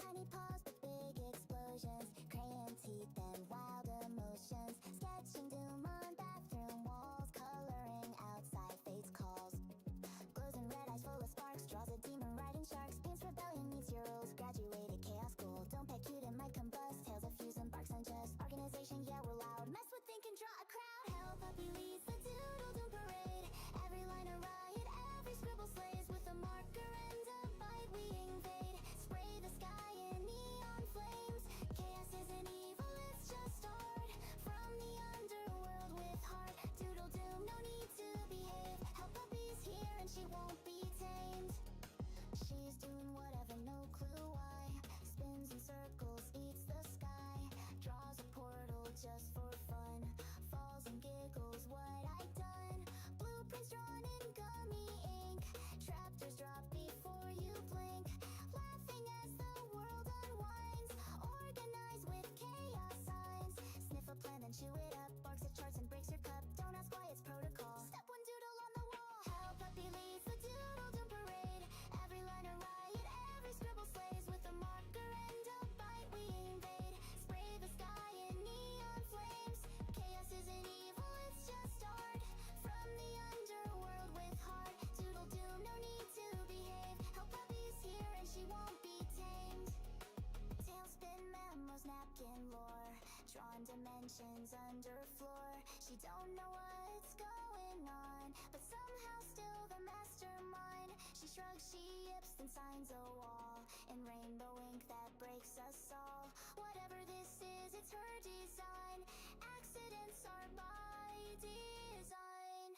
Tiny paws but big explosions, crayon teeth and wild emotions, sketching doom on bathroom walls, coloring outside fate's calls. Glows in red eyes full of sparks, draws a demon riding sharks, paints rebellion meets your rules, graduated chaos school. Don't pet cute, it might combust, tails of fuse and barks unjust. Organization, yeah we're loud, mess with think and draw a crowd. Hell puppy leads the doodle doom parade, every line a riot, every scribble slays. With a marker and a bite we invade, spray the sky in neon flames. Chaos isn't evil, it's just art, from the underworld with heart. Doodle doom, no need to behave, Hell puppy's here and she won't be tamed. She's doing whatever, no clue why, spins in circles, eats the sky, draws a portal just for fun, falls and giggles, what I done. Blueprints drawn in gummy ink, trapdoors drop before you blink, laughing as the world unwinds, organized with chaos signs. Sniff a plan then chew it up, barks at charts and breaks your cup. Don't ask why, it's protocol. Step one, doodle on the wall. Hell puppy leads the doodle doom parade, every line a riot, every scribble slays. With a marker and a bite we invade, spray the sky in neon flames. Chaos isn't evil, it's just art, from the underworld with heart. Doodle doom, no need to behave, Hell puppy's here and she won't be tamed. Tailspin memos, napkin lore, drawn dimensions underfloor. She don't know what's going on, but somehow still the mastermind. She shrugs, she yips, then signs a wall in rainbow ink that breaks us all. Whatever this is, it's her design, accidents are by design.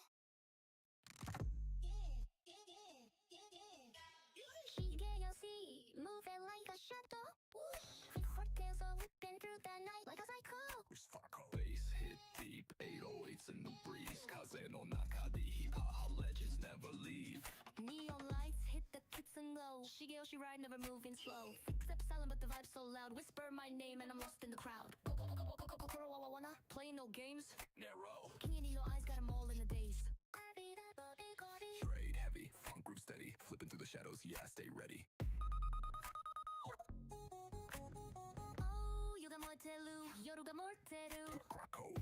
Shigeyoshi, moving like a shadow. Whoosh, with four tails all whipping through the night like a psycho. Bass hit deep, 808s in the breeze. Kaze no Nakadi, haha, legends never leave. Neon lights hit the kids and glow. Shigeyoshi ride, never moving slow. Except silent, but the vibe so loud. Whisper my name and I'm lost in the crowd. Wanna play no games? Narrow, King in your eyes, got 'em all in a daze. trade heavy, funk groove steady. Flipping through the shadows, yeah, stay ready. Oh, yoga mortelu, yoruga morteru. Krakow,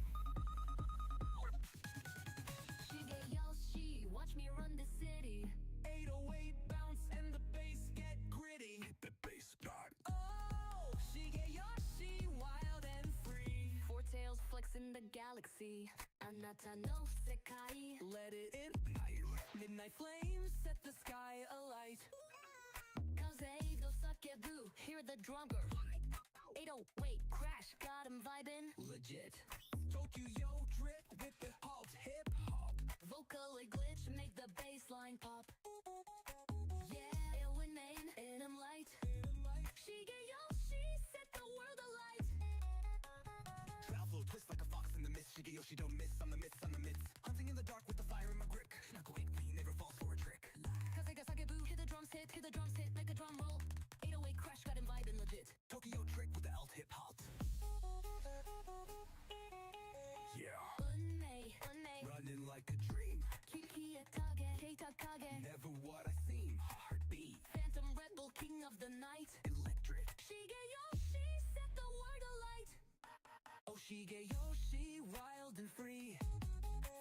Shigeyoshi, watch me run the city. 808 bounce and the bass get gritty. hit the bass god. Oh, Shigeyoshi, wild and free. Four tails flex in the galaxy. Anata no sekai. Let it in. Night, Midnight flames set the sky alight. Kaze no sakebu, hear the drummer. 808 crash, got 'em vibing. Legit. Tokyo drip with the halt hip hop. Vocally glitch, make the bass line pop. Yeah, Elwin main, in 'em light. Shigeyoshi set the world alight. Travel twist like a fox in the mist. Shigeyoshi don't miss on the myths on the myths. Hunting in the dark with the fire in my grip. Knuckle hit me, never falls for a trick. Kaze ga sagebu, hear the drums hit, make a drum roll. 808 crash, got 'em vibing legit. Tokyo trick with the alt hip hop. yeah. Unmei, Running like a dream. Kiki Atage, Keitakage. Never what I seem. Heartbeat. Phantom rebel, king of the night. Electric. Shigeyoshi set the world alight. Oh, Shigeyoshi, wild and free.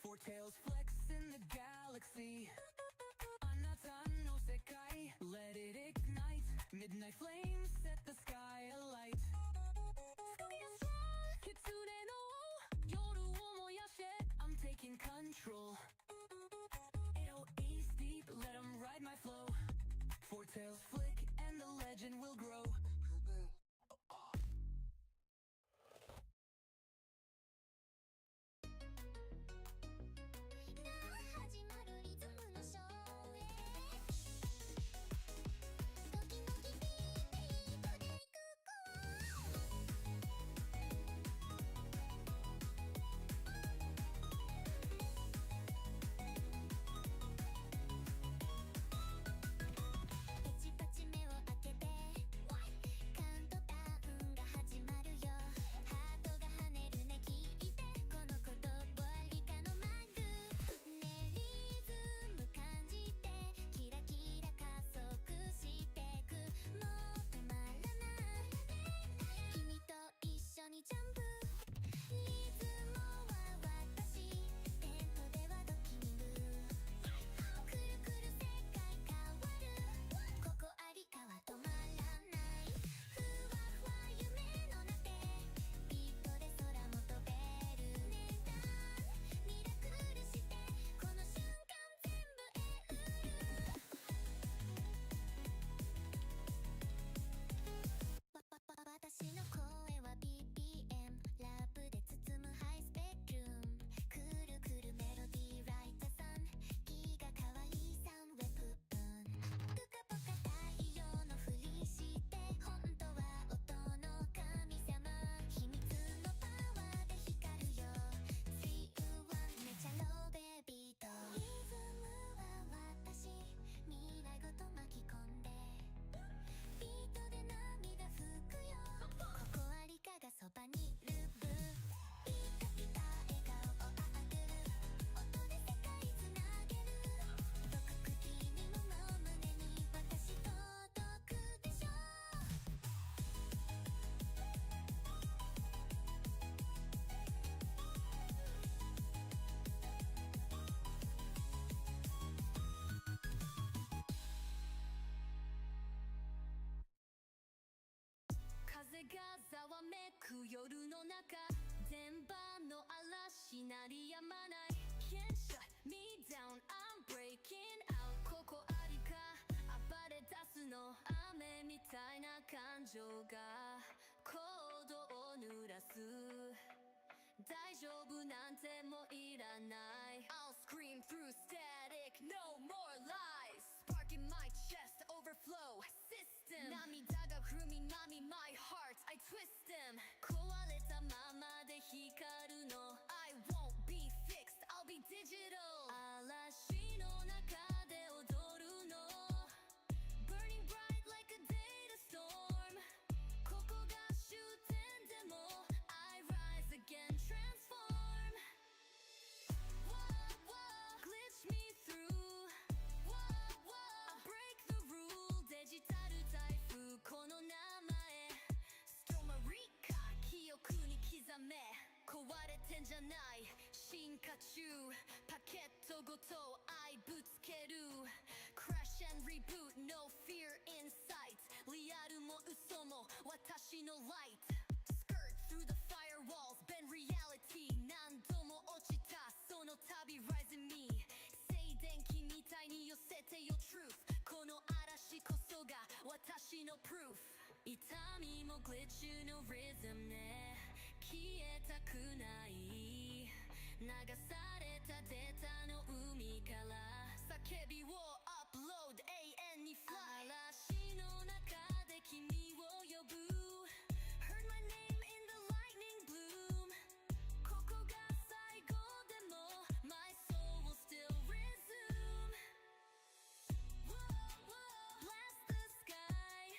Four tails flex in the galaxy. Anata no sekai, let it ignite. Midnight flames set the sky alight. Kitsune no yoru wo moyashe. I'm taking control. 808's deep, let 'em ride my flow. Four tails flick and the legend will grow. 風がざわめく夜の中、電波の嵐鳴りやまない。 Can't shut me down, I'm breaking out。 ここありか、暴れ出すの雨みたいな感情が行動を濡らす。大丈夫なんてもいらない。 I'll scream through static, no more lies。 Spark in my chest, overflow system。 涙が踏み波 my heart, I twist them。 壊れたままで光るの I won't be fixed, I'll be digital。 嵐の中で踊るの Burning bright like a data storm。 ここが終点でも I rise again, transform。 Whoa, whoa, glitch me through。 Whoa, whoa, I break the rule。 デジタル台風この名前 Stormarika、 記憶に刻め。壊れてんじゃない進化中、パケットごと愛ぶつける。 Crash and reboot, no fear in sight。 リアルも嘘も私の light。 Skirt through the firewalls, bend reality。 何度も落ちたその旅 Rising me。 静電気みたいに寄せてよ truth。 この嵐こそが私の proof。 痛みもグリッチの rhythm ね、消えたくない。流されたデータの海から叫びをアップロード、永遠に fly。 嵐の中で君を呼ぶ Heard my name in the lightning bloom。 ここが最後でも My soul will still resume。 Whoa, whoa, blast the sky。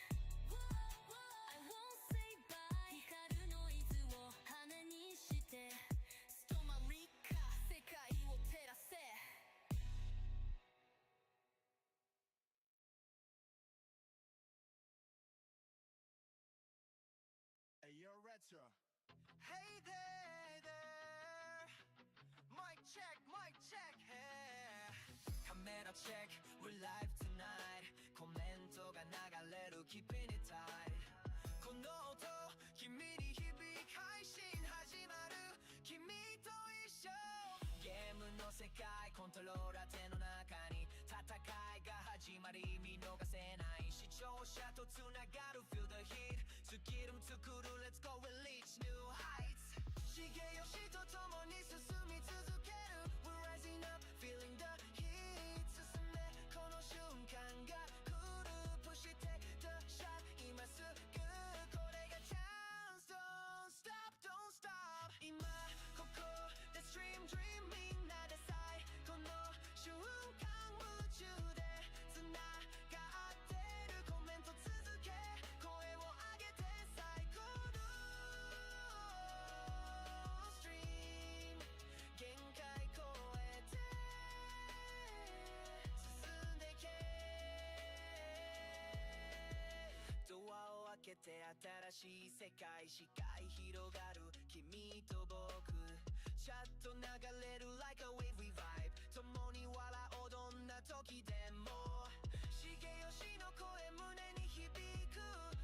Whoa, whoa, I won't say bye。 光るノイズを羽にしてストマリカ、世界を照らせ。 Hey, you're retro. Hey there. Mic check, hey. カメラチェック We're live tonight。 コメントが流れる Keeping it tight。 この音君に響き配信始まる君と一緒。ゲームの世界コントローラー手の中に戦いが始まり見逃せない視聴者とつながる Feel the heat。 スキル作る Let's go and reach new heights。 茂吉と共に進み続ける We're rising up feeling the heat。 進めこの瞬間が来る Push it take the shot 今すぐこれがチャンス Don't stop don't stop。 今ここで Stream Dream みんなで最後の瞬間夢中でつながってるコメント続け声を上げて最高のストリーム限界超えて進んでけ。ドアを開けて新しい世界視界広がる君と僕チャット流れる Like a wave we vibe。 共に笑おうどんな時でも茂吉の声胸に響く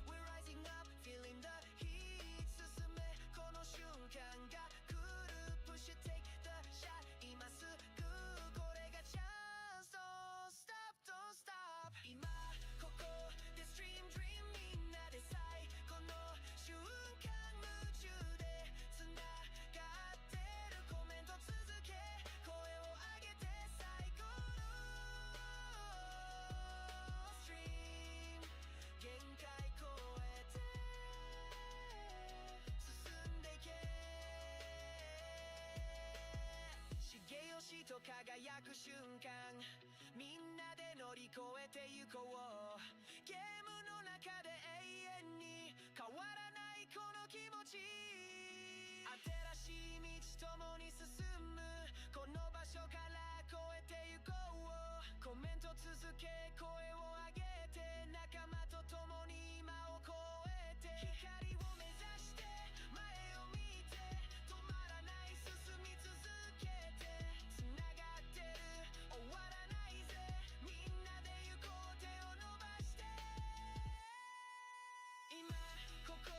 We're rising up feeling the heat。 進めこの瞬間が来る Push it take the shot 今すぐこれがチャンス Don't stop don't stop。 今ここで Stream Dream みんなで最後の瞬間夢中でつながってるコメント続け声を上げて最高のストリーム限界超えて進んでけ。茂吉と輝く瞬間みんなで乗り越えてゆこう。ゲームの中で永遠に変わらないこの気持ち。新しい道共に進むこの場所から越えてゆこう。コメント続け声を上げて仲間と共に今を越えて光を目指して前を見て止まらない進み続けてつながってる終わらないぜみんなで行こう手を伸ばして。今ここ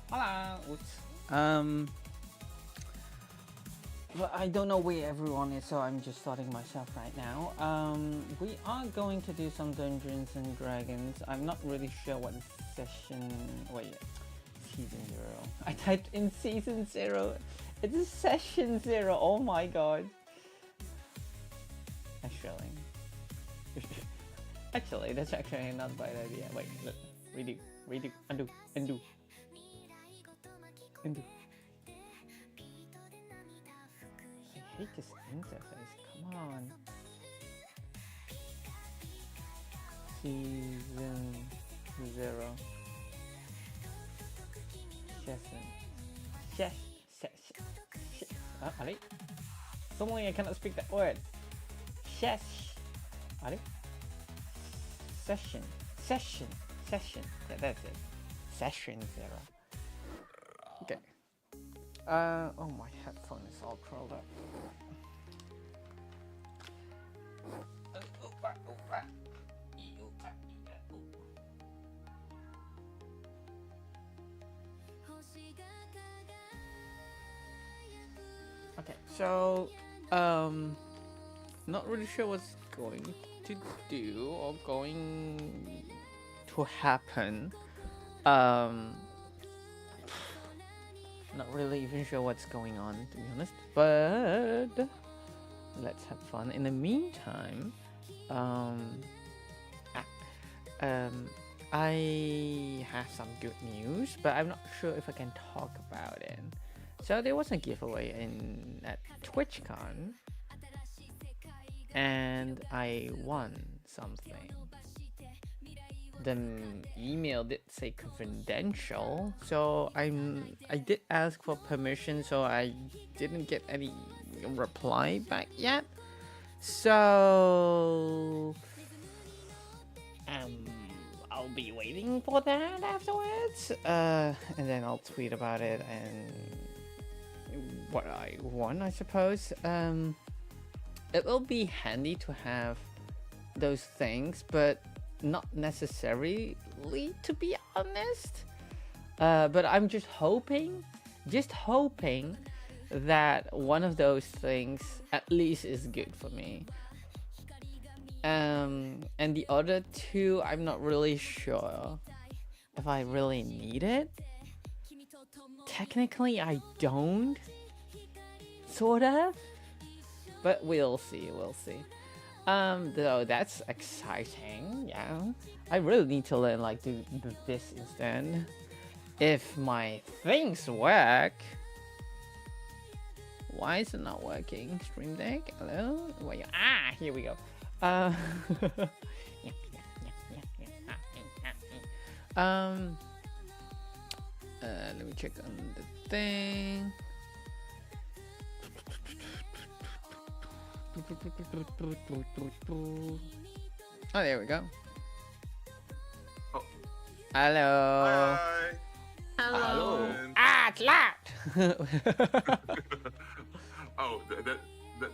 Hola. Oops. Well, I don't know where everyone is, so I'm just starting myself right now. We are going to do some Dungeons and Dragons. I'm not really sure what session. Wait, season 0. I typed in season 0. It's session 0. Oh my god. Actually, that's actually not a bad idea. Wait, look, redo, undo. I hate this interface. Come on. Season 0. Ali? Suddenly I cannot speak that word. Ali? Session. Yeah, that's it. Session 0. Okay. Oh, my headphone is all curled up. Okay, so not really sure what's going to do or going to happen. Not really even sure what's going on, to be honest, but let's have fun. In the meantime, I have some good news, but I'm not sure if I can talk about it. So there was a giveaway at TwitchCon, and I won something. The email did say confidential, so I did ask for permission, so I didn't get any reply back yet. So I'll be waiting for that afterwards, and then I'll tweet about it and what I won, I suppose. It will be handy to have those things, but not necessarily, to be honest. But I'm just hoping that one of those things at least is good for me. And the other two, I'm not really sure if I really need it. Technically, I don't. Sort of. But we'll see. Though that's exciting, yeah. I really need to learn do this instead. If my things work. Why is it not working? Stream Deck? Hello? Wait, here we go. Let me check on the thing. Oh, there we go. Oh. Hello. Hi. Hello. It's loud. Oh,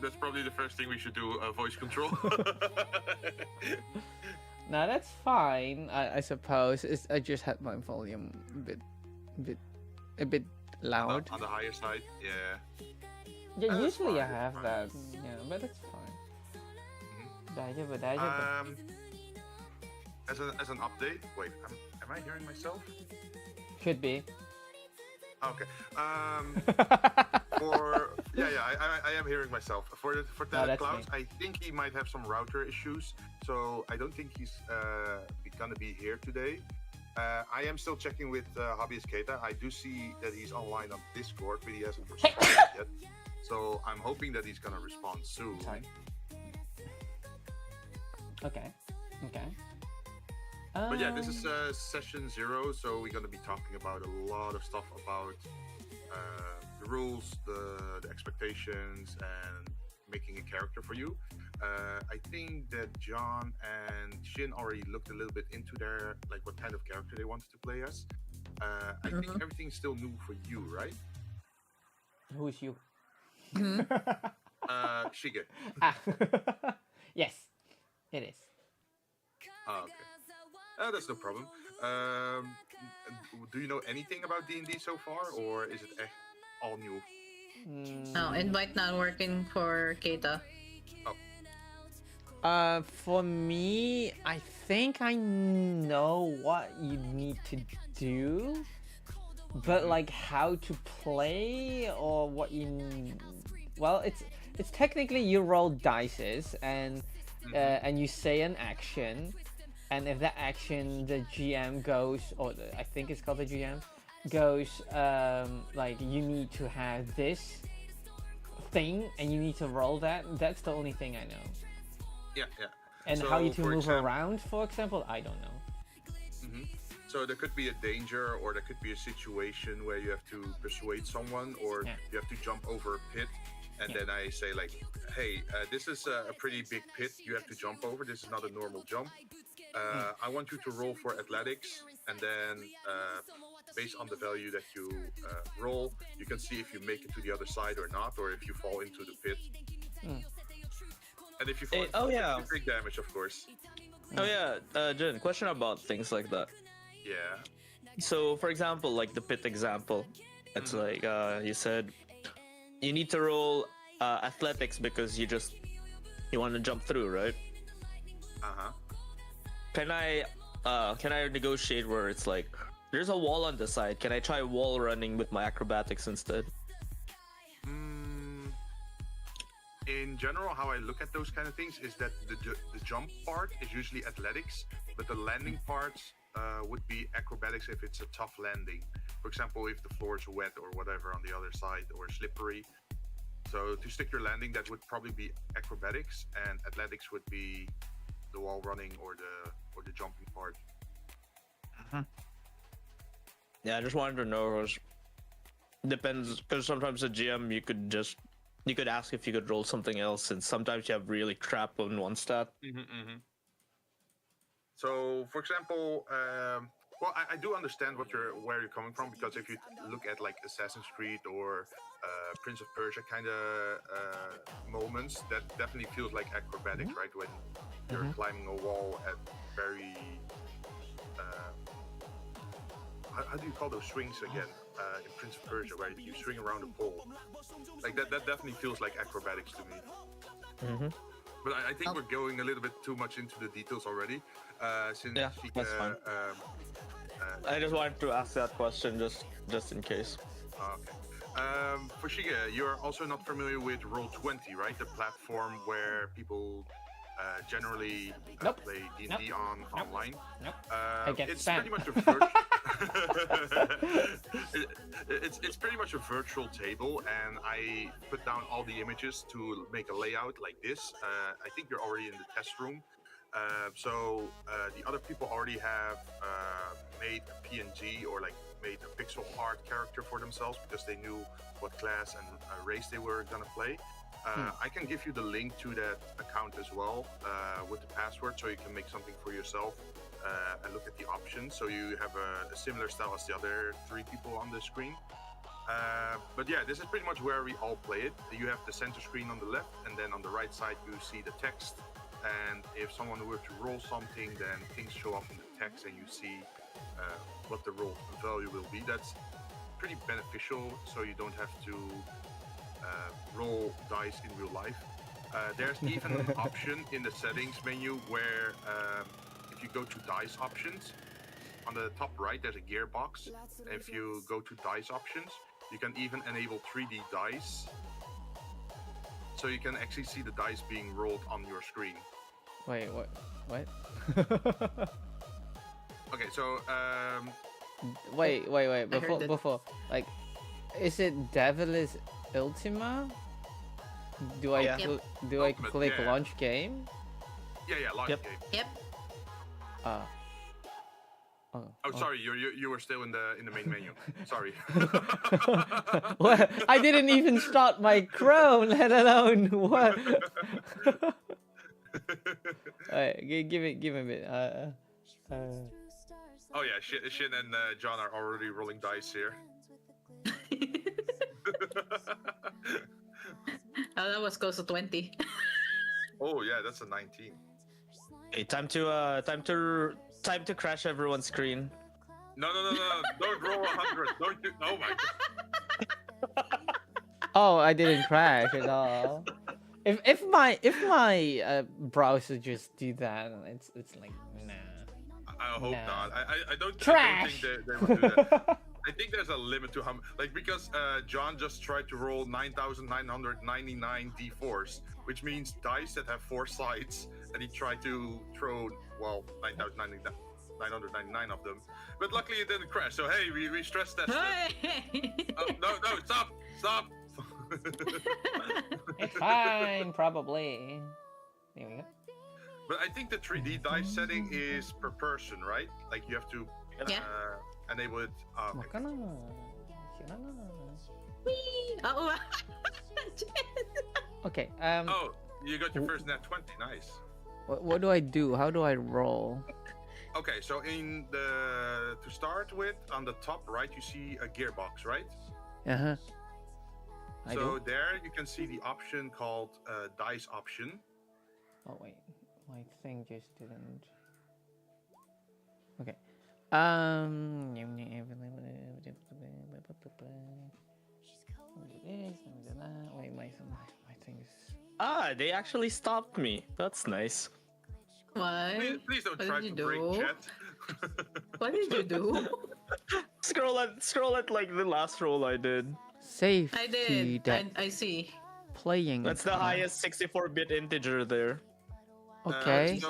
that's probably the first thing we should do. Voice control. No, that's fine. I suppose. I just had my volume a bit loud. On the higher side, yeah. Yeah, That's usually I fine, have fine. that. Yeah, but it's fine. Mm-hmm. As an update. Wait, am I hearing myself? Could be. Okay. I am hearing myself. For Ted Clouds, I think he might have some router issues, so I don't think he's gonna be here today. I am still checking with Hobbyist Keita. I do see that he's online on Discord, but he hasn't responded yet. So I'm hoping that he's gonna respond soon. Sorry. Okay. But yeah, this is session 0, so we're gonna be talking about a lot of stuff about the rules, the expectations, and making a character for you. I think that John and Shin already looked a little bit into their what kind of character they wanted to play as. I think everything's still new for you, right? Who's you? Shige. Yes, it is. Okay. That's no problem. Um, do you know anything about D&D so far, or is it all new? No, invite not working for Keita. For me, I think I know what you need to do, but like how to play or what you. Well, it's technically you roll dices and you say an action, and if that action the GM goes, or I think it's called the GM goes, like you need to have this thing and you need to roll that. That's the only thing I know. Yeah. And So, how you to for move example- around, for example, I don't know. So there could be a danger, or there could be a situation where you have to persuade someone, or Yeah. you have to jump over a pit, and Yeah. then I say like, "Hey, this is a pretty big pit. You have to jump over. This is not a normal jump. I want you to roll for athletics, and then based on the value that you roll, you can see if you make it to the other side or not, or if you fall into the pit. And if you fall, into oh, the pit, yeah. you take damage, of course. Oh yeah, Jen, question about things like that. Yeah. So, for example, like the pit example, it's like you said, you need to roll athletics because you want to jump through, right? Uh-huh. Can I negotiate where it's like there's a wall on the side? Can I try wall running with my acrobatics instead? In general, how I look at those kind of things is that the jump part is usually athletics, but the landing parts would be acrobatics if it's a tough landing. For example, if the floor is wet or whatever on the other side, or slippery. So to stick your landing, that would probably be acrobatics, and athletics would be the wall running or the jumping part. Yeah, I just wanted to know. 'Cause depends, because sometimes the GM you could ask if you could roll something else, and sometimes you have really crap on one stat. So, for example, well, I do understand where you're coming from, because if you look at like Assassin's Creed or Prince of Persia kind of moments, that definitely feels like acrobatics, right? When you're climbing a wall at very how do you call those swings again in Prince of Persia, where you swing around a pole? Like that definitely feels like acrobatics to me. But I think we're going a little bit too much into the details already. Since Yeah, Shika, that's fine. I just wanted to ask that question just in case. Okay. For Shiga, you're also not familiar with Roll20, right? The platform where people generally Nope. play D&D online. Nope. I get It's spammed. pretty much a it's pretty much a virtual table, and I put down all the images to make a layout like this. I think you're already in the test room. So the other people already have made a PNG, or like made a pixel art character for themselves, because they knew what class and race they were gonna play. I can give you the link to that account as well with the password, so you can make something for yourself and look at the options. So you have a similar style as the other three people on the screen. But yeah, this is pretty much where we all play it. You have the center screen on the left, and then on the right side you see the text. And if someone were to roll something, then things show up in the text, and you see what the roll value will be. That's pretty beneficial, so you don't have to roll dice in real life. There's even an option in the settings menu where if you go to dice options, on the top right there's a gearbox. If you go to dice options, you can even enable 3D dice, so you can actually see the dice being rolled on your screen. Wait, what? What? Okay, so wait. heard it. Before, like, is it Devilis Ultima? Do I Yeah. Yep. do I Ultimate, click yeah. launch game? yeah, launch Yep. game. Yep. Oh, sorry, you were still in the main menu. Sorry. What? I didn't even start my Chrome, let alone what? Alright, give me a bit. Oh yeah, Shin and John are already rolling dice here. Oh, that was close to 20. Oh yeah, that's a 19. Okay, time to time to crash everyone's screen. No. Don't roll 100. Don't do. Oh my god. Oh, I didn't crash at all. If my browser just do that, it's like nah. I hope No. not. I don't Trash. think they would do that. I think there's a limit to how like because John just tried to roll 9,999 d4s, which means dice that have 4 sides, and he tried to throw 9,999 of them. But luckily it didn't crash. So hey, we stress tested. Oh, no, stop. It's fine, probably. There we go. But I think the 3D dice setting is per person, right? Like you have to Yeah. enable it. Okay. Makana. Shirana. Whee! Oh, Okay. Oh, you got your first net 20. Nice. What do I do? How do I roll? Okay, so in the to start with, on the top right, you see a gearbox, right? Uh-huh. I So do. there you can see the option called dice option. Oh wait, my thing just didn't. Okay. Wait, my thing is. They actually stopped me. That's nice. what? Please don't What try did to you break do? chat. What did you do? Scroll at like the last roll I did. Safety I did. that I see. playing. That's the highest 64-bit integer there. Okay. So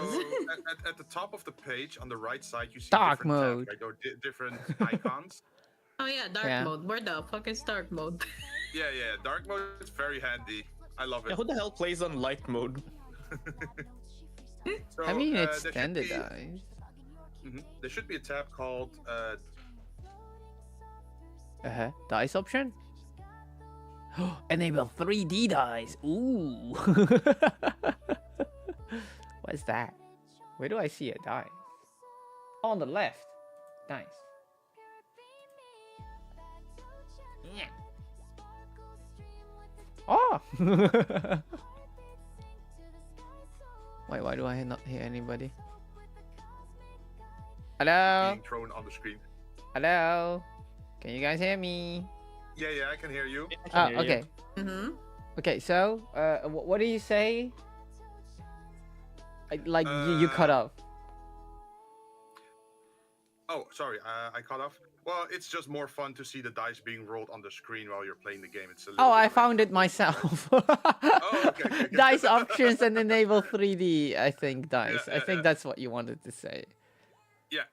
at the top of the page on the right side, you see Dark different tabs, mode. right? Or different icons. Oh yeah, dark Yeah. mode. Where the fuck is dark mode? Yeah, dark mode is very handy. I love Yeah, it. who the hell plays on light mode? So, I mean, it's there should be- standardized. There should be a tab called Dice option. Enable 3D dice. Ooh. What is that? Where do I see a die? On the left. Nice. Yeah. Oh. Wait, why do I not hear anybody? Hello? being thrown on the screen. Hello? Can you guys hear me? Yeah, I can hear you. Oh, okay. Mm-hmm. Okay, so, what do you say? Like, you cut off. Oh, sorry, I cut off. Well, it's just more fun to see the dice being rolled on the screen while you're playing the game. It's a little Oh, bit I like- found it myself. okay. Dice options and enable 3D, I think, dice. I yeah, think yeah. that's what you wanted to say. Yeah.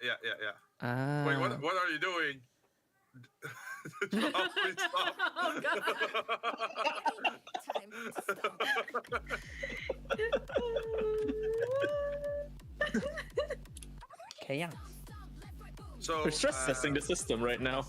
Ah. Wait, what are you doing? Stop, please stop. Oh, God. Chaos. So We're stress testing the system right now.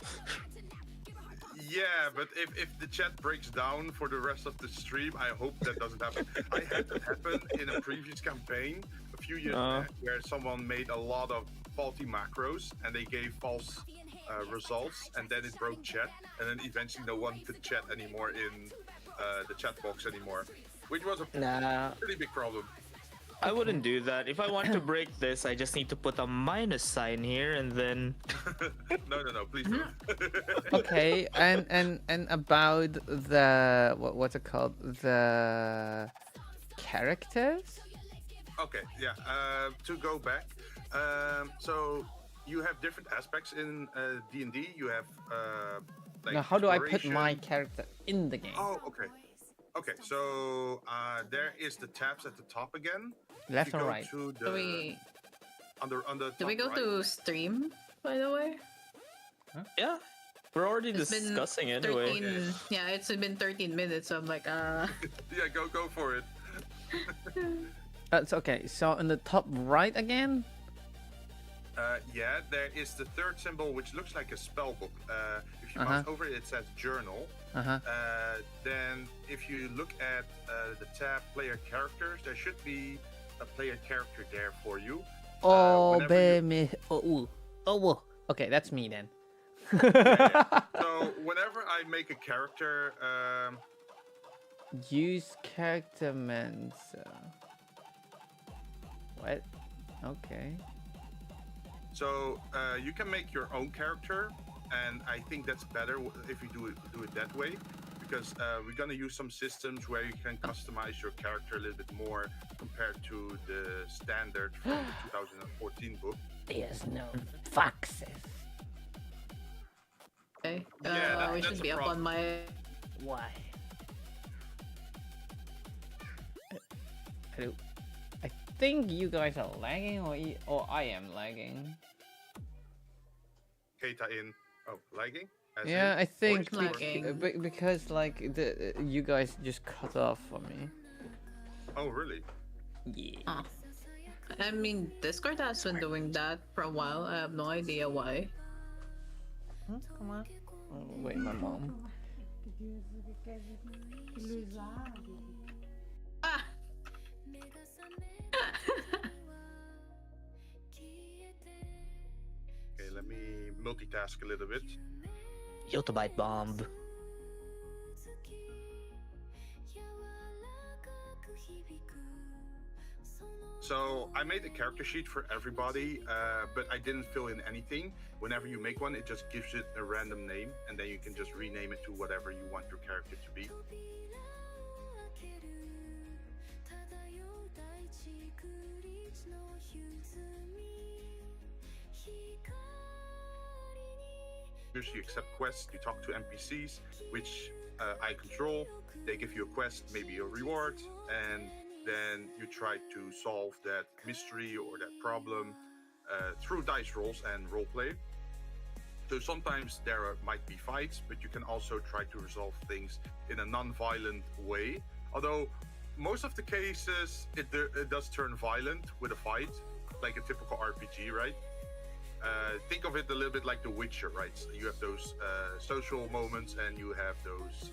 Yeah, but if the chat breaks down for the rest of the stream, I hope that doesn't happen. I had that happen in a previous campaign a few years back, where someone made a lot of faulty macros and they gave false results, and then it broke chat, and then eventually no one could chat anymore in the chat box anymore, which was a Nah. pretty big problem. I wouldn't do that. If I want to break this, I just need to put a minus sign here and then. No, please don't. Okay, and about the what's it called? The characters? Okay, yeah. To go back, so you have different aspects in D&D. You have like Now, how do I put exploration. my character in the game? Oh, okay. Okay, so there is the tabs at the top again. Left If you or go right? To the, Do we on the do we top go right, to stream, by the way? Yeah, we're already It's been discussing anyway. 13, yeah, it's been 13 minutes, so I'm like, Yeah, go for it. That's okay. So in the top right again? Yeah, there is the third symbol, which looks like a spell book. If you mouse over it, it says journal. Then if you look at the tab player characters, there should be a player character there for you. Oh, whenever you- baby. Oh. Okay, that's me then. So whenever I make a character, Use character Mensa. What? Okay. So you can make your own character, and I think that's better if you do it that way, because we're gonna use some systems where you can customize your character a little bit more compared to the standard from the 2014 book. There's no foxes. Okay. Yeah, we that's should a be up on problem. my. Why? Hello. I think you guys are lagging, or I am lagging. Keita in. Oh, lagging? As Yeah, in I think voice or- Lagging. because like you guys just cut off for me. Oh, really? Yeah. Oh. I mean, Discord has been doing that for a while. I have no idea why. Come on. Oh, wait, my mom. Ah! Okay, let me multitask a little bit. Yotobite bomb. So I made a character sheet for everybody, but I didn't fill in anything. Whenever you make one, it just gives it a random name, and then you can just rename it to whatever you want your character to be. You accept quests, you talk to NPCs, which I control. They give you a quest, maybe a reward, and then you try to solve that mystery or that problem through dice rolls and roleplay. So sometimes there might be fights, but you can also try to resolve things in a non-violent way. Although most of the cases it does turn violent with a fight, like a typical RPG, right? Think of it a little bit like The Witcher, right? So you have those social moments and you have those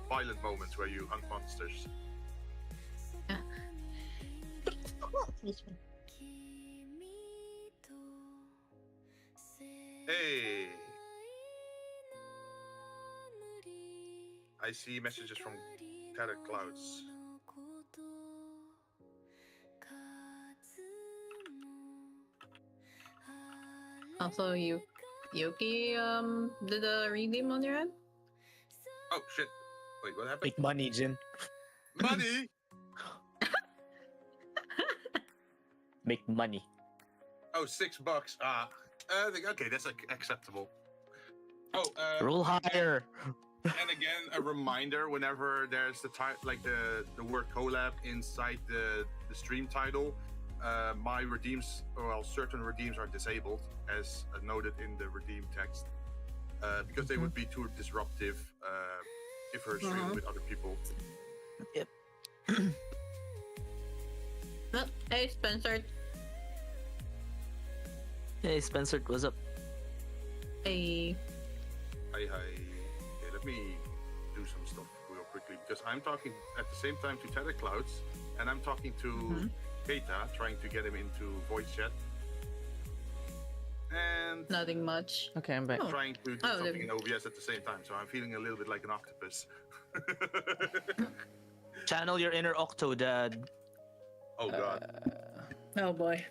violent moments where you hunt monsters. Hey! I see messages from Tattered Clouds. Also, Yuki did a redeem on your end? Oh shit! Wait, what happened? Make money, Jin. Money! Make money. Oh, $6. Okay, that's acceptable. Oh, Roll higher. and again, a reminder: whenever there's the word collab inside the stream title, my redeems, certain redeems are disabled, as noted in the redeem text, because they would be too disruptive if we're streaming with other people. Yep. Oh, hey, Spencer. Hey, Spencer, what's up? Hey. Hi. Okay, let me do some stuff real quickly, because I'm talking at the same time to Tattered Clouds, and I'm talking to Keita, trying to get him into voice chat. And Nothing much. Okay, I'm back. Oh. trying to do Oh, something in OBS at the same time, so I'm feeling a little bit like an octopus. Channel your inner Octodad. Oh god. Oh boy.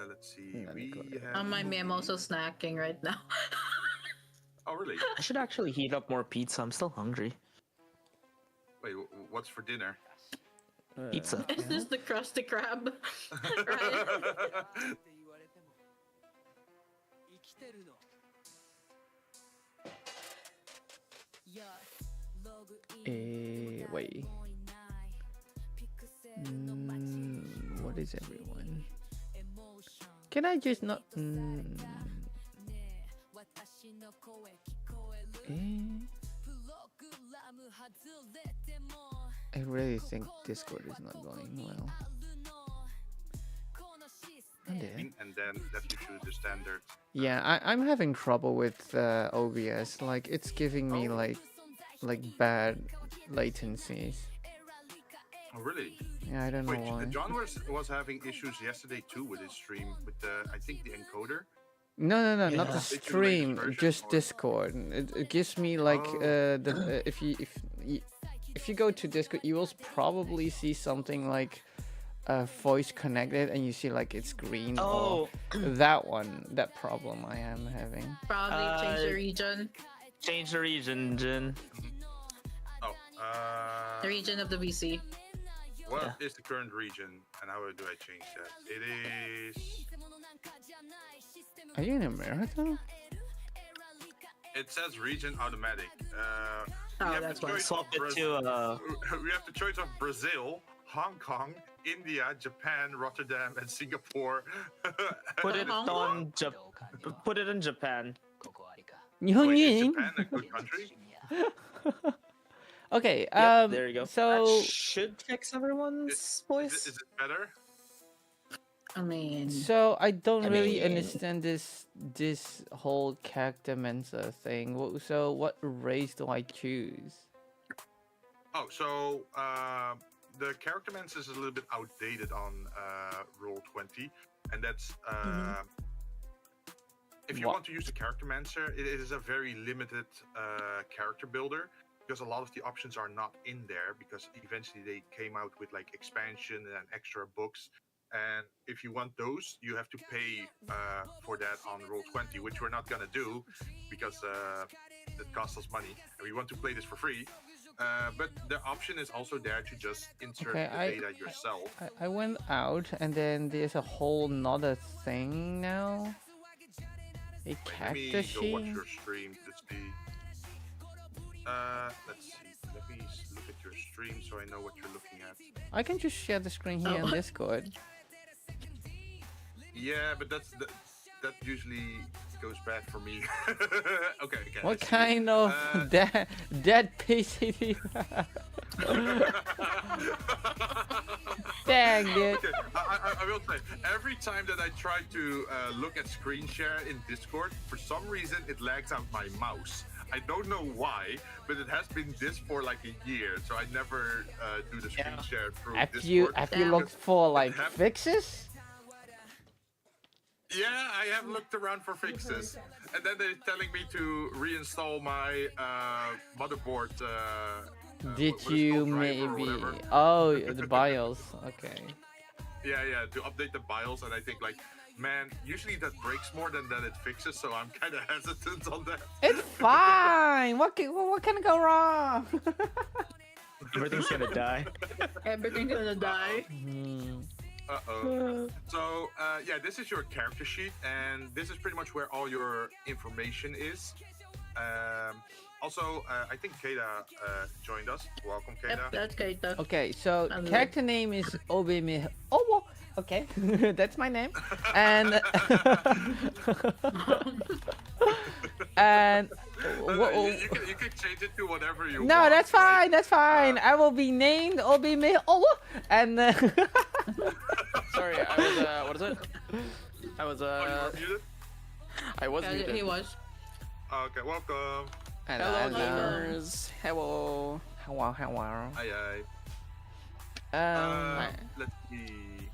Let's see. Let me We go to- have. Don't mind me, I'm also snacking right now. Oh really? I should actually heat up more pizza. I'm still hungry. Wait, what's for dinner? Pizza. Is this the Krusty Krab? Right? Wait. What is everyone? Can I just not? I really think Discord is not going well. And then that gives you the standard. Yeah, I'm having trouble with OBS. Like it's giving me like bad latencies. Oh really? Yeah, I don't know Wait, why. John was having issues yesterday too with his stream with I think the encoder. No, not Yeah. the It's the latest stream, version, just or- Discord. It gives me like Oh. if you go to Discord, you will probably see something like voice connected and you see like it's green. Oh. That one, that problem I am having. Probably change the region. Change the region, Jin. Oh, The region of the VC. what is the current region and how do I change that? It is. Are you in America? It says region automatic. Oh, we have that's the why. choice Swap of it to we have the choice of Brazil, Hong Kong, India, Japan, Rotterdam, and Singapore. put it Hong on put it in Japan. Wait, is Nyunyin. Japan a good country? Okay. Yep, there you go. So That should fix everyone's voice. Is it better? I mean, I don't I really mean- understand this whole character Mensa thing. So what race do I choose? Oh, so the character mens is a little bit outdated on Roll20, and that's if you What? want to use the character mancer, it is a very limited character builder because a lot of the options are not in there because eventually they came out with like expansion and extra books. And if you want those, you have to pay for that on Roll20, which we're not gonna do because it costs us money, and we want to play this for free. But the option is also there to just insert Okay, the data yourself. I went out and then there's a whole nother thing now. A Wait, let me cactus go watch sheet? your stream to see. Let's see. Let me look at your stream so I know what you're looking at. I can just share the screen here on Discord. Yeah, but that usually goes bad for me. Okay. I What see. kind of dead PC? Dang it. Okay, I will say, every time that I try to look at screen share in Discord, for some reason it lags out my mouse. I don't know why, but it has been this for like a year, so I never do the screen share through Have Discord. you Damn. looked for like hap- fixes? Yeah, I have looked around for fixes, and then they're telling me to reinstall my motherboard. Did what is it you called, driver or maybe? whatever. Oh, the BIOS. Okay. Yeah, to update the BIOS, and I think like, man, usually that breaks more than that it fixes, so I'm kind of hesitant on that. It's fine. What can go wrong? Everything's gonna die. everything's gonna die. Uh-oh. So, yeah, this is your character sheet, and this is pretty much where all your information is. Also, I think Keita joined us. Welcome, Keita. Yep, that's Keita. Okay, so Hello. character name is Obimi. Oh, okay, that's my name. And and You can change it to whatever you want. no, that's right? fine. That's fine. I will be named Obimi. Oh, and Sorry, I was what is it? I was Oh, you were muted? I was Yeah, muted. he was. Okay, welcome. Hello, gamers. Hello. Hello. Hi. Um. Let's see.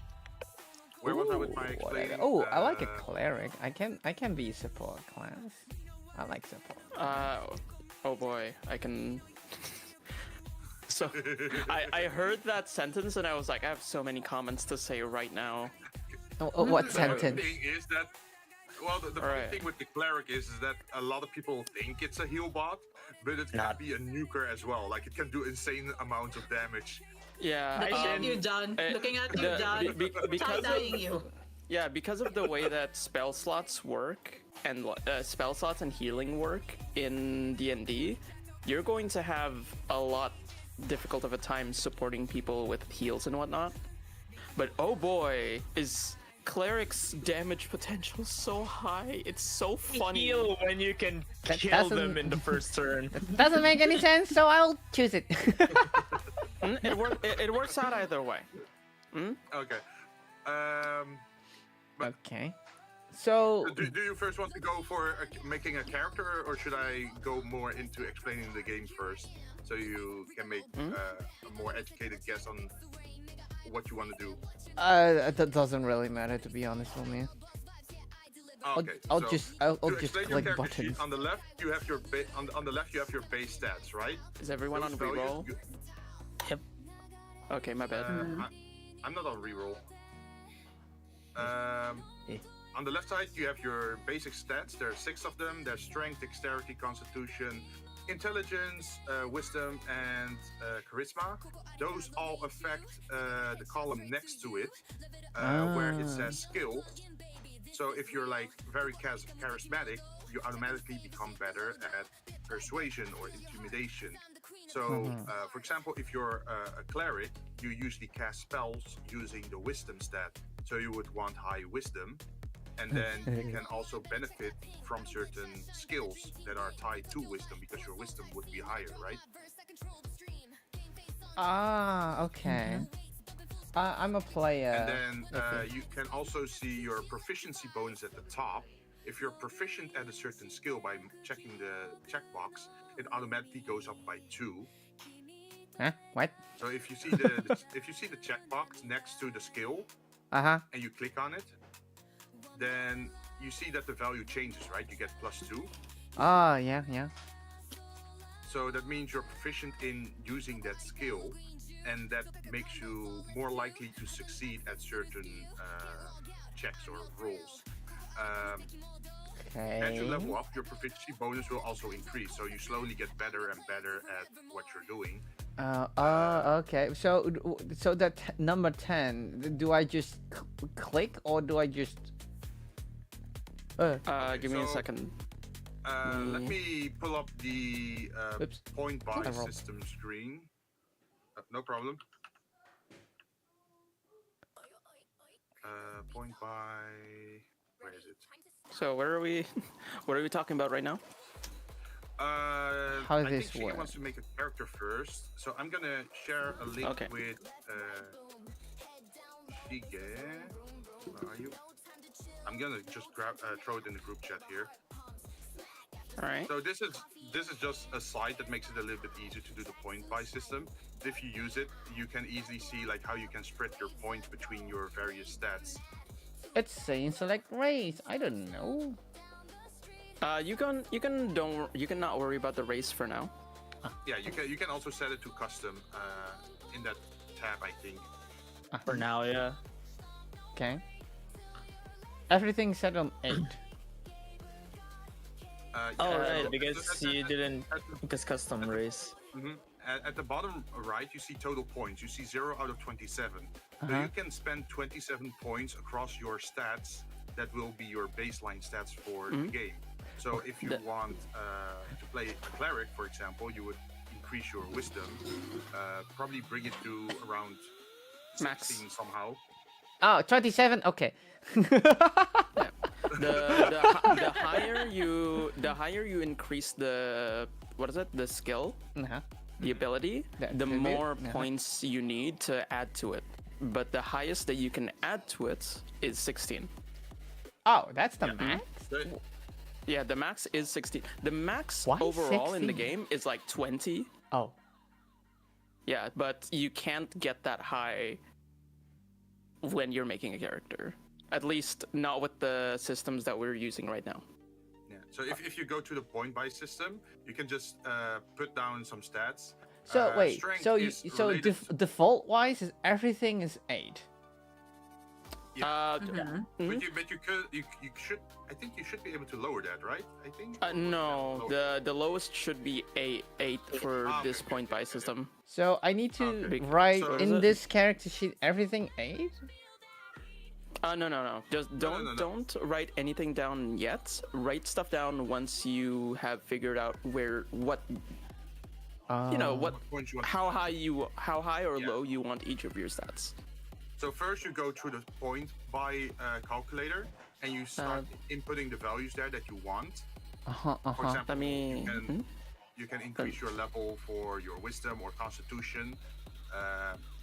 Where was I with my Ooh, explaining? Oh, I like a cleric. I can be support class. I like support. Oh boy, I can. So, I heard that sentence and I was like, I have so many comments to say right now. What The funny sentence? thing is that, well, the funny Alright. thing with the cleric is that a lot of people think it's a heal bot, but it can Not. be a nuker as well. Like, it can do insane amounts of damage. Yeah, Looking at you, John. Looking at you, John. because Side-eyeing you. Yeah, because of the way that spell slots work and spell slots and healing work in D&D, you're going to have a lot difficult of a time supporting people with heals and whatnot. But oh boy, is cleric's damage potential so high? It's so funny. Heal when you can That kill them doesn't- in the first turn. Doesn't make any sense, so I'll choose it. It works out either way. Okay. Okay. So Do you first want to go for making a character, or should I go more into explaining the game first, so you can make a more educated guess on what you want to do? that doesn't really matter, to be honest with me. Okay. I'll so just to click explain your character sheet, buttons. on the left you have your on the left you have your base stats, right? Is everyone Those on values, reroll? you- Okay, my bad. Uh, I'm not on reroll. Eh. On the left side, you have your basic stats. There are 6 of them. There's strength, dexterity, constitution, intelligence, wisdom, and charisma. Those all affect the column next to it, where it says skill. So if you're like very charismatic, you automatically become better at persuasion or intimidation. So, for example, if you're a cleric, you usually cast spells using the wisdom stat. So you would want high wisdom, and then you can also benefit from certain skills that are tied to wisdom because your wisdom would be higher, right? Ah, okay. I'm a player. And then you can also see your proficiency bonus at the top. If you're proficient at a certain skill by checking the checkbox, it automatically goes up by 2. Huh? What? So if you see the checkbox next to the skill, Uh-huh. and you click on it, then you see that the value changes, right? You get +2. Oh, yeah, yeah. So that means you're proficient in using that skill, and that makes you more likely to succeed at certain checks or rolls. As you Okay. level up, your proficiency bonus will also increase. So you slowly get better and better at what you're doing. Okay. So that number 10, do I just click or do I just? Give me a So- second. Let me pull up the Oops. point buy I rolled. system screen. No problem. Point buy. Where is it? So where are we? What are we talking about right now? How I this think Shige work? wants to make a character first, so I'm gonna share a link Okay. with Shige. Where are you? I'm gonna just throw it in the group chat here. All right. So this is just a site that makes it a little bit easier to do the point buy system. If you use it, you can easily see like how you can spread your points between your various stats. It's saying select race. I don't know. You can not worry about the race for now. Yeah, you can also set it to custom in that tab, I think. For now, yeah. Okay. Everything's set on 8. Oh, Yeah, right, so because you didn't, at the- because custom race. Mhm. At the bottom right, you see total points. You see 0 out of 27. So Uh-huh. you can spend 27 points across your stats. That will be your baseline stats for the game. So if you want to play a cleric, for example, you would increase your wisdom, probably bring it to around Max. 16 somehow. Oh, 27. Okay. The higher you increase the the skill, Uh-huh. the ability, The the attribute, more uh-huh. points you need to add to it. But the highest that you can add to it is 16. Oh, that's the max. But Yeah, the max is 16. The max Why overall in the 16? game is like 20. Oh. Yeah, but you can't get that high when you're making a character. At least not with the systems that we're using right now. yeah. So if you go to the point buy system, you can just put down some stats. So wait. Strength So is so related default wise is everything is 8. Uh, But you should, I think you should be able to lower that, right? I think. no, Lower. the lowest should be 8 for Ah, this okay, point okay, buy okay. system. So I need to Okay. write So- in Is it- this character sheet everything 8. No. Just no. don't write anything down yet. Write stuff down once you have figured out what Points you want. how high or Yeah. low you want each of your stats. So first you go through the point buy calculator and you start inputting the values there that you want. Uh-huh. For Uh-huh. example, Let me. you can increase your level for your wisdom or constitution.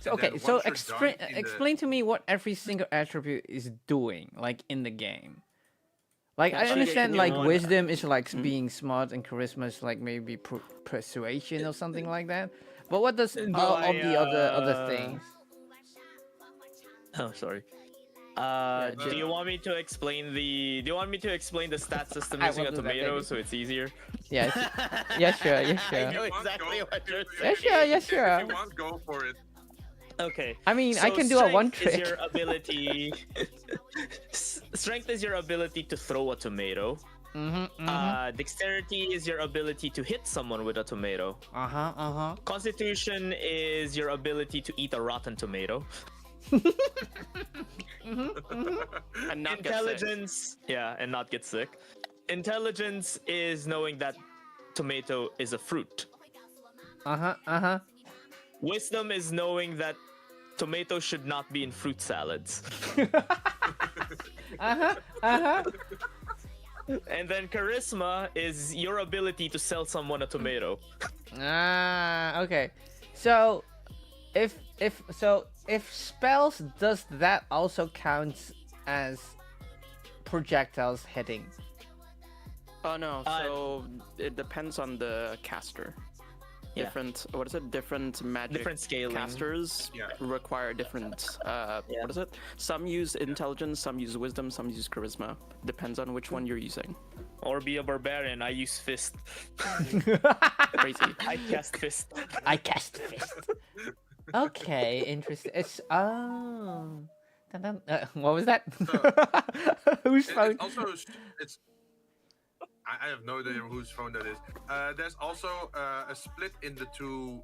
So, and okay, then so once you're done in the- explain to me what every single attribute is doing, like in the game. Like I Actually, understand, you like know, wisdom is like being smart, and charisma is like maybe persuasion or something like that. But what does all of the other things? Oh, sorry. Yeah, Do you want me to explain the? Do you want me to explain the stat system I using will a do that, tomato baby. so it's easier? Yes. Yeah, sure. Yeah, I sure. know If you want, exactly go- what you're if- Yeah, saying. sure. Yeah, If sure. you want, go for it. Okay. I mean, I So can do a one strength is trick. your ability. Strength is your ability to throw a tomato. Dexterity is your ability to hit someone with a tomato. Constitution is your ability to eat a rotten tomato. And not get sick. Intelligence, yeah, and not get sick. Intelligence is knowing that tomato is a fruit. Wisdom is knowing that tomato should not be in fruit salads. And then charisma is your ability to sell someone a tomato. Okay. So, if spells, does that also count as projectiles hitting? Oh no, so it depends on the caster. Yeah. Different magic Different scaling. casters require different what is it? Some use intelligence, some use wisdom, some use charisma. Depends on which one you're using. Or be a barbarian. I use fist. Crazy. I cast fist. I cast fist. Okay, interesting. It's what was that? Whose phone? It's I have no idea whose phone that is. There's also a split in the two,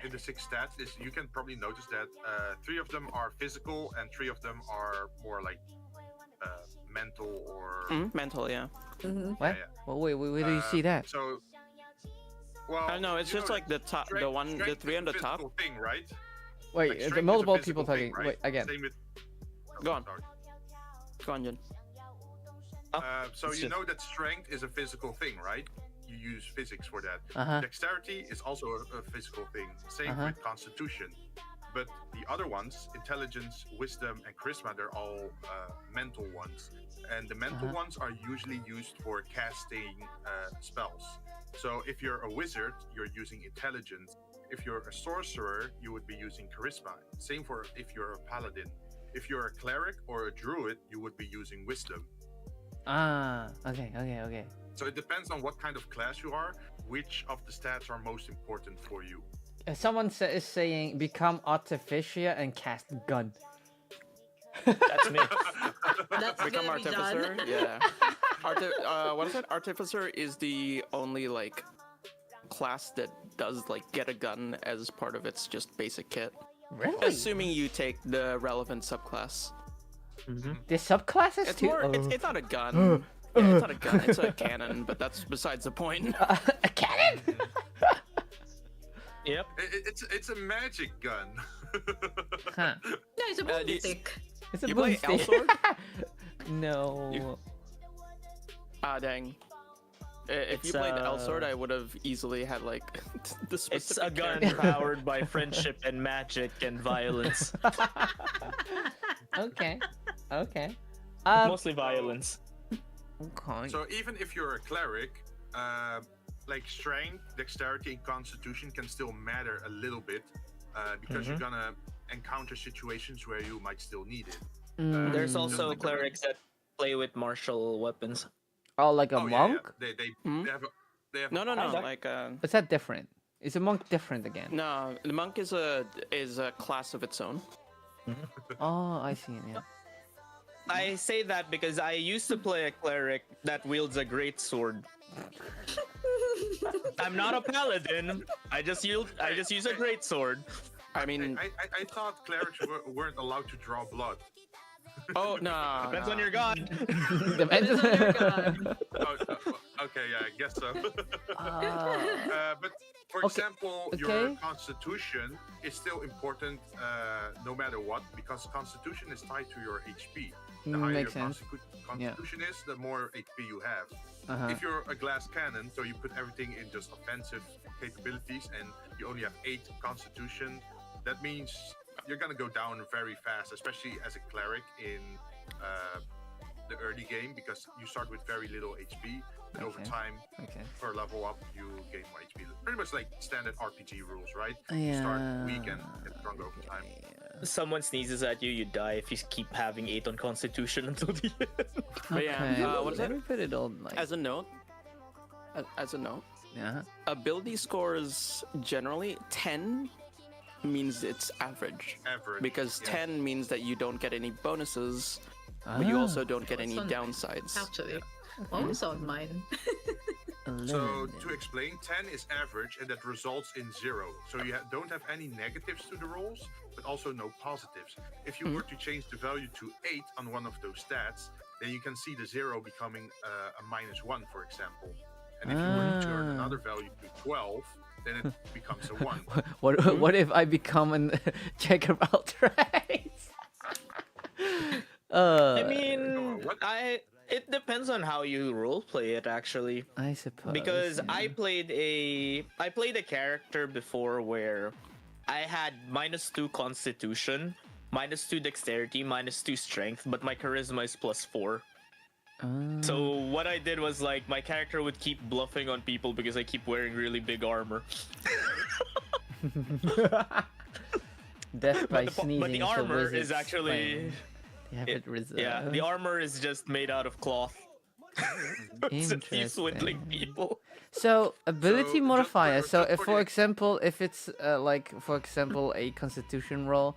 in the 6 stats. Is you can probably notice that 3 of them are physical and 3 of them are more like mental or Mental, yeah. What? Well, wait, where do you see that? So, well, No, it's you just know, like the top, the strength- one, the strength 3 is on the a top. physical thing, right? Wait, Like, the strength is a multiple physical people thing, talking. right? Wait, again. Same with. Go on. Sorry. Go on, Jen. So It's you just- know that strength is a physical thing, right? You use physics for that. Uh-huh. Dexterity is also a physical thing. Same Uh-huh. with constitution. But the other ones, intelligence, wisdom, and charisma, they're all mental ones. And the mental Uh-huh. ones are usually used for casting spells. So if you're a wizard, you're using intelligence. If you're a sorcerer, you would be using charisma. Same for if you're a paladin. If you're a cleric or a druid, you would be using wisdom. Okay. So it depends on what kind of class you are, which of the stats are most important for you. Someone is saying become artificer and cast gun. That's me. That's Become gonna be artificer. done. Yeah. What is it? Artificer is the only like class that does like get a gun as part of its just basic kit. Really? Assuming you take the relevant subclass. There's subclasses It's too. more. It's not a gun. Yeah, it's not a gun. It's a cannon, but that's besides the point. A cannon? Yep. It's a magic gun. Huh. No, it's a boomstick. It's a You play boomstick. Elsword? No. Ah, dang. If you It's, played Elsword, I would have easily had like the It's specific a gun character. powered by friendship and magic and violence. Okay. Mostly violence. Okay. So even if you're a cleric, like strength, dexterity, and constitution can still matter a little bit because you're gonna encounter situations where you might still need it. There's Just also like the- clerics that play with martial weapons. Oh, like a Oh, yeah, monk? yeah. They have a No. Kinda. Like Is that different? Is a monk different again? no, the monk is a class of its own. Oh, I see it. Yeah. I say that because I used to play a cleric that wields a great sword. I'm not a paladin. I just use a great sword. I mean, I thought clerics weren't allowed to draw blood. oh no. Depends on your god. Depends on your god. Okay, yeah, I guess so. Ah. But for Okay, example, your okay. constitution is still important no matter what, because constitution is tied to your HP. The higher Makes your sense. constitution is, the more HP you have. Uh-huh. If you're a glass cannon, so you put everything in just offensive capabilities, and you only have 8 constitution, that means you're gonna go down very fast, especially as a cleric in the early game, because you start with very little HP, but over Okay. time, Okay. per level up, you gain more HP. Pretty much like standard RPG rules, right? You start weak and get stronger over time. Someone sneezes at you, you die if you keep having 8 on Constitution until the end. But yeah, Okay. what is Let it? me put it on like. As a note, ability scores generally 10 means it's average. Average. Because yeah. 10 means that you don't get any bonuses, but you also don't get any That's on- downsides. Actually, almost on mine. So to explain, 10 is average, and that results in 0. So you don't have any negatives to the rolls, but also no positives. If you were to change the value to 8 on one of those stats, then you can see the 0 becoming a -1, for example. And if you were to turn another value to 12, then it becomes a 1. What if I become a jack of all trades? I mean, what? it depends on how you roleplay it, actually. I suppose. Because yeah. I played a character before where I had -2 Constitution, -2 Dexterity, -2 Strength, but my Charisma is +4. So what I did was like my character would keep bluffing on people because I keep wearing really big armor. Death by But sneezing. the is a armor is wizard's actually flame. You have it reserved. yeah, the armor is just made out of cloth. So it keeps swindling Interesting. people. So ability So, modifier. just So for if, for the- example, if it's like, for example, a Constitution roll,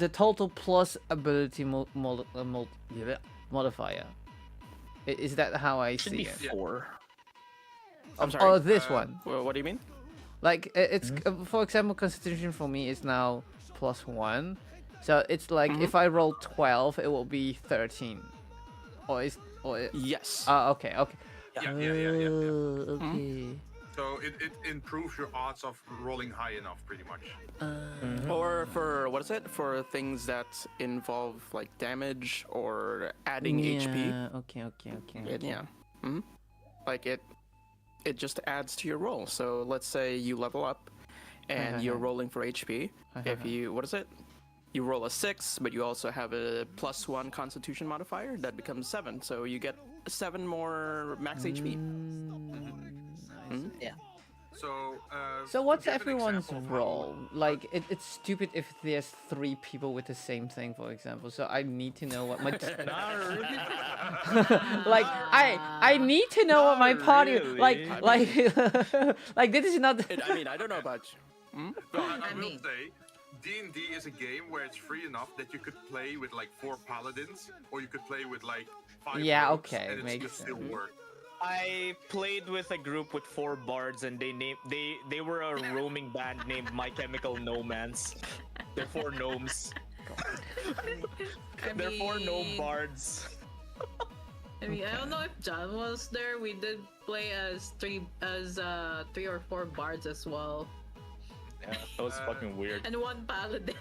the total plus ability modifier. Is that how I Should see be it? 4. I'm sorry. Oh, this one. Well, what do you mean? Like it's for example, Constitution for me is now +1. So it's like if I roll 12, it will be 13. Or Yes. okay. Yeah. Okay. So it improves your odds of rolling high enough, pretty much. Or for what is it? For things that involve like damage or adding HP. Yeah, okay. Yeah. Like it just adds to your roll. So let's say you level up and you're rolling for HP. If you what is it? You roll a 6, but you also have a +1 Constitution modifier. That becomes 7. So you get 7 more max HP. Yeah. So what's to give an everyone's example of how- role? Like it's stupid if there's 3 people with the same thing, for example. So I need to know what my like I need to know what my party really. like this is not. I mean, I don't know about you. No, I will mean- say, D&D is a game where it's free enough that you could play with like 4 paladins, or you could play with like 5 Yeah, rogues, okay, and it makes could still sense. work. I played with a group with 4 bards, and they were a roaming band named My Chemical Nomans. They're 4 gnomes. They're 4 gnome bards. I mean, I don't know if John was there. We did play as 3 or 4 bards as well, Yeah, that was fucking weird. and 1 paladin.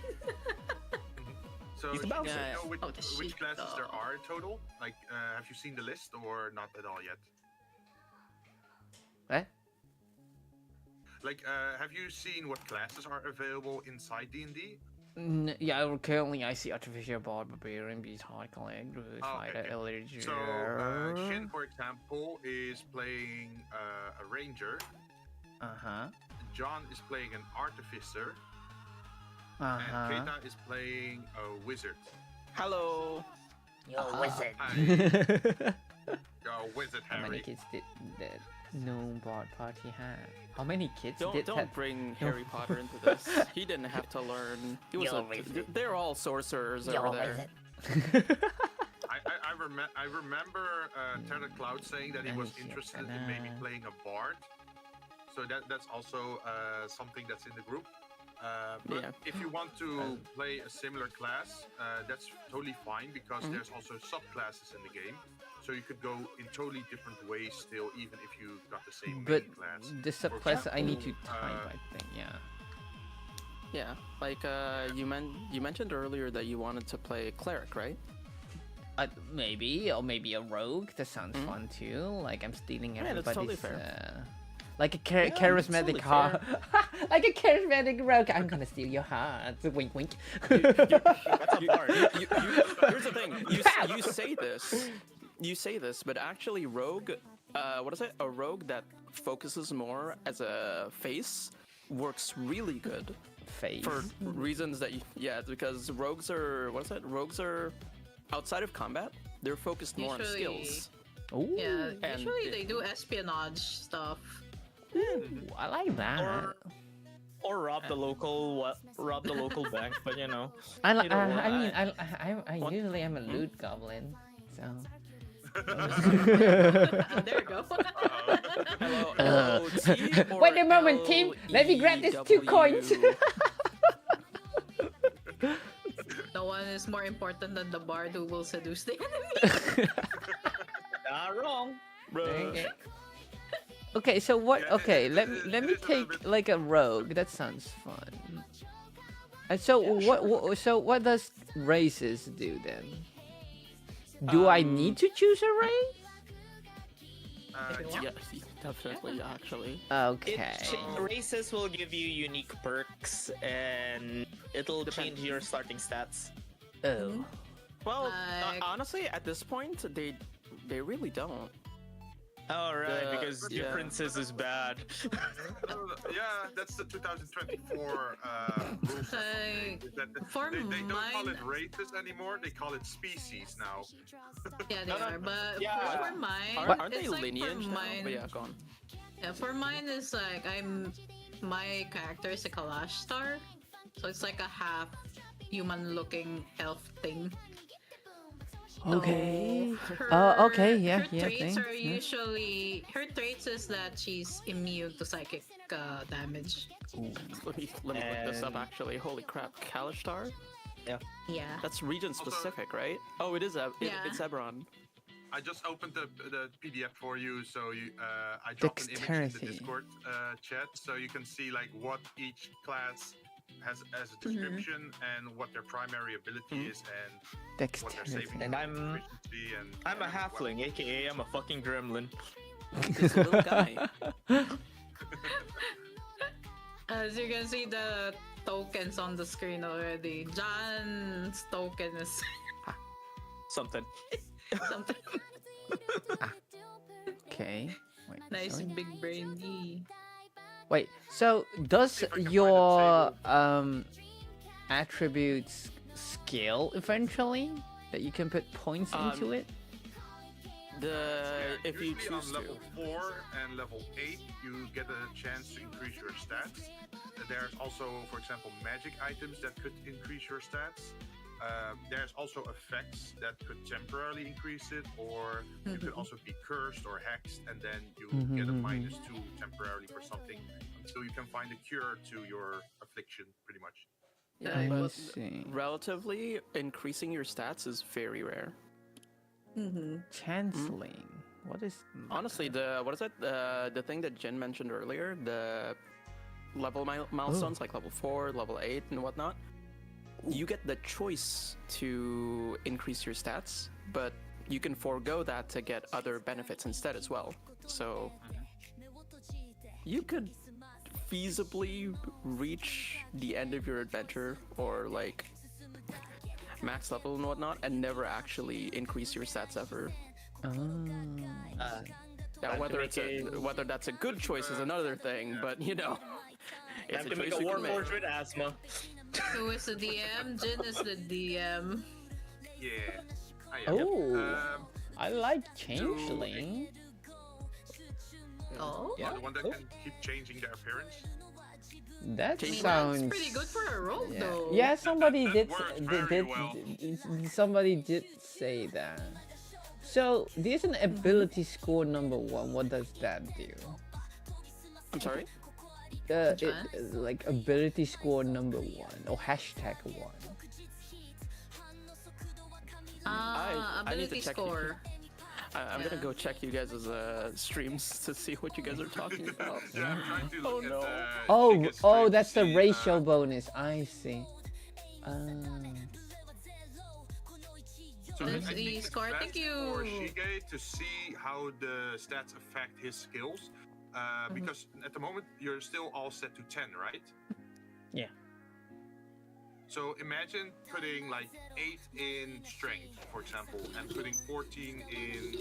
So He's do the you bouncer. know Oh, the which sheep, classes there though. are in total? Like, have you seen the list or not at all yet? Eh? Like, have you seen what classes are available inside D&D? Yeah, currently I see artificial bard, barbarian, beast, hard collect, fighter, okay. illager. So, Shin, for example, is playing a ranger. John is playing an artificer. And Keita is playing a wizard. Hello. You're wizard. Hi. You're a wizard, How many Harry. kids did the gnome bard party have? How many kids Don't did that? bring Harry Potter into this. He didn't have to learn. He was they're all sorcerers over there. I remember Terra Cloud saying that he was interested in maybe playing a bard. So that's also something that's in the group. But Yeah. if you want to play a similar class, that's totally fine because there's also subclasses in the game. So you could go in totally different ways still, even if you got the same But main class. the For subclass I need to example, type, I think, yeah. Yeah, like you mentioned earlier that you wanted to play cleric, right? Maybe, or maybe a rogue. That sounds fun too. Like I'm stealing Yeah, that's everybody's. totally fair. Like a Yeah, that's charismatic totally heart. Like a charismatic rogue. I'm gonna steal your heart. Wink, wink. Here's the thing. You say this, but actually, rogue. What is it? A rogue that focuses more as a face works really good. Face. For reasons that because rogues are Rogues are outside of combat. They're focused more on Usually- skills. Ooh, Yeah, And usually it- they do espionage stuff. I like that. Or rob the local bank, but you know. I You know what, I mean I What- usually am a loot goblin, so. There you go. Hello, Uh, L-O-T or Wait a moment, team. Let me grab these 2 coins. L-E-W? No one is more important than the bard who will seduce the enemy. Not wrong. Bruh. Okay. Okay, so what? Yeah, Okay, it- let it- me it is a little take bit- like a rogue. That sounds fun. And so so what does races do then? Do I need to choose a race? Yeah, definitely, actually. Okay. Races will give you unique perks, and it'll change your starting stats. Oh. Well, Like- honestly, at this point, they really don't. Oh right, The- because your yeah. princess is bad. Yeah, that's the 2024 rules. Like, Is that for they don't call mine- it races anymore. They call it species now. Yeah, they are. But Yeah. for mine, Aren't they it's like lineage for now? mine. But yeah, go on. Yeah, for mine is like my character is a Kalash star, so it's like a half human-looking elf thing. So Okay. her- okay, yeah, Her yeah, traits thanks, are yeah. usually her traits is that she's immune to psychic damage. Let me look this up. And- Actually, holy crap, Kalishtar? Yeah. That's region Also- specific, right? Oh, it is. Yeah. It's Eberron. I just opened the PDF for you, so you I dropped an image in the Dexterity. Discord chat, so you can see like what each class has as a description and what their primary ability is and what their Dexterity. saving And I'm- proficiency and I'm a and halfling, aka I'm a fucking gremlin. It's a little guy. As you can see the tokens on the screen already. John's token is Something. something Okay. Wait, nice sorry. big brainy. Wait, so does See if I can find your that attributes scale eventually? That you can put points into it? Yeah, If you usually choose on to. level 4 and level 8, you get a chance to increase your stats. There's also, for example, magic items that could increase your stats. There's also effects that could temporarily increase it, or you could also be cursed or hexed, and then you get a -2 temporarily for something until you can find a cure to your affliction, pretty much. Yeah, I but see. relatively, increasing your stats is very rare. Chanceling. What is Honestly, what is it? The thing that Jin mentioned earlier, the level milestones like level 4, level 8, and whatnot. You get the choice to increase your stats, but you can forego that to get other benefits instead as well. So you could feasibly reach the end of your adventure or like max level and whatnot and never actually increase your stats ever. Now, Time to whether that's a good choice is another thing, but you know, it's Time a to make choice a you can make. warforged with asthma. Who is the DM? Jin is the DM. Yeah. I am. Oh, I like changeling. Oh, The one that can keep changing their appearance. That I mean, sounds that's pretty good for a rogue yeah. though. Yeah, somebody that did, works did, very did well. somebody did say that. So there's an ability score number 1. What does that do? I'm sorry? Like ability score number 1 or hashtag 1. I need to Ability check score. I'm gonna Yeah. go check you guys' streams to see what you guys are talking about. Yeah, I'm trying to Oh, look no. at Oh, Shige's stream to that's the see, ratio bonus. I see. So That's I the think it's score. I best think for you- Shige to see how the stats affect his skills, because at the moment you're still all set to 10, right? Yeah. So imagine putting like 8 in strength, for example, and putting 14 in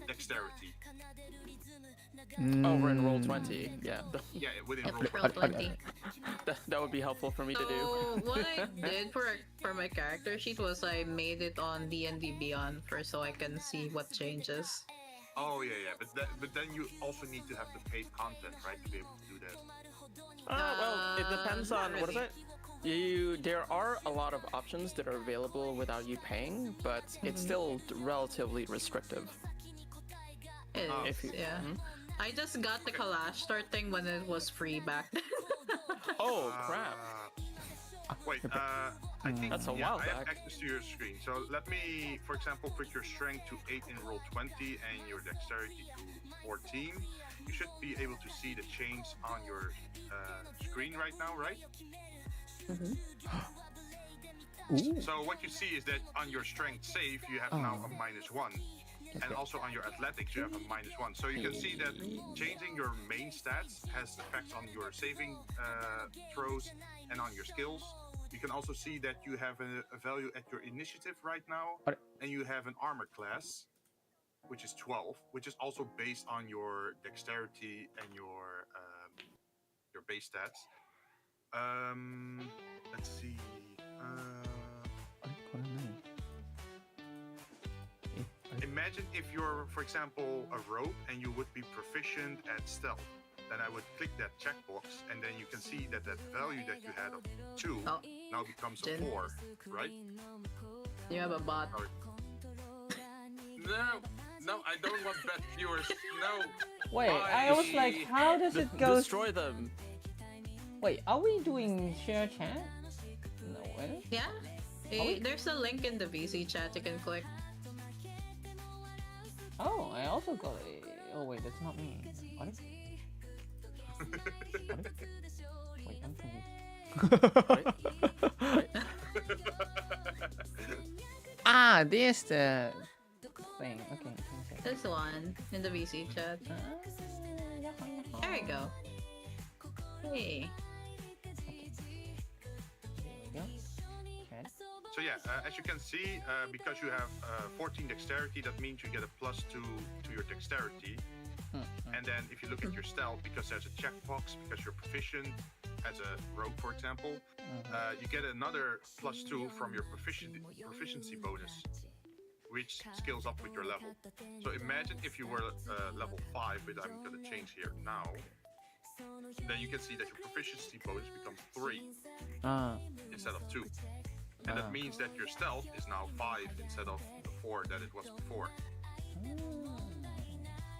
dexterity. Oh, we're in roll 20. Yeah, Yeah, within Yep, roll. roll 20. that would be helpful for me to do. So what I did for my character sheet was I made it on D&D Beyond first so I can see what changes. Oh yeah. But then you also need to have the paid content, right, to be able to do that. Well, it depends not on what is really. it. There are a lot of options that are available without you paying, but it's still relatively restrictive. It is, If you- yeah. I just got the Kalash Star thing when it was free back then. Oh crap! Wait, I think That's a yeah, while I have back. access to your screen. So let me, for example, put your strength to 8 in roll 20 and your dexterity to 14. You should be able to see the change on your screen right now, right? Ooh. So what you see is that on your strength save, you have now a -1. And also on your athletics, you have a -1. So you can see that changing your main stats has effects on your saving throws and on your skills. You can also see that you have a value at your initiative right now, and you have an armor class, which is 12, which is also based on your dexterity and your base stats. Let's see. Imagine if you're, for example, a rogue and you would be proficient at stealth. Then I would click that checkbox, and then you can see that that value that you had of 2 Oh, now becomes a Jin. 4, right? You have a bot. Or- No, I don't want bad viewers. No. Wait, I Why? was like, how does it go? Destroy them. Wait, are we doing share chat? No way. Yeah? There's a link in the VC chat you can click. Oh, I also got it. Oh wait, that's not me. What? Wait, I'm confused. Ah, there's the thing. Okay. This one in the VC chat. There we go. Hey. So yeah, as you can see, because you have 14 dexterity, that means you get a +2 to your dexterity. And then if you look at your stealth, because there's a checkbox, because you're proficient as a rogue, for example, you get another +2 from your proficiency bonus, which scales up with your level. So imagine if you were level 5, which I'm going to change here now. Then you can see that your proficiency bonus becomes 3 instead of 2. And that means that your stealth is now 5 instead of the 4 that it was before.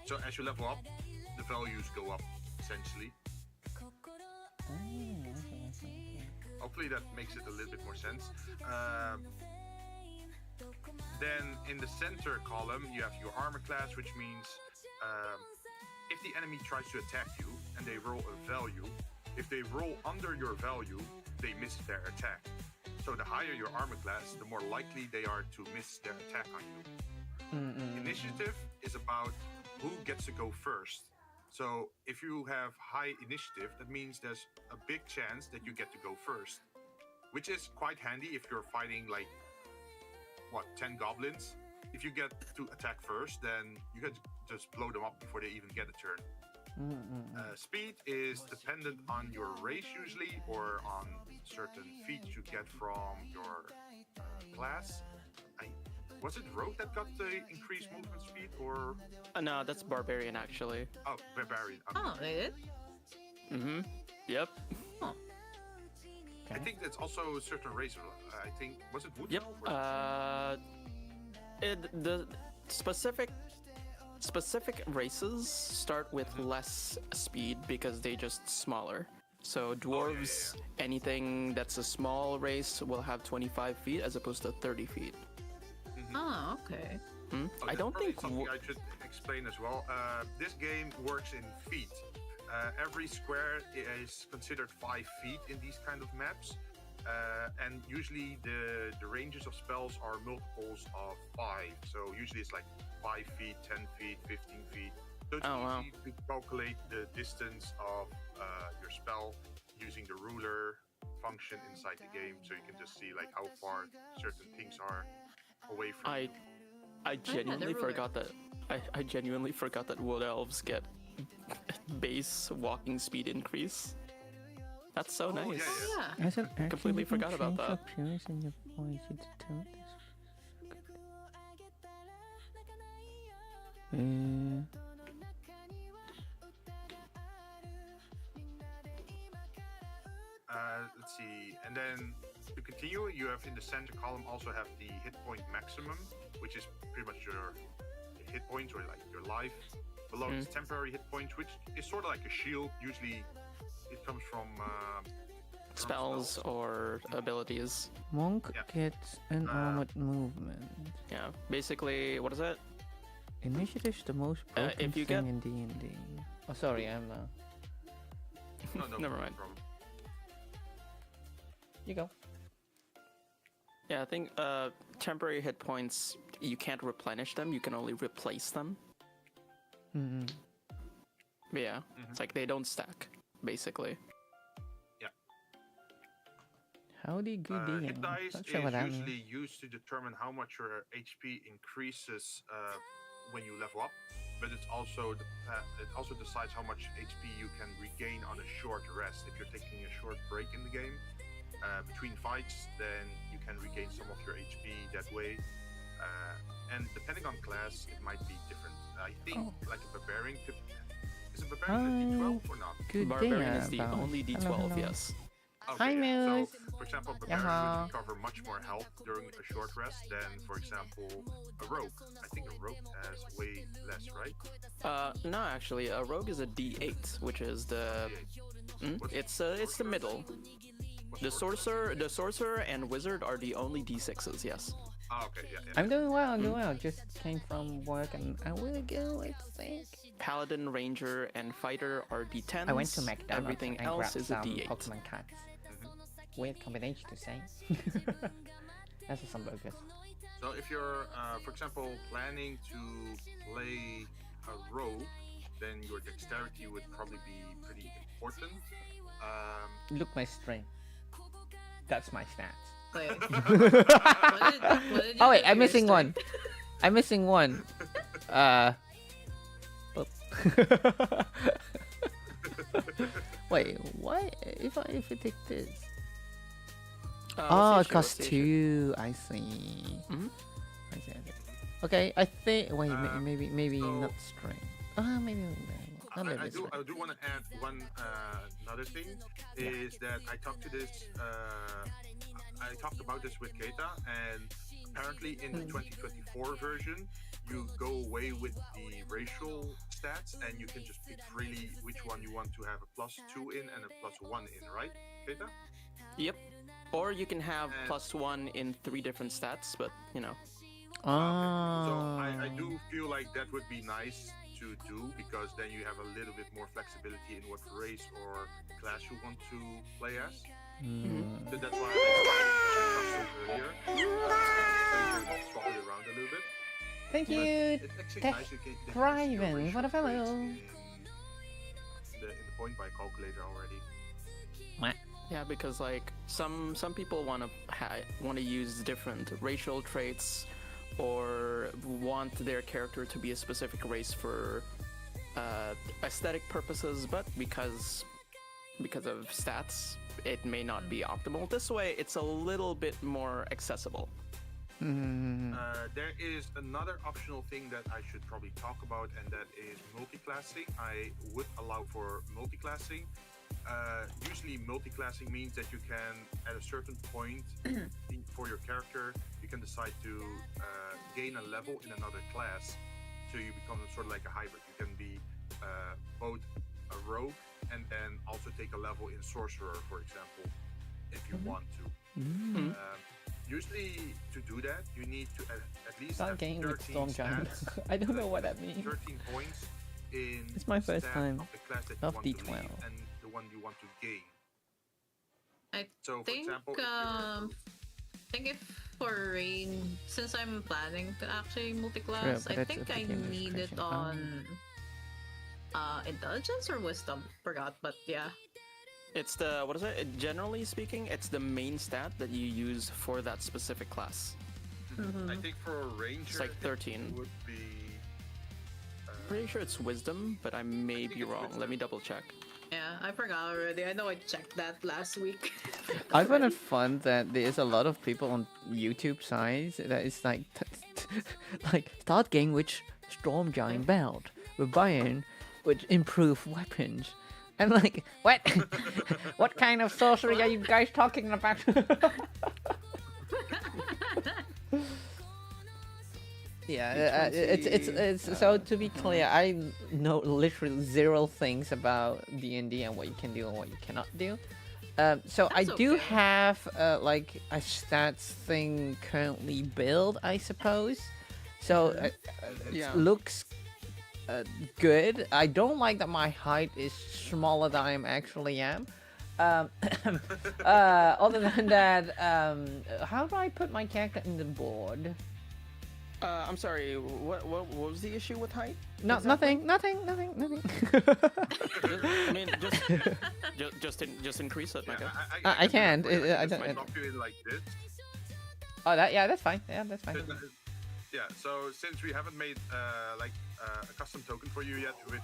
So as you level up, the values go up, essentially. Hopefully that makes it a little bit more sense. Then in the center column, you have your armor class, which means if the enemy tries to attack you and they roll a value, if they roll under your value, they miss their attack. So the higher your armor class, the more likely they are to miss their attack on you. Initiative is about who gets to go first. So if you have high initiative, that means there's a big chance that you get to go first, which is quite handy if you're fighting like 10 goblins. If you get to attack first, then you can just blow them up before they even get a turn. Speed is dependent on your race usually, or on certain feats you get from your class. Was it Rogue that got the increased movement speed, or? No, that's Barbarian actually. Oh, Barbarian. Okay. Oh, they did? Mm-hmm. Yep. Oh. I think that's also a certain race. I think, was it Wood Yep. Elf or- The specific races start with less speed because they just smaller. So dwarves, anything that's a small race will have 25 feet as opposed to 30 feet. Oh, okay. Oh, I that's don't probably think. something I should explain as well. This game works in feet. Every square is considered 5 feet in these kind of maps, and usually the ranges of spells are multiples of 5. So usually it's like 5 feet, 10 feet, 15 feet. So it's easy to calculate the distance of your spell using the ruler function inside the game, so you can just see like how far certain things are away from you. I genuinely ruler. forgot that. I genuinely forgot that wood elves get base walking speed increase. That's so nice. yeah, Yeah. As an action, Completely you can forgot about change your that. appearance and your voice to tell this. Uh, Let's see, and then to continue, you have in the center column also have the hit point maximum, which is pretty much your hit points or like your life. Below is temporary hit points, which is sort of like a shield. Usually, it comes from Spells or abilities. monk Yeah. gets an armored movement. Yeah, basically, what is it? Initiative's the most broken if you thing get- in D&D. Oh, sorry, I'm. No, no, Never mind. problem. You go. Yeah, I think temporary hit points, you can't replenish them, you can only replace them. Mm-hmm. But yeah, it's like they don't stack, basically. Howdy goody. Hit dice Not is sure what that means. usually used to determine how much your HP increases when you level up, but it also decides how much HP you can regain on a short rest. If you're taking a short break in the game between fights, then you can regain some of your HP that way. And depending on class, it might be different. I think like a barbarian could. Is a barbarian a D12 or not? Good Barbarian day, is the Bounce. only D12, Hello, hello. yes. Hi, yeah. Moose. So, for example, barbarian Yaha. would recover much more health during a short rest than, for example, a rogue. I think a rogue has way less, right? No, actually, a rogue is a D8, which is the it's the middle. The sorcerer and wizard are the only D6s. Yes. Ah, okay, yeah. I'm doing well, I'm doing well. Just came from work and I will go, I think. Paladin, ranger, and fighter are D10s. I went to McDonald's Everything and else grabbed is a some D8. Pokemon cards. Weird combination to say. That's some burgers. So if you're, for example, planning to play a rogue, then your dexterity would probably be pretty important. Look my strength. That's my stats. Wait. What did you Oh wait, do I'm to missing your one. I'm missing one. Wait, what? If I take this? Oh, it costs 2. I see. Mhm. I see. Okay, I think. Wait, maybe so- not strength. Maybe. I do want to add one another thing is that I talked about this with Keita, and apparently in the 2024 version you go away with the racial stats and you can just pick freely which one you want to have a +2 in and a +1 in, right, Keita? Yep. Or you can have And- +1 in 3 different stats, but you know. So I Oh. do feel like that would be nice to do because then you have a little bit more flexibility in what race or class you want to play as. So that's why I discussed it earlier. Swap it around a little bit. Thank But you. it's actually Tech nice you can get Thriven, your what a racial fellow. traits in the point by calculator already. Yeah, because like some people want to use different racial traits or want their character to be a specific race for aesthetic purposes, but because of stats, it may not be optimal. This way, it's a little bit more accessible. There is another optional thing that I should probably talk about, and that is multiclassing. I would allow for multiclassing. Usually, multiclassing means that you can, at a certain point for your character, you can decide to gain a level in another class. So you become sort of like a hybrid. You can be both a rogue and then also take a level in sorcerer, for example, if you want to. Usually, to do that, you need to at least Start have game with 13 Storm Giant. stats, I don't know what that means. 13 points in It's my first stat time of the class that you of want to D12. lead and the one you want to gain. I So, for think example, I think if for rain, since I'm planning to actually multi-class, True, but I that's think a I beginner's need it question. on intelligence or wisdom. Forgot, but yeah. It's the what is it? Generally speaking, it's the main stat that you use for that specific class. I think for a ranger, It's like it 13. would be. Pretty sure it's wisdom, but I may think be it's wrong. wisdom. Let me double check. Yeah, I forgot already. I know I checked that last week. I find it fun that there's a lot of people on YouTube sites that is like, like start game with Storm Giant belt with Bayern with improved weapons. I'm like, what? What kind of sorcery are you guys talking about? Yeah, it's so to be clear, I know literally zero things about D&D and what you can do and what you cannot do. So I That's do okay. have like a stats thing currently built, I suppose. So it Yeah. looks good. I don't like that my height is smaller than I actually am. Other than that, how do I put my character in the board? I'm sorry. What was the issue with height? No, Exactly. nothing. I mean, just increase it, Micah. I can't. I I just don't- might drop you in like this. Oh, that's fine. Yeah, that's fine. Yeah, so since we haven't made like a custom token for you yet with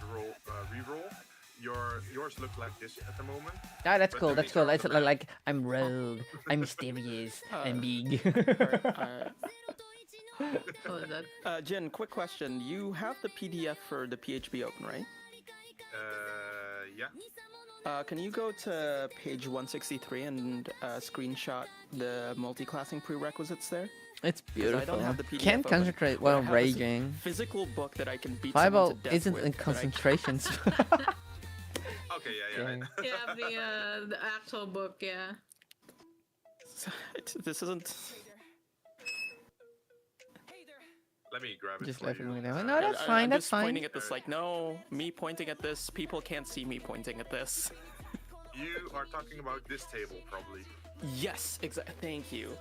reroll, yours look like this at the moment. Ah, that's But cool. then That's these cool. are It's the like I'm rogue, I'm mysterious, and big. Oh, that. Jin, quick question. You have the PDF for the PHP open, right? Yeah. Can you go to page 163 and screenshot the multi-classing prerequisites there? It's 'Cause beautiful. I don't have the PDF Can't open, concentrate but while I have this raging. Physical book that I can beat Fireball someone to death isn't with, in but I concentration. Okay, yeah. Yeah, the actual book, yeah. This isn't. Let me grab it. Just for left you. it there. No, that's fine. I'm That's just fine. pointing at this like, no, me pointing at this. People can't see me pointing at this. You are talking about this table, probably. Yes, exactly. Thank you.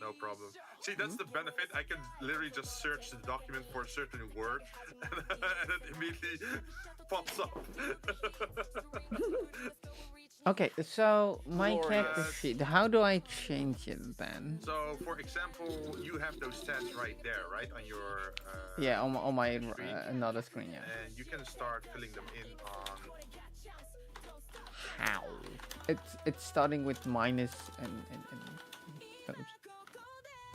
No problem. See, that's the benefit. I can literally just search the document for a certain word, and it immediately pops up. Okay, so my Lord, character sheet. How do I change it then? So, for example, you have those stats right there, right, on your Yeah, on my screen. another screen. Yeah. And you can start filling them in on. How? It's starting with minus and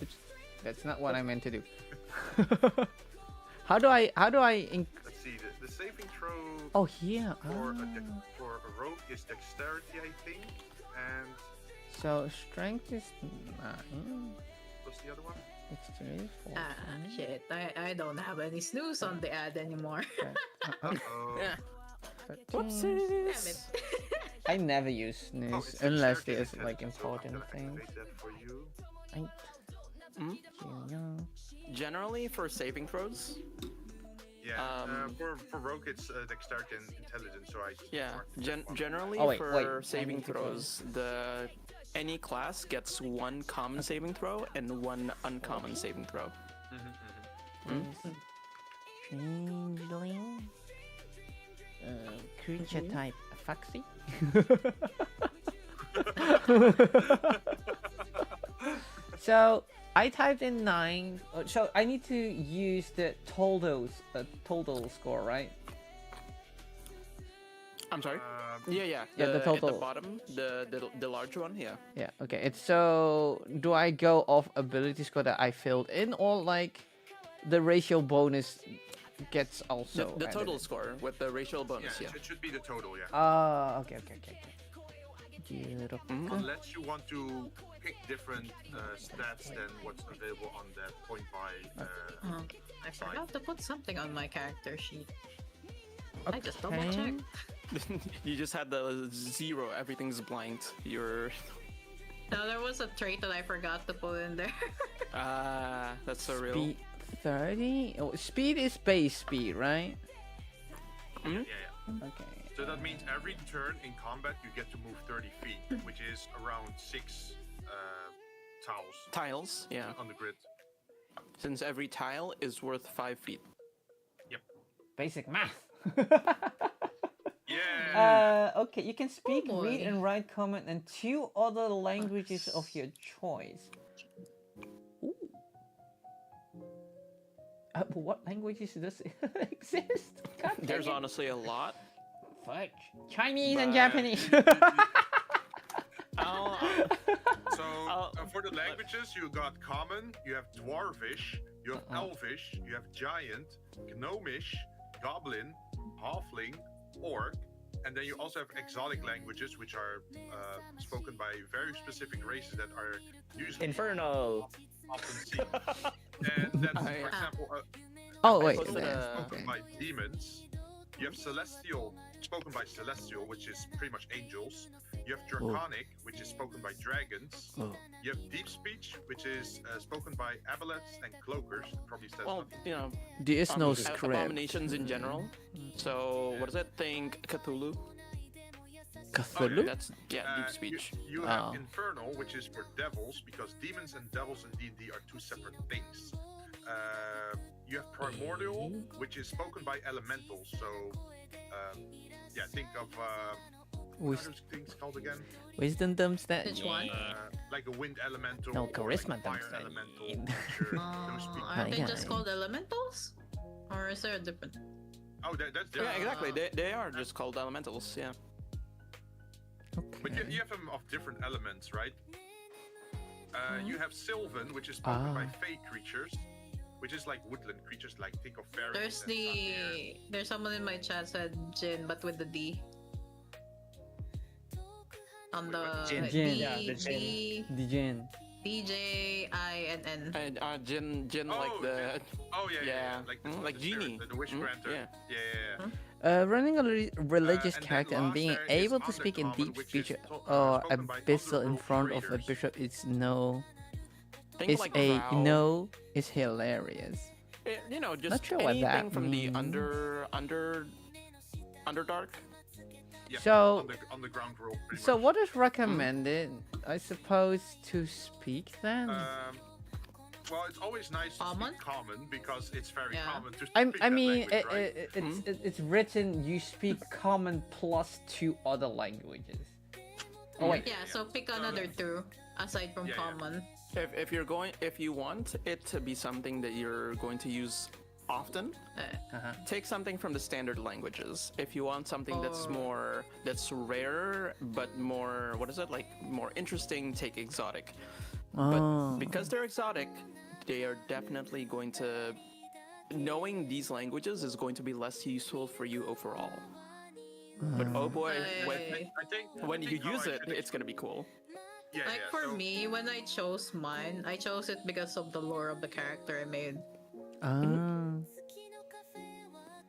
oops. That's not what I meant to do. How do I Let's see, the saving throw Oh, here. for Ah. for a rogue is dexterity, I think, and So strength is 9. what's the other one? Dexterity is 14. Ah, shit. I don't have any snooze on the ad anymore. Oh, Yeah. 13. Damn it. I never use oh, snooze it's unless dexterity there's and like intelligence, so I'm important gonna things. activate that for you. Eight. Hmm? Here we go. Generally, for saving throws, Yeah, Um, for rogue it's dexterity and intelligence, so I yeah. marked that one. Generally, Oh, wait, for wait, I saving need to go. throws, any class gets one common saving throw and one uncommon saving throw. Changeling. Creature type Foxy. So I typed in 9. So I need to use the total score, right? I'm sorry. Um, Yeah. Yeah, the At total. the bottom, the large one. Yeah. Yeah. Okay. It's so. Do I go off ability score that I filled in, or like the ratio bonus gets also The added total in? score with the racial yeah, bonus. Yeah. it should be the total, yeah. Okay. Beautiful. Unless you want to pick different stats than what's available on that point by. Oh, I forgot to put something on my character sheet. I just double Okay. checked. You just had the 0. Everything's blanked. You're. No, there was a trait that I forgot to put in there. That's so real. Speed 30. Oh, speed is base speed, right? Yeah. Okay. So that means every turn in combat you get to move 30 feet, which is around 6 tiles Tiles. Yeah. on the grid. Since every tile is worth 5 feet. Basic math. Yeah. Okay, you can speak, boy. read, and write comment in 2 other languages of your choice. Ooh. What languages does exist? God dang There's it. honestly a lot. Fudge. Chinese and But- Japanese. So for the languages, you got Common, you have Dwarvish, You have Elvish, you have Giant, Gnomish, Goblin, Halfling, Orc, and then you also have exotic languages, which are spoken by very specific races that are usually Infernal. often seen. And then, for example, Oh wait. posted spoken by demons. You have Celestial, spoken by Celestial, which is pretty much angels. You have Draconic, which is spoken by dragons. You have Deep Speech, which is spoken by Aboleths and Cloakers. Probably says Well, nothing. you know, There is no ab- script. abominations in general. So what is it? Think Cthulhu. Cthulhu? That's Deep You, Speech. you have Oh. Infernal, which is for devils, because demons and devils in D&D are two separate things. You have Primordial, which is spoken by elementals. So, yeah, think of what are those things called again? Wisdom dumps that. Which one? Like a wind elemental, No, or like charisma a fire dumps that. elemental. Creature. Those speak. Aren't they just Aye. called elementals? Or is there a different? Oh, that's Yeah, different. exactly. They are just called elementals. Yeah. But you have them of different elements, right? You have Sylvan, which is spoken by fey creatures, which is like woodland creatures, like think of fairies. There's and the there's someone in my chat said Jin, but with the D. On the Jin. Jin. Yeah, the Jin. The Jin. DJINN. And Jin Oh, like the Oh yeah, Yeah. like Like the Genie. spirit, the wish Mm, granter. yeah. Yeah. Running a religious And then character and last being there is able to speak in Undercommon, deep which speech is or spoken by abyssal in Underworld front of a traders. bishop is no. think Is like a Vow. no is hilarious. You know, just Not sure what anything that from the means. Underdark. Yeah, So- underground world. pretty So much. what is recommended? I suppose to speak then. Well, it's always nice to Common? speak common because it's very Yeah. common to speak I that mean, language, right? it's written you speak common plus 2 other languages. Oh wait, Yeah, so pick another two aside from Yeah, yeah. common. If you want it to be something that you're going to use often, take something from the standard languages. If you want something that's Oh. that's rare but more, what is it, like more interesting, take exotic. Oh. But because they're exotic, they are definitely going to, knowing these languages is going to be less useful for you overall. But oh boy, Hey. when you how use I it, should it's gonna be cool. Yeah, Like yeah, for so- me, when I chose mine, I chose it because of the lore of the character I made.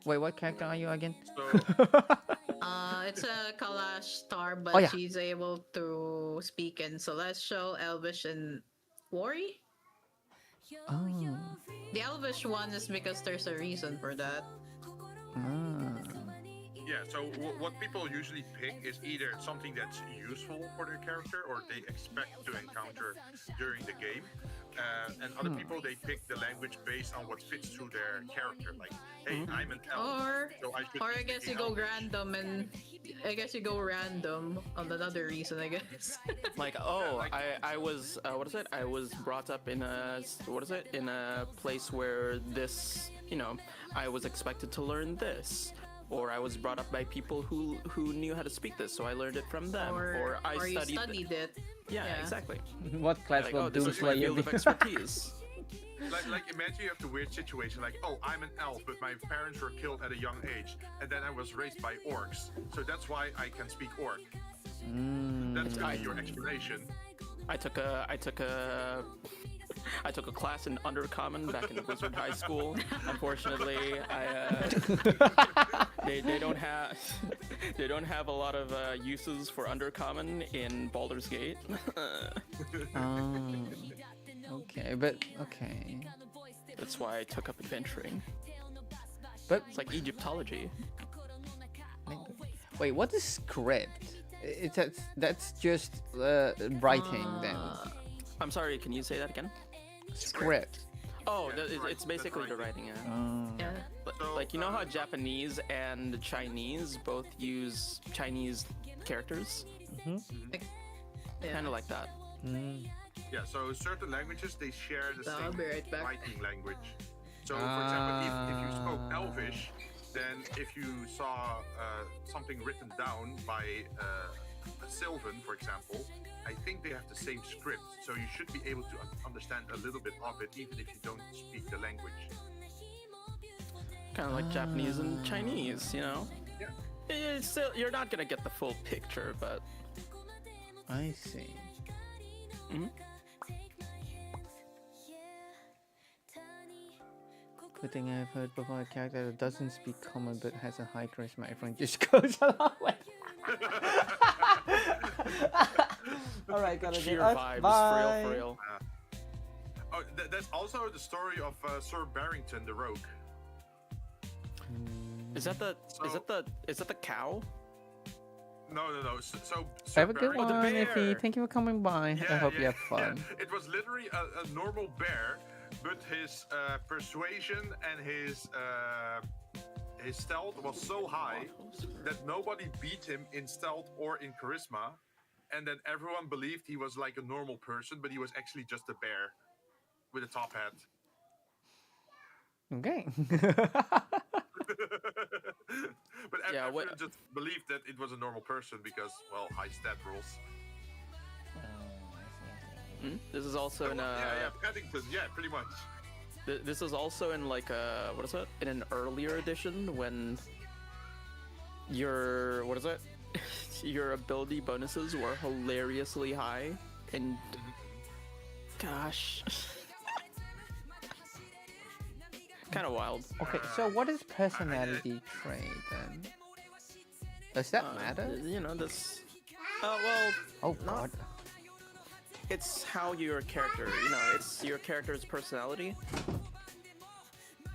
Wait, what character are you again? It's a Kalash star, but Oh, yeah. she's able to speak in Celestial, Elvish, and Wari. Oh. The Elvish one is because there's a reason for that. Yeah, so what people usually pick is either something that's useful for their character or they expect to encounter during the game. And other people, they pick the language based on what fits to their character. Like, hey, I'm an elf, Or, so I should or be I guess you speaking go Elvish. random, and I guess you go random on another reason, I guess. Like, I was what is it? I was brought up in a in a place where this, I was expected to learn this, or I was brought up by people who knew how to speak this, so I learned it from them, or I you studied. studied it. Yeah, yeah. exactly. What class Like, will oh, this is my Doomslayer field of be? expertise. Like imagine you have the weird situation like, oh, I'm an elf, but my parents were killed at a young age, and then I was raised by orcs, so that's why I can speak orc. That's gonna be your explanation. I took a class in Undercommon back in Wizard High School. Unfortunately, they don't have a lot of uses for Undercommon in Baldur's Gate. Okay, but okay. That's why I took up adventuring. But It's like Egyptology. wait, what is script? That's just writing then. I'm sorry, can you say that again? Script. Oh, Yeah, it's that's basically the writing. writing, yeah. Yeah. Like, you know how Japanese and Chinese both use Chinese characters? Yeah. Kind of like that. Yeah, so certain languages, they share the I'll same be right back. writing language. So, for example, if you spoke Elvish, then if you saw something written down by a Sylvan, for example, I think they have the same script, so you should be able to understand a little bit of it, even if you don't speak the language. Kind of like Japanese and Chinese, you know. Yeah. It's still, you're not gonna get the full picture, but I see. Mhm. Good thing I've heard before, a character that doesn't speak common but has a high charisma, everyone just goes along with. Alright, gotta sheer get vibes, Bye. for real. Oh, that's also the story of Sir Barrington the Rogue. Is that the So- is that the cow? No. So Sir Have a good Barrington- one, Iffy. bear. Thank you for coming by. I Yeah, hope yeah, you have fun. yeah. It was literally a normal bear, but his persuasion and his stealth was so high that nobody beat him in stealth or in charisma, and then everyone believed he was like a normal person, but he was actually just a bear with a top hat. Okay. But Yeah, everyone what- just believed that it was a normal person because, well, high stat rules. This is also in yeah, Paddington, yeah, pretty much. This is also in like a what is it? In an earlier edition when your what is it? Your ability bonuses were hilariously high and gosh. Kind of wild. Okay, so what is personality trait then? Does that matter? You know, this well, Oh god. it's how your character, you know, it's your character's personality.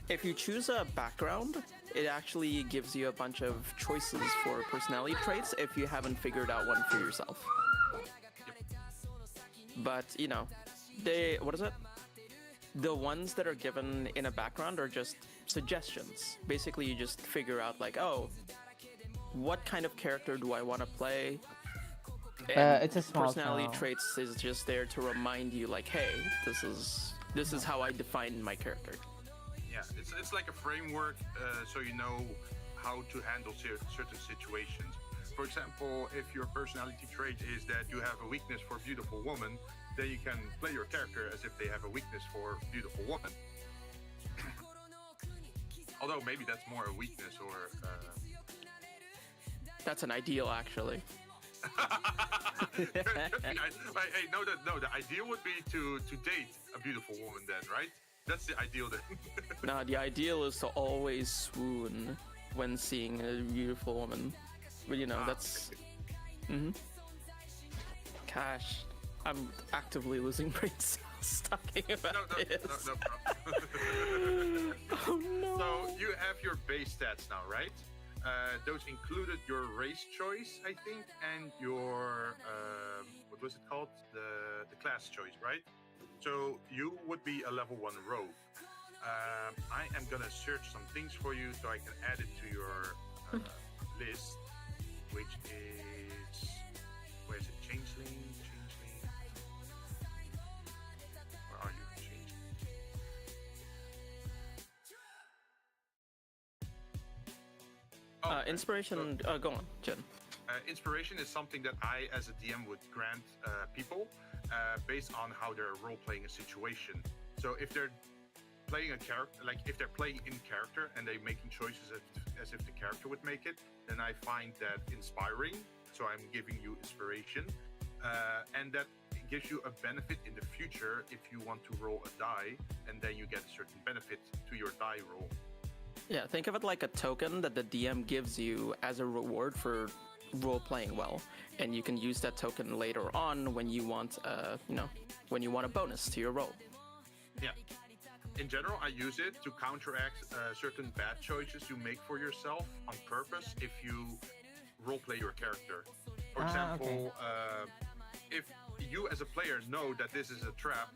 If you choose a background, it actually gives you a bunch of choices for personality traits if you haven't figured out one for yourself. But, you know, what is it? The ones that are given in a background are just suggestions. Basically, you just figure out like, oh, what kind of character do I want to play? And it's a small personality town. traits is just there to remind you like, hey, this is how I define my character. Yeah, it's like a framework, so you know how to handle certain situations. For example, if your personality trait is that you have a weakness for beautiful woman, then you can play your character as if they have a weakness for beautiful woman. Although maybe that's more a weakness or. That's an ideal, actually. Could be. Hey, no. The ideal would be to date a beautiful woman, then, right? That's the ideal then. Nah, the ideal is to always swoon when seeing a beautiful woman. But you know, that's. Gosh, I'm actively losing brain cells talking about this. No. Oh no. So you have your base stats now, right? Those included your race choice, I think, and your what was it called? The class choice, right? So you would be a level 1 rogue. I am gonna search some things for you so I can add it to your list, which is where is it? Changeling. Where are you? Changeling. Inspiration. Go on, Jen. Inspiration is something that I, as a DM, would grant people based on how they're role-playing a situation. So if they're playing a character, like if they're playing in character and they're making choices as if the character would make it, then I find that inspiring. So I'm giving you inspiration, and that gives you a benefit in the future if you want to roll a die, and then you get a certain benefit to your die roll. Yeah, think of it like a token that the DM gives you as a reward for role playing well, and you can use that token later on when you want, when you want a bonus to your roll. Yeah. In general, I use it to counteract certain bad choices you make for yourself on purpose if you roleplay your character. For example, if you as a player know that this is a trap,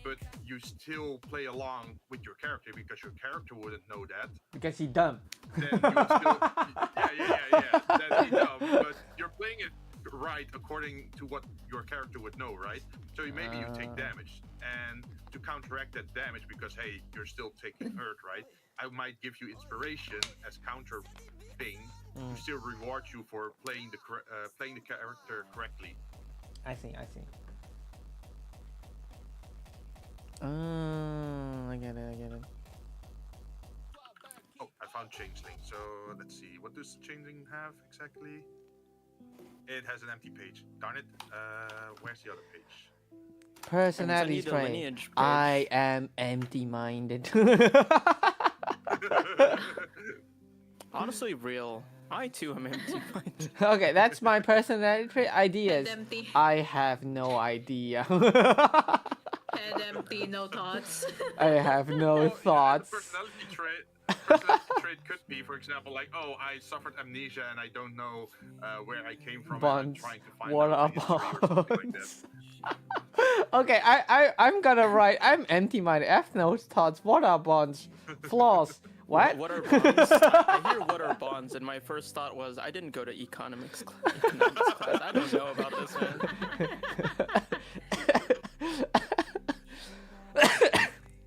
but you still play along with your character because your character wouldn't know that, Because he's dumb. then you would still, yeah. Then you dumb, but you're playing it right according to what your character would know, right? So maybe you take damage, and to counteract that damage, because hey, you're still taking hurt, right? I might give you inspiration as counter thing to still reward you for playing the character correctly. I see. Oh, I get it. Oh, I found Changeling. So let's see. What does Changeling have exactly? It has an empty page. Darn it. Where's the other page? Personality need a trait. lineage page. I am empty-minded. Honestly, real. I too am empty-minded. Okay, that's my personality trait. Ideas. Head empty. I have no idea. Head empty, no thoughts. I have no Oh, yeah, thoughts. Personality trait could be, for example, like, oh, I suffered amnesia and I don't know where I came from. And I'm Bonds. trying to find What out are my history or something like that. bonds? Okay, I'm gonna write. I'm empty-minded. I have no thoughts. What are bonds? Flaws. What? What are bonds? I hear what are bonds, and my first thought was I didn't go to economics class. I don't know about this, man.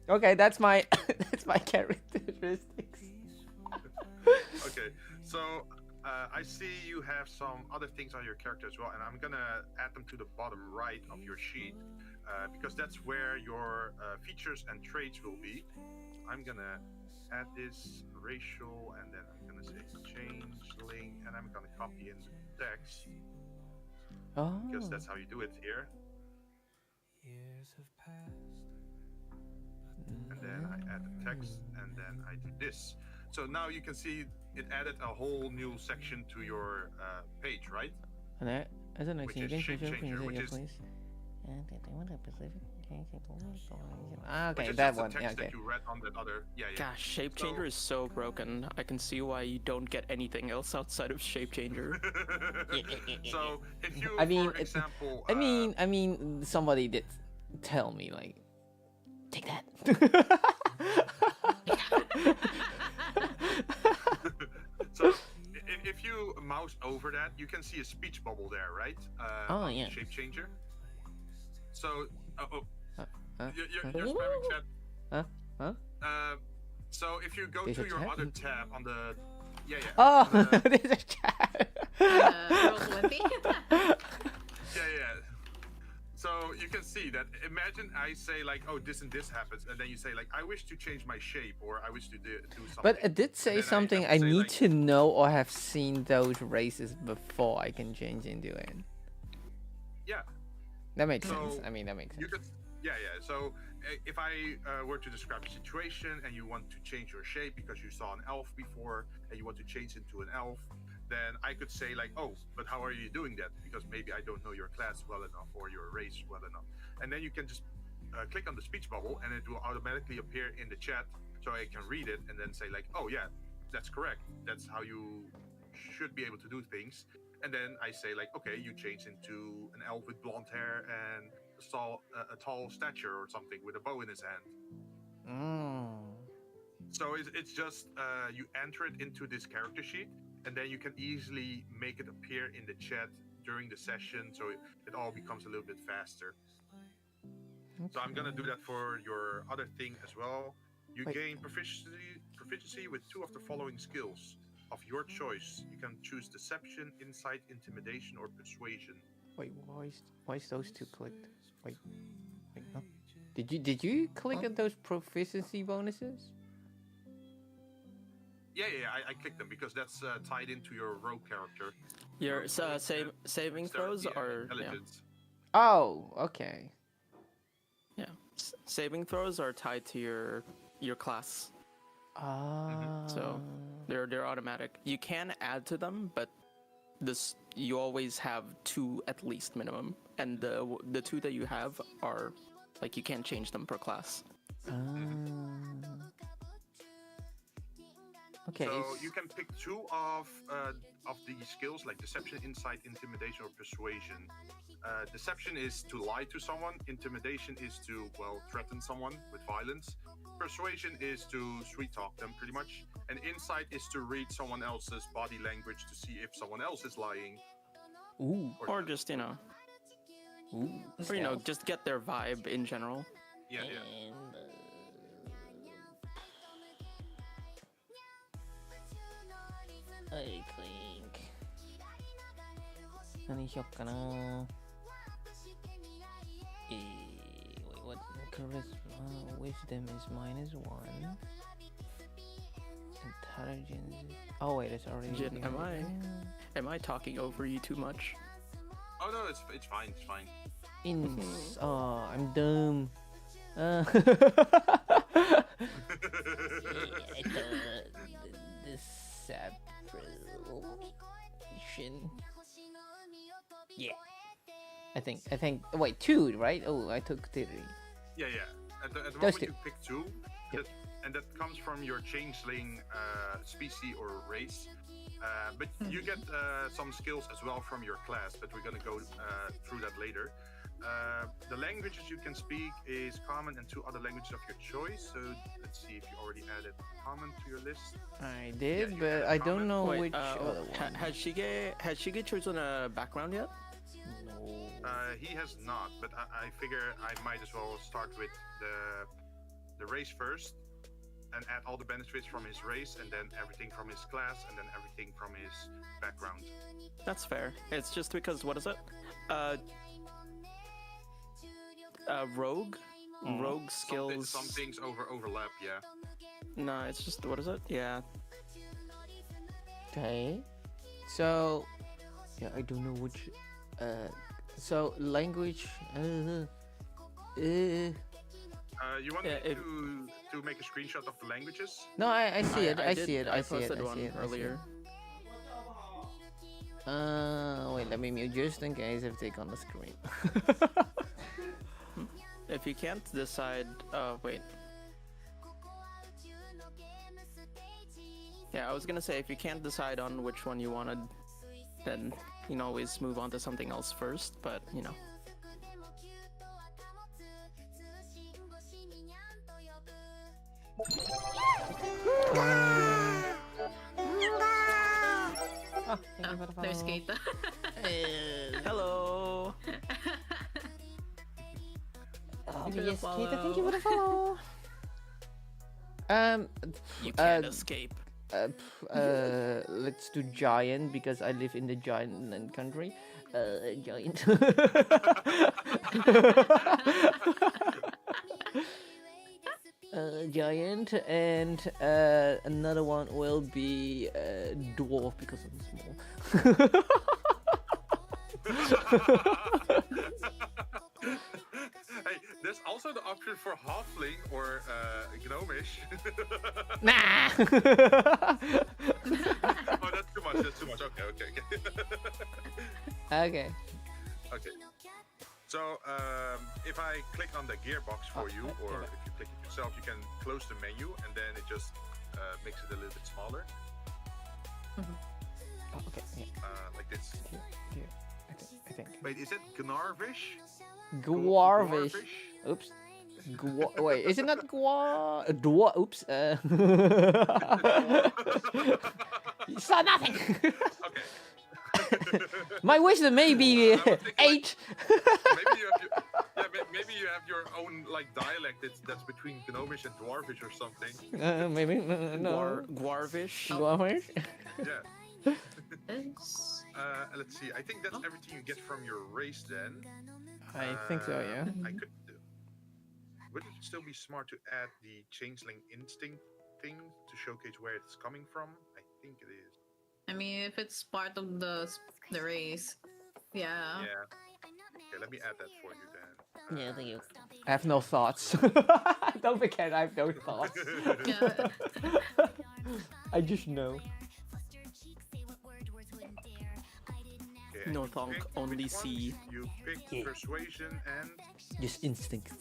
Okay, that's my that's my characteristics. Okay, so I see you have some other things on your character as well, and I'm gonna add them to the bottom right of your sheet because that's where your features and traits will be. I'm gonna add this racial, and then I'm gonna say changeling, and I'm gonna copy in the text Oh. because that's how you do it here. And then I add the text, and then I do this. So now you can see it added a whole new section to your page, right? And that as an Which is example, shape changer, which is- please. Which Okay, is that just the one. text Yeah, okay. that you read on that other. Yeah, yeah. Gosh, shape So- changer is so broken. I can see why you don't get anything else outside of shape changer. So if you, I mean, for example, I mean, somebody did tell me like, take that. so if you mouse over that, you can see a speech bubble there, right? Oh, on yeah. Shape changer. So, Huh? you're spamming chat. Huh? So if you go There's to a your chat? other tab on the, yeah. Oh, on the- there's a chat. Roll20. Yeah. So you can see that. Imagine I say like, oh, this and this happens, and then you say like, I wish to change my shape, or I wish to do something. But it did say then I something. have to I say, need like- to know or have seen those races before I can change into it. Yeah. That makes So, sense. I mean, that makes You sense. could, yeah. So if I were to describe a situation and you want to change your shape because you saw an elf before and you want to change into an elf, then I could say like, oh, but how are you doing that? Because maybe I don't know your class well enough or your race well enough. And then you can just click on the speech bubble and it will automatically appear in the chat, so I can read it and then say like, oh yeah, that's correct. That's how you should be able to do things. And then I say like, okay, you change into an elf with blonde hair and a tall stature or something with a bow in his hand. So it's just you enter it into this character sheet, and then you can easily make it appear in the chat during the session, so it all becomes a little bit faster. So I'm gonna do that for your other thing as well. You Wait. gain proficiency with 2 of the following skills of your choice. You can choose deception, insight, intimidation, or persuasion. Wait, why is those two clicked? Wait, no. Did you click on those proficiency bonuses? Yeah, I clicked them because that's tied into your rogue character. Your saving throws Dexterity and are intelligence. Oh, okay. saving throws are tied to your class, so they're automatic. You can add to them, but you always have 2 at least minimum, and the 2 that you have are like you can't change them per class. Okay. So you can pick 2 of the skills like deception, insight, intimidation, or persuasion. Deception is to lie to someone. Intimidation is to, well, threaten someone with violence. Persuasion is to sweet talk them, pretty much. And insight is to read someone else's body language to see if someone else is lying. Ooh. Or just just get their vibe in general. Yeah. I think. 何しよっかな。Charisma, wisdom is -1. Intelligence. Oh wait, it's already. Jin, am I talking over you too much? Oh no, it's fine. It's fine. Oh, I'm dumb. The separation. Yeah. I think. Wait, 2, right? Oh, I took 3. Yeah. At the Those moment two. you pick 2, Yep. and that comes from your changeling species or race. But you get some skills as well from your class, but we're gonna go through that later. The languages you can speak is common and 2 other languages of your choice. So let's see if you already added common to your list. I did, you but got I comment. don't know Wait, which other one. has Shige chosen a background yet? He has not, but I figure I might as well start with the race first and add all the benefits from his race, and then everything from his class, and then everything from his background. That's fair. It's just because, what is it? Rogue? Rogue skills. Some things overlap, yeah. No, it's just, what is it? Yeah. Okay. So, yeah, I don't know which. So language. You want Yeah, me to make a screenshot of the languages? No, I see it. I did- see it. I I see it. posted I one see it. earlier. Wait, let me mute just in case if they on the screen. If you can't decide, wait. Yeah, I was gonna say, if you can't decide on which one you wanted, then you can always move on to something else first, but, you know. There's Keita. Hello! Thank you for the follow. Thank you for the follow. You can't escape. Let's do giant because I live in the giant land country. Giant. Giant, and another one will be dwarf because I'm small. Hey, there's also the option for halfling or gnomish. Nah. Oh, that's too much. That's too much. Okay. Okay. Okay. So if I click on the gearbox for you, or if you click it yourself, you can close the menu, and then it just makes it a little bit smaller, Oh, okay. Yeah. like this. Here. I think. Wait, is it Gnarvish? Dwarvish. Oops. Wait, is it not dwarf? Oops. You saw nothing. Okay. My wisdom may be I was thinking, 8. maybe you have your own like dialect that's between Gnomish and Dwarvish or something. Maybe no. Guarvish? Dwarvish. Yeah. Yes. Let's see. I think that's everything you get from your race then. I think so. Yeah. I could. Would it still be smart to add the changeling instinct thing to showcase where it's coming from? I think it is. I mean, if it's part of the race, yeah. Yeah. Okay, let me add that for you then. Yeah, thank you. I have no thoughts. Don't forget, I have no thoughts. Yeah. I just know. Okay, No you thonk, picked only which ones? see. You picked Yeah. persuasion and Just instinct.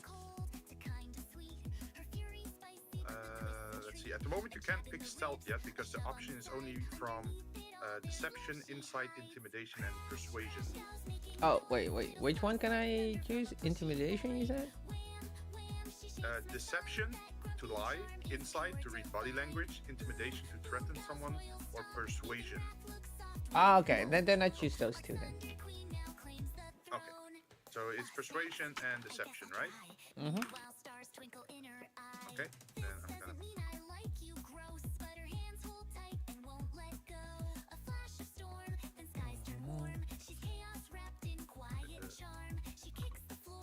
let's see. At the moment, you can't pick stealth yet because the option is only from deception, insight, intimidation, and persuasion. Oh wait. Which one can I choose? Intimidation, you said? Deception to lie, insight to read body language, intimidation to threaten someone, or persuasion. Ah, okay. Then I choose those two then. Okay. So it's persuasion and deception, right? Mm-hmm. Okay. Then I'm gonna.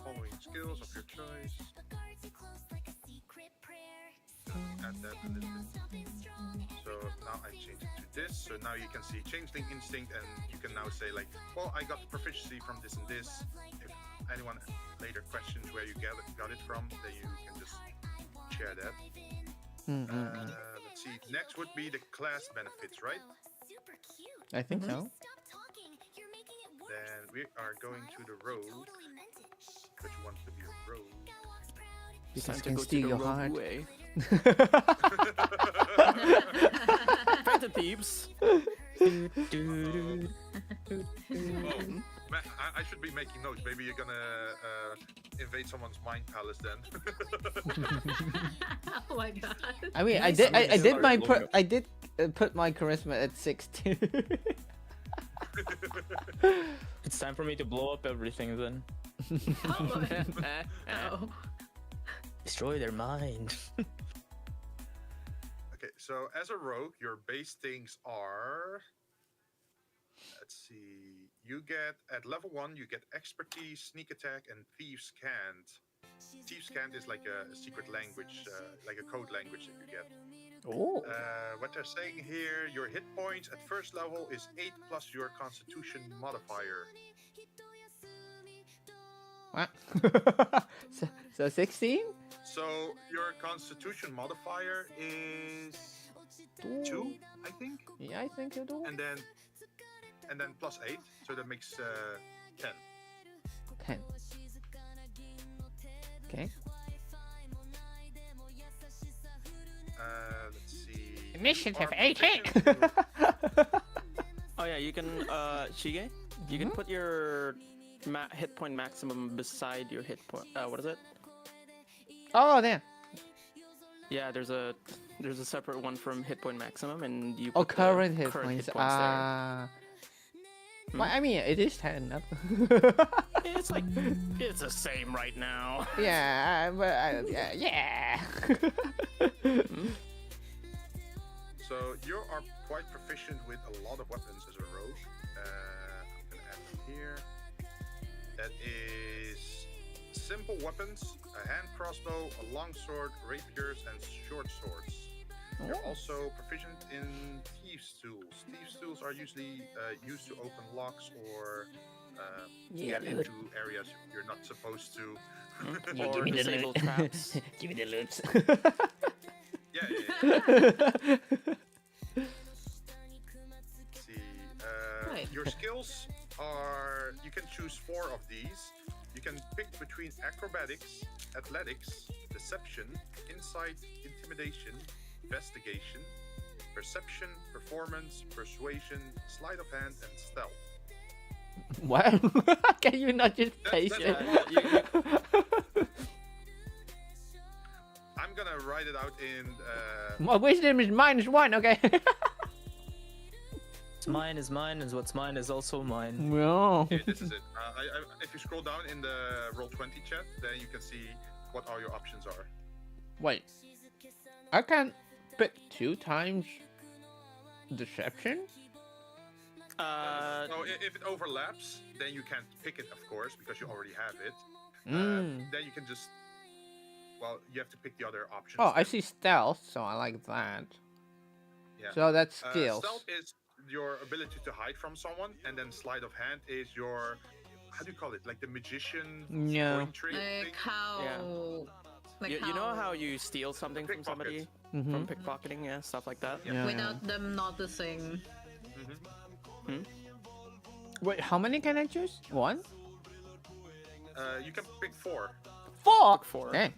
Following skills of your choice. add that a little bit. So now I change it to this. So now you can see Changeling Instinct, and you can now say like, well, I got the proficiency from this and this. If anyone later questions where you got it from, then you can just share that. Let's see. Next would be the class benefits, right? I think so. Then we are going to the rogue. Which wants to be a rogue? Because Time can to go steal to your the heart. rogue way. Fight the thieves. Oh, man, I should be making notes. Maybe you're gonna invade someone's mind palace then. Oh my god. I mean, Nice. I did my Blowing up. I did put my charisma at 16. It's time for me to blow up everything then. Oh. Oh. Destroy their mind. Okay, so as a rogue, your base things are. Let's see. You get at level 1, you get expertise, sneak attack, and thieves cant. Thieves cant is like a secret language, like a code language that you get. Oh. What they're saying here, your hit points at first level is 8 plus your constitution modifier. What? so 16? So your constitution modifier is 2, I think, Yeah, I think you do. and then plus 8, so that makes 10. 10. Okay. Let's see. Initiative You are 18. proficient- Oh yeah, you can Shige, you can put your hit point maximum beside your hit point. What is it? Oh, there. Yeah, there's a separate one from hit point maximum, and you. Oh, put the current hit current points. there. Well, I mean, it is 10 up. It's like it's the same right now. Yeah, but yeah. So you are quite proficient with a lot of weapons as a rogue. I'm gonna add them here. That is simple weapons: a hand crossbow, a long sword, rapiers, and short swords. You're also proficient in thieves' tools. Thieves' tools are usually used to open locks or get into areas you're not supposed to. Or disable traps. Give me the loops. Yeah. Let's see. Right. Your skills are. You can choose 4 of these. You can pick between acrobatics, athletics, deception, insight, intimidation, investigation, perception, performance, persuasion, sleight of hand, and stealth. What? Can you not just paste that's it? I'm gonna write it out in. My wisdom is -1, okay? What's mine is mine, and what's mine is also mine. No. Here, this is it. If you scroll down in the Roll20 chat, then you can see what all your options are. Wait. I can pick 2 times deception? So if it overlaps, then you can't pick it, of course, because you already have it. Then you can just. Well, you have to pick the other options. Oh, I then. see stealth, so I like that. Yeah. So that's skills. Stealth is your ability to hide from someone, and then sleight of hand is your. How do you call it? Like the magician No. coin trick thing? Like how. Yeah. Like You know how you steal something from somebody from pickpocketing, yeah, stuff like that. Yeah. Without them noticing. Wait, how many can I choose? 1? You can pick 4. 4? 4. Hey.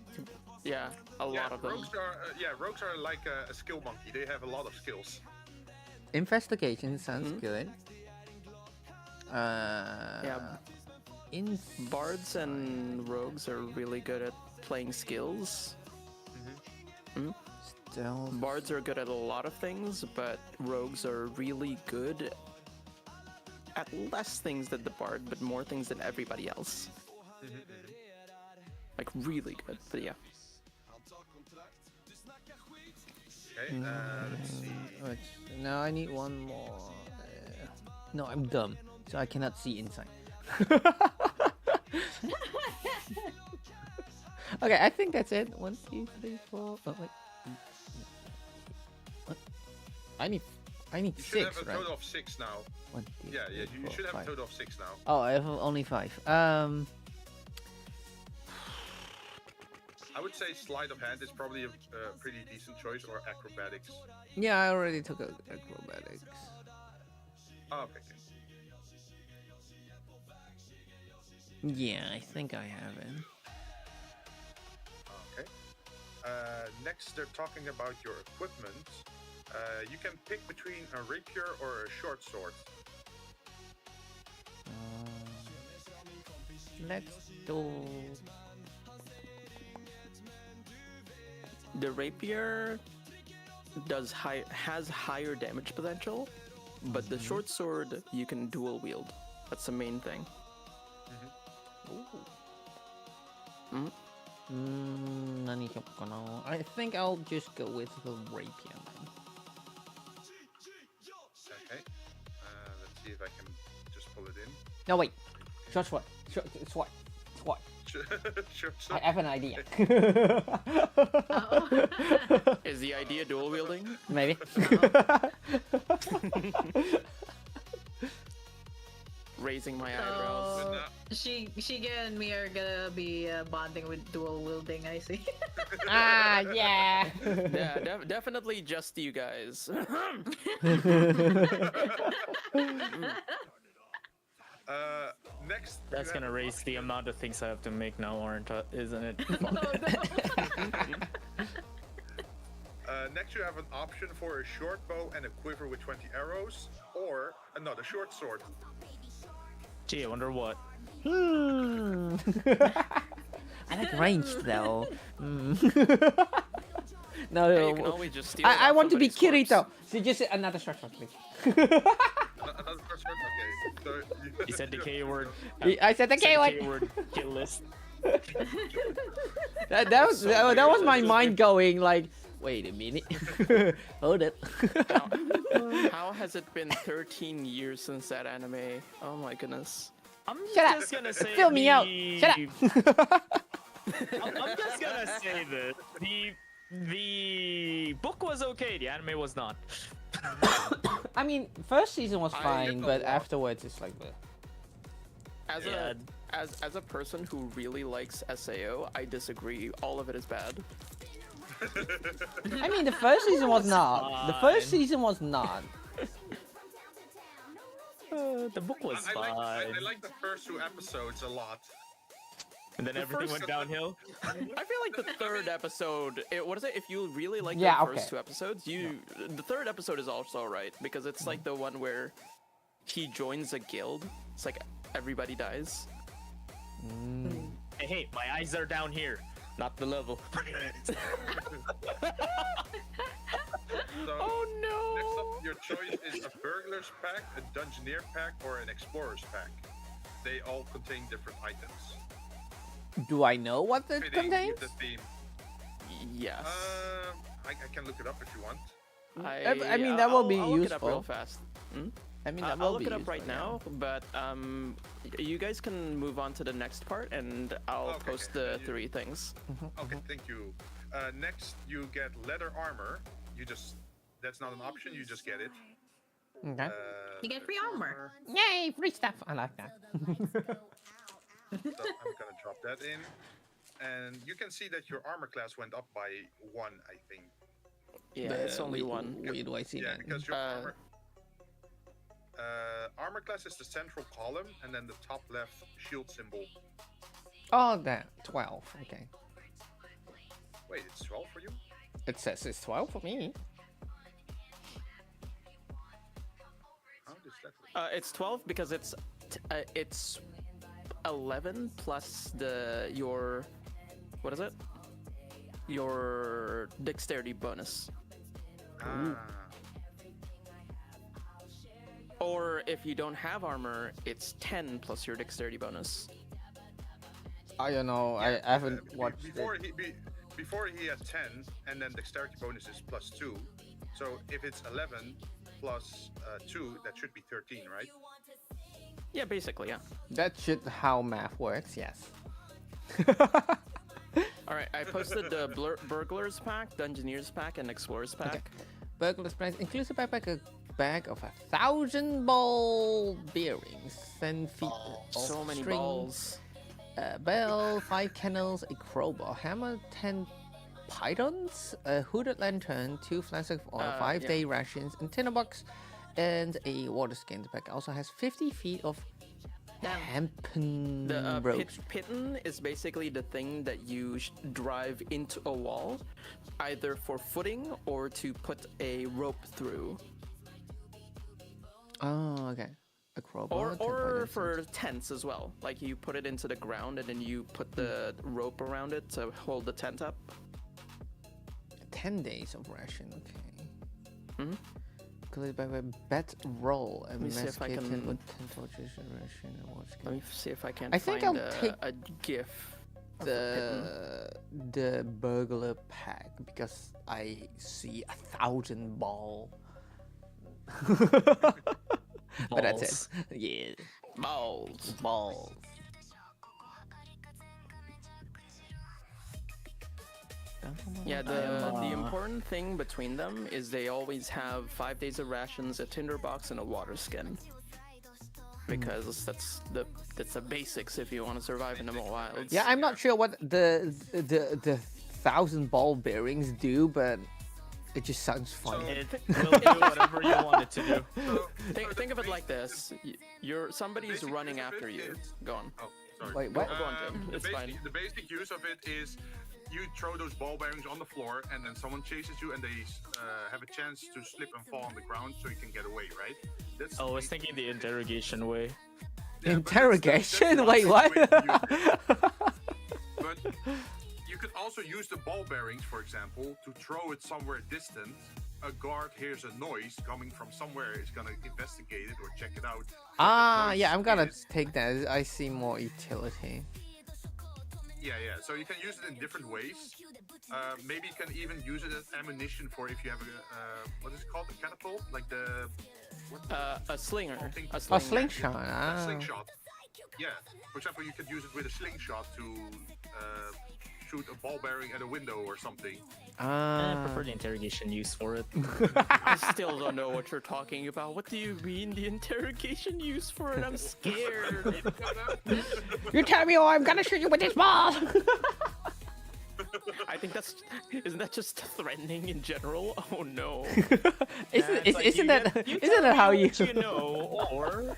Yeah, a lot of them. Rogues are like a skill monkey. They have a lot of skills. Investigation sounds good. Yeah. Bards and rogues are really good at playing skills. Stealth. Bards are good at a lot of things, but rogues are really good at less things than the bard, but more things than everybody else. Like really good, but yeah. Okay, let's see. No, I need one more. No, I'm dumb, so I cannot see inside. Okay, I think that's it. 1, 2, 3, 4. Oh wait. I need You should six, have a right? total of 6 now. One, two, Yeah, three, you four, should have a five. total of 6 now. Oh, I have only 5. I would say sleight of hand is probably a pretty decent choice, or acrobatics. Yeah, I already took acrobatics. Oh, okay. Yeah, I think I have it. Okay. Next, they're talking about your equipment. You can pick between a rapier or a short sword. Let's do. The rapier has higher damage potential, but the short sword you can dual wield. That's the main thing. I think I'll just go with the rapier then. Okay. Let's see if I can just pull it in. No, wait. Short sword. Short sword. Sword. Sure. I have an idea. Is the idea dual wielding? Maybe. Raising my eyebrows. So Shige and me are gonna be bonding with dual wielding. I see. Ah, yeah. Yeah, definitely just you guys. Next. That's you gonna have- raise the amount of things I have to make now, isn't it? Next, you have an option for a short bow and a quiver with 20 arrows, or another short sword. Gee, I wonder what. I like ranged though. No, Hey, you can always just steal it I off want to be somebody's corpse. Kirito. So just another short sword, please. Another short sword? Okay. So You said the K word. I said the K Said word. the K word. Kill list. That was my mind going like, wait a minute. Hold it. How has it been 13 years since that anime? Oh my goodness. I'm Shut up. just gonna say Fill me out. Shut up. I'm just gonna say this. The book was okay. The anime was not. I mean, first season was I fine, get but the- afterwards it's like, As Yeah. a person who really likes SAO, I disagree. All of it is bad. I mean, the first season was not. The first fine. season was not. The book was I fine. like the first 2 episodes a lot. And then everything first- went downhill. I feel like the third episode. What is it? If you really like Yeah, the first okay. 2 episodes, the third episode is also right because it's like the one where he joins a guild. It's like everybody dies. Hey, my eyes are down here, not the level. So, Oh next no! up, your choice is a burglar's pack, a dungeoneer pack, or an explorer's pack. They all contain different items. Do I know what it Fitting contains? with the theme. Yes. I can look it up if you want. I mean, that will be I'll look it up real useful. fast. I mean, that I'll will look be it up useful, right yeah. now, but you guys can move on to the next part, and I'll Okay, post okay. the 3 things. Okay, thank you. Next, you get leather armor. That's not an option, you just get it. Okay. You get free armor. Yay, free stuff. I like that. So I'm gonna drop that in. And you can see that your armor class went up by 1, I think. Yeah, it's only 1. Where do I see Yeah, that? because your armor class is the central column, and then the top left shield symbol. Oh, that 12. Okay. Wait, it's 12 for you? It says it's 12 for me. How does that work? It's 12 because it's 11 plus your what is it? Your dexterity bonus. Ah, Or if you don't have armor, it's 10 plus your dexterity bonus. I don't know. I haven't be- watched before it. before he had 10, and then dexterity bonus is plus 2. So if it's 11 plus 2, that should be 13, right? Yeah, basically, yeah. That should how math works. Yes. All right, I posted the burglars pack, dungeoneers pack, and explorers pack. burglar's price includes a bag of 1,000 ball bearings, 10 feet of So many string, balls. a bell, 5 kennels, a crowbar, hammer, 10 pythons, a hooded lantern, 2 flasks of oil, 5-day rations, and tinderbox, and a water skin. The bag also has 50 feet of hempen The ropes. pitten is basically the thing that you drive into a wall, either for footing or to put a rope through, Oh, okay. A crowbar. 10 or pythons. for tents as well. Like you put it into the ground and then you put the rope around it to hold the tent up. 10 days of ration. Okay. Mhm. Collected by bed roll and me see if I masticated can- with 10 torches and ration and water skin. Let me see if I can I think find I'll take a GIF. of the the burglar pack because I see 1,000 ball. But that's it. Yeah. balls. Balls. Yeah, the important thing between them is they always have 5 days of rations, a tinderbox, and a water skin. Because that's the basics if you want to survive in the wilds. Yeah, I'm not sure what the 1,000 ball bearings do, but it just sounds funny. It will do whatever you want it to do. Think of it like this: somebody's running after you. Go on. Oh, sorry. Wait, what? Go on, Tim. It's fine. The basic use of it is you throw those ball bearings on the floor, and then someone chases you, and they have a chance to slip and fall on the ground, so you can get away, right? That's I was thinking the interrogation way. Yeah, but Interrogation? that's Wait, the what? way to use it. But you could also use the ball bearings, for example, to throw it somewhere distant. A guard hears a noise coming from somewhere, is gonna investigate it or check it out. Yeah, I'm gonna take that. I see more utility. Yeah. So you can use it in different ways. Maybe you can even use it as ammunition for if you have a what is it called? A catapult, like the A slinger. A slingshot. A Ah. slingshot. Yeah. For example, you could use it with a slingshot to shoot a ball bearing at a window or something. I prefer the interrogation use for it. I still don't know what you're talking about. What do you mean the interrogation use for it? I'm scared. You tell me, or I'm gonna shoot you with this ball. I think isn't that just threatening in general? Oh no. Isn't that how you? You know, or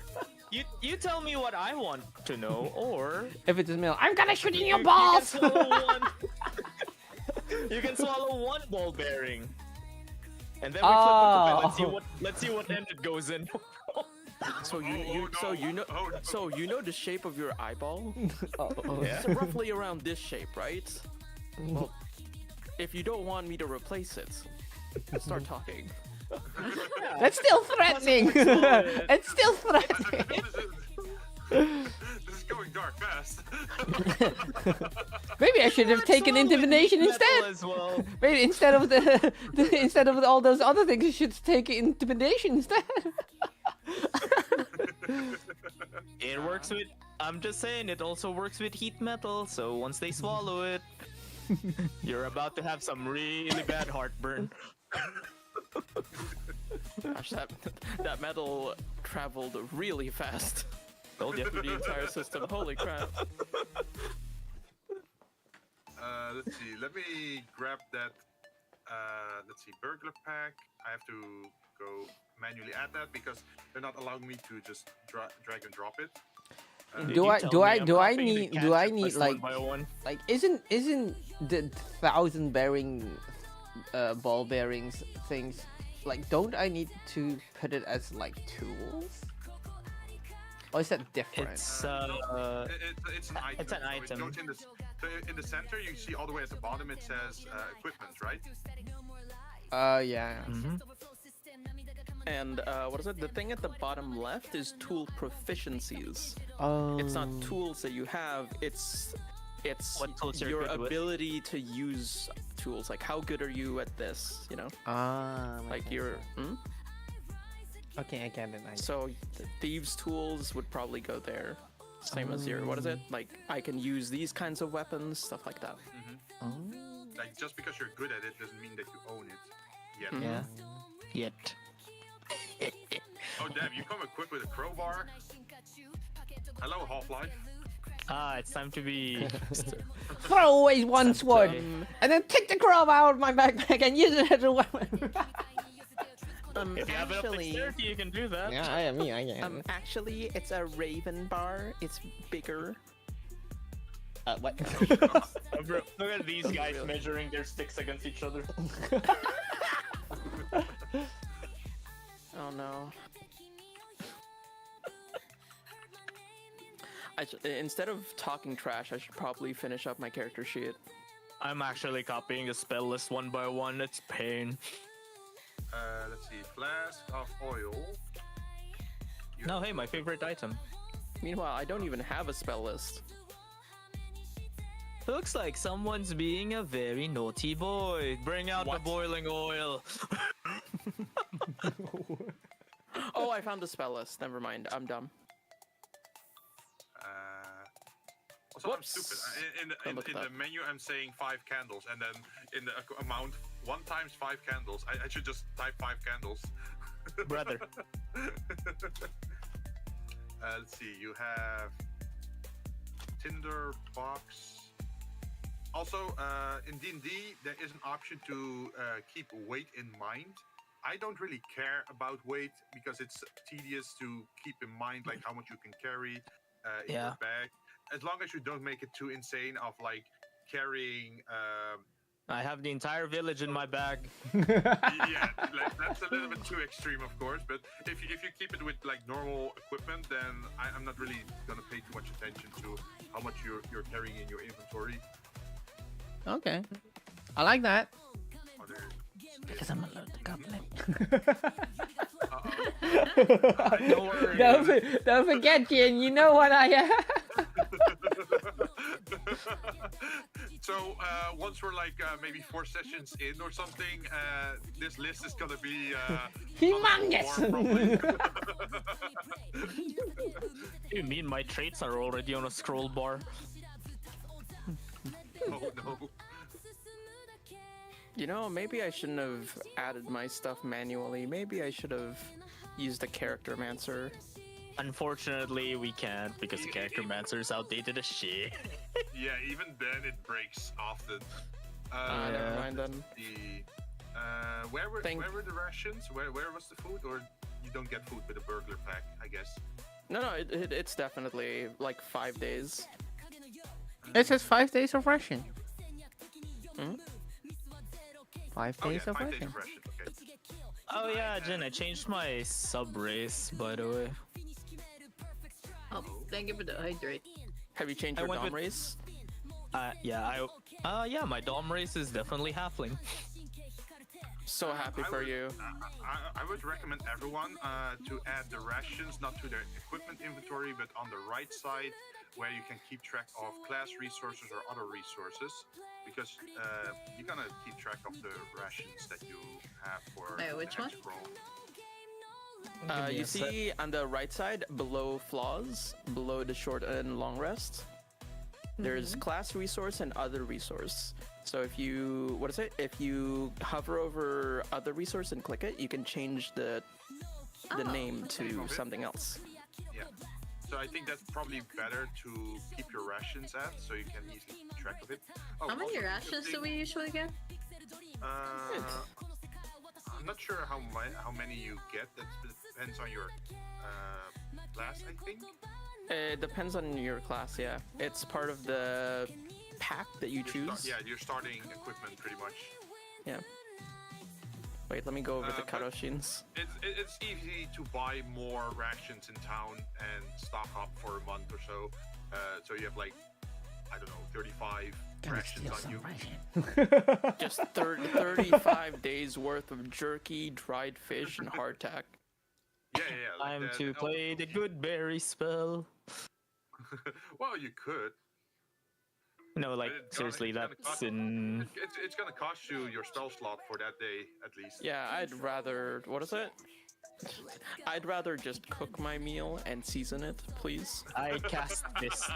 you tell me what I want to know, or If it's a male, I'm gonna shoot in your you balls. can swallow one. You can swallow one ball bearing, and then we flip a coin. Let's see what end it goes in. So Oh, you know the shape of your eyeball? Yeah. It's roughly around this shape, right? Well, if you don't want me to replace it, start talking. That's still threatening. It's still threatening. This is going dark fast. Maybe I should have taken intimidation Metal instead. as well. Maybe instead of instead of all those other things, you should take intimidation instead. It works with. I'm just saying, it also works with heat metal. So once they swallow it, you're about to have some really bad heartburn. Gosh, that metal traveled really fast Told you. through the entire system. Holy crap. Let's see. Let me grab that. Let's see. Burglar pack. I have to go manually add that because they're not allowing me to just drag and drop it. Do I need like by one? like isn't the 1,000 bearing ball bearings things like don't I need to put it as like tools? Or is that different? It's It's an item. It's an So item. it goes in the center, you see all the way at the bottom, it says equipment, right? Yeah. Mhm. And what is it? The thing at the bottom left is tool proficiencies. Oh. It's not tools that you have. It's What tools you're your good with. ability to use tools. Like how good are you at this? You know, like okay. you're. Okay, I get it. So thieves' tools would probably go there. Same as your. What is it? Like I can use these kinds of weapons, stuff like that. Oh. Like just because you're good at it doesn't mean that you own it. Yet. Yeah. Yet. Oh damn, you come equipped with a crowbar. Hello, Half-Life. Ah, it's time to be. Throw away one sword, Um, and then take the crowbar out of my backpack and use it as a weapon. If you have enough actually, dexterity, you can do that. yeah, I can. actually, it's a Raven bar. It's bigger. What? Bro, look at these guys Really? measuring their sticks against each other. Oh no. Instead of talking trash, I should probably finish up my character sheet. I'm actually copying the spell list one by one. It's pain. Let's see. Flask of oil. No, hey, my favorite item. Meanwhile, I don't even have a spell list. Looks like someone's being a very naughty boy. Bring out What? the boiling oil. Oh, I found the spell list. Never mind. I'm dumb. Also, Whoops. I'm stupid. Don't look In at the that. menu, I'm saying 5 candles, and then in the amount, 1 times 5 candles. I should just type 5 candles. Brother. Let's see. You have Tinder box. Also, in D&D, there is an option to keep weight in mind. I don't really care about weight because it's tedious to keep in mind like how much you can carry in Yeah. your bag. As long as you don't make it too insane of like carrying. I have the entire village in my bag. Yeah, like, that's a little bit too extreme, of course. But if you keep it with like normal equipment, then I'm not really gonna pay too much attention to how much you're carrying in your inventory. Okay, I like that. Other Because I'm a load goblin. Don't worry. Don't forget, Jin. You know what I am. So once we're like maybe 4 sessions in or something, this list is gonna be Humongous. You mean my traits are already on a scroll bar? Oh no. You know, maybe I shouldn't have added my stuff manually. Maybe I should have used a character mancer. Unfortunately, we can't because the character mancer is outdated as shit. Yeah, even then it breaks often. Never mind then. Where were Think- where were the rations? Where was the food? Or you don't get food with a burglar pack? I guess. No, it's definitely like 5 days. It says 5 days of ration. Hmm? 5 Oh yeah, days of 5 days ration. of ration. Okay. Oh yeah, Jen, I changed my sub race, by the way. Oh, thank you for the hydrate. Have you changed I your went dom with- race? Yeah, my dom race is definitely halfling. So happy I for would- you. I would recommend everyone to add the rations not to their equipment inventory, but on the right side where you can keep track of class resources or other resources, because you're gonna keep track of the rations that you have for Wait, the which one? scroll. Give me You a sec. see on the right side, below flaws, below the short and long rest, there's class resource and other resource. So if you, if you hover over other resource and click it, you can change the Oh, name okay. to Okay. something else. Yeah. So I think that's probably better to keep your rations at, so you can easily keep track of it. Oh, How many also rations do interesting, we usually get? I'm not sure how many you get. That depends on your class, I think. It depends on your class, yeah. It's part of the pack that you choose. Yeah, your starting equipment, pretty much. Yeah. Wait, let me go over the but- Karoshins. It's easy to buy more rations in town and stock up for a month or so. So you have like, I don't know, 35 Gonna rations steal on some you. ration. Just 35 days worth of jerky, dried fish, and hardtack. Yeah. Like Time the to play the good berry spell. Well, you could. No, like But it's seriously, gonna that's cost- in. It's gonna cost you your spell slot for that day at least. Yeah, I'd rather. What is it? I'd rather just cook my meal and season it, please. I cast this.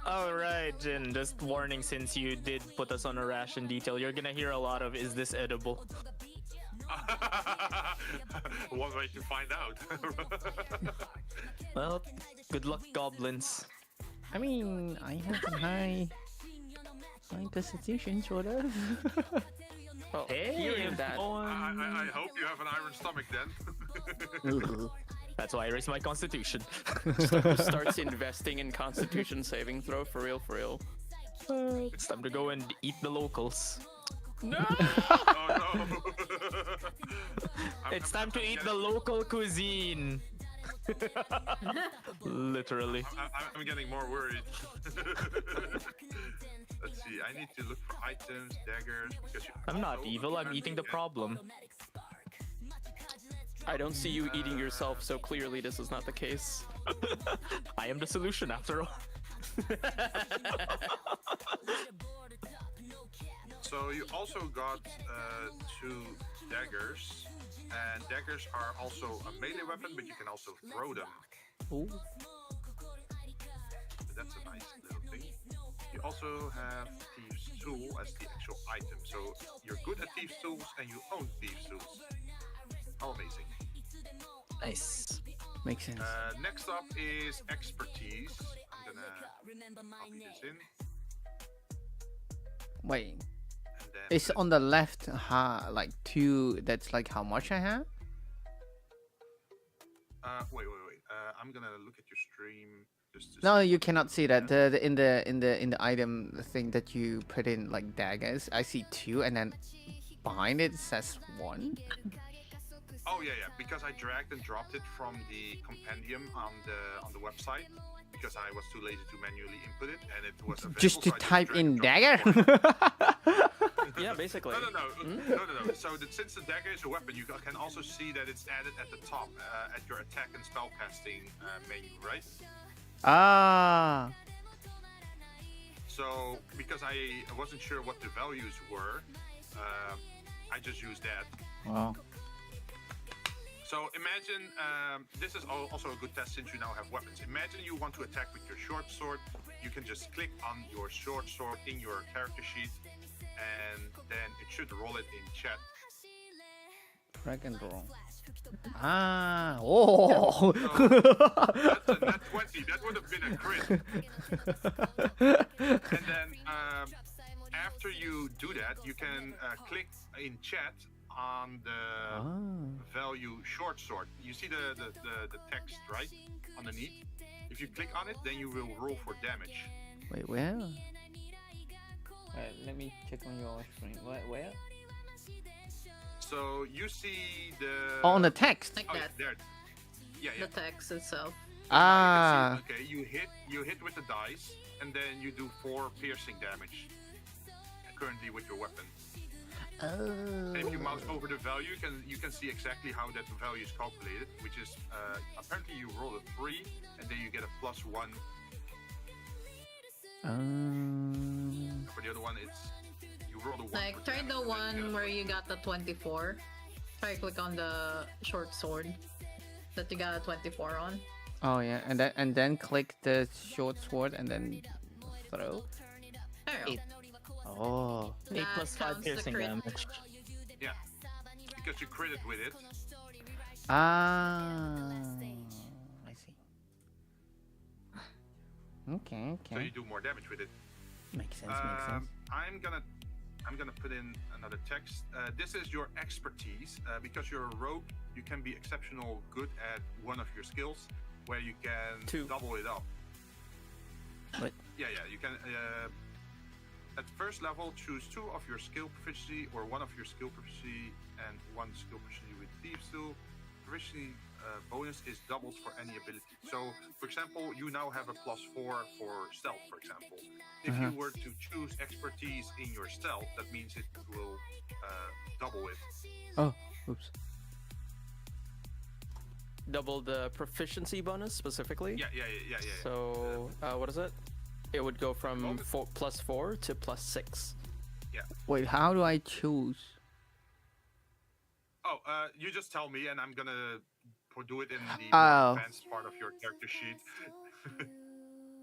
Alright, Jin, just warning since you did put us on a ration detail, you're gonna hear a lot of "is this edible?" One way to find out. Well, good luck, goblins. I mean, I have a high constitution, sort of. Well, Hey, hearing that, I hope you have an iron stomach then. That's why I raised my constitution. starts investing in Constitution saving throw for real, for real. It's time to go and eat the locals. No. Oh no. It's time to eat the local cuisine. Literally. I'm getting more worried. Let's see. I need to look for items, daggers, because I'm not evil, I'm eating the problem. I don't see you eating yourself, so clearly this is not the case. I am the solution after all. So you also got 2 daggers, and daggers are also a melee weapon, but you can also throw them. Ooh. So that's a nice little thing. You also have Thieves' Tool as the actual item. So you're good at Thieves' Tools and you own Thieves' Tools. How amazing. Nice. Makes sense. Next up is Expertise. I'm gonna copy this in. Wait, And then it's on the left, like 2, that's like how much I have? wait. I'm gonna look at your stream just to No, see. you cannot see that. In the item thing that you put in like daggers, I see 2, and then behind it says 1. Oh yeah, because I dragged and dropped it from the compendium on the website because I was too lazy to manually input it, and it was available. Just to so I type drag in and drop dagger. it. Yeah, basically. No. So since the dagger is a weapon, you can also see that it's added at the top at your attack and spellcasting menu, right? Ah. So because I wasn't sure what the values were, I just used that. Wow. So imagine, this is also a good test since you now have weapons. Imagine you want to attack with your short sword. You can just click on your short sword in your character sheet, and then it should roll it in chat. Drag and roll. Ah. Oh. That's a nat 20. That would have been a crit. And then after you do that, you can click in chat on the value short sword. You see the text right underneath. If you click on it, then you will roll for damage. Wait, where? Let me check on your screen. Where? So you see the Oh, on the text. Like oh, yeah, that. there. Yeah. The text itself. Ah. Okay, you hit with the dice, and then you do 4 piercing damage. Currently with your weapon. And if you mouse over the value, you can see exactly how that value is calculated, which is apparently you roll a 3, and then you get a +1. For the other one, it's you roll the 1. Like, for try damage, the and then you one get a where you got the 24. Try click on the short sword that you got a 24 on. Oh yeah, and then click the short sword and then throw. There you go. Oh. 8 That plus 5 counts the piercing crit. damage. Yeah, because you critted with it. Ah. I see. Okay. So you do more damage with it. Makes sense. Makes sense. I'm gonna put in another text. This is your expertise. Because you're a rogue, you can be exceptional good at one of your skills, where you can 2. double it up. What? Yeah. You can. At first level, choose 2 of your skill proficiency or 1 of your skill proficiency and 1 skill proficiency with Thieves' Tool. Proficiency bonus is doubled for any ability. So, for example, you now have a +4 for stealth, for example. If you were to choose expertise in your stealth, that means it will double it. Oh, oops. Double the proficiency bonus specifically. Yeah. So what is it? It would go from +4 to +6. Yeah. Wait, how do I choose? Oh, you just tell me, and I'm gonna do it in the Oh. more advanced part of your character sheet.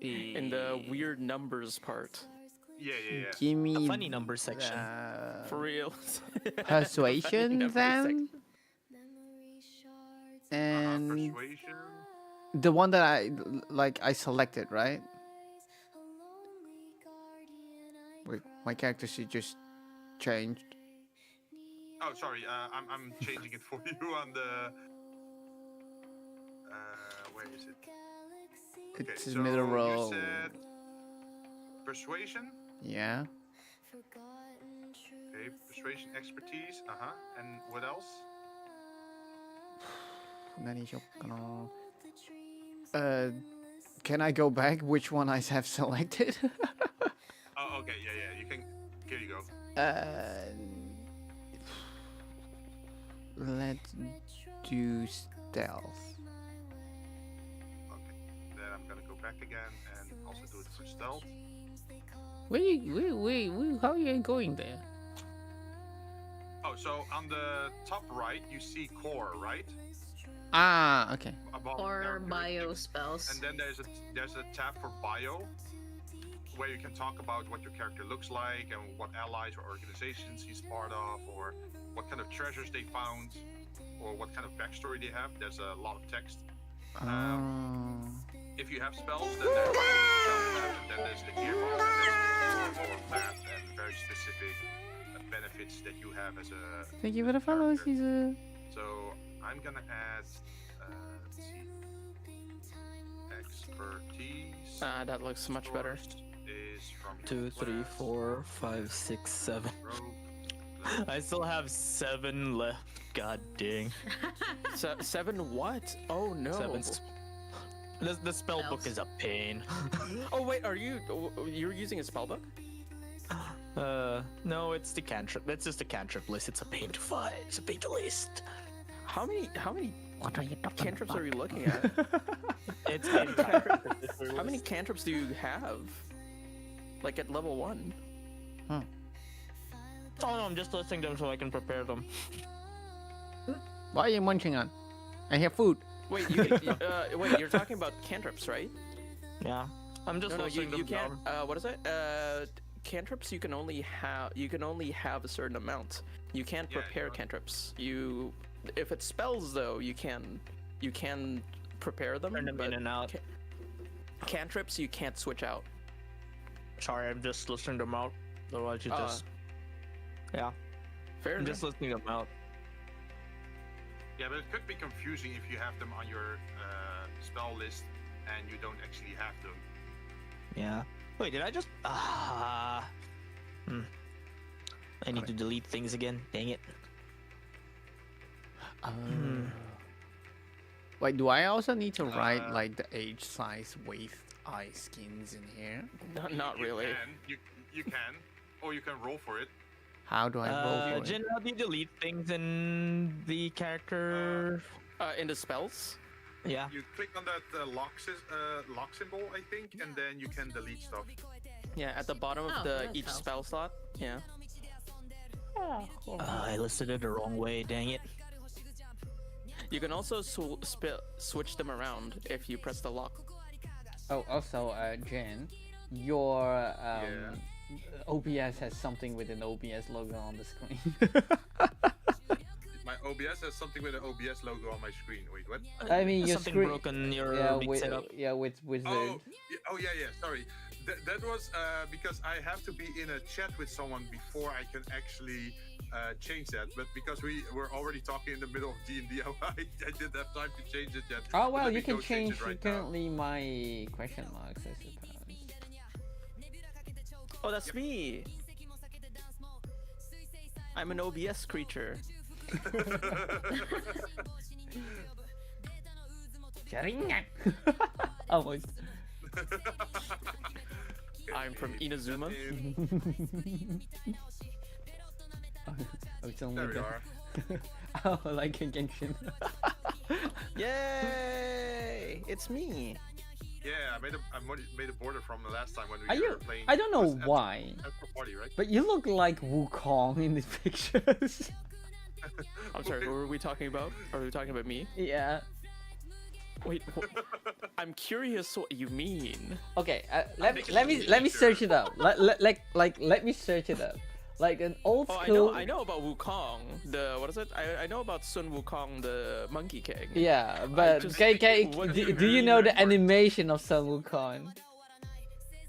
In the weird numbers part. Yeah. Give me The funny number section. For real. persuasion number then, Uh-huh, and persuasion. the one that I selected, right? Wait, my character sheet just changed. Oh, sorry. I'm changing it for you on the. Where is it? It's so middle row. You said persuasion. Yeah. Okay, persuasion, expertise. And what else? 何しよっかな. Can I go back? Which one I have selected? Oh, okay. Yeah. You can. Here you go. Let's do stealth. Okay. Then I'm gonna go back again and also do it for stealth. Wait, how are you going there? Oh, so on the top right you see core, right? Ah, okay. Above Or there, bio spells. And then there's a tab for bio, where you can talk about what your character looks like and what allies or organizations he's part of, or what kind of treasures they found, or what kind of backstory they have. There's a lot of text. If you have spells, then there's the spell tab, and then there's the gearbox, and there's the map and very specific benefits that you have as a. Thank you for the follow, character. Caesar. So I'm gonna add, let's see, expertise. That looks much better. First is from 2, 3, class, 4, 5, 6, 7. rogue, I still have 7 left. God dang. 7 what? Oh no. 7. The spell book is a pain. Oh wait, you're using a spell book? No, it's the cantrip. That's just the cantrip list. It's a pain to find. It's a pain to list. How many What are you talking cantrips about? are you looking at? It's How many cantrips do you have? Like at level 1? Oh no, I'm just listing them so I can prepare them. What are you munching on? I have food. Wait, you're talking about cantrips, right? Yeah, I'm just No, listing you them can't. down. What is it? Cantrips you can only have a certain amount. You can't Yeah, prepare you're right. cantrips. If it's spells though, you can prepare them. Turn them but in and out. Cantrips you can't switch out. Sorry, I'm just listing them out. Otherwise, you Ah. just. Yeah, Fair I'm enough. just listing them out. Yeah, but it could be confusing if you have them on your spell list and you don't actually have them. Yeah. Wait, did I just? I need to delete things again. Dang it. Wait, do I also need to write Uh, like the age, size, weight, eye skins in here? Not really. You can, or you can roll for it. How do I roll for Jin, it? how do you delete things in the character? Into spells. Yeah. You click on that lock symbol, I think, and then you can delete stuff. Yeah, at the bottom of Oh, that each helps. spell slot. Yeah. I listed it the wrong way. Dang it. You can also switch them around if you press the lock. Oh, also, Jen, your OBS has something with an OBS logo on the screen. My OBS has something with an OBS logo on my screen. Wait, what? I mean, your Something screen. broken. Your Yeah, big setup. with Wizard. Oh, yeah. Sorry. That was because I have to be in a chat with someone before I can actually change that. But because we were already talking in the middle of D&D, I didn't have time to change it yet. Oh But well, let you me can go change it right currently my question marks, I suppose. Oh, that's me. I'm an OBS creature. Almost. I'm from Inazuma. Oh, it's only There we the- are. Oh, like a Genshin. Yay! It's me. Yeah, I made a border from the last time when we Are were you? playing. I don't know it was at- why, at the party, right? but you look like Wukong in these pictures. I'm sorry, what were we talking about? Are we talking about me? Yeah. Wait, I'm curious what you mean. Okay, think it's let me feature. search it up. Let me search it up. Like an old Oh, school. I know about Wukong. The what is it? I know about Sun Wukong, the Monkey King. Yeah, but just- what do do you you know the remember? animation of Sun Wukong?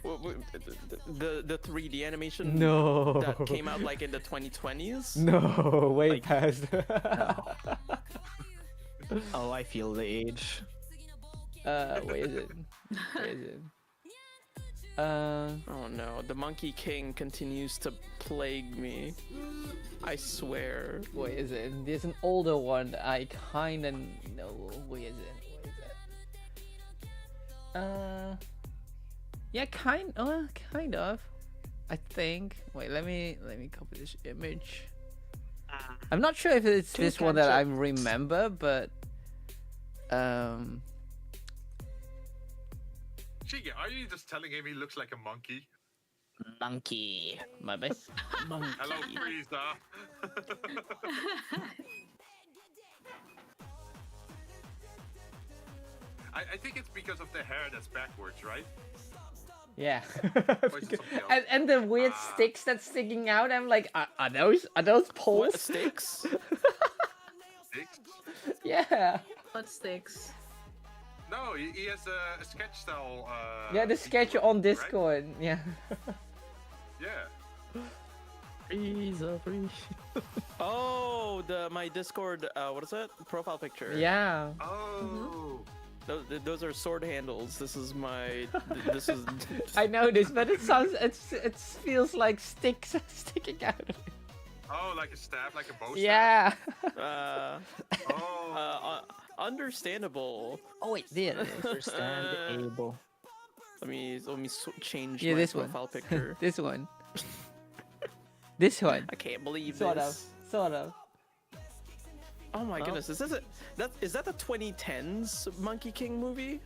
The 3D animation No. that came out like in the 2020s. No, way Like- past. Oh, I feel the age. Where is it? Where is it? Oh no, the Monkey King continues to plague me. I swear. Where is it? There's an older one that I kinda know. Where is it? Yeah, kind of. I think. Wait, let me copy this image. I'm not sure if it's To this one that I catch up. remember, but Shige, are you just telling him he looks like a monkey? Monkey. my best. Hello, Frieza. I think it's because of the hair that's backwards, right? Yeah. Or is it something else? and the weird sticks that's sticking out. I'm like, are those What poles? sticks? Six? Yeah. What sticks? No, he has a sketch style. Yeah, the sketch on right? Discord. Yeah. Yeah. Frieza, Frieza. Oh, my Discord. What is it? Profile picture. Yeah. Oh. Those are sword handles. This is my. This is. I know this, but it feels like sticks sticking out of it. Oh, like a staff, like a bow staff. Yeah. Oh. Understandable. Oh wait, there it is. Understand able. Let me change Yeah, my this one. profile picture. This one. This one. I can't believe Sort of. this. Sort of. Oh my goodness, is that the 2010s Monkey King movie?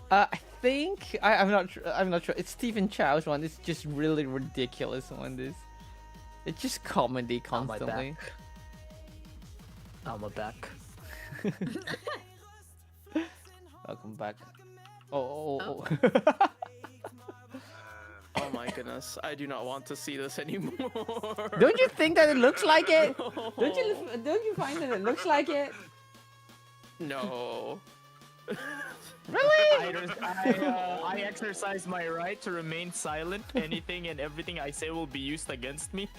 I think I'm not sure. I'm not sure. It's Stephen Chow's one. It's just really ridiculous one. It's just comedy On my constantly. back. On my back. Welcome back. Oh. Oh my goodness, I do not want to see this anymore. Don't you think that it looks like it? Don't you find that it looks like it? No. Really? I exercise my right to remain silent. Anything and everything I say will be used against me.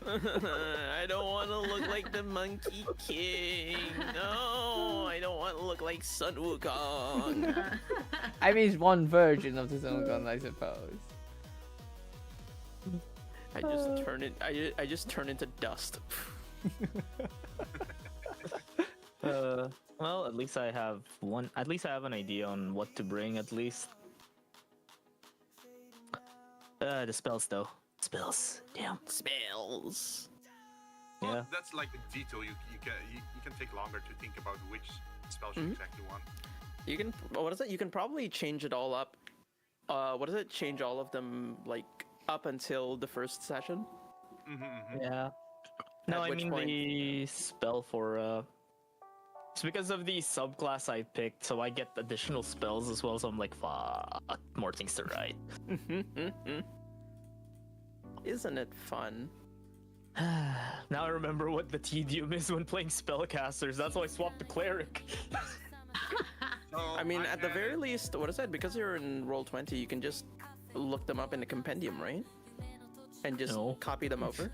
I don't want to look like the Monkey King. No, I don't want to look like Sun Wukong. I mean, it's one version of the Zonogon, I suppose. I just turn it. I just turn into dust. Well, at least I have one. At least I have an idea on what to bring. At least. The spells though. Spells. Damn. Spells. Well, Yeah. that's like a detail you can take longer to think about which spells you exactly want. You can. What is it? You can probably change it all up. What is it? Change all of them like up until the first session. Yeah. No, At I which mean point- the spell for it's because of the subclass I picked, so I get additional spells as well. So I'm like, fuck, more things to write. Isn't it fun? Now I remember what the tedium is when playing spellcasters. That's why I swapped the cleric. So I mean, at the added- very least, what is that? Because you're in Roll20, you can just look them up in the compendium, right? And just No. copy them over.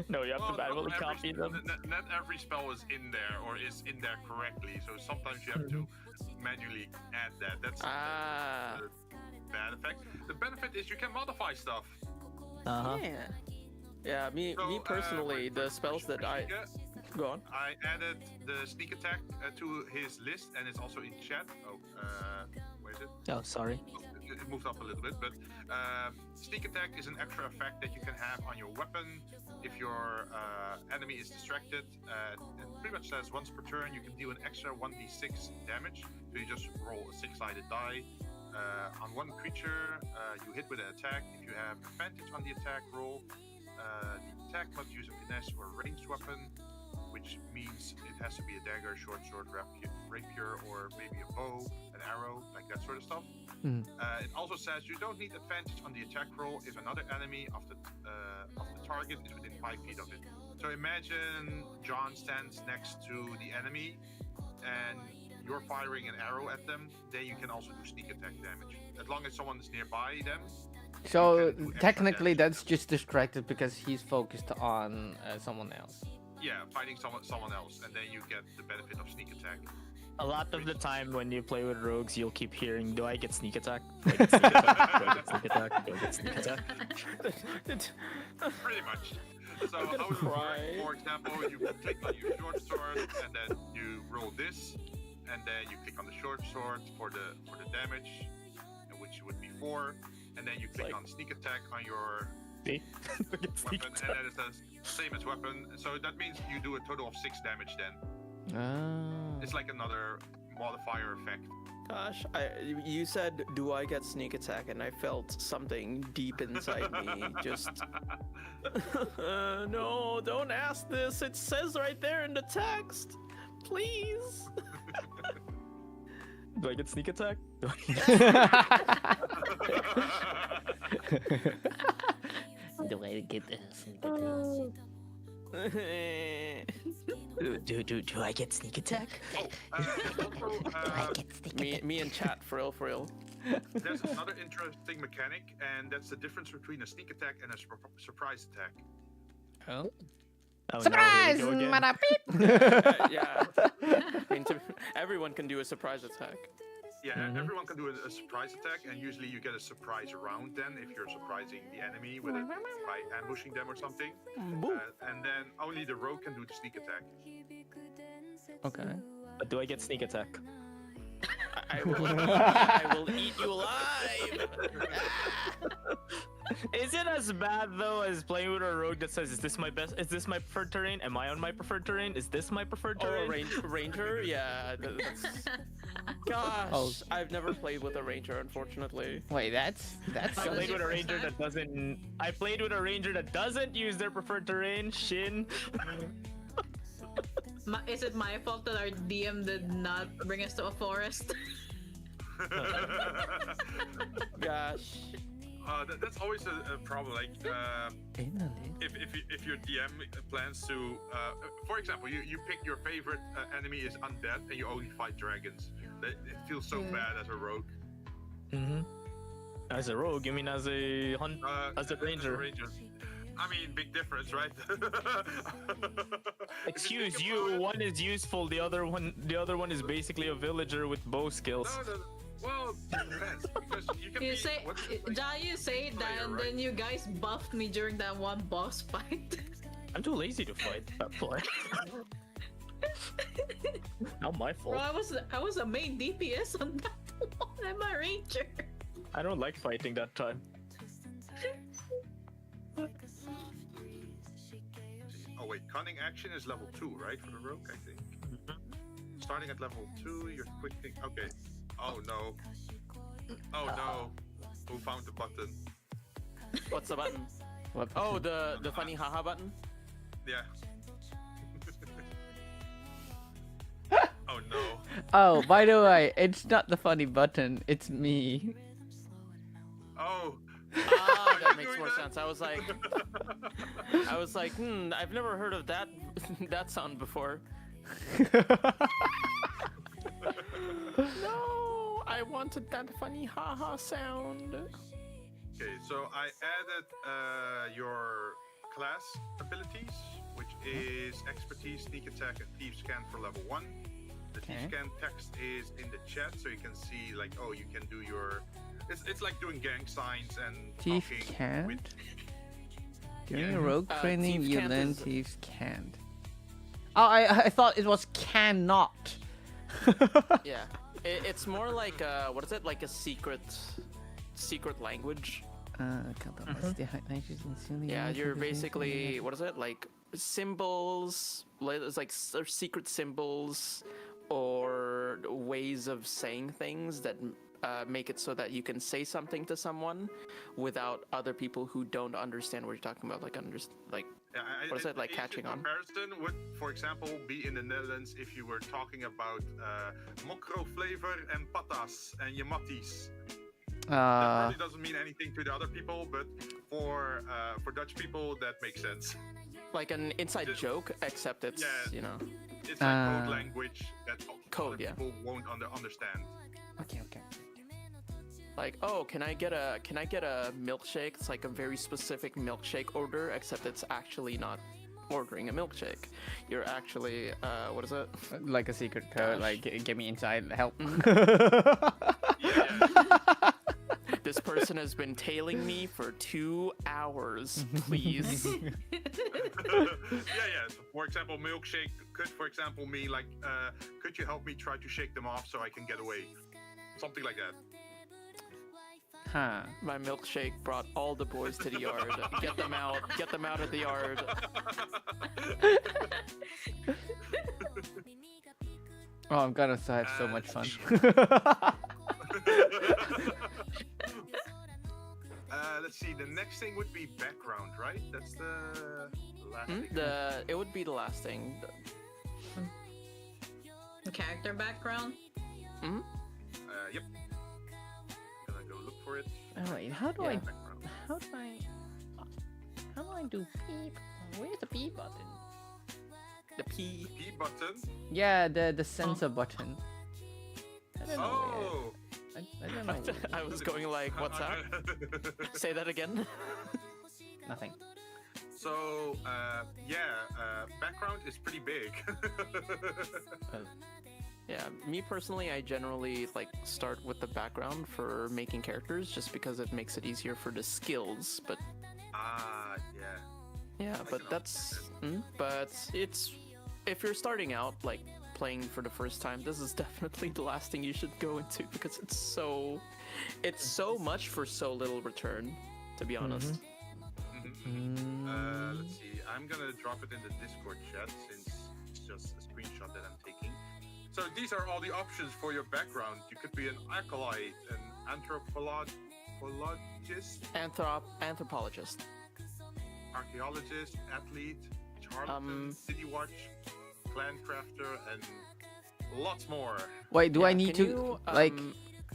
No, you have to Well, manually not every copy spell- them. Not every spell is in there or is in there correctly, so sometimes you have to manually add that. That's Ah. the bad effect. The benefit is you can modify stuff. Uh-huh. Yeah. Yeah, me So, personally, for- the for spells that I Shiga, go on. I added the sneak attack to his list, and it's also in chat. Oh, where is it? Oh, sorry. It moved up a little bit, but sneak attack is an extra effect that you can have on your weapon if your enemy is distracted. It pretty much says once per turn you can deal an extra 1d6 damage. So you just roll a 6-sided die. On one creature you hit with an attack. If you have advantage on the attack roll, the attack must use a finesse or ranged weapon, which which means it has to be a dagger, short sword, rapier, or maybe a bow, an arrow, like that sort of stuff. It also says you don't need advantage on the attack roll if another enemy of the target is within 5 feet of it. So imagine John stands next to the enemy and you're firing an arrow at them, then you can also do sneak attack damage. As long as someone is nearby them. So you can do extra technically, damage. that's just distracted because he's focused on someone else. Yeah, fighting someone else, and then you get the benefit of sneak attack. A lot of the time when you play with rogues, you'll keep hearing, "Do I get sneak attack? Do I get sneak attack? Do I get sneak attack? Do I get sneak attack?" Pretty much. So how it would work, for example, you click on your short sword, and then you roll this, and then you click on the short sword for the damage, which would be 4, and then you click on sneak attack on your See? weapon, and then it says same as weapon. So that means you do a total of 6 damage then. Oh. It's like another modifier effect. Gosh, you said, "Do I get sneak attack?" And I felt something deep inside me just. No, don't ask this. It says right there in the text. Please. Do I get sneak attack? Do I get this? Do I get sneak attack? Also, me and chat, for real. there's another interesting mechanic, and that's the difference between a sneak attack and a surprise attack. Oh. Oh, no, Surprise! here we go again. Mada beep! Yeah. I mean, everyone can do a surprise attack. Yeah, everyone can do a surprise attack, and usually you get a surprise round then if you're surprising the enemy with it by ambushing them or something. And then only the rogue can do the sneak attack. Okay. But do I get sneak attack? I will eat you alive. Is it as bad though as playing with a rogue that says, "Is this my best? Is this my preferred terrain? Am I on my preferred terrain? Is this my preferred terrain?" Oh, ranger? Yeah. That's... Gosh, Oh. I've never played with a ranger, unfortunately. Wait, that's. I played with a ranger that doesn't. I played with a ranger that doesn't use their preferred terrain. Shin. Is it my fault that our DM did not bring us to a forest? Gosh. That's always a problem. Like, if your DM plans to, for example, you pick your favorite enemy is undead, and you only fight dragons. It feels so bad as a rogue. As a rogue, you mean as a as a ranger? I mean, big difference, right? Excuse you. One is useful. The other one is basically a villager with bow skills. No. Well, it depends, because you can You be, say, you say that, and then you guys buffed me during that one boss fight. I'm too lazy to fight that fight. Not my fault. Bro, I was a main DPS on that one. I'm a ranger. I don't like fighting that time. Oh wait, cunning action is level 2, right, for the rogue, I think. Starting at level 2, you're quick think. Okay. Oh no. Oh no. Who found the button? What's the button? What Oh, the funny haha button? Yeah. Oh no. Oh, by the way, it's not the funny button. It's me. Oh. Ah, that you makes doing more that? sense. I was like, I've never heard of that that sound before. No, I wanted that funny haha sound. Okay, so I added your class abilities, which is expertise, sneak attack, and thief scan for level 1. The thief scan text is in the chat, so you can see like, oh, you can do your. It's like doing gang signs and Thief talking can't? with. During Yeah. rogue training, Thief you can't learn is- thieves can't. Oh, I thought it was cannot. Yeah, it's more like what is it? Like a secret language. Yeah, you're basically what is it? Like symbols. It's like secret symbols or ways of saying things that make it so that you can say something to someone without other people who don't understand what you're talking about, like Yeah, What is it, like, easy catching on? Comparison would, for example, be in the Netherlands if you were talking about mokro flavor and patas and yamatis. That probably doesn't mean anything to the other people, but for Dutch people, that makes sense. like an inside Just- joke, except it's Yeah. It's like code language that Code, other yeah. people won't understand. Okay. like, oh, can I get a milkshake? It's like a very specific milkshake order, except it's actually not ordering a milkshake. You're actually what is it? Like a secret code, Gosh. like get me inside, help. This person has been tailing me for 2 hours. Please. Yeah. So for example, milkshake could, for example, mean like, could you help me try to shake them off so I can get away? Something like that. Huh. My milkshake brought all the boys to the yard. Get them out of the yard. Oh, I'm gonna have so much fun. Let's see. The next thing would be background, right? That's the last thing. It would be the last thing. Character background. Yep. Gonna go look for it. Oh, wait, how do Yeah. Background. I do beep? Where's the beep button? The P. P button. Yeah, the sensor button. I don't know Oh. where. I don't know. I was going like, what's that? Say that again. Nothing. So, background is pretty big. Yeah, me personally, I generally like start with the background for making characters, just because it makes it easier for the skills. But Yeah. yeah, but can that's. But it's if you're starting out like playing for the first time, this is definitely the last thing you should go into because it's so much for so little return. To be honest. Let's see. I'm gonna drop it in the Discord chat since it's just a screenshot that I'm taking. So these are all the options for your background. You could be an acolyte, an anthropologist, Anthropologist. archaeologist, athlete, charlatan, city watch, clan crafter, and lots more. Wait, do I Yeah, need can to you,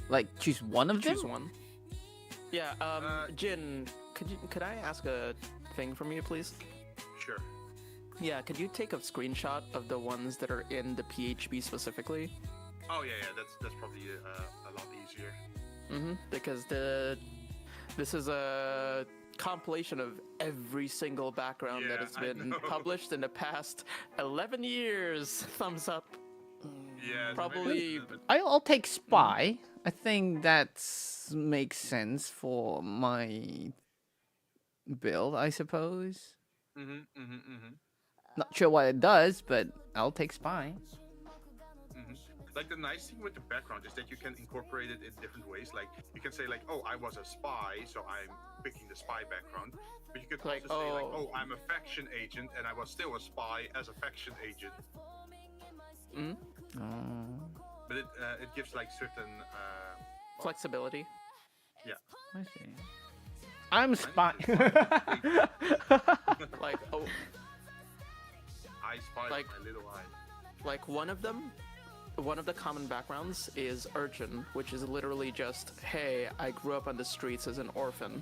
like choose one of them? choose one? Yeah. Jin, could I ask a thing from you, please? Sure. Yeah, could you take a screenshot of the ones that are in the PHB specifically? Oh yeah. That's probably a lot easier. Because this is a compilation of every single background that Yeah, has I been know. published in the past 11 years. Thumbs up. Yeah. Probably- I'll take spy. I think that makes sense for my build, I suppose. Not sure what it does, but I'll take spy. Like the nice thing with the background is that you can incorporate it in different ways. Like you can say like, oh, I was a spy, so I'm picking the spy background. But you could Like, also say like, oh. oh, I'm a faction agent, and I was still a spy as a faction agent. But it gives like certain Flexibility. I see. I'm spy. Like, oh, I spy Like- with my little eye. like one of the common backgrounds is urchin, which is literally just, hey, I grew up on the streets as an orphan.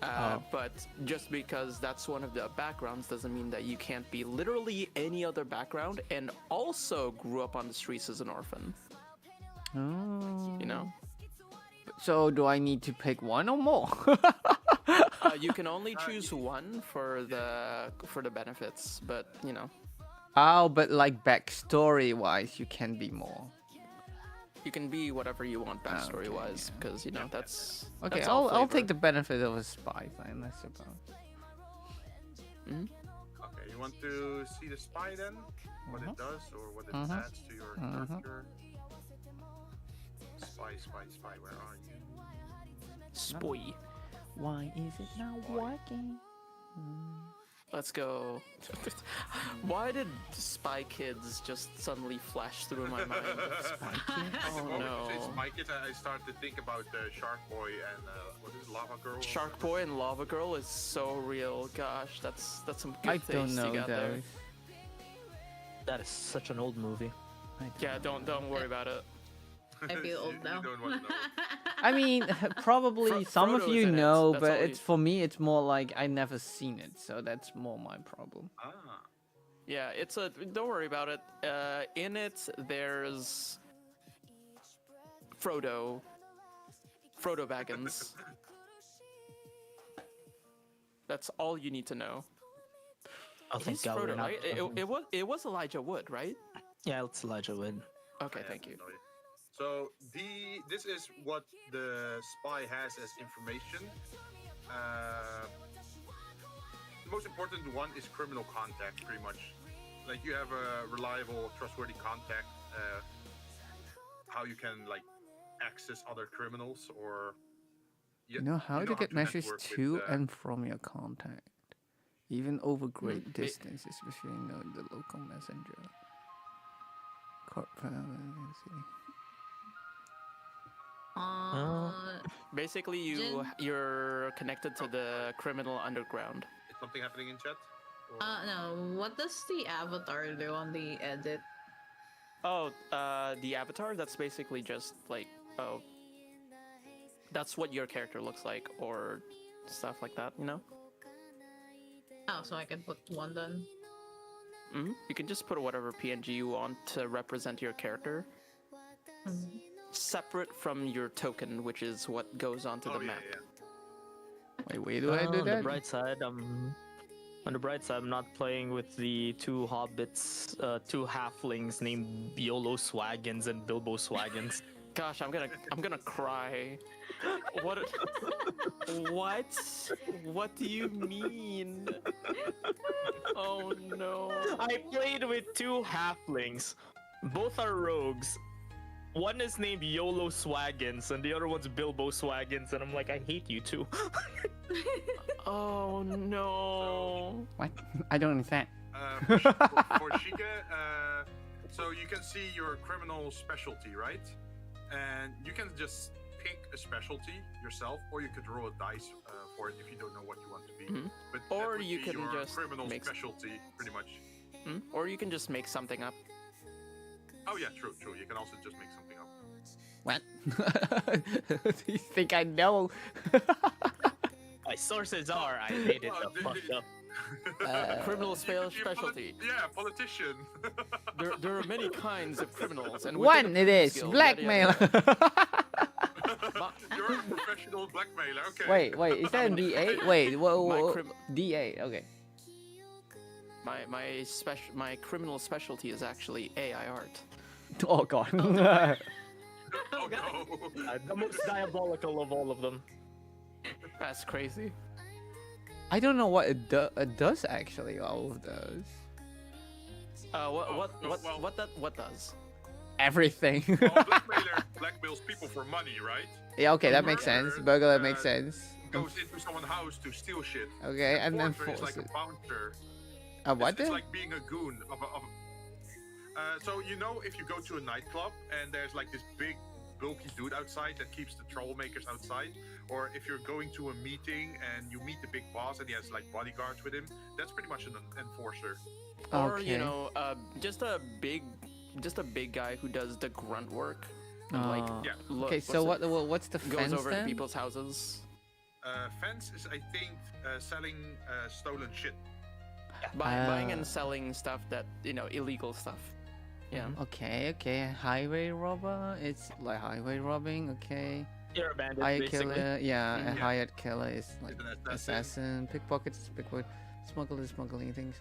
But just because that's one of the backgrounds doesn't mean that you can't be literally any other background and also grew up on the streets as an orphan. Oh. You know? So do I need to pick one or more? You can only choose one for the benefits, but you know, Oh, but like backstory wise, you can be more. you can be whatever you want backstory wise, Okay, because you know that's Okay, that's all I'll take flavor. the benefit of a spy then, I suppose. Okay, you want to see the spy then? What it does or what it adds to your character? Spy, where are you? Spoy. Why is it not working? Let's go. Why did Spy Kids just suddenly flash through my mind? The Oh moment no. you say Spy Kids, I start to think about Shark Boy and what is it, Lava Girl? Shark Boy and Lava Girl is so real. Gosh, that's some good I don't taste know you got there. those. That is such an old movie. Yeah, don't worry about it. I feel old now. You don't want to know. I mean, probably some of Frodo's you in it, know, that's but all you- it's for me. It's more like I never seen it, so that's more my problem. Ah. Yeah, it's a. Don't worry about it. In it, there's Frodo Baggins. That's all you need to know. Oh, thank He's God we're Frodo, not. right? It was Elijah Wood, right? Yeah, it's Elijah Wood. Okay, I thank have you. no idea. So this is what the spy has as information. The most important one is criminal contact, pretty much. Like you have a reliable, trustworthy contact. How you can like access other criminals or You know how to get messages network to with, and from your contact, even over great ma- distances, if you know the local messenger. Basically, you're connected to the criminal underground. Is something happening in chat? Or- No. What does the avatar do on the edit? Oh, the avatar. That's basically just like that's what your character looks like, or stuff like that. You know. Oh, so I can put one then. You can just put whatever PNG you want to represent your character, separate from your token, which is what goes onto the yeah, map. yeah. Wait, where do I do On that? the bright side, I'm not playing with the two hobbits, two halflings named YOLO Swaggins and Bilbo Swaggins. Gosh, I'm gonna cry. What? What do you mean? Oh no. I played with two halflings. Both are rogues. One is named YOLO Swaggins, and the other one's Bilbo Swaggins, and I'm like, I hate you two. Oh no. What? I don't understand. For Shiga, so you can see your criminal specialty, right? And you can just pick a specialty yourself, or you could roll a dice for it if you don't know what you want to be. Mhm. But Or that would you be can your just criminal make- specialty, pretty much. Or you can just make something up. Oh yeah, true. You can also just make something up. What? Do you think I know? My sources are I made it Well, the fuck up. Criminal You're specialty. Yeah, politician. There are many kinds of criminals, and One, within it a is skill, blackmail. You're a professional blackmailer. Okay. Wait, is that a D8? Wait, whoa, My whoa, crim- D8. Okay. My criminal specialty is actually AI art. Oh god. Oh no. The most diabolical of all of them. That's crazy. I don't know what it does actually. All of those. What does? Everything. Well, blackmailer blackmails people for money, right? Yeah. Okay, that makes sense. Murderer, Burglar makes sense. Goes into someone's house to steal shit. Okay, and then Forger is force like it. a bouncer. What? It's like being a goon of a. So you know, if you go to a nightclub and there's like this big, bulky dude outside that keeps the troublemakers outside, or if you're going to a meeting and you meet the big boss and he has like bodyguards with him, that's pretty much an enforcer. Or Okay. you know, just a big guy who does the grunt work. And like, Ah. Yeah. look, Okay, so what's what's the it? Goes fence over to then? people's houses, Fence is, I think, selling stolen shit. buying Ah. and selling stuff that illegal stuff. Yeah. Okay. Highway robber. It's like highway robbing. Okay. You're a bandit, Hired basically. killer. Yeah, a Mhm. Yeah. hired killer is like An assassin. assassin. Pickpockets. Pickpocket. Smuggling things.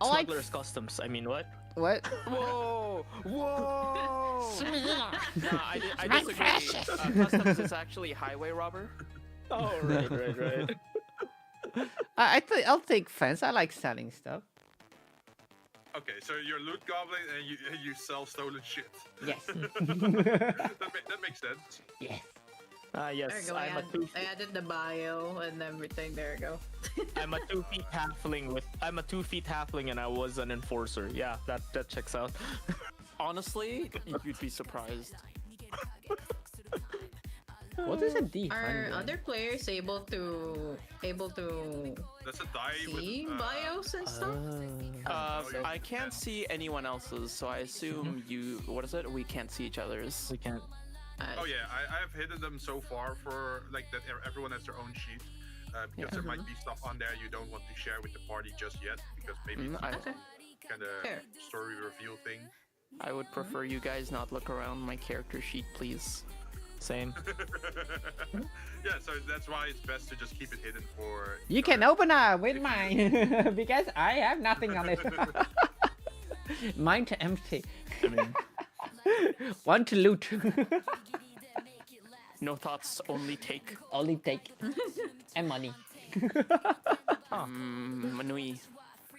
I like Smuggler's customs. I mean, what? what? Whoa! Whoa! No, I My disagree. precious. Customs is actually highway robber. Oh, right. I'll take fence. I like selling stuff. Okay, so you're loot goblin and you sell stolen shit. Yes. That makes sense. yes. There you Yes, go. I added the bio and everything. There you go. I'm a 2 feet halfling I'm a 2 feet halfling and I was an enforcer. Yeah, that checks out. Honestly, you'd be surprised. What is a D100? Are other players able to That's a die see with bios and stuff? I can't see anyone else's, so I assume you. What is it? We can't see each other's. We can't. Oh yeah, I have hidden them so far for like that everyone has their own sheet. Because there might be stuff on there you don't want to share with the party just yet, because maybe it's Okay. kind of Fair. story reveal thing. I would prefer you guys not look around my character sheet, please. Same. Yeah, so that's why it's best to just keep it hidden for. You can open up with mine because I have nothing on it. Mine to empty. I mean, Want to loot. No thoughts, only take. Only take. And money. Manui.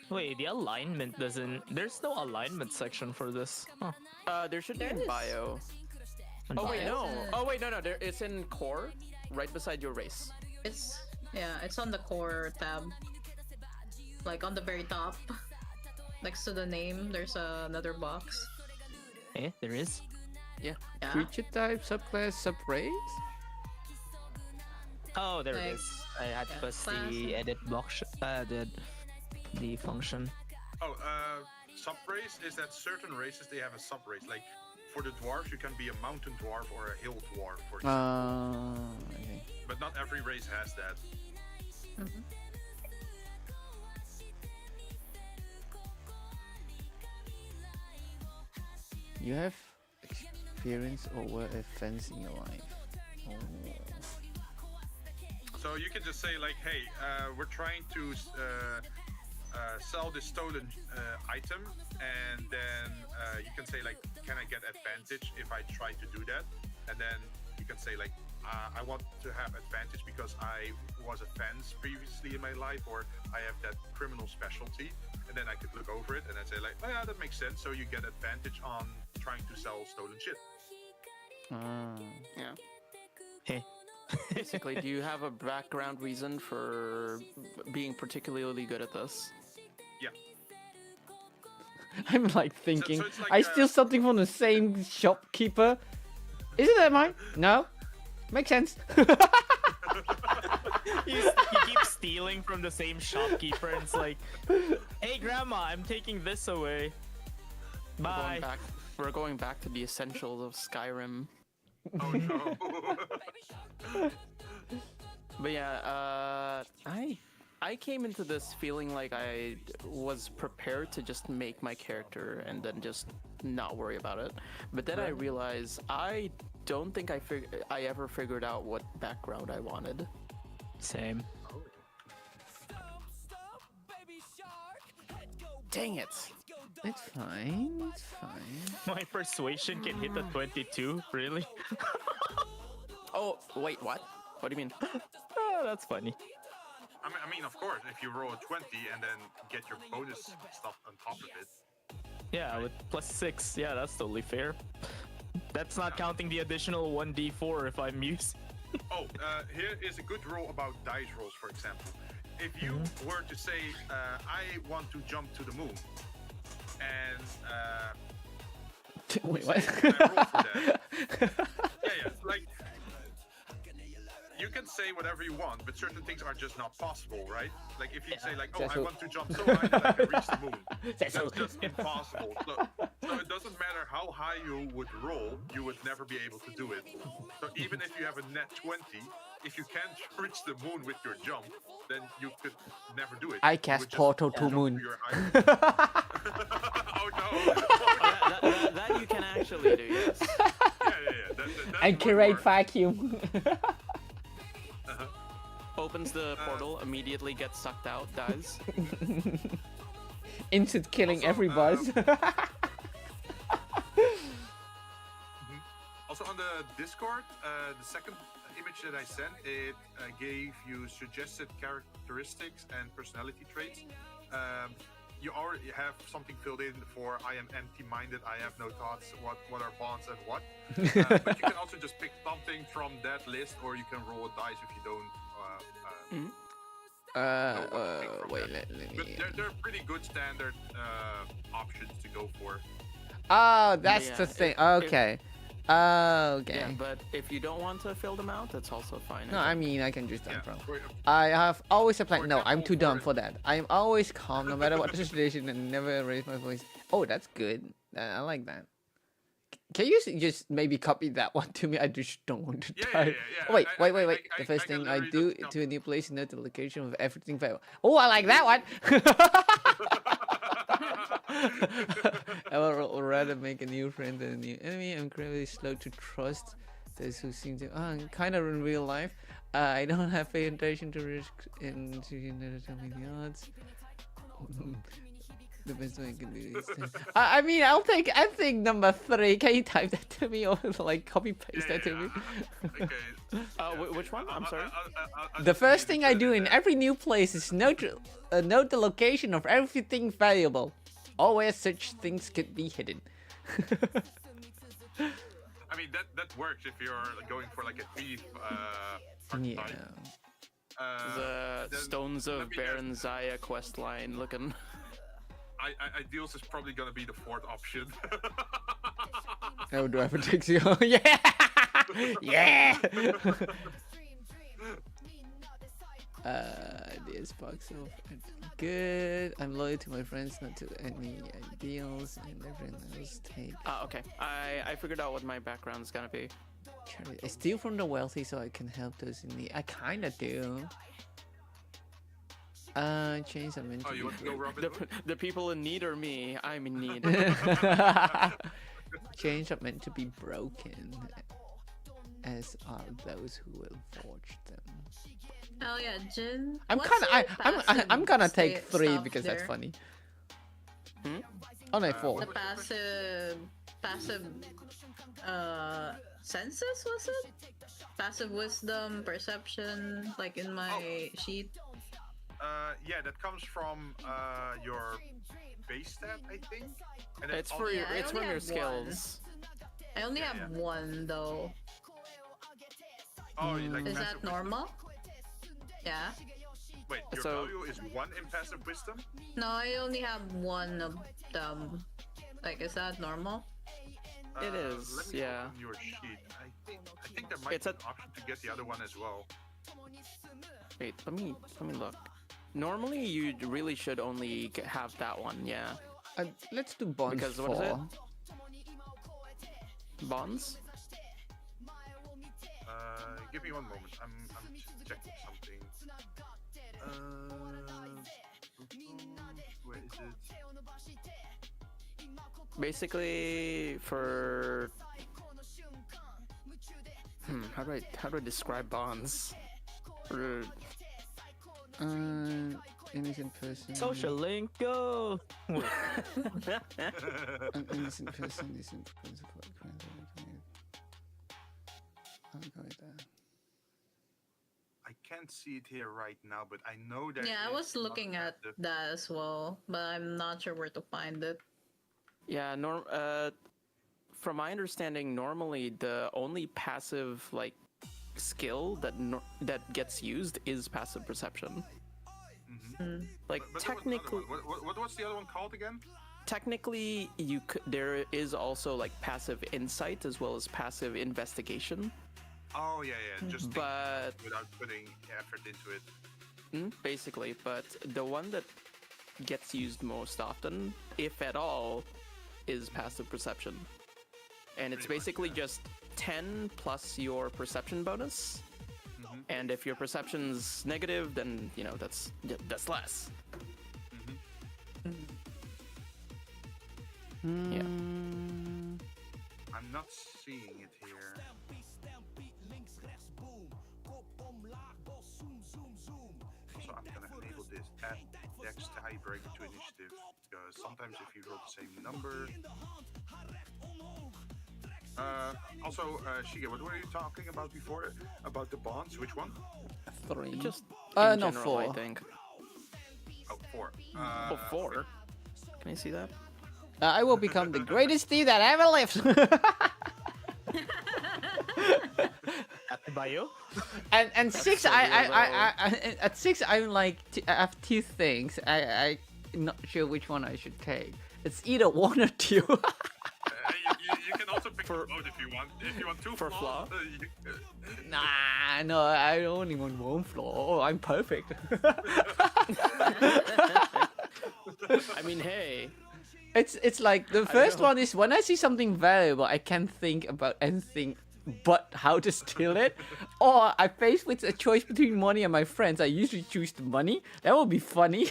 wait, the alignment doesn't. There's no alignment section for this. Huh. There should be There in is. bio. Oh wait, no. Oh wait, no. It's in core, right beside your race. It's on the core tab, like on the very top, next to the name. There's another box. There is. Yeah. Yeah. Creature type, subclass, subrace? Oh, there Like, it is. I had to press class. the edit box. The function. Oh, subrace is that certain races they have a subrace. Like for the dwarves, you can be a mountain dwarf or a hill dwarf, for example. Okay. But not every race has that. Mhm. You have experience over a fence in your life. Oh. So you can just say like, hey, we're trying to sell this stolen item, and then you can say like, can I get advantage if I try to do that? And then you can say like, I want to have advantage because I was a fence previously in my life, or I have that criminal specialty. And then I could look over it and then say like, oh yeah, that makes sense. So you get advantage on trying to sell stolen shit. Yeah. Hey. Basically, do you have a background reason for being particularly good at this? Yeah. I'm like thinking, it's like, I steal something from the same shopkeeper. Isn't that mine? No? Makes sense. You keep stealing from the same shopkeeper, and it's like, hey, grandma, I'm taking this away. Bye. We're going back to the essentials of Skyrim. Oh no. But yeah, I came into this feeling like I was prepared to just make my character and then just not worry about it. But then I realized I don't think I ever figured out what background I wanted. Same. Dang it! It's fine. It's fine. My persuasion can hit a 22. Really? Oh wait, what? What do you mean? Oh, that's funny. I mean, of course, if you roll a 20 and then get your bonus stuff on top of it. Yeah, with +6. Yeah, that's totally fair. That's not counting the additional 1d4 if I'm using. Oh, here is a good rule about dice rolls, for example. If you were to say, I want to jump to the moon, and Wait, what? can I roll for that? Yeah, like you can say whatever you want, but certain things are just not possible, right? Like if you say like, oh, That's I so- want to jump so high that I can reach the moon, That's that's so- just impossible. So it doesn't matter how high you would roll, you would never be able to do it. So even if you have a net 20, if you can't reach the moon with your jump, then you could never do it. I You cast would just portal to jump moon. your item. Oh no! That you can actually do, yes. Yeah. That And would create work. vacuum. Opens the portal, immediately gets sucked out, dies. Instant killing Also, every buzz. Also on the Discord, the second image that I sent, it gave you suggested characteristics and personality traits. You already have something filled in for I am empty-minded, I have no thoughts, what are bonds and what. But you can also just pick something from that list, or you can roll a dice if you don't. Wait, let me. But they're pretty good standard options to go for. Oh, that's Yeah, the thing. if- Okay. Okay. Yeah, but if you don't want to fill them out, that's also fine. No, I mean I can just Yeah. dump from. For- I have always applied. For No, I'm example, too dumb for- for that. I'm always calm no matter what the situation and never raise my voice. Oh, that's good. I like that. Can you just maybe copy that one to me? I just don't want to Yeah, yeah, type. yeah, yeah. Oh, wait. I The first can thing I literally do just to a new place, note the location of everything fail. Oh, I like that one. I would rather make a new friend than a new enemy. I'm incredibly slow to trust those who seem to. Kind of in real life. I don't have pay attention to risk and to never tell me the odds. The best way I can do is. I mean, I think number 3. Can you type that to me or like copy paste that to me? Okay. Which one? I'm sorry. The first thing I do in every new place is note the location of everything valuable, or where such things could be hidden. I mean that works if you're going for like a thief. Yeah. archetype. The then Stones let of me Baron guess. Zaya quest line looking. Ideals is probably gonna be the 4th option. Oh, do I have a taxi? Yeah, yeah. This box of good. I'm loyal to my friends, not to any ideals, and everyone else take. Okay. I figured out what my background's gonna be. Charity. I steal from the wealthy so I can help those in need. I kinda do. Change them into. Oh, you want to go Robin The, Hood? the people in need are me. I'm in need. Chains are meant to be broken, as are those who will forge them. Oh yeah, Jin. I'm what's kind of. your I'm gonna passive take 3 stuff because that's there? funny. Hmm? Oh no, 4. The passive senses, was it? Passive wisdom, perception, like in my sheet. Yeah, that comes from your base stat, I think. And It's also- for your. I It's only from your have one. skills. I only Yeah, have yeah. one though. Oh, you like Is passive that wisdom. normal? Yeah. Wait, your So- value is 1 in passive wisdom? No, I only have one of them. Like, is that normal? It is, Let me yeah. open your sheet. I think there might It's be a- an option to get the other one as well. Wait, let me look. Normally, you really should only have that one. Yeah. Let's do bonds Because 4. what is it? Bonds. Give me one moment. I'm just checking something. Where is it? Basically, for how do I describe bonds? For- Innocent person. Social link, go. An innocent person is in principle. I'll go with that. I can't see it here right now, but I know that. Yeah, I was looking at that as well, but I'm not sure where to find it. Yeah, from my understanding, normally the only passive like skill that gets used is passive perception. Like But technically, what's the other one called again? technically, there is also like passive insight as well as passive investigation. Oh yeah, just think But without putting effort into it. basically, but the one that gets used most often, if at all, is passive perception. And it's Pretty much, basically yeah. just 10 plus your perception bonus. And if your perception's negative, then that's less. Yeah. I'm not seeing it here. Also, I'm gonna enable this add Dex tiebreaker to initiative because sometimes if you roll the same number. Also, Shiga, what were you talking about before? About the bonds? Which one? 3. Just No, in general, 4. I think. Oh, 4. Oh, 4. Can I see that? I will become the greatest thief that ever lived. By you? And six, so I at six, I'm like, I have two things. I'm not sure which one I should take. It's either one or two. You can also pick both if you want. If you want two For flaws, flaw? Nah, no, I only want one flaw. Oh, I'm perfect. I mean, hey, It's like the first know. one is when I see something valuable, I can't think about anything but how to steal it. Or I faced with a choice between money and my friends. I usually choose the money. That would be funny.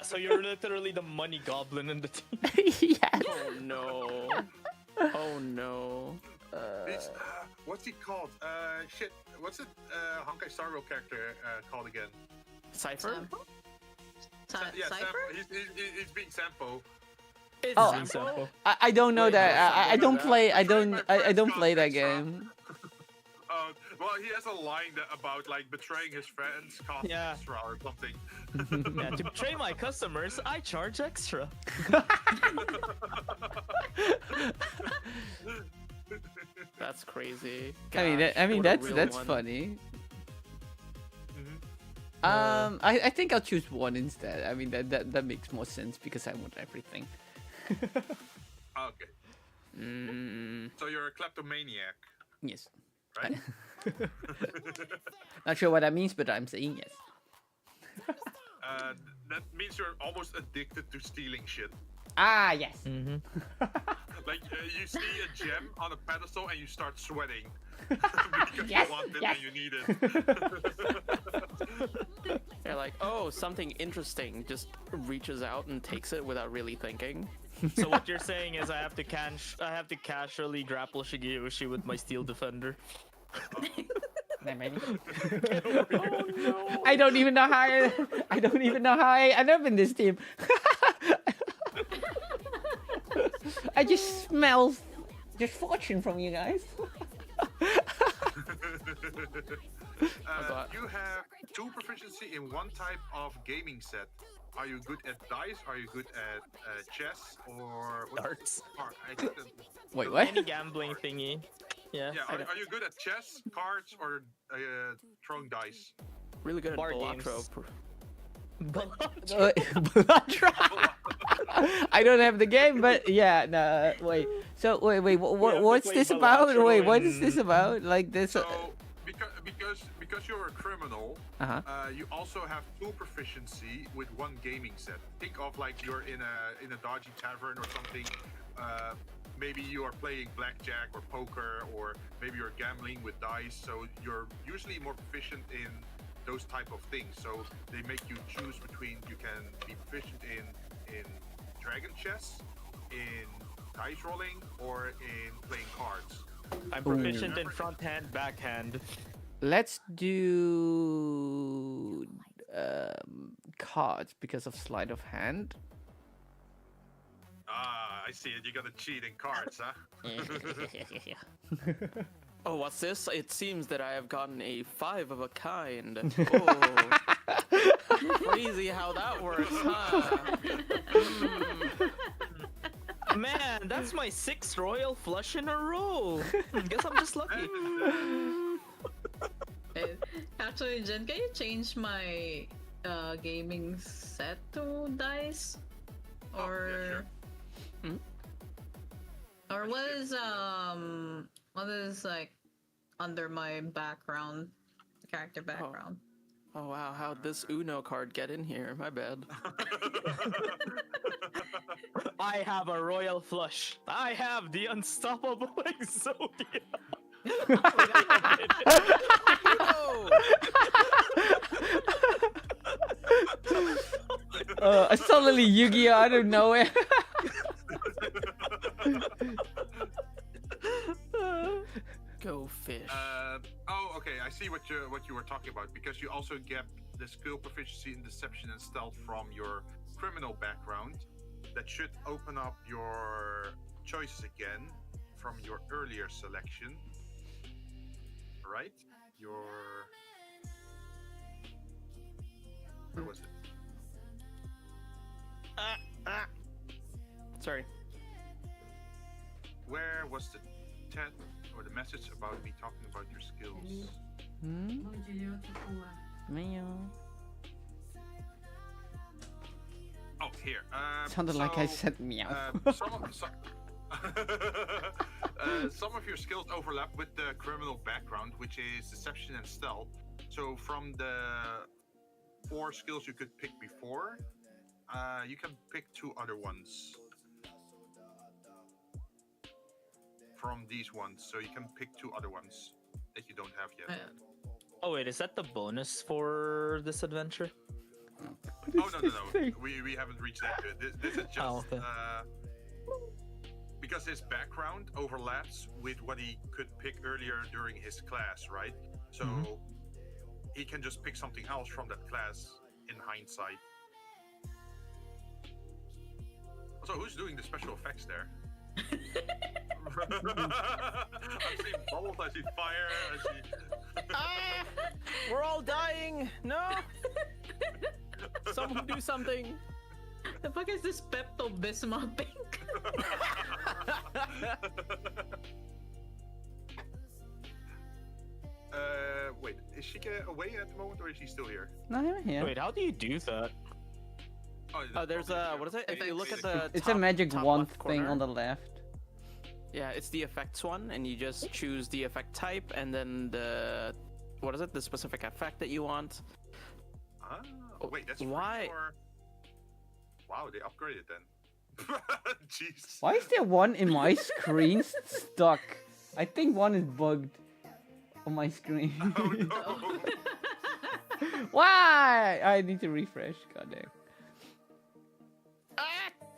So you're literally the money goblin in the team. Yes. oh no, oh no. It's, what's he called? Shit. What's it? Honkai Star Rail character called again? Cipher? Yeah, Cypher? Sampo. He's being Sampo. It's Oh. Sampo. I don't know Wait, that. no, I don't that. play. I Betrayed don't. my I friends don't got play that extra. game. Well, he has a line about like betraying his friends costs Yeah. extra or something. Yeah, to betray my customers, I charge extra. That's crazy. I Gosh, mean what a that's real that's one. funny. Mhm. I think I'll choose one instead. I mean that makes more sense because I want everything. Okay. Mm, So you're a kleptomaniac, Yes. right? Not sure what that means, but I'm saying yes. That means you're almost addicted to stealing shit. Ah, yes. Mm-hmm. Like you see a gem on a pedestal and you start sweating because Yes, you want it yes. and you need it. they're like, oh, something interesting. Just reaches out and takes it without really thinking. So what you're saying is I have to casually grapple Shigeyoshi with my steel defender. Maybe. I don't even know how. I don't even know how I ended up in this team. I just smell just fortune from you guys. God. You have 2 proficiency in one type of gaming set. Are you good at dice? Are you good at chess or what- Darts. I think that, Wait, what? Any gambling thingy. Yeah. yeah. Are you good at chess, cards, or throwing dice? Really good at Bar Balatro. games. Belatra. I don't have the game, but yeah, no. Wait. So wait. have to What's play this about? Balatro Wait, what is in- this about? Like this? So because you're a criminal, Uh-huh. you also have 2 proficiency with 1 gaming set. Think of like you're in a dodgy tavern or something. Maybe you are playing blackjack or poker, or maybe you're gambling with dice. So you're usually more proficient in those type of things. So they make you choose between you can be proficient in dragon chess, in dice rolling, or in playing cards. I'm proficient in front hand, backhand. Let's do cards because of sleight of hand. Ah, I see it. You gotta cheat in cards, huh? Oh, what's this? It seems that I have gotten a 5 of a kind. Oh, crazy how that works, huh? Man, that's my 6th royal flush in a row. Guess I'm just lucky. Actually, Jen, can you change my gaming set to dice? Oh, Or yeah, sure. or what is like under my background, character background? Oh wow, how'd this Uno card get in here? My bad. I have a royal flush. I have the unstoppable Exodia. Suddenly Yu-Gi-Oh out of nowhere. Go fish. Okay. I see what you were talking about, because you also get the skill proficiency in deception and stealth from your criminal background. That should open up your choices again from your earlier selection. Right? Where was it? Sorry. Where was the chat or the message about me talking about your skills. Hmm? Meow. Oh, here. Sounded like I so, said meow. Some of your skills overlap with the criminal background, which is deception and stealth. So from the 4 skills you could pick before, you can pick 2 other ones from these ones. So you can pick 2 other ones that you don't have yet. Oh wait, is that the bonus for this adventure? Oh no. We haven't reached that yet. This is just Oh, okay. Because his background overlaps with what he could pick earlier during his class, right? So he can just pick something else from that class in hindsight. So who's doing the special effects there? I'm seeing bubbles, I see fire, I see... We're all dying! No! Someone do something! The fuck is this Pepto Bismol pink? Wait, is she away at the moment or is she still here? No, I'm here. Wait, how do you do that? Oh, there's a what is it? If you look at the It's top, a magic top wand left thing corner, on the left. Yeah, it's the effects one, and you just choose the effect type, and then the what is it? The specific effect that you want. Ah, wait, that's Why? Wow, they upgraded then. Jeez. Why is there one in my screen stuck? I think one is bugged on my screen. Oh no. Why? I need to refresh. God damn.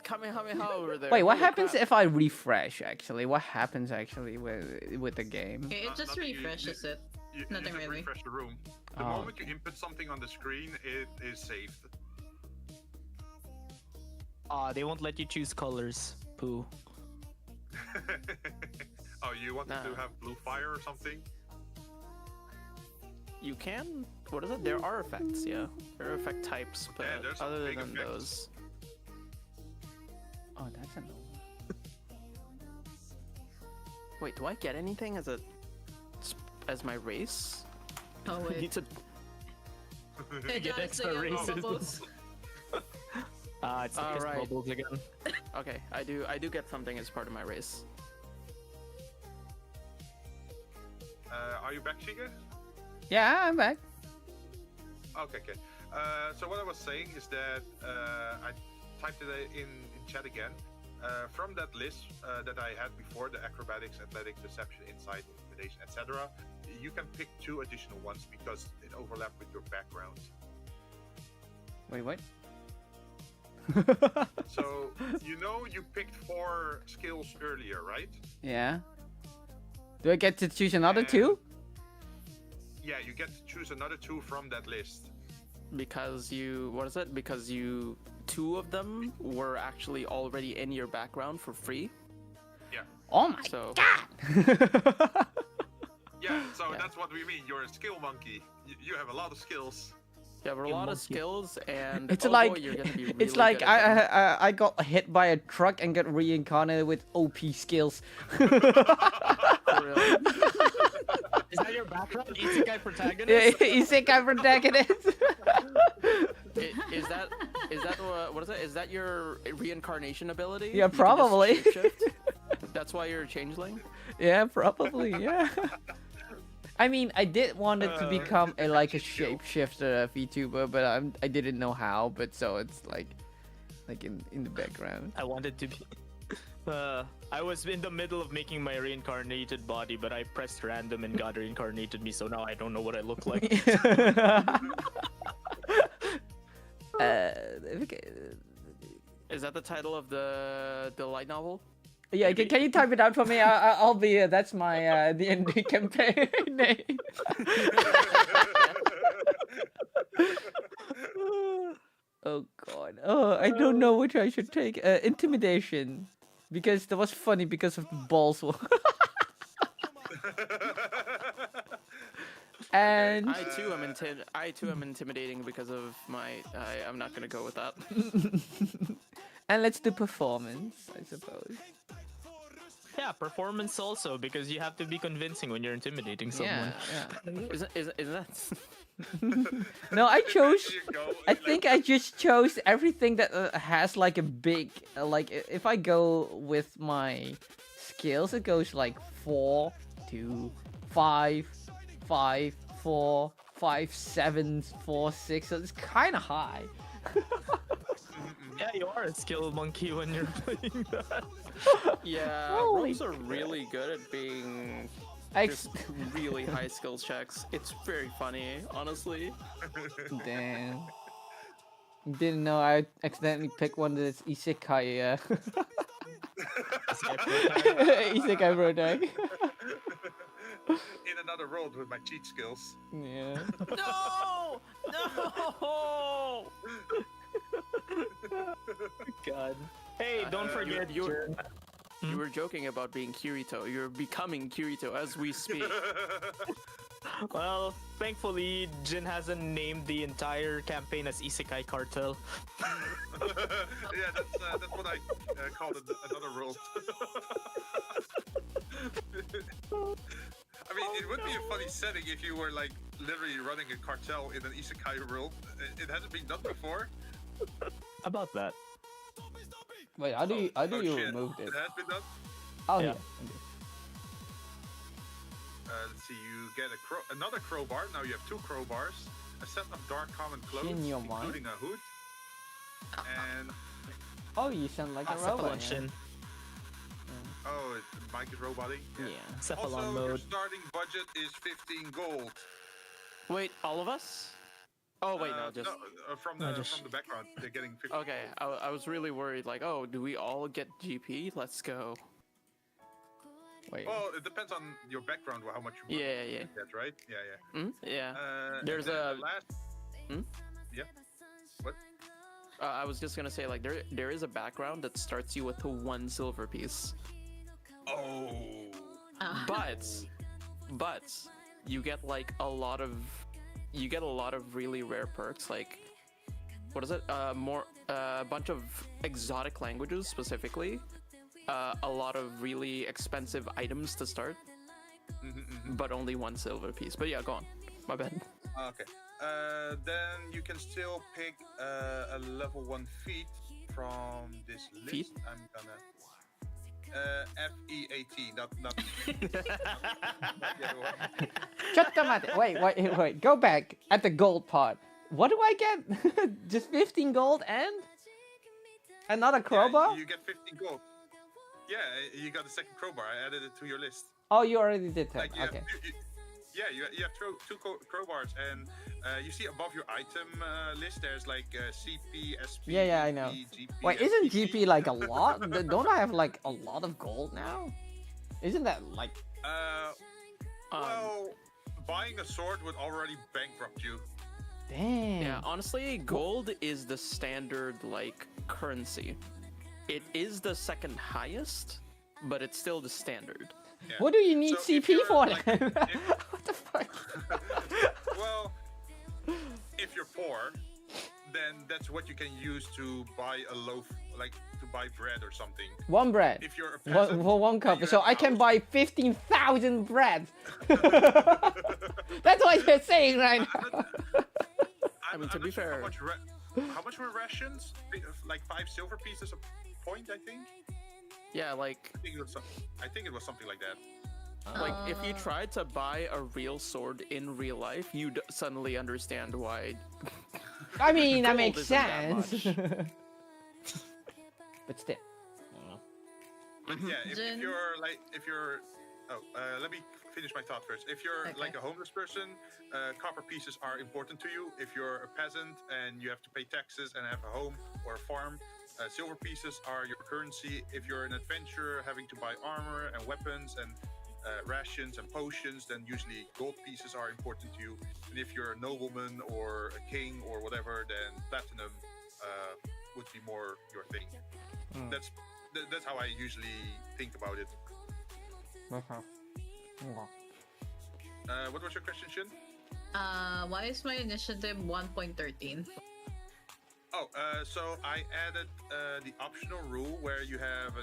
Kamehameha over there. Wait, what Holy happens crap. if I refresh? Actually, what happens actually with the game? It just Nothing, you- refreshes it. You Nothing just really. refresh the room. The Oh. moment you input something on the screen, it is saved. They won't let you choose colors. Poo. Oh, you wanted Nah. to have blue fire or something? You can. What is it? There are effects. Yeah, there are effect types, but Yeah, there's some other big than effects. those, Oh, that's a no. wait, do I get anything as my race? Oh I need wait. to. Hey, Get John, extra say it, races. bubbles. It's the All kiss right. bubbles again. Okay, I do get something as part of my race. Are you back, Shiga? Yeah, I'm back. Okay. So what I was saying is that I typed it in chat again. From that list that I had before, the acrobatics, athletics, deception, insight, intimidation, etc., you can pick 2 additional ones because it overlaps with your background. Wait, what? So you picked 4 skills earlier, right? Yeah. Do I get to choose another 2? Yeah, you get to choose another 2 from that list. Because you, what is it? Because you, 2 of them were actually already in your background for free. Yeah. Oh my So god! Yeah, so Yeah. that's what we mean. You're a skill monkey. You have a lot of skills. you have a You lot of monkey. skills, and It's oh like boy, you're gonna be really it's like good at them. I got hit by a truck and got reincarnated with OP skills. For real. Is that your background? Isekai protagonist? Isekai protagonist. Is that what is it? Is that your reincarnation ability? Yeah, You can just probably. shapeshift? That's why you're a changeling. Yeah, probably. Yeah. I mean, I did want it to become a like a skill. shapeshifter VTuber, but I didn't know how. But so it's like in the background. I wanted to be. I was in the middle of making my reincarnated body, but I pressed random and God reincarnated me, so now I don't know what I look like. Okay. Is that the title of the light novel? Yeah, can you type it out for me? I'll be. That's my D&D campaign name. Oh god. Oh, I don't know which I should take. Intimidation, because that was funny because of the balls. And I too am intimidating because of my. I'm not gonna go with that. and let's do performance, I suppose. Yeah, yeah, performance also, because you have to be convincing when you're intimidating someone. Yeah. Isn't that? No, I chose. Here you go, I like- think I just chose everything that has like a big like. If I go with my skills, it goes like 4, 2, 5, 5, 4, 5, 7, 4, 6. So it's kind of high. Yeah, you are a skill monkey when you're playing that. Yeah, Holy rolls are really good at being Ex- just really high skills checks. It's very funny, honestly. Damn. Didn't know I accidentally picked one that's Isekai. Isekai Brodag. In another world with my cheat skills. Yeah. No! No! God. Hey, don't forget you- Jin. You were joking about being Kirito. You're becoming Kirito as we speak. Well, thankfully, Jin hasn't named the entire campaign as Isekai Cartel. Yeah, that's what I called another world. I mean, it would be a funny setting if you were like literally running a cartel in an isekai world. It hasn't been done before. About that. Wait, how do you shit. remove it? It has been done. Oh Yeah. yeah. Let's see, you get another crowbar. Now you have 2 crowbars, a set of dark common clothes, In your mind. including a hood, and Oh, you sound like a Cephalon robot. Shin. oh, Mike is roboting. Yeah. Cephalon Also, your mode. starting budget is 15 gold. Wait, all of us? Oh wait, no, just from No, the just- from the background, they're getting 15. okay. gold. I was really worried. Like, oh, do we all get GP? Let's go. Wait. Well, it depends on your background, how much you Yeah, yeah. get, right? Yeah, yeah. Yeah. and There's then a- the last. Hmm? Yeah. What? I was just gonna say, like, there is a background that starts you with 1 silver piece, Oh. but you get like a lot of really rare perks. Like, what is it? A bunch of exotic languages specifically. A lot of really expensive items to start, but only 1 silver piece. But yeah, go on. My bad. Okay. Then you can still pick a level 1 feat from this list. Feat? I'm gonna. FEAT, not not the other one. Shut wait. Go back at the gold part. What do I get? Just 15 gold and another crowbar? Yeah, you get 15 gold. Yeah, you got the second crowbar. I added it to your list. Oh, you already did that. Like you Okay. have, you have 2 crowbars, and you see above your item list, there's like CP, SP. Yeah, I know. GP, Wait, isn't SPP. GP like a lot? Don't I have like a lot of gold now? Isn't that like? Well, buying a sword would already bankrupt you. Damn. Yeah, honestly, gold is the standard like currency. It is the second highest, but it's still the standard. Yeah. What do you need So if CP you're, for like, then? if- What the fuck? Well, if you're poor, then that's what you can use to buy a loaf, like to buy bread or something. One bread. If you're a peasant, For one then cup. you So have I a can house. buy 15,000 bread. That's what you're saying right now. I'm, mean, to I'm be not sure fair- how much were rations? Like 5 silver pieces a point, I think. Yeah, like I think it was something like that. if you tried to buy a real sword in real life, you'd suddenly understand why. I mean, that Gold makes isn't that sense. But still. But yeah, if Jin? you're let me finish my thought first. If you're Okay. like a homeless person, copper pieces are important to you. If you're a peasant and you have to pay taxes and have a home or a farm, silver pieces are your currency. If you're an adventurer having to buy armor and weapons and rations and potions, then usually gold pieces are important to you. And if you're a nobleman or a king or whatever, then platinum would be more your thing. That's how I usually think about it. What was your question, Shin? Why is my initiative 1.13? Oh, so I added the optional rule where you have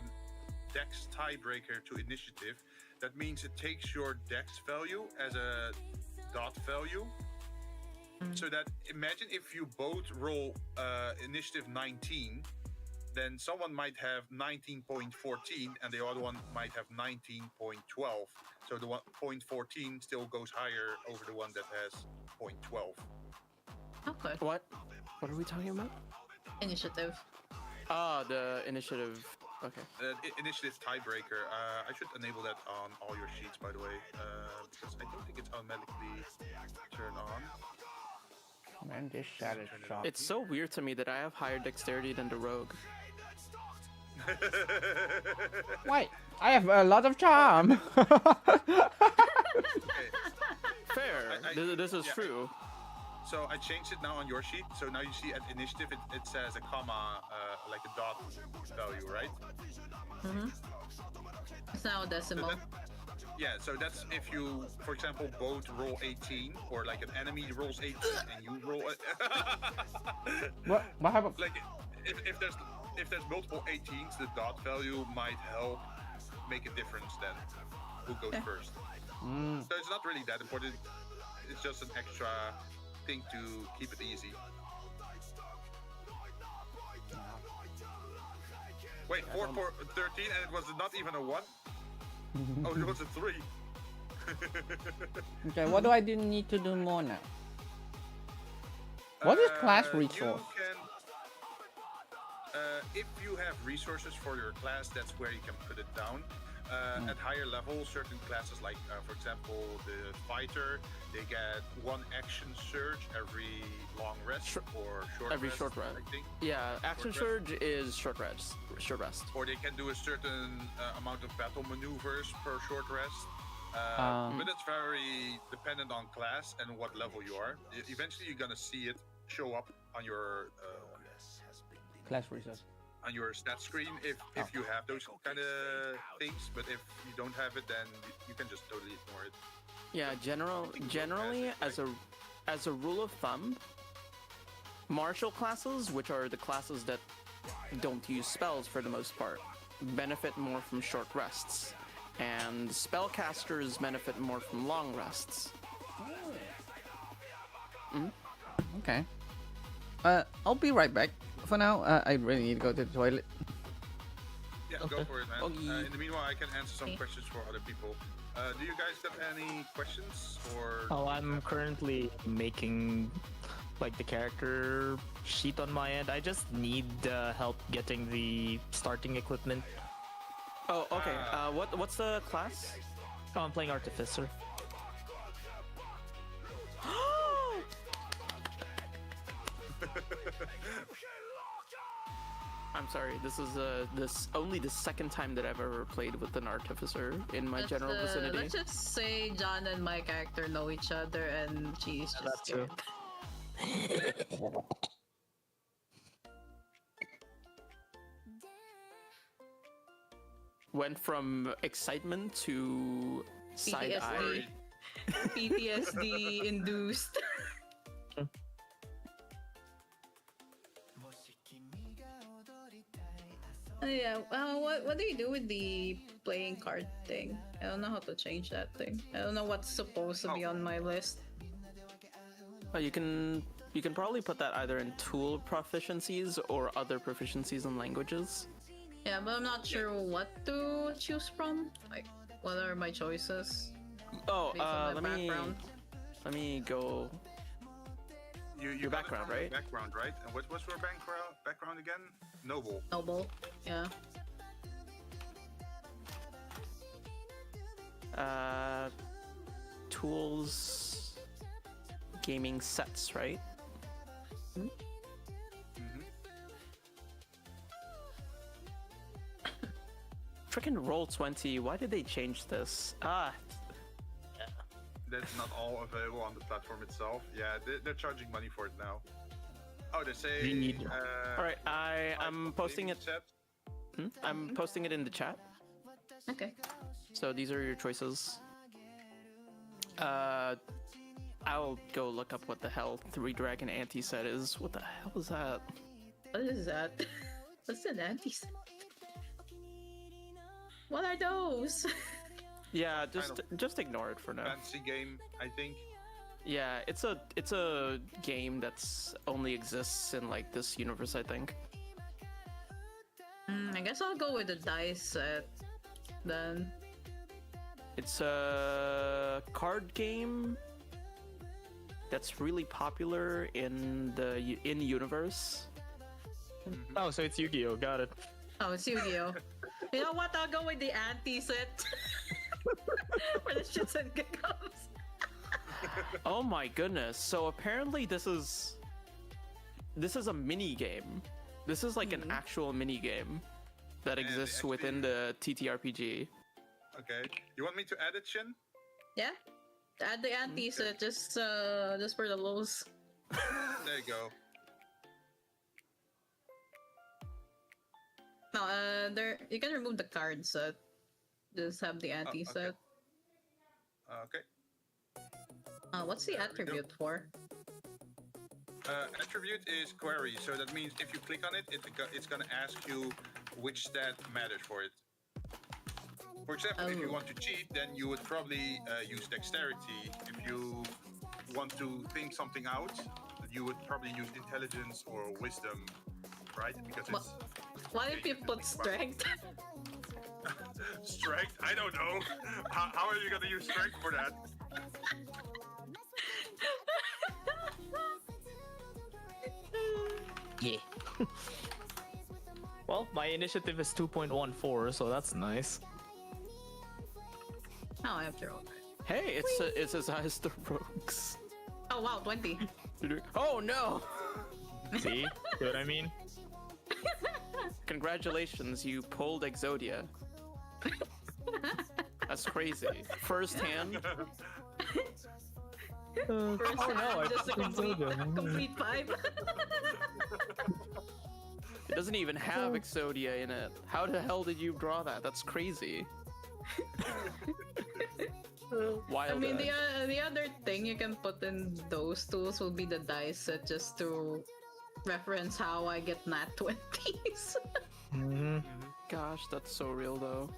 dex tiebreaker to initiative. That means it takes your dex value as a dot value. So that imagine if you both roll initiative 19, then someone might have 19.14 and the other one might have 19.12. So the one 0.14 still goes higher over the one that has 0.12. Okay. What? What are we talking about? Initiative. Ah, the initiative. Okay. Initiative tiebreaker. I should enable that on all your sheets, by the way, because I don't think it's automatically turned on. Man, this shot is shot. It's so weird to me that I have higher dexterity than the rogue. Wait, I have a lot of charm. Fair. This is true. So I changed it now on your sheet. So now you see at initiative, it says a comma, like a dot value, right? It's now a decimal. Yeah, so that's if you, for example, both roll 18, or like an enemy rolls 18 and you roll. What happened? Like if there's multiple 18s, the dot value might help make a difference then. Who goes first? So it's not really that important. It's just an extra thing to keep it easy. Wait, 4, 13, and it was not even a 1? Oh, it was a 3. Okay, what do I need to do more now? What is class resource? You can, if you have resources for your class, that's where you can put it down. At higher levels, certain classes, like for example, the fighter, they get 1 action surge every long rest or short Every rest. short rest. I think. Yeah, action Short surge is short rest. Short rest. Or they can do a certain amount of battle maneuvers per short rest. But it's very dependent on class and what level you are. Eventually, you're gonna see it show up on your Class resource. on your stat screen if you have those kind of things. But if you don't have it, then you can just totally ignore it. Yeah, generally as a rule of thumb, martial classes, which are the classes that don't use spells for the most part, benefit more from short rests, and spellcasters benefit more from long rests. Okay. I'll be right back. For now, I really need to go to the toilet. Yeah, go for it, man. In the meanwhile, I can answer some questions for other people. Do you guys got any questions or? Oh, I'm currently making like the character sheet on my end. I just need help getting the starting equipment. Oh, okay. What's the class? Oh, I'm playing Artificer. I'm sorry. This is only the second time that I've ever played with an artificer in my general vicinity. Let's just say John and my character know each other, and she's just That's true. Went from excitement to side eye. PTSD induced. Yeah, what do you do with the playing card thing? I don't know how to change that thing. I don't know what's supposed to be on my list. Oh, you can probably put that either in tool proficiencies or other proficiencies in languages. Yeah, but I'm not sure what to choose from. Like, what are my choices? Oh, based on my background? let me go. Your background, right? Background, right? And what's your background again? Noble. Noble, yeah. Tools, gaming sets, right? Freaking Roll20, why did they change this? That's not all available on the platform itself. Yeah, they're charging money for it now. Oh, they say. All right, I'm posting it. Set. I'm posting it in the chat. Okay. So these are your choices. I'll go look up what the hell 3 Dragon anti-set is. What the hell is that? What is that? What's an anti-set? What are those? Yeah, Kind just ignore it for now. Fantasy game, I think. Yeah, it's a game that's only exists in like this universe, I think. I guess I'll go with the dice set then. It's a card game that's really popular in the universe. Oh, so it's Yu-Gi-Oh! Got it. Oh, it's Yu-Gi-Oh! You know what? I'll go with the anti set. For the shits and giggles. Oh my goodness. So apparently this is a mini game. This is like an actual mini game that exists actually- within the TTRPG. Okay. You want me to add it, Shin? Yeah? Add the anti set just for the lows. There you go. No, there you can remove the card set. Just have the anti okay. set. Okay. What's the There we go. attribute for? Attribute is query, so that means if you click on it, it's gonna ask you which stat matters for it. For example, if you Oh. want to cheat, then you would probably use dexterity. If you want to think something out, you would probably use intelligence or wisdom, right? Because it's What if you put strength? strength. I don't know. How are you gonna use strength for that? Yeah. Well, my initiative is 2.14, so that's nice. Oh, I have to roll. Hey, it's as high as the rogues. Oh wow, 20. Oh no! See? See what I mean? Congratulations, you pulled Exodia. That's crazy. First hand. First no, I just a complete 5. It doesn't even have Exodia in it. How the hell did you draw that? That's crazy. Wild. I mean, Ed. the other thing you can put in those tools will be the dice set, just to reference how I get nat 20s. Gosh, that's so real though.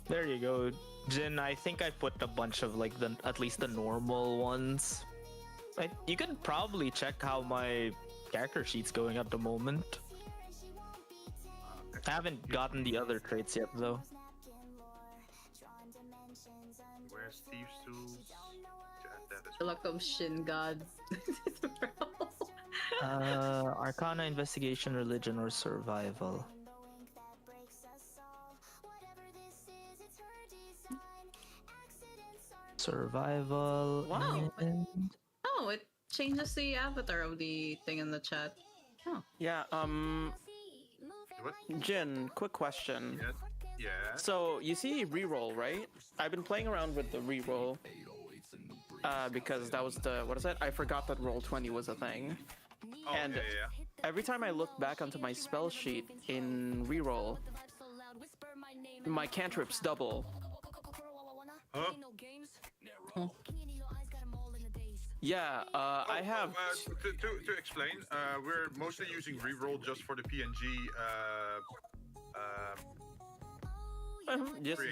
There you go. Jin, I think I put a bunch of like at least the normal ones. You can probably check how my character sheet's going at the moment. I haven't gotten the other traits yet though. Where's Thieves' Tools? To add that as The luck of Shin God. Arcana, Investigation, Religion, or Survival. Survival. Wow. And... Oh, it changes the avatar of the thing in the chat. Oh. Yeah, What? Jin, quick question. Yeah. Yeah. So, you see reroll, right? I've been playing around with the reroll. Because that was the, what is it? I forgot that Roll20 was a thing. Oh, and yeah. every time I look back onto my spell sheet in reroll, my cantrips double. Huh? Yeah, I have. To explain, we're mostly using reroll just for the PNG.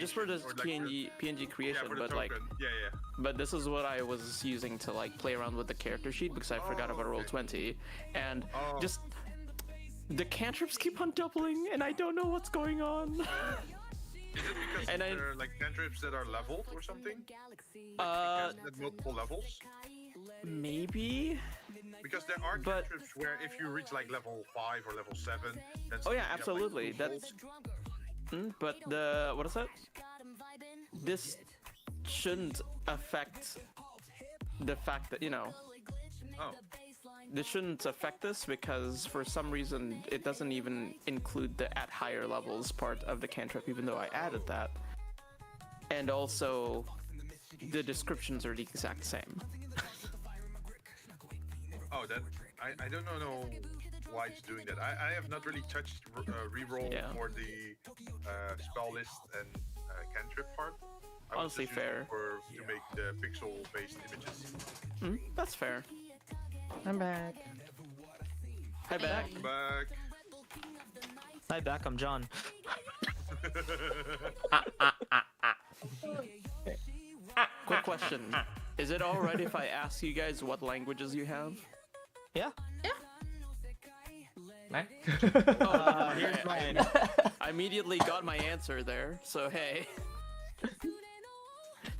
Just for the or like PNG Yeah, creation, for the but token. like, Yeah. but this is what I was using to like play around with the character sheet because I forgot about okay. Roll20, and Oh. just the cantrips keep on doubling, and I don't know what's going on. Is it because And they're like cantrips that are leveled or something? Uh, At multiple levels? maybe. Because there are But- cantrips where if you reach like level 5 or level 7, then Oh yeah, suddenly you have, like, absolutely. two That's. souls. But the what is that? This shouldn't affect the fact that Oh. this shouldn't affect this because for some reason it doesn't even include the at higher levels part of the cantrip, even though I added that. And also, the descriptions are the exact same. Oh, that I don't know why it's doing that. I have not really touched reroll Yeah. for the spell list and cantrip part. I was Honestly, just using fair. it to make the pixel-based images. That's fair. I'm back. Hi back. Back. Hi, back. I'm John. Quick question: is it all right if I ask you guys what languages you have? Yeah. Right? Oh, Here's okay. mine. I immediately got my answer there. So hey,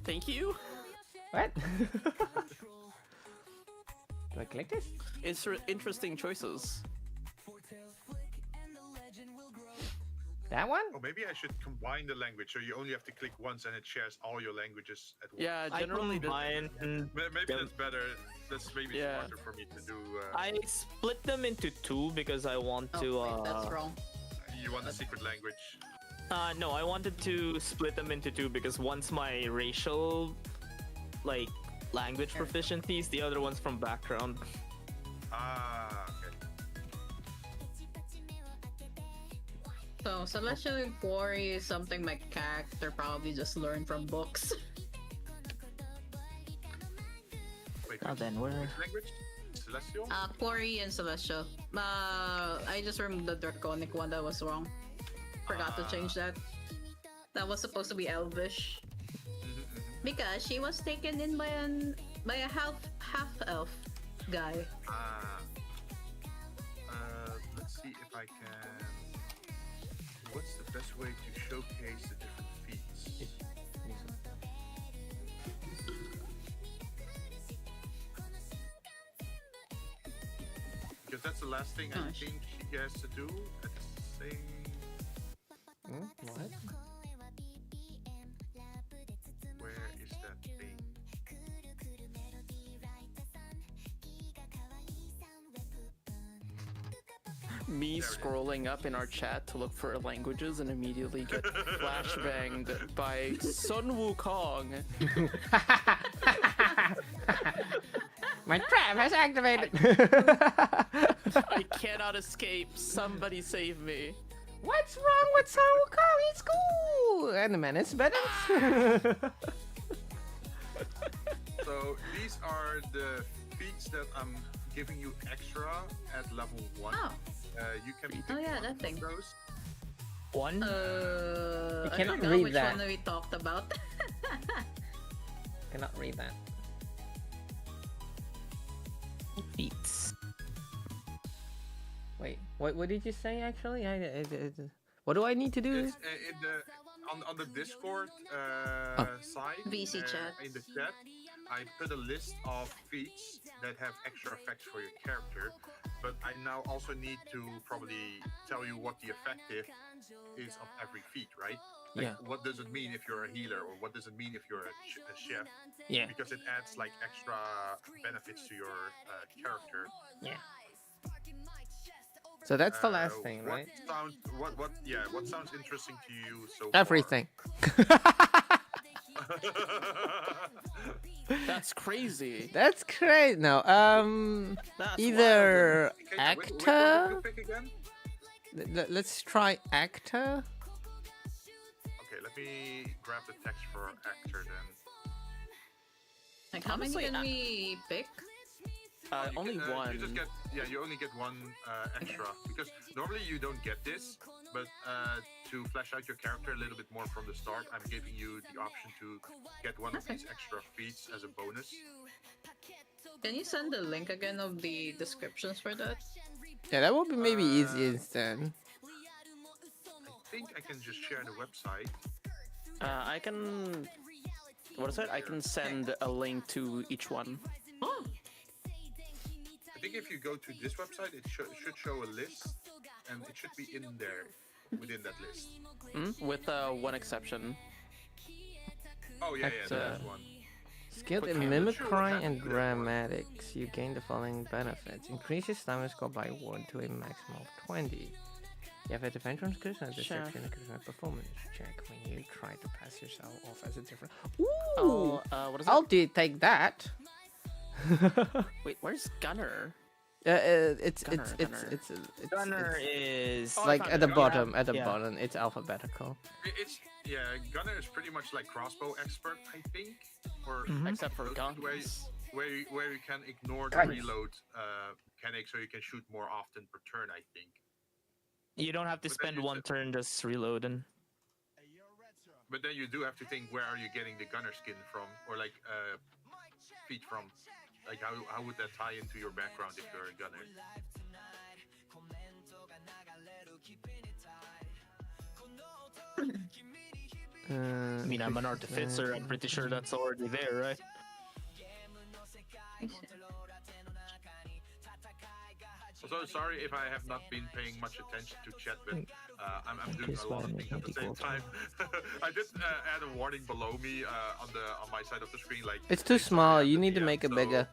thank you. What? Do I click this? It's interesting choices. That one? Oh, maybe I should combine the language so you only have to click once and it shares all your languages at once. Yeah, I generally. combine. Maybe that's better. That's maybe Yeah. smarter for me to do. I split them into two because I want Oh, to. wait, that's wrong. You want the secret language? No, I wanted to split them into two because one's my racial, like, language proficiencies. The other one's from background. Ah, okay. So Celestial Quarry is something my character probably just learned from books. Wait, Now then, we're. which language? Celestial? Quarry and Celestial. I just removed the Draconic one that was wrong. Forgot to change that. That was supposed to be Elvish. Because she was taken in by a half elf guy. Let's see if I can. What's the best way to showcase the different feats? Because that's the last thing I Gosh. think she has to do at the same. What? Where is that thing? Me scrolling up in our chat to look for languages and immediately get flashbanged by Sun Wukong. My trap has activated! I cannot escape. Somebody save me. What's wrong with Sun Wukong? It's cool! And the man is better. So these are the feats that I'm giving you extra at level 1. Oh. You can pick Oh, yeah, one that of thing. those. One? I cannot don't know read which that. one we talked about. Cannot read that. Beats. Wait, what did you say actually? What do I need to do? It's in the on the Discord side. VC chat. In the chat, I put a list of feats that have extra effects for your character, but I now also need to probably tell you what the effective is of every feat, right? Like, Yeah. what does it mean if you're a healer, or what does it mean if you're a chef? Yeah. Because it adds like extra benefits to your character. Yeah. So that's the last thing, what right? What sounds interesting to you so Everything. That's crazy. That's great. No, That's either Okay, which actor. one did you pick again? Let's try actor. Okay, let me grab the text for actor then. Like, how many Honestly, can we pick? You Only can, one. You just get you only get one extra because normally you don't get this, but to flesh out your character a little bit more from the start, I'm giving you the option to get one of these extra feats as a bonus. Can you send the link again of the descriptions for that? Yeah, that would be maybe easy instead. I think I can just share the website. I can. What is it? I can send a link to each one. Oh, I think if you go to this website, it should show a list, and it should be in there within that list. With one exception. Oh yeah, Actor. there's one. Skilled Okay, in I'm not sure what mimicry happened and to that one. dramatics, you gain the following benefits. Increase your stamina score by 1 to a maximum of 20. You have advantage on skills and deception and charisma performance check when you try to pass yourself off as a different. Ooh! Oh, what is that? I'll take that. Wait, where's Gunner? It's Gunner. Gunner is. Oh, I like found at the it. bottom. At the Yeah. bottom, it's alphabetical. It's Gunner is pretty much like crossbow expert, I think, or Except for guns. where you can ignore the Guns. reload mechanic, so you can shoot more often per turn. I think. You don't have to But then spend you one turn just reloading. But then you do have to think, where are you getting the gunner skin from, or like feet from? Like how would that tie into your background if you're a gunner? I mean, I'm an artificer. I'm pretty sure that's already there, right? So sorry if I have not been paying much attention to chat, but I'm doing a lot of things at the same time. I did add a warning below me on my side of the screen, like It's too "Hey, sorry, small. I'm You the need to DM," make it so- bigger.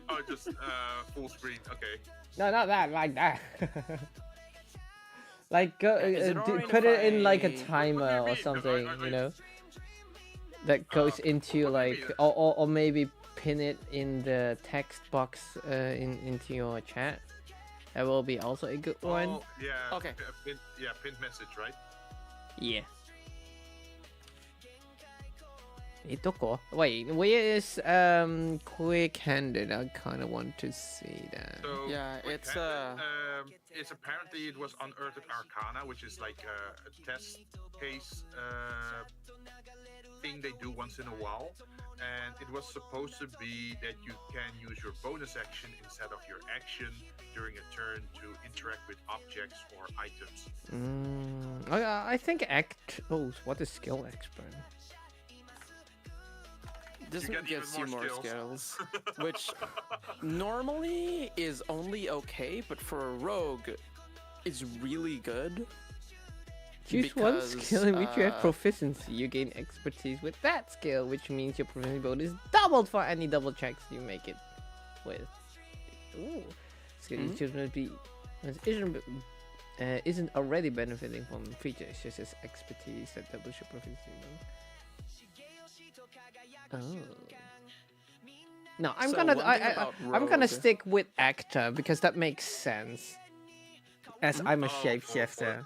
Oh, just full screen. Okay. No, not that. Like that. Like go, Is it alright put if it in like a I- timer What do you or mean? 'Cause something, I- you know, that goes into what do you like, mean? or maybe pin it in the text box into your chat. That will be also a good one. Oh, yeah. Okay. Pinned message, right? Yeah. Wait, where is quick handed? I kind of want to see that. So Yeah, Quick it's, Handed, it's apparently it was unearthed Arcana, which is like a test case thing they do once in a while, and it was supposed to be that you can use your bonus action instead of your action during a turn to interact with objects or items. I think what is skill expert? This You one get even gives you more more skills. skills, which normally is only okay, but for a rogue, is really good. Choose one because, skill in which you have uh, proficiency. You gain expertise with that skill, which means your proficiency bonus is doubled for any double checks you make it with. Ooh. Skill you choose must be isn't already benefiting from features such as expertise that doubles your proficiency. Oh. No, I'm So gonna one thing about I'm gonna rogue- stick with actor because that makes sense. As I'm a Oh, shapeshifter.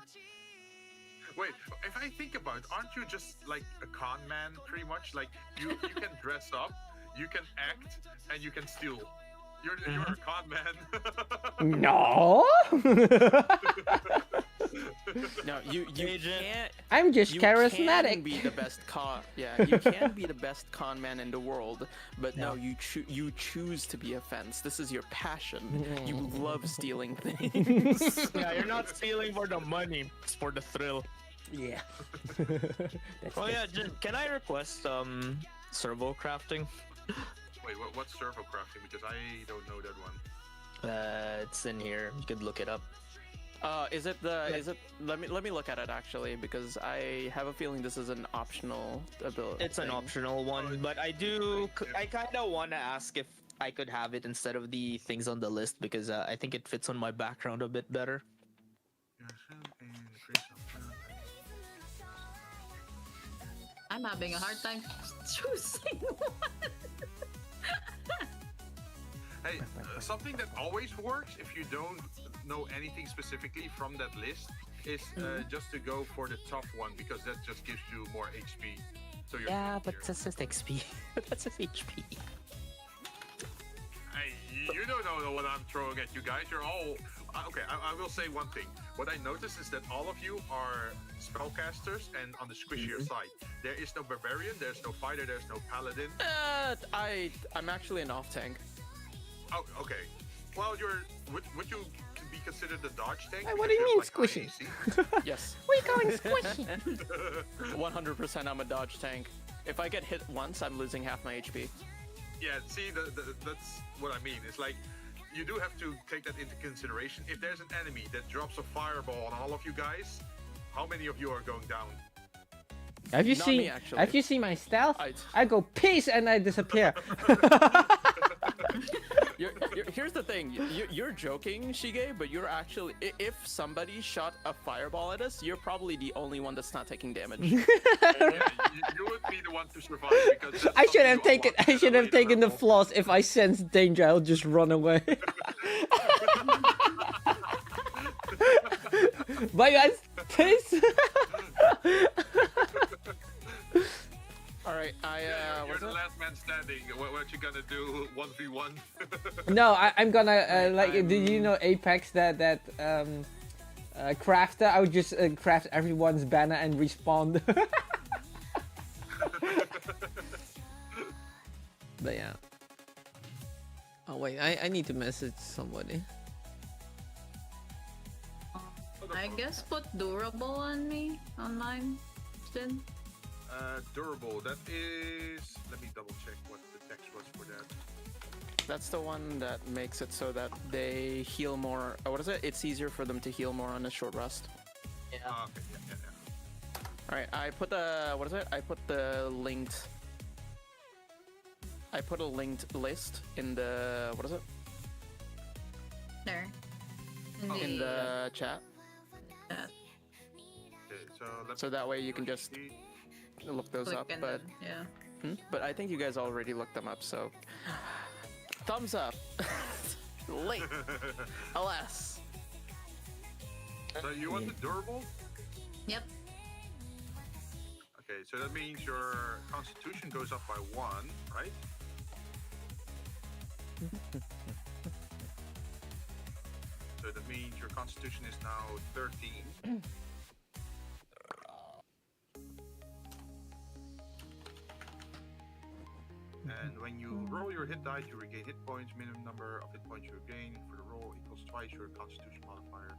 Wait, if I think about it, aren't you just like a con man, pretty much? Like you can dress up, you can act, and you can steal. You're a con man. No. No, you can't. I'm just You charismatic. can be the best you can be the best con man in the world, but no, you choose to be a fence. This is your passion. You love stealing things. Yeah, you're not stealing for the money. It's for the thrill. Yeah. Oh yeah, can I request servo crafting? Wait, what's servo crafting? Because I don't know that one. It's in here. You could look it up. Is it let me look at it actually, because I have a feeling this is an optional ability. It's an thing. optional one, but I kind of want to ask if I could have it instead of the things on the list because I think it fits on my background a bit better. I'm having a hard time choosing one. Hey, something that always works if you don't know anything specifically from that list is just to go for the tough one, because that just gives you more HP. So you're that's just XP. That's just HP. Hey, you don't know what I'm throwing at you guys. You're all okay. I will say one thing. What I noticed is that all of you are spellcasters and on the squishier side. There is no barbarian. There's no fighter. There's no paladin. I'm actually an off tank. Oh, okay. Well, would you be considered the dodge tank? What do you mean Because you have, squishy? high AC? Yes, We're going squishy. 100% I'm a dodge tank. If I get hit once, I'm losing half my HP. Yeah, see, that's what I mean. It's like, you do have to take that into consideration. If there's an enemy that drops a fireball on all of you guys, how many of you are going down? Have you Not seen? me, actually. Have you seen my stealth? I- I go peace and I disappear. Here's the thing. You're joking, Shige, but you're actually... If somebody shot a fireball at us, you're probably the only one that's not taking damage. Yeah, you would be the one to survive because that's I should something have you taken. unlock I at a should have later taken the level. floss. If I sense danger, I'll just run away. Bye guys. Peace. All right. right, You're what's the it? last man standing. What you gonna do? 1v1? No, I'm gonna like. Did you know Apex that crafter? I would just craft everyone's banner and respawn. But yeah. Oh wait, I need to message somebody. I guess put durable on me on mine. Then Durable. That is. Let me double check what the text was for that. That's the one that makes it so that they heal more. What is it? It's easier for them to heal more on a short rest. Yeah. Okay. Yeah. All right, I put the what is it? I put the linked. I put a linked list in the what is it? there. In the chat, chat. Okay, so let's so that way you can just see. look those Click up. and But then, yeah. but I think you guys already looked them up. So thumbs up. Late, alas. So you want the durable? Yep. Okay, so that means your constitution goes up by 1, right? So that means your constitution is now 13. And when you roll your hit die, you regain hit points. Minimum number of hit points you regain for the roll equals twice your constitution modifier.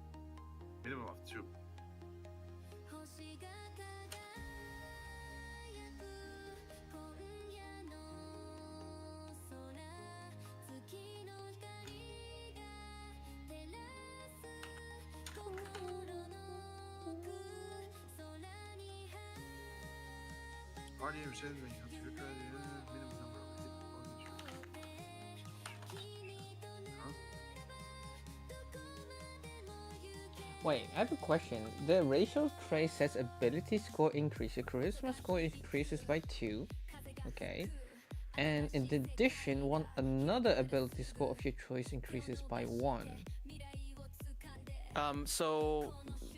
Minimum of 2. Guardian rescinded when you have to repair the minimum number of hit points. Huh? Wait, I have a question. The racial trait says ability score increases, charisma score increases by 2. Okay. And in addition, another ability score of your choice increases by 1. So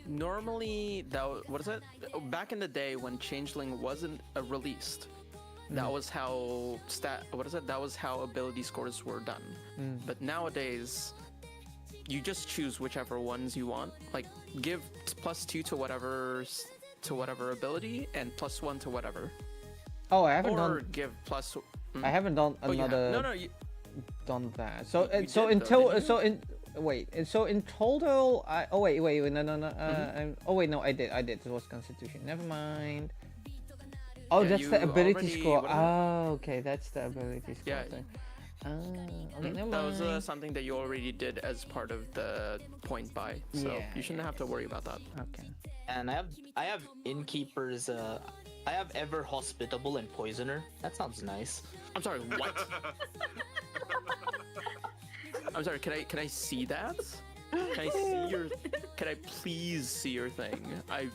normally what is it? Back in the day when Changeling wasn't released, that was how That was how ability scores were done. But nowadays, you just choose whichever ones you want. Like give +2 to whatever ability and +1 to whatever. Oh, I haven't Or done. give plus. I haven't done Oh, you have- another. No, you, Done that. So You so did in though, total. didn't you? So in wait. So in total, oh wait, no. Oh wait, no, I did. It was Constitution. Never mind. Oh, Yeah, that's the you ability already- score. what is it? Oh, okay, that's the ability score Yeah. thing. Okay, never that was mind. something that you already did as part of the point buy, so Yeah, you shouldn't have to worry about that. Okay. And I have innkeepers. I have ever hospitable and poisoner. That sounds nice. I'm sorry, what? I'm sorry, can I see that? Can I please see your thing? I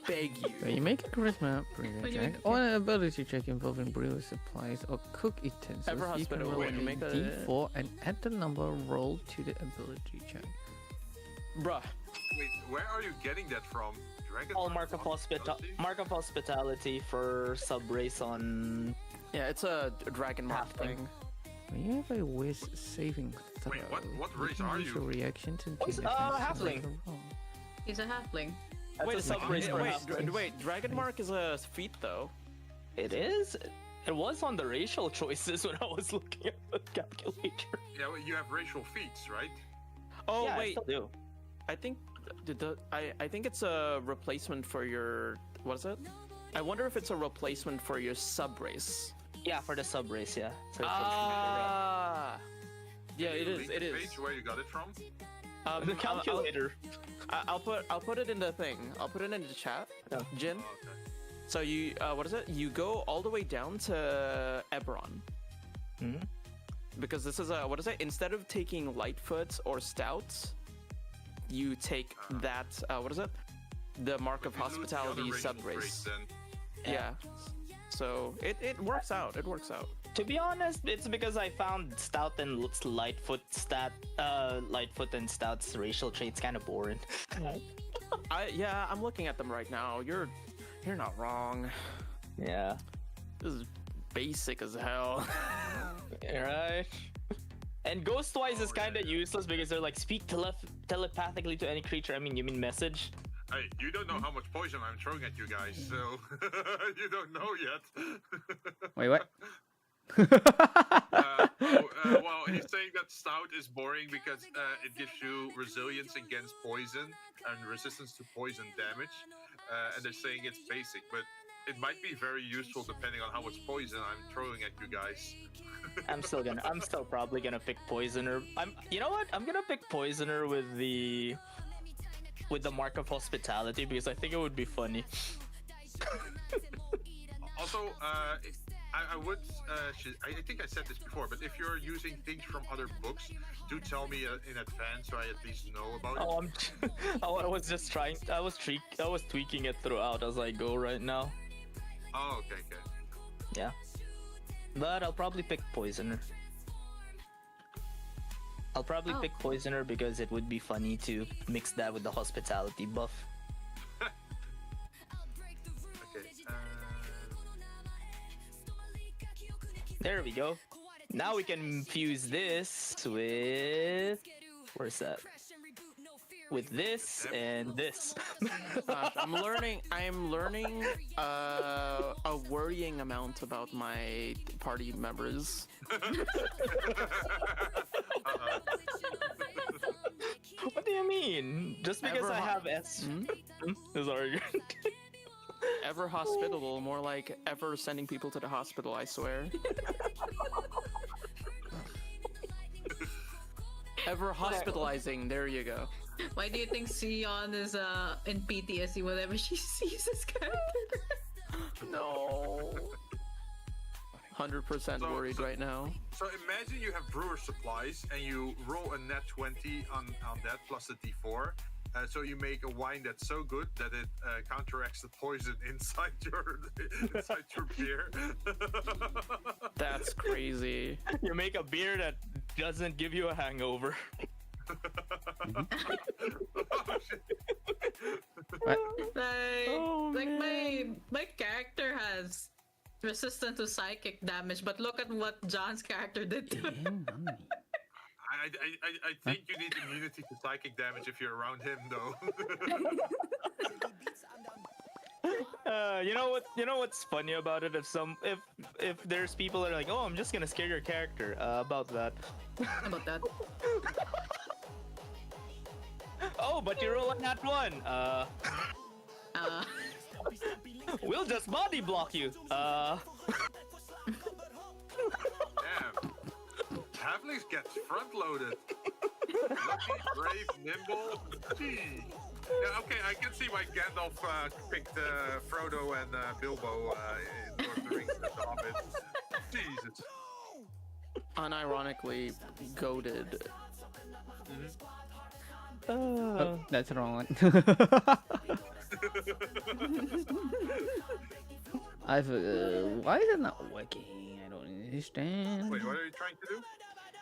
beg you. So you make a charisma brewer What do you check mean? or an ability check involving brewer supplies or cook utensils. Ever You can hospitable, roll when you a make a- D4 and add the number rolled to the ability check. Bruh. Wait, where are you getting that from? Dragon? Oh, mark of hospitality for sub race on. Yeah, it's a dragon mark Halfling. thing. When you have a whiz saving throw, Wait, what you race can are use you? your reaction to What's- gain advantage on halfling. the roll. He's a halfling. That's Wait a a sub second. race for Wait, halfling. wait, dragon mark is a feat though. It is. It was on the racial choices when I was looking at the calculator. Yeah, well, you have racial feats, right? Oh yeah, I wait, still do. I think I think it's a replacement for your what is it? I wonder if it's a replacement for your sub race. Yeah, for the sub race. Yeah. So Ah. Yeah, Can it you is. link It the is. Page where you got it from? the calculator. I'll put it in the thing. I'll put it in the chat. Yeah. Jin. Oh, okay. So you what is it? You go all the way down to Eberron. Mhm. Because this is a what is it? Instead of taking Lightfoot or Stout, you take that what is it? The Mark of You lose the other Hospitality racial sub traits race. then. Yeah. So it works out. It works out. To be honest, it's because I found Stout and Lightfoot and Stout's racial traits kind of boring. I'm looking at them right now. You're not wrong. Yeah. This is basic as hell. Right. And Ghostwise is kind of useless because they're like speak telepathically to any creature. I mean, you mean message? Hey, you don't know how much poison I'm throwing at you guys, so you don't know yet. Wait, what? Well, he's saying that stout is boring because it gives you resilience against poison and resistance to poison damage, and they're saying it's basic, but it might be very useful depending on how much poison I'm throwing at you guys. I'm still probably gonna pick Poisoner. You know what? I'm gonna pick Poisoner with the Mark of Hospitality because I think it would be funny. Also, I would, I think I said this before, but if you're using things from other books, do tell me in advance so I at least know about it. I was just trying. I was tweaking it throughout as I go right now. Oh, okay. Yeah, but I'll probably pick Poisoner. I'll probably pick Poisoner because it would be funny to mix that with the Hospitality buff. Okay. There we go. Now we can fuse this with... Where's that? With this and this. Gosh, I'm learning a worrying amount about my party members. What do you mean? Just because I have S? Sorry. Ever hospitable, more like ever sending people to the hospital, I swear. Ever hospitalizing, there you go. Why do you think Sion is in PTSD whenever she sees this character? No. 100% worried right now. So imagine you have brewer supplies and you roll a net 20 on that plus a d4. So you make a wine that's so good that it counteracts the poison inside your beer. That's crazy. You make a beer that doesn't give you a hangover. My character has resistance to psychic damage, but look at what John's character did to him. I think you need immunity to psychic damage if you're around him, though. You know what's funny about it? If there's people that are like, oh, I'm just gonna scare your character. About that. About that. Oh, but you're rolling that one. We'll just body block you. Damn. Halflings gets front loaded. Lucky, brave, nimble. Gee. Yeah, okay, I can see why Gandalf picked Frodo and Bilbo in Lord of the Rings as the Hobbit. Jesus. Unironically goated. Oh, that's the wrong one. Why is it not working? I don't understand. Wait, what are you trying to do?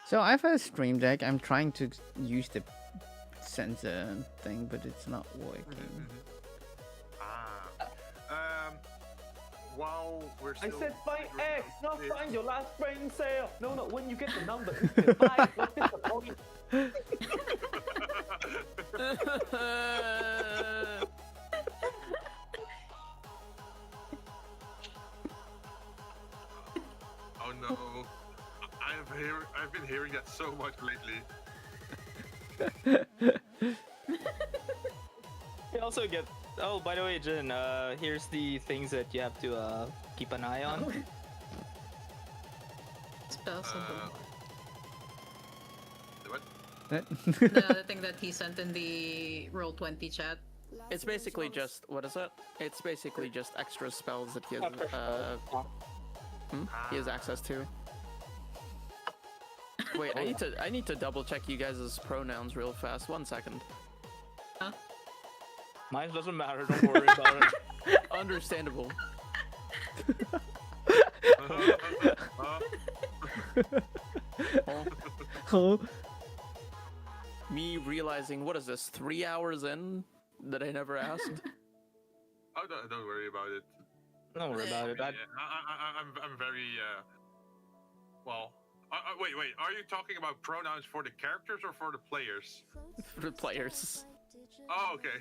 So I have a stream deck. I'm trying to use the sensor thing, but it's not working. While we're still... I said find X, not find your last brain cell. No, when you get the number, you can buy. What is the point? Oh no. I've been hearing that so much lately. You also get... Oh, by the way, Jin, here's the things that you have to keep an eye on. Spell something. What? The thing that he sent in the Roll20 chat. It's basically just, what is it? It's basically just extra spells that he has access to. Wait, I need to double check you guys' pronouns real fast. 1 second. Huh? Mine doesn't matter, don't worry about it. Understandable. Me realizing, what is this, 3 hours in that I never asked? Oh, don't worry about it. Don't worry about it. I'm very well. Wait. Are you talking about pronouns for the characters or for the players? For the players. Oh, okay.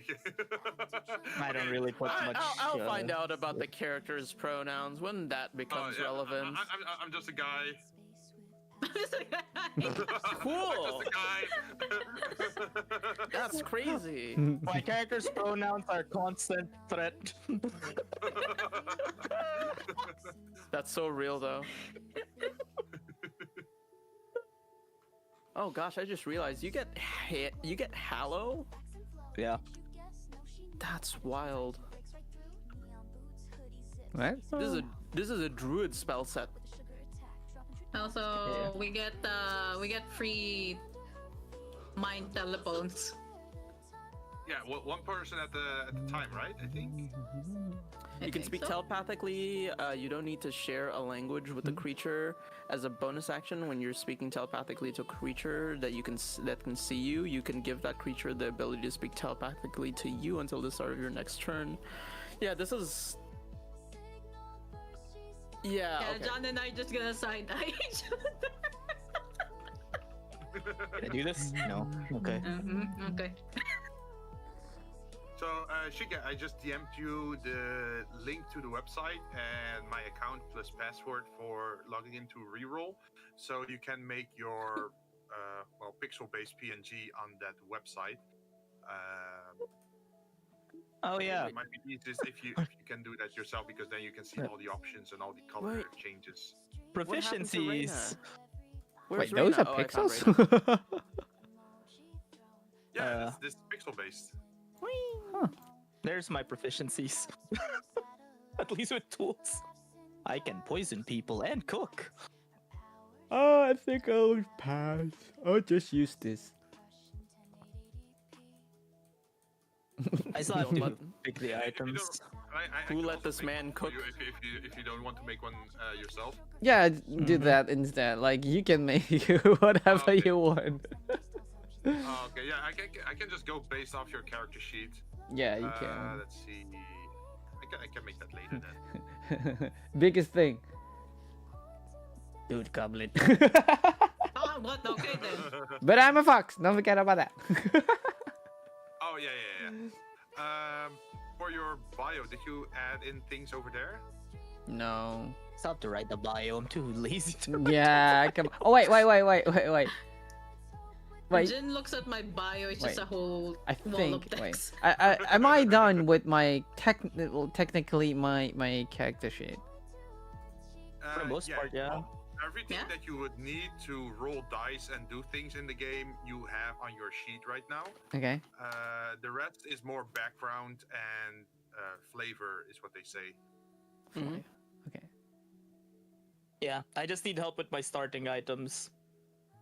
I don't really put much. I'll find out about the characters' pronouns when that becomes relevant. I'm just a guy. Cool. Just a guy. That's crazy. My character's pronouns are constant threat. That's so real, though. Oh gosh, I just realized you get Hallow. Yeah. That's wild. What? This is a druid spell set. Also, we get free mind telephones. Yeah, one person at the time, right? I think. You can speak telepathically. You don't need to share a language with the creature. As a bonus action, when you're speaking telepathically to a creature that can see you, you can give that creature the ability to speak telepathically to you until the start of your next turn. Yeah, this is. Yeah. Okay. John and I just gonna side eye each other. Can I do this? No. Okay. Okay. So, Shika, I just DM'd you the link to the website and my account plus password for logging into Reroll, so you can make your pixel-based PNG on that website. Oh yeah. It might be easiest if you can do that yourself, because then you can see all the options and all the color changes. Proficiencies. Wait, those are pixels? Yeah, this is pixel-based. Huh. There's my proficiencies. At least with tools. I can poison people and cook. Oh, I think I'll pass. I'll just use this. I still have to pick the items. Who let this man cook? If you don't want to make one yourself. Yeah, do that instead. Like, you can make whatever you want. Okay, yeah, I can just go based off your character sheet. Yeah, you can. Let's see. I can make that later then. Biggest thing. Dude, goblet. Oh, what? Okay then. But I'm a fox. Don't forget about that. Oh yeah. For your bio, did you add in things over there? No. Stop to write the bio. I'm too lazy to. Yeah, come. Oh wait. Wait. Jin looks at my bio. It's just a whole I wall of think. text. Wait. Am I done with my technically my character sheet? For the most part, yeah. Everything that you would need to roll dice and do things in the game, you have on your sheet right now. Okay. The rest is more background and flavor, is what they say. Mm-hmm. Okay. Yeah, I just need help with my starting items.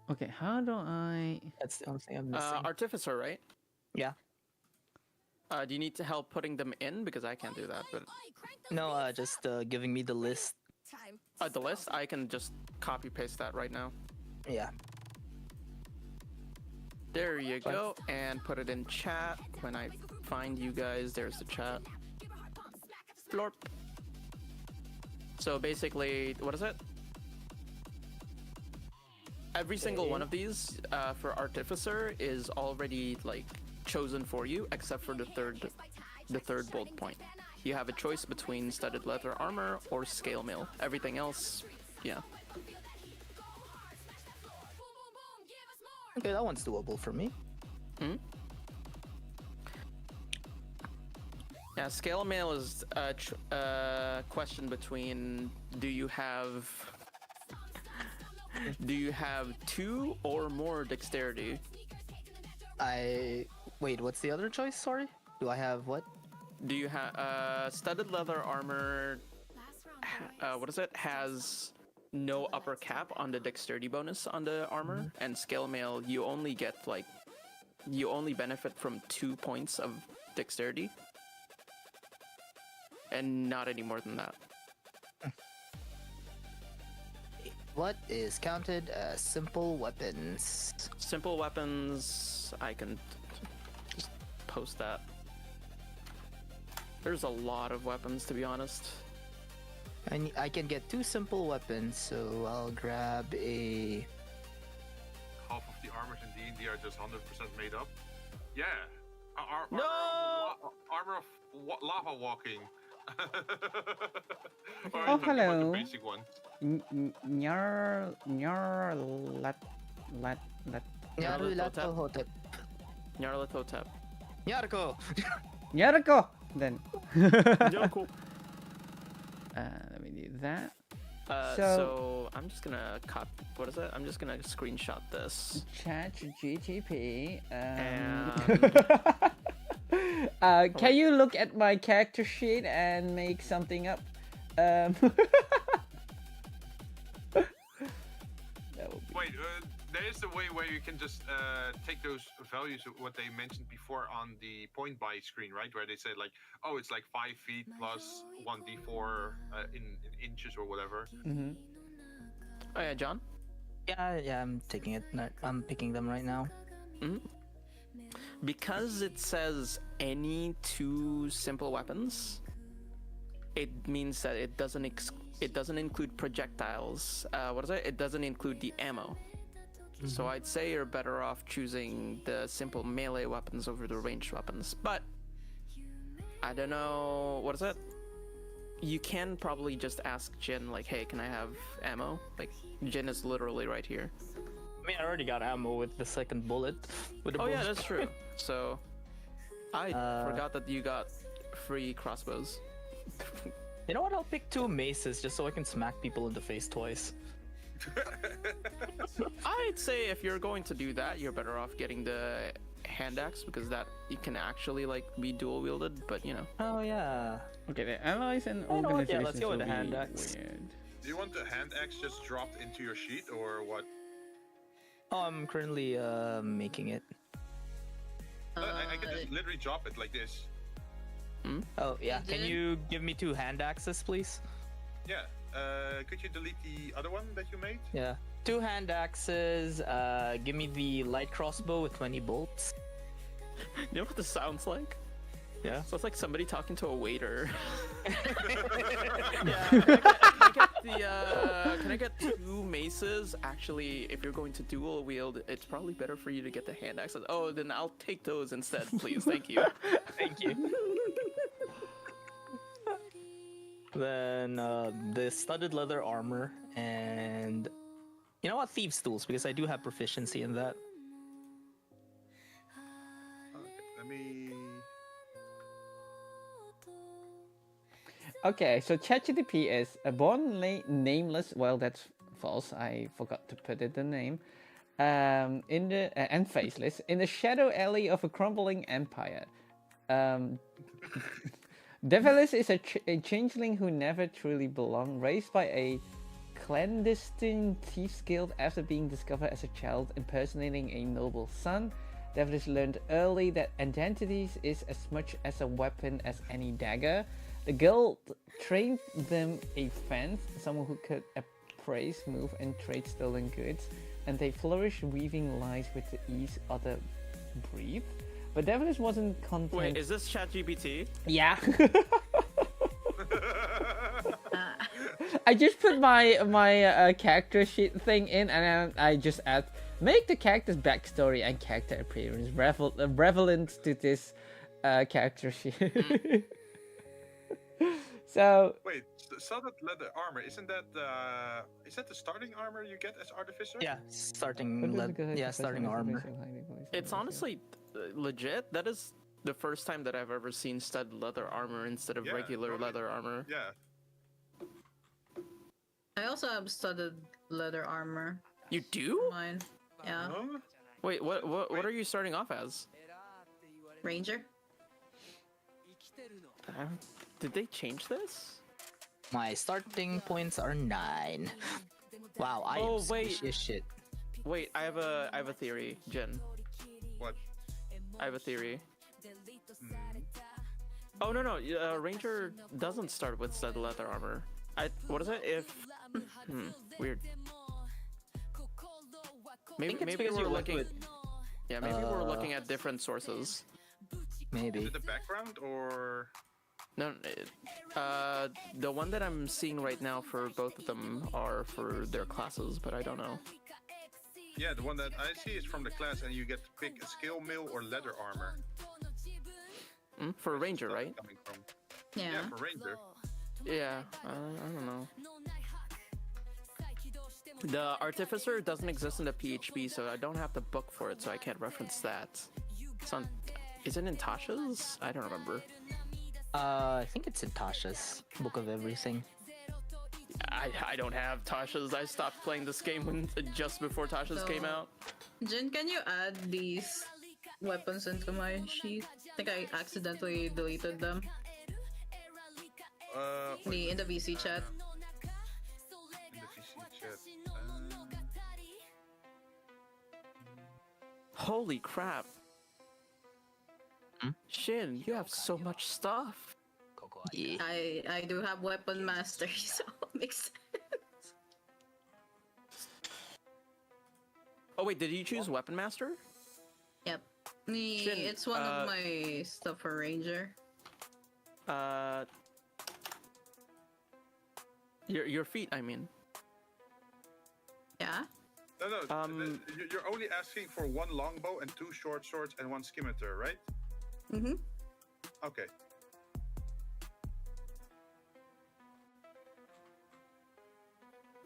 Okay, how do I? That's the only thing I'm missing. Artificer, right? Yeah. Do you need to help putting them in? Because I can't do that. But no, just giving me the list. The list? I can just copy paste that right now. Yeah. There you go, and put it in chat. When I find you guys, there's the chat. Florp. So basically, what is it? Every single one of these for Artificer is already like chosen for you, except for the third bold point. You have a choice between studded leather armor or scale mail. Everything else, yeah. Okay, that one's doable for me. Yeah, scale mail is a question between do you have 2 or more dexterity? Wait, what's the other choice? Sorry? Do I have what? Do you have studded leather armor? What is it? Has no upper cap on the dexterity bonus on the armor, and scale mail you only get you only benefit from 2 points of dexterity, and not any more than that. What is counted as simple weapons? Simple weapons, I can just post that. There's a lot of weapons, to be honest. I can get 2 simple weapons, so I'll grab a. Half of the armors in D&D are just 100% made up. Yeah. No! Armor of lava walking. Or Oh, are you talking about hello. the basic one? Let. Nyarlathotep. Nyarlathotep. Nyarko! Yarako! Then. Nyarko. Let me do that. So I'm just gonna what is that? I'm just gonna screenshot this. Chat GTP. And Can you look at my character sheet and make something up? That would be... Wait, there is a way where you can just take those values of what they mentioned before on the point buy screen, right? Where they said like, oh, it's like 5 feet plus 1d4 in inches or whatever. Mm-hmm. Oh yeah, John. Yeah, I'm taking it. I'm picking them right now. Mm-hmm. Because it says any 2 simple weapons, it means that it doesn't include projectiles. What is it? It doesn't include the ammo. Mm-hmm. So I'd say you're better off choosing the simple melee weapons over the ranged weapons. But I don't know. What is it? You can probably just ask Jin, like, hey, can I have ammo? Like, Jin is literally right here. I mean, I already got ammo with the second bullet. Oh yeah, that's true. So I forgot that you got free crossbows. You know what? I'll pick 2 maces just so I can smack people in the face twice. I'd say if you're going to do that, you're better off getting the hand axe because that you can actually like be dual wielded. But you know. Oh yeah. Okay, the allies and know what? organizations Yeah, let's go with will the hand be axe. weird. Do you want the hand axe just dropped into your sheet or what? Oh, I'm currently making it. I can just literally drop it like this. Oh yeah. You Can did? you give me 2 hand axes, please? Yeah. Could you delete the other one that you made? Yeah. 2 hand axes. Give me the light crossbow with 20 bolts. You know what this sounds like? Yeah. So it's like somebody talking to a waiter. Can I get 2 maces? Actually, if you're going to dual wield, it's probably better for you to get the hand axes. Oh, then I'll take those instead, please. Thank you. Thank you. Then the studded leather armor and you know what, thieves' tools, because I do have proficiency in that. Okay, let me. Okay, so ChatGPT is a born nameless. Well, that's false. I forgot to put it the name. In the and faceless in the shadow alley of a crumbling empire. Devilis is a changeling who never truly belonged, raised by a clandestine thieves guild after being discovered as a child impersonating a noble son. Devilis learned early that identity is as much as a weapon as any dagger. The guild trained them a fence, someone who could appraise, move, and trade stolen goods, and they flourished weaving lies with the ease other breathe. But Devilis wasn't content. Wait, is this ChatGPT? Yeah. I just put my character sheet thing in, and I just add make the character's backstory and character appearance relevant to this character sheet. So wait, studded leather armor, isn't that the starting armor you get as artificer? Yeah, starting armor. It's honestly legit. That is the first time that I've ever seen studded leather armor instead of regular leather armor. Yeah. I also have studded leather armor. You do? Mine. Yeah. Huh? Wait, what are you starting off as? Ranger. Did they change this? My starting points are 9. Wow, I am squishy as shit. Wait, I have a theory, Jen. What? I have a theory. Oh no, Ranger doesn't start with studded leather armor. What is it? If weird. Maybe we're looking. Maybe we're looking at different sources. Maybe. Is it the background or? No, the one that I'm seeing right now for both of them are for their classes, but I don't know. Yeah, the one that I see is from the class, and you get to pick a skill mill or leather armor. For Ranger, right? Coming from. Yeah. Yeah, for Ranger. Yeah, I don't know. The Artificer doesn't exist in the PHP, so I don't have the book for it, so I can't reference that. It's on, is it in Tasha's? I don't remember. I think it's in Tasha's Book of Everything. I don't have Tasha's. I stopped playing this game when just before Tasha's came out. Jin, can you add these weapons into my sheet? I think I accidentally deleted them. In the VC chat. In the VC chat. Holy crap. Shin, you have so much stuff. Yeah. I do have weapon mastery, so it makes sense. Oh wait, did you choose Weapon Master? Yep. Shin, It's one of my stuff for Ranger. Your feet, I mean. Yeah? No, you're only asking for one longbow and 2 short swords and 1 scimitar, right? Mm-hmm. Okay.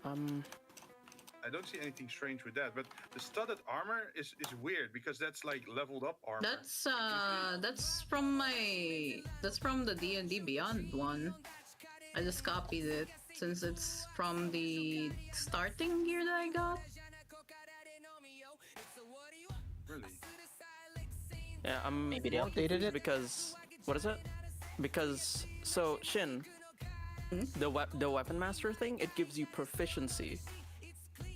I don't see anything strange with that, but the studded armor is weird because that's like leveled up armor. That's from the D&D Beyond one. I just copied it since it's from the starting gear that I got. Really? Yeah, I'm Maybe they more updated confused it? because what is it? Because so Shin, the Weapon Master thing, it gives you proficiency.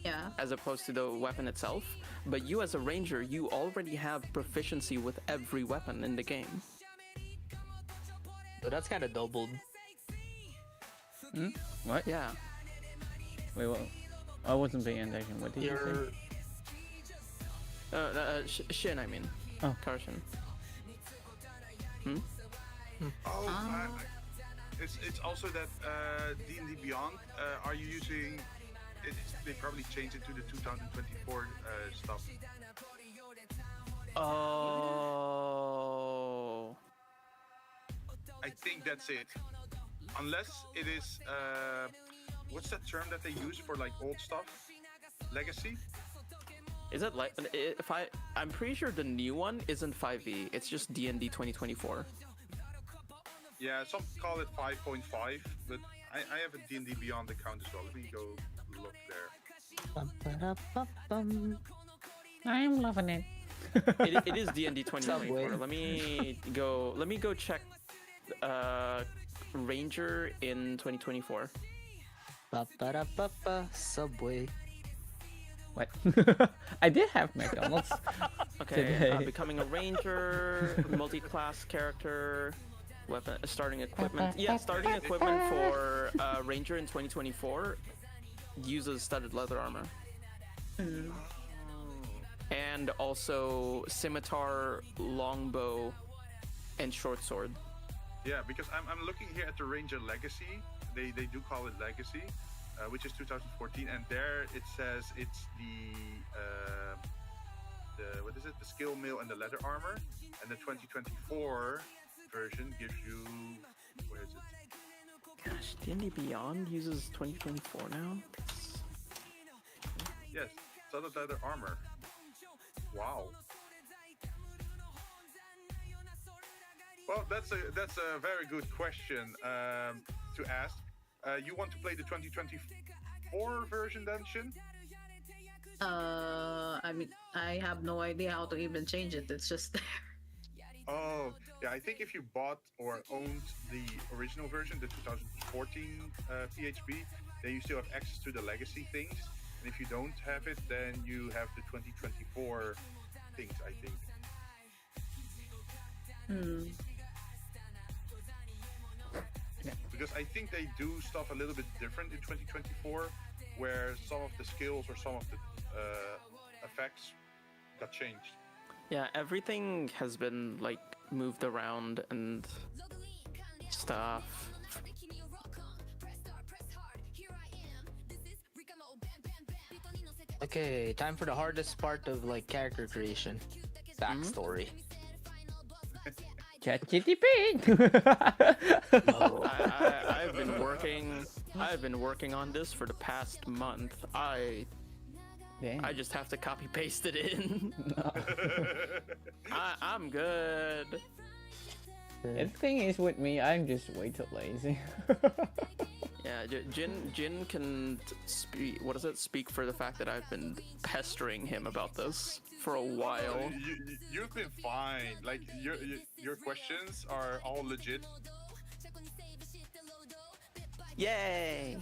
Yeah. As opposed to the weapon itself, but you as a ranger, you already have proficiency with every weapon in the game. So that's kind of doubled. What? Yeah. Wait, what? I wasn't paying attention. What did you say? Shin, I mean. Oh. Karshin. Oh, it's also that D&D Beyond. Are you using? They probably changed it to the 2024 stuff. Oh. I think that's it. Unless it is, what's that term that they use for like old stuff? Legacy? Is it like if I'm pretty sure the new one isn't 5e. It's just D&D 2024. Yeah, some call it 5.5, but I have a D&D Beyond account as well. Let me go look there. I'm loving it. It is D&D 2024. Let me go check Ranger in 2024. Subway. What? I did have McDonald's. Okay, becoming a ranger, multi-class character, weapon, starting equipment. Yeah, starting equipment for ranger in 2024 uses studded leather armor. And also scimitar, longbow, and short sword. Yeah, because I'm looking here at the Ranger Legacy. They do call it Legacy, which is 2014, and there it says it's the what is it? The skill mill and the leather armor, and the 2024 version gives you, where is it? Gosh, D&D Beyond uses 2024 now. Yes, solid leather armor. Wow. Well, that's a very good question to ask. You want to play the 2024 version then, Shin? I mean, I have no idea how to even change it. It's just there. Oh, yeah. I think if you bought or owned the original version, the 2014 PHP, then you still have access to the legacy things. And if you don't have it, then you have the 2024 things, I think. Because I think they do stuff a little bit different in 2024, where some of the skills or some of the effects got changed. Yeah, everything has been like moved around and stuff. Okay, time for the hardest part of like character creation. Backstory. ChatGPT. I've been working on this for the past month. I just have to copy paste it in. I'm good. The thing is with me, I'm just way too lazy. Yeah, Jin can speak. What does it speak for the fact that I've been pestering him about this for a while? You've been fine. Like your questions are all legit. Yay!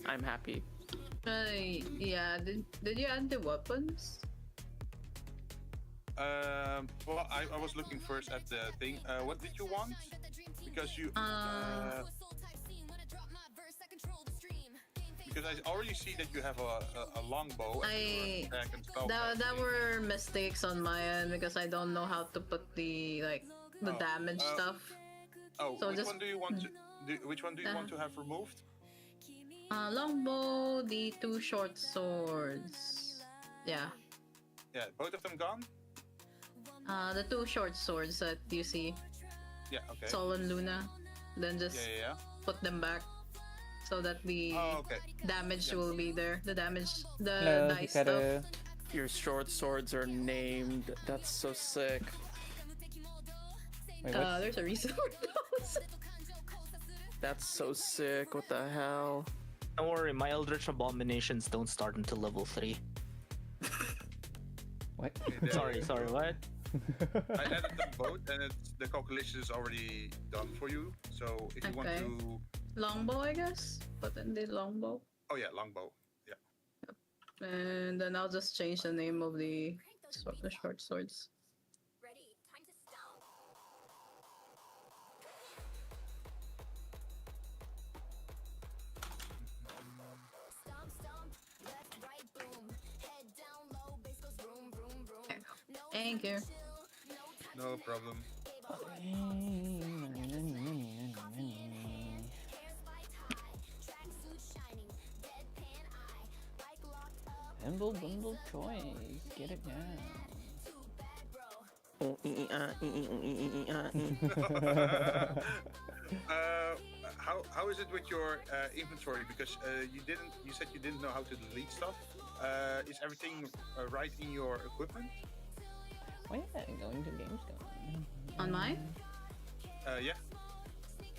I'm happy. Yeah. Did you add the weapons? Well, I was looking first at the thing. What did you want? Because you. Because I already see that you have a longbow. That were mistakes on my end because I don't know how to put the damage stuff. Oh, so which one do you want to? Which one do you want to have removed? Longbow, the 2 short swords. Yeah. Yeah, both of them gone. The 2 short swords that you see. Yeah. Okay. Sol and Luna. Then just put them back so that the damage will be there. The damage, the dice stuff. Your short swords are named. That's so sick. Wait, there's a reason for those. That's so sick. What the hell? Don't worry, my Eldritch Abominations don't start until level 3. What? sorry, what? I added them both, and the calculation is already done for you. So if you want to longbow, I guess. Put in the longbow. Oh yeah, longbow. Yeah. And then I'll just change the name of the short swords. Thank you. No problem. Bumble choice, get it now. How is it with your inventory? Because you said you didn't know how to delete stuff. Is everything right in your equipment? Oh yeah, going to Gamescom. On mine? Yeah.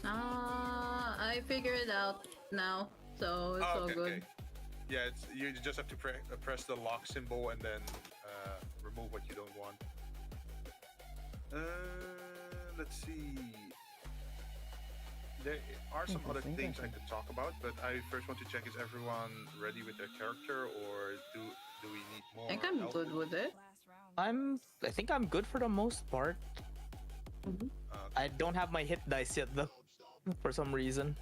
I figured it out now, so it's all good. Okay. Yeah, you just have to press the lock symbol and then remove what you don't want. Let's see. There are some other things I could talk about, but I first want to check: is everyone ready with their character, or do we need more? I think I'm good with it. I think I'm good for the most part. I don't have my hit dice yet though, for some reason.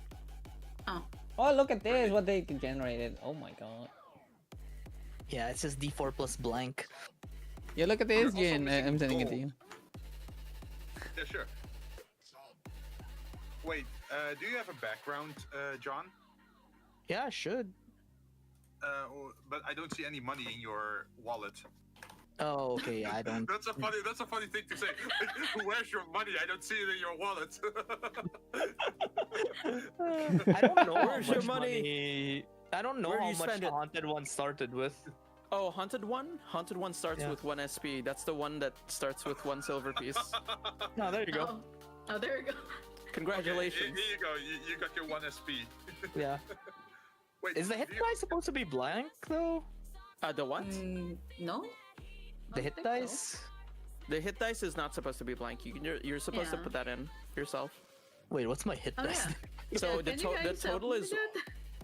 Oh, look at this! What they generated. Oh my god. Yeah, it's just D4 plus blank. Yeah, look at this, Jin. I'm sending it to you. Yeah, sure. Wait, do you have a background, John? Yeah, I should. But I don't see any money in your wallet. Oh, okay. I don't. That's a funny thing to say. Where's your money? I don't see it in your wallet. I don't know. Where's your money? I don't know how much the Haunted One started with. Oh, Haunted One? Haunted One starts with 1 SP. That's the one that starts with 1 silver piece. No, there you go. Oh, there you go. Congratulations. Okay, here you go. You got your 1 SP. Yeah. Wait, is the hit dice supposed to be blank though? The what? No. The hit dice? So. The hit dice is not supposed to be blank. You're supposed to put that in yourself. Wait, what's my hit dice? Yeah. So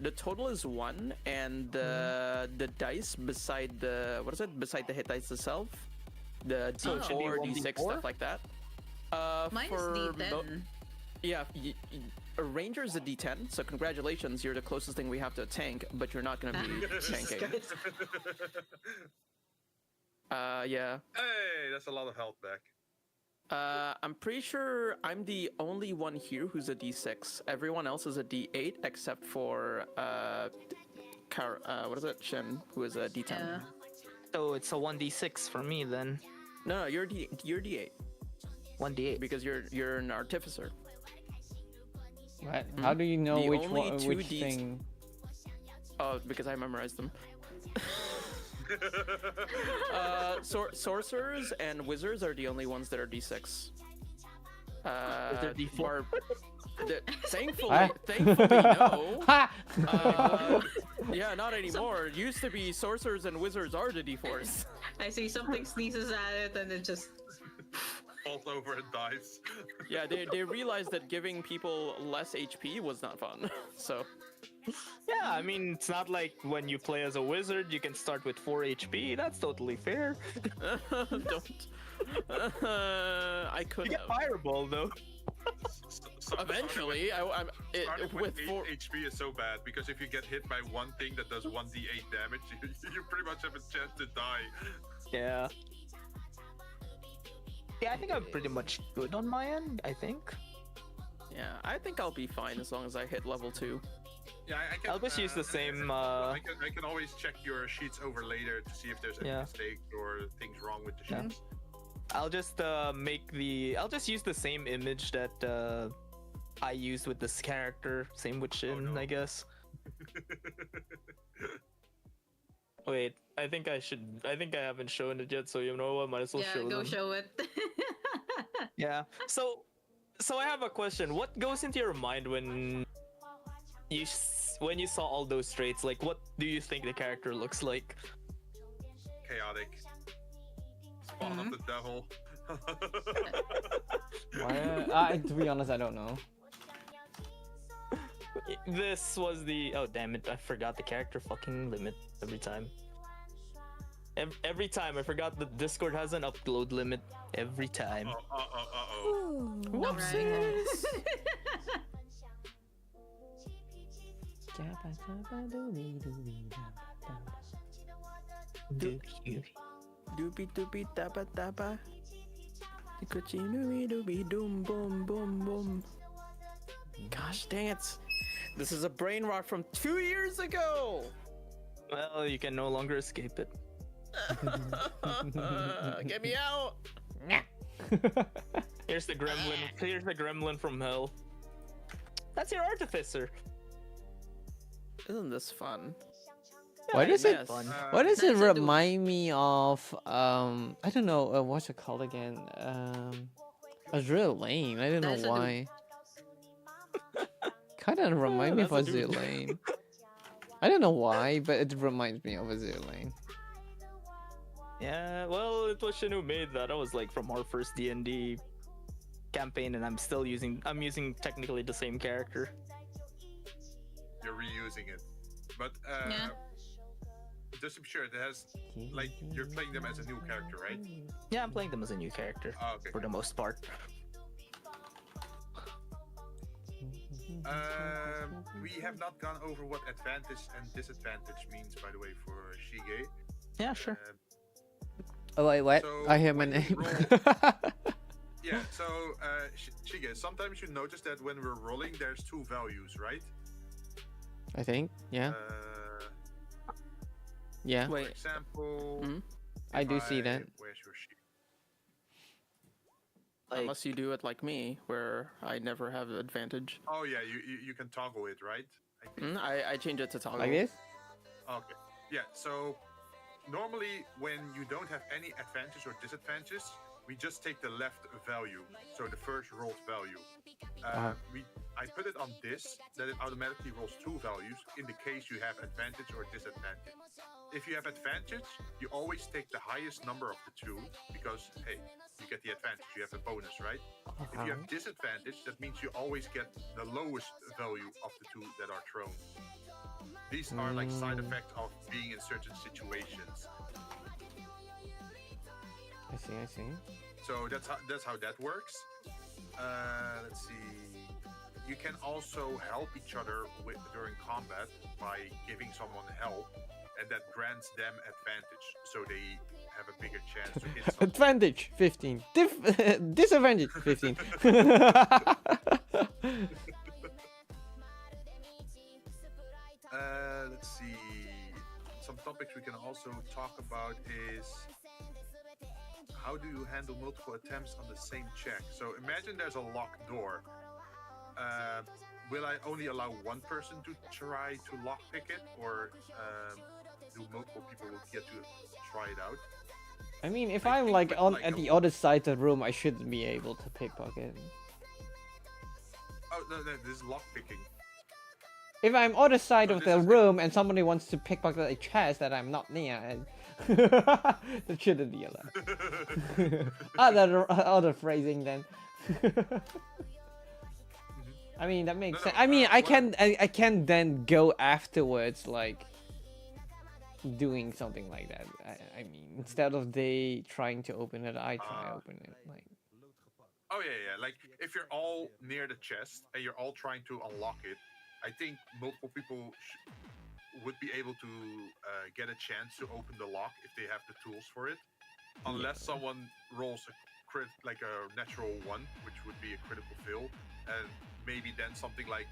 the total is 1, and the dice beside the beside the hit dice itself, the D4, D6, stuff like that. Mine is D10. Yeah, a ranger is a D10. So congratulations, you're the closest thing we have to a tank, but you're not gonna be tanking. Yeah. Hey, that's a lot of health back. I'm pretty sure I'm the only one here who's a D6. Everyone else is a D8 except for what is it? Shen, who is a D10. Yeah. So it's a 1d6 for me then. No, you're D8 1d8. because you're an artificer. What? How do you know The which only one, two which Ds- thing? Oh, because I memorized them. Sorcerers and wizards are the only ones that are D6. Wizard D4. Thankfully, thankfully, no. Ha! Yeah, not anymore. Used to be sorcerers and wizards are the D4s. I see something sneezes at it and it just. Falls over and dies. Yeah, they realized that giving people less HP was not fun. So, Yeah, I mean, it's not like when you play as a wizard, you can start with 4 HP. That's totally fair. don't. I could You get have. Fireball, though. Eventually, Starting with with 8 four. HP is so bad because if you get hit by one thing that does 1d8 damage, you pretty much have a chance to die. Yeah. Yeah, I think I'm pretty much good on my end, I think. Yeah, I think I'll be fine as long as I hit level 2. Yeah, I can. I'll just use the same, I can always check your sheets over later to see if there's any Yeah. mistakes or things wrong with the Yeah. sheets. I'll just I'll just use the same image that I used with this character. Same with Shin, no. I guess. Wait, I think I haven't shown it yet, so you know what? Might as well Yeah, show go them. show it. Yeah. So I have a question. What goes into your mind when you saw all those traits? Like, what do you think the character looks like? Chaotic. Spawn of the devil. Why, to be honest, I don't know. This was the damn it! I forgot the character fucking limit every time. Every time I forgot that Discord has an upload limit. Every time. Whoopsies! Doopy doopy dabba dabba. Dooby dooby doom boom boom boom. Gosh dang it! This is a brain rot from 2 years ago. Well, you can no longer escape it. Get me out! Here's the gremlin. Here's the gremlin from hell. That's your artificer. Isn't this fun? Why does it? Yes. Why does it That's a remind me of I don't know what's it called again? Azrael Lane. I don't That's know a why. Kind of remind me of That's a Azrael dude. Lane. I don't know why, but it reminds me of Azrael Lane. Yeah, well, it was Shin who made that. I was like from our first D&D campaign, and I'm using technically the same character. You're reusing it. But Yeah. just to be sure, it has like you're playing them as a new character, right? Yeah, I'm playing them as a new character Oh, okay. for the most part. We have not gone over what advantage and disadvantage means, by the way, for Shige. Yeah, sure. Oh wait, what? So, I hear my when you name. Yeah, so Shige, sometimes you notice that when we're rolling, there's two values, right? I think. Yeah. Yeah. For Wait. example, Mhm. I if do see that. Where's your sheet? Like, Unless you do it like me, where I never have advantage. Oh yeah, you can toggle it, right? I think. I change it to toggle. Like this? Okay. Yeah, so normally when you don't have any advantages or disadvantages, we just take the left value, so the first rolled value. I put it on this, that it automatically rolls two values in the case you have advantage or disadvantage. If you have advantage, you always take the highest number of the two because, hey, you get the advantage, you have a bonus, right? If you have disadvantage, that means you always get the lowest value of the two that are thrown. These are like side effects of being in certain situations. I see. I see. So that's how that works. Let's see. you can also help each other during combat by giving someone help, and that grants them advantage, so they have a bigger chance to hit someone. Advantage 15. Disadvantage 15. Let's see. Some topics we can also talk about is how do you handle multiple attempts on the same check? So imagine there's a locked door. Will I only allow one person to try to lockpick it, or do multiple people get to try it out? I mean, if I I'm think like with, on like, at a- the other side of the room, I shouldn't be able to pickpocket. Oh no, this is lockpicking. If I'm other side No, of this the is- room and somebody wants to pickpocket a chest that I'm not near, that shouldn't be allowed. Other phrasing then. I mean that makes No, sense. no, I mean I well- can then go afterwards like doing something like that. I mean instead of they trying to open it, I try to open it. Like Oh yeah. Like if you're all near the chest and you're all trying to unlock it, I think multiple people would be able to get a chance to open the lock if they have the tools for it, unless someone rolls a crit like a natural one, which would be a critical fail, and maybe then something like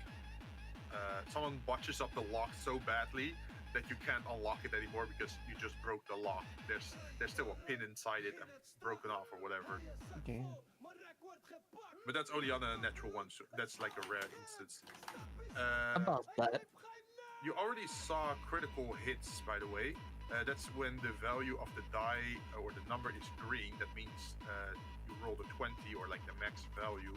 someone botches up the lock so badly that you can't unlock it anymore because you just broke the lock. There's still a pin inside it and broken off or whatever. okay. But that's only on a natural one, so that's like a rare instance. About that. You already saw critical hits, by the way. That's when the value of the die or the number is green. That means you rolled a 20 or like the max value.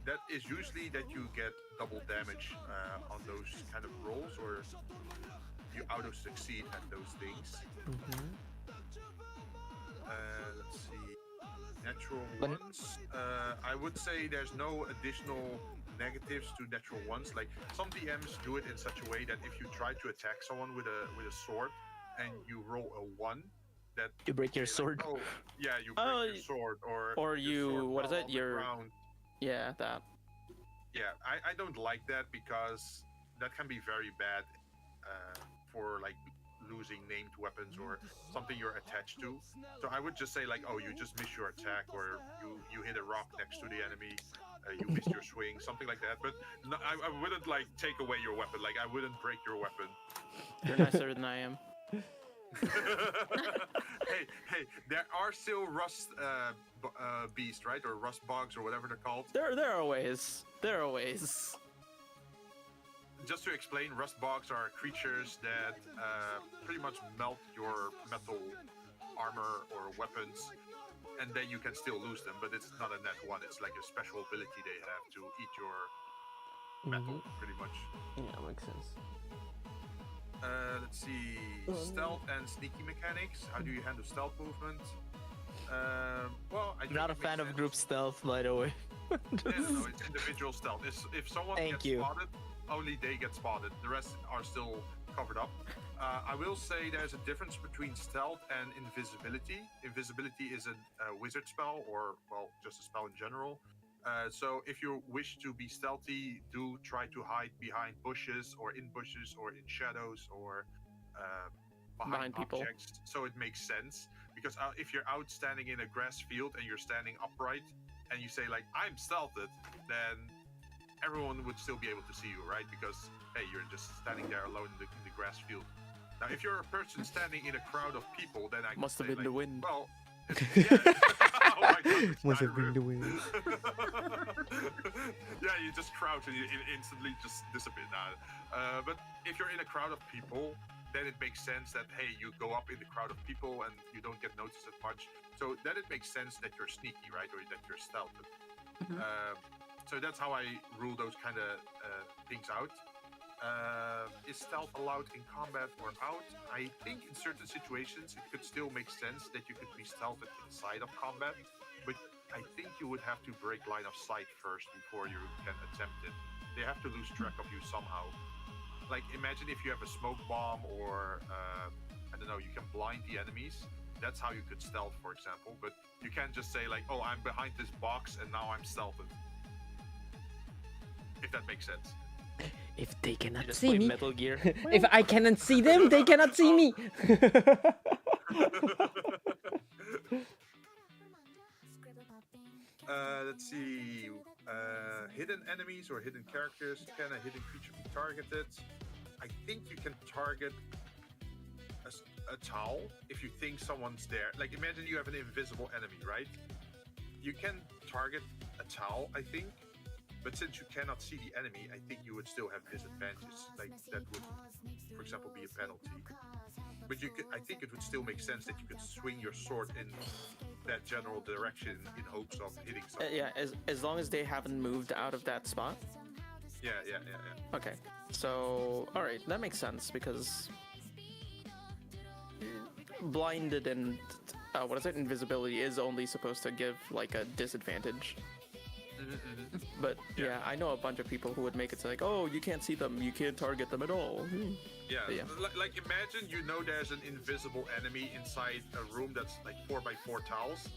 That is usually that you get double damage on those kind of rolls, or you auto succeed at those things. Let's see. Natural ones. I would say there's no additional negatives to natural ones. Like some DMs do it in such a way that if you try to attack someone with a sword and you roll a 1, that You break your say, like, sword. oh, yeah, you break Oh, your sword, or or your you- sword what is fell it? on the Your- ground. Yeah, that. Yeah, I don't like that because that can be very bad for like losing named weapons or something you're attached to. So I would just say like, oh, you just miss your attack, or you hit a rock next to the enemy, you missed your swing, something like that. But no, I wouldn't like take away your weapon. Like I wouldn't break your weapon. You're nicer than I am. hey, there are still rust beasts, right? Or rust bugs, or whatever they're called. There are ways. There are ways. Just to explain, rust bugs are creatures that pretty much melt your metal armor or weapons, and then you can still lose them, but it's not a net one. It's like a special ability they have to eat your metal, pretty much. Yeah, makes sense. Let's see. Stealth and sneaky mechanics. How do you handle stealth movement? Well, I think Not a it makes fan of sense. group stealth, by the way. No, it's individual stealth. If someone Thank gets you. spotted, only they get spotted. The rest are still covered up. I will say there's a difference between stealth and invisibility. Invisibility is a wizard spell, or, well, just a spell in general. So if you wish to be stealthy, do try to hide behind bushes, or in bushes, or in shadows, or behind people. objects. So it makes sense. Because if you're out standing in a grass field and you're standing upright, and you say like, I'm stealthed, then everyone would still be able to see you, right? Because, hey, you're just standing there alone in the grass field. Now, if you're a person standing in a crowd of people, then I Must can have say, been the like, wind. Well, oh my God, it's Must have been Skyrim. the wind. Yeah, you just crouch and you instantly just disappear. But if you're in a crowd of people, then it makes sense that, hey, you go up in the crowd of people and you don't get noticed as much. So then it makes sense that you're sneaky, right? Or that you're stealthed. So that's how I rule those kind of things out. Is stealth allowed in combat or out? I think in certain situations it could still make sense that you could be stealthed inside of combat, but I think you would have to break line of sight first before you can attempt it. They have to lose track of you somehow. Like, imagine if you have a smoke bomb, or I don't know, you can blind the enemies. That's how you could stealth, for example. But you can't just say like, oh, I'm behind this box and now I'm stealthed. if that makes sense. If they cannot Just see play me, Metal Gear. if I cannot see them, they cannot see me. Let's see. Hidden enemies or hidden characters. Can a hidden creature be targeted? I think you can target a towel if you think someone's there. Like, imagine you have an invisible enemy, right? You can target a towel, I think. But since you cannot see the enemy, I think you would still have disadvantages. Like, that would, for example, be a penalty. But I think it would still make sense that you could swing your sword in that general direction in hopes of hitting someone. Yeah, as long as they haven't moved out of that spot. Yeah. Okay, so alright, that makes sense because blinded and invisibility is only supposed to give like a disadvantage. But yeah, I know a bunch of people who would make it so like, oh, you can't see them, you can't target them at all. Yeah, Yeah. Like imagine you know there's an invisible enemy inside a room that's like 4x4 tiles,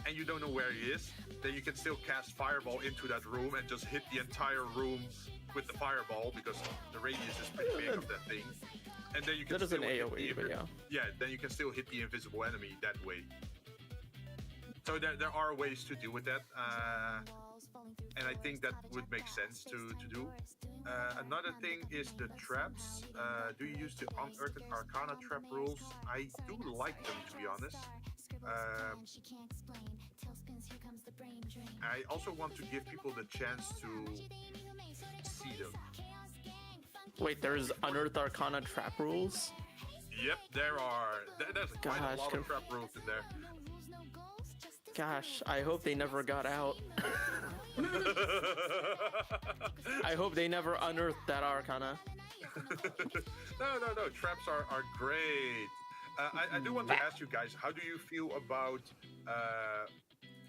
and you don't know where he is. Then you can still cast Fireball into that room and just hit the entire room with the Fireball because the radius is pretty big of that thing. And then you can That is an still hit AoE, but yeah. Yeah, then you can still hit the invisible enemy that way. So there are ways to deal with that, and I think that would make sense to do. Another thing is the traps. Do you use the Unearthed Arcana trap rules? I do like them, to be honest. I also want to give people the chance to see them. Wait, there's Unearthed Arcana trap rules? Yep, there are. There's quite a Gosh, lot of trap rules in there. Gosh, I hope they never got out. I hope they never unearthed that Arcana. No. Traps are great. I do want to ask you guys, how do you feel about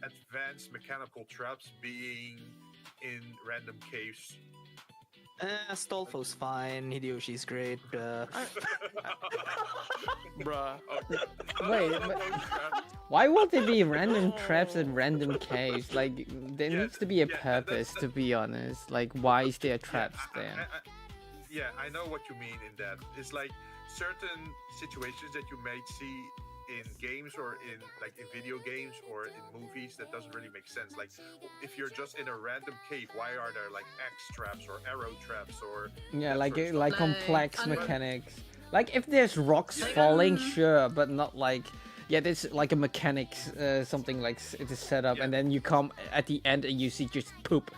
advanced mechanical traps being in random caves? Stolfo's fine. Hideyoshi's great. Bruh. Wait, but why would there be random traps and random caves? Like, there needs to be a purpose, to be honest. Like, why is there traps there? I know what you mean in that. It's like certain situations that you might see in games or in video games or in movies that doesn't really make sense. Like, if you're just in a random cave, why are there like axe traps or arrow traps or Yeah, that like sort of like stuff? complex mechanics. Like if there's rocks falling, sure, but not like there's like a mechanics, something like it is set up, and then you come at the end and you see just poop.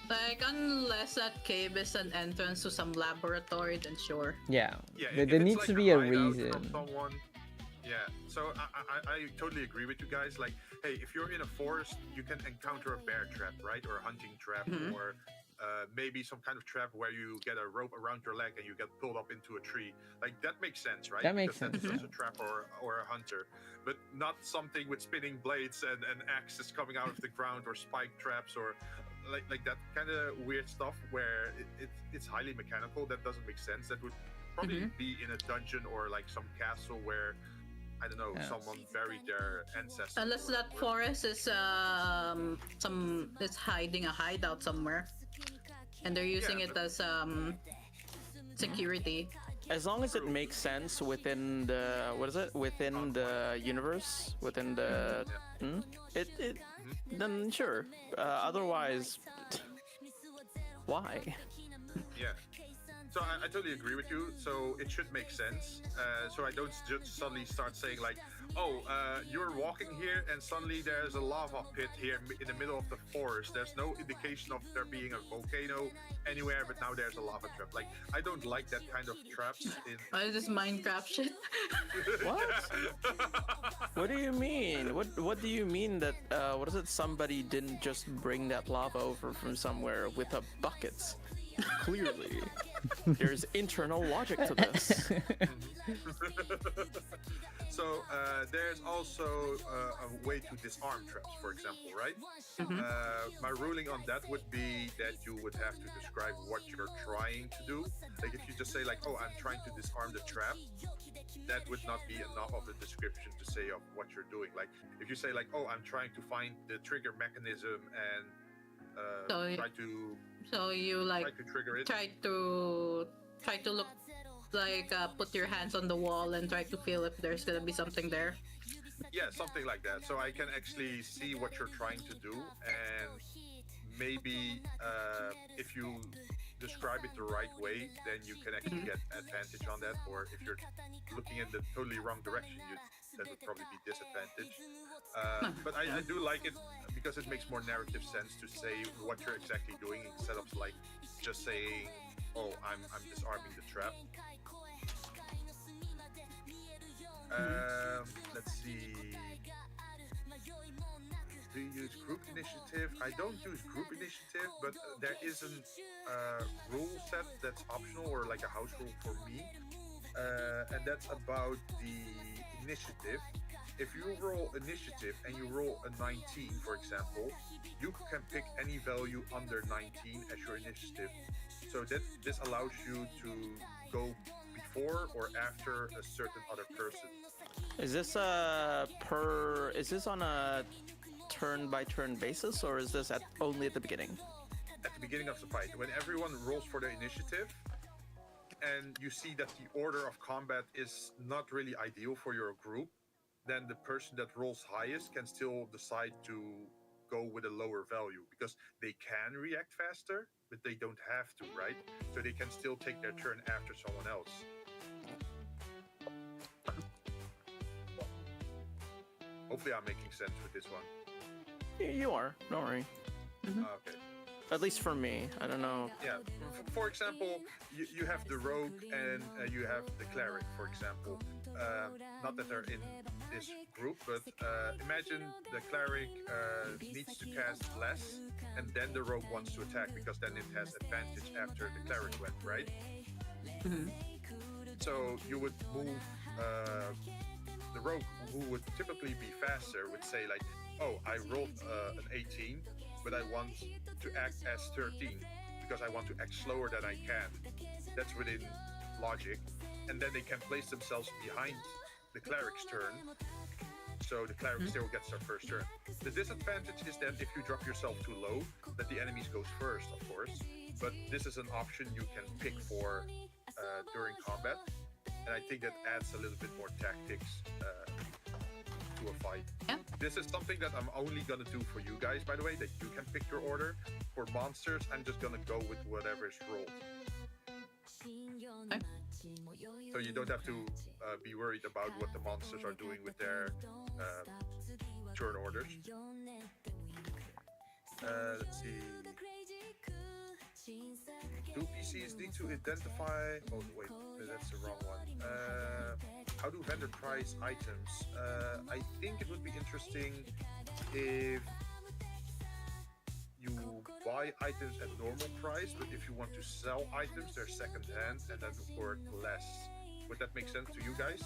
Like, unless that cave is an entrance to some laboratory, then sure. Yeah, if there it's needs like to a be a hideout from reason. someone, so I totally agree with you guys. Like, hey, if you're in a forest, you can encounter a bear trap, right, or a hunting trap, or maybe some kind of trap where you get a rope around your leg and you get pulled up into a tree. Like, that makes sense, right? That makes Because sense, That's just a trap or a hunter, but not something with spinning blades and axes coming out of the ground or spike traps or like that kind of weird stuff where it's highly mechanical. That doesn't make sense. That would probably be in a dungeon or like some castle where, I don't know, someone buried their ancestors. Unless that forest is it's hiding a hideout somewhere, and they're using it as security. As long as it makes sense within the within the universe, within the then sure. Otherwise, why? Yeah. So I totally agree with you. So it should make sense. So I don't just suddenly start saying like, oh, you're walking here and suddenly there's a lava pit here in the middle of the forest. There's no indication of there being a volcano anywhere, but now there's a lava trap. Like, I don't like that kind of traps. Why is this Minecraft shit? What? What do you mean? What do you mean that somebody didn't just bring that lava over from somewhere with a buckets? Clearly, there's internal logic to this. So there's also a way to disarm traps, for example, right? My ruling on that would be that you would have to describe what you're trying to do. Like, if you just say like, oh, I'm trying to disarm the trap, that would not be enough of a description to say of what you're doing. Like, if you say like, oh, I'm trying to find the trigger mechanism and So try to So you like try to trigger it. try to look like put your hands on the wall and try to feel if there's gonna be something there. Yeah, something like that. So I can actually see what you're trying to do, and maybe if you describe it the right way, then you can actually get advantage on that. Or if you're looking in the totally wrong direction, that would probably be disadvantage. But I do like it because it makes more narrative sense to say what you're exactly doing instead of like just saying, "Oh, I'm disarming the trap." Let's see. Do you use group initiative? I don't use group initiative, but there is a rule set that's optional or like a house rule for me, and that's about the initiative. If you roll initiative and you roll a 19, for example, you can pick any value under 19 as your initiative. So this allows you to go before or after a certain other person. Is this on a turn by turn basis, or is this only at the beginning? At the beginning of the fight, when everyone rolls for their initiative, and you see that the order of combat is not really ideal for your group, then the person that rolls highest can still decide to go with a lower value because they can react faster, but they don't have to, right? So they can still take their turn after someone else. Hopefully I'm making sense with this one. You are, don't worry. Okay. At least for me, I don't know. Yeah, for example, you have the rogue and you have the cleric, for example. Not that they're in this group, but imagine the cleric needs to cast less, and then the rogue wants to attack because then it has advantage after the cleric went, right? So you would move the rogue, who would typically be faster, would say like, "Oh, I rolled an 18, but I want to act as 13 because I want to act slower than I can." That's within logic, and then they can place themselves behind the cleric's turn, so the cleric still gets their first turn. The disadvantage is that if you drop yourself too low, that the enemies goes first, of course. But this is an option you can pick for during combat, and I think that adds a little bit more tactics to a fight. Yeah. This is something that I'm only gonna do for you guys, by the way, that you can pick your order. For monsters, I'm just gonna go with whatever is rolled. Okay. So you don't have to be worried about what the monsters are doing with their turn orders. Let's see. Do PCs need to identify... Oh, wait, that's the wrong one. How do vendor price items? I think it would be interesting if you buy items at normal price, but if you want to sell items, they're second hand and that would work less. Would that make sense to you guys?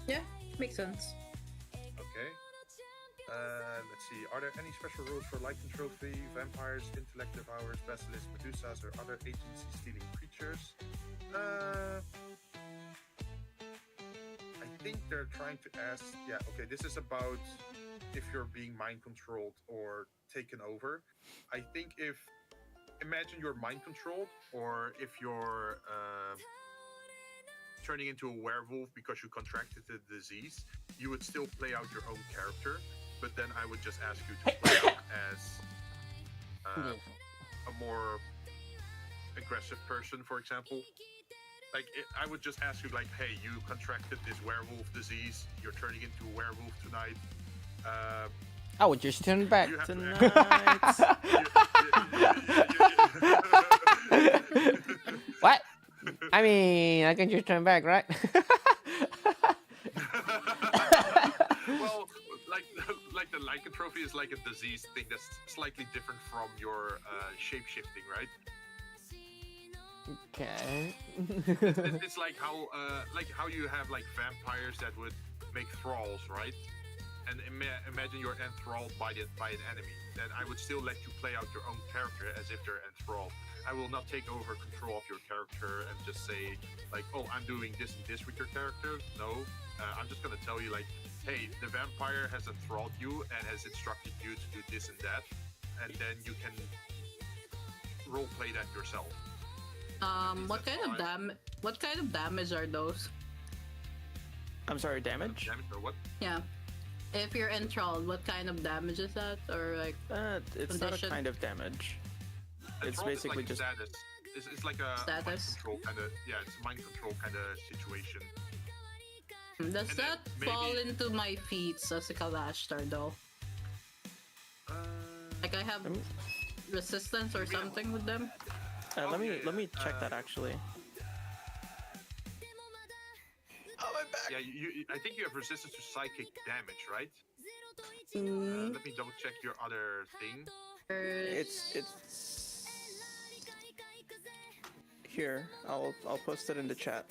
Yeah, makes sense. Okay. Let's see. Are there any special rules for Lycan Trophy, vampires, intellect devourers, basilisks, medusas, or other agency-stealing creatures? I think they're trying to ask... Yeah, okay, this is about if you're being mind-controlled or taken over. I think if... Imagine you're mind-controlled, or if you're turning into a werewolf because you contracted the disease, you would still play out your own character, but then I would just ask you to play out as a more aggressive person, for example. Like, I would just ask you, like, hey, you contracted this werewolf disease, you're turning into a werewolf tonight. I would just turn back. You have Tonight. What? I mean, I can just turn back, right? Well, like the Lycan Trophy is like a disease thing that's slightly different from your shape-shifting, right? Okay. It's like how you have like vampires that would make thralls, right? And imagine you're enthralled by an enemy. Then I would still let you play out your own character as if they're enthralled. I will not take over control of your character and just say like, oh, I'm doing this and this with your character. No, I'm just gonna tell you like, hey, the vampire has enthralled you and has instructed you to do this and that, and then you can role play that yourself. What kind of damage are those? I'm sorry, damage? Damage or what? Yeah. If you're enthralled, what kind of damage is that? Or like It's not a condition? kind of damage. It's Enthralled is basically like just status. It's like a mind Status. control kind of. Yeah, it's a mind control kind of situation. Does and that then fall maybe- into my feats as a Kalashtar though? Like I have resistance or something with them? let me yeah, check that actually. Yeah, I think you have resistance to psychic damage, right? Let me double check your other thing. It's here. I'll post it in the chat.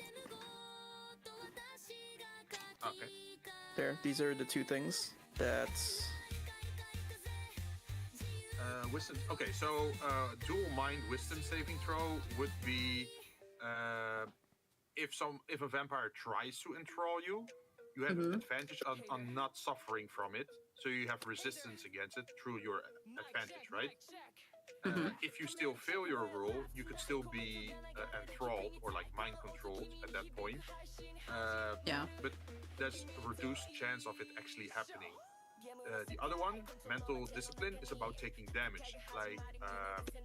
Okay. There. These are the two things. That's Wisdom. Okay, so dual mind wisdom saving throw would be if a vampire tries to enthrall you, you have an advantage on not suffering from it, so you have resistance against it through your advantage, right? If you still fail your roll, you could still be enthralled or like mind controlled at that point. Yeah. But there's a reduced chance of it actually happening. The other one, mental discipline, is about taking damage. Like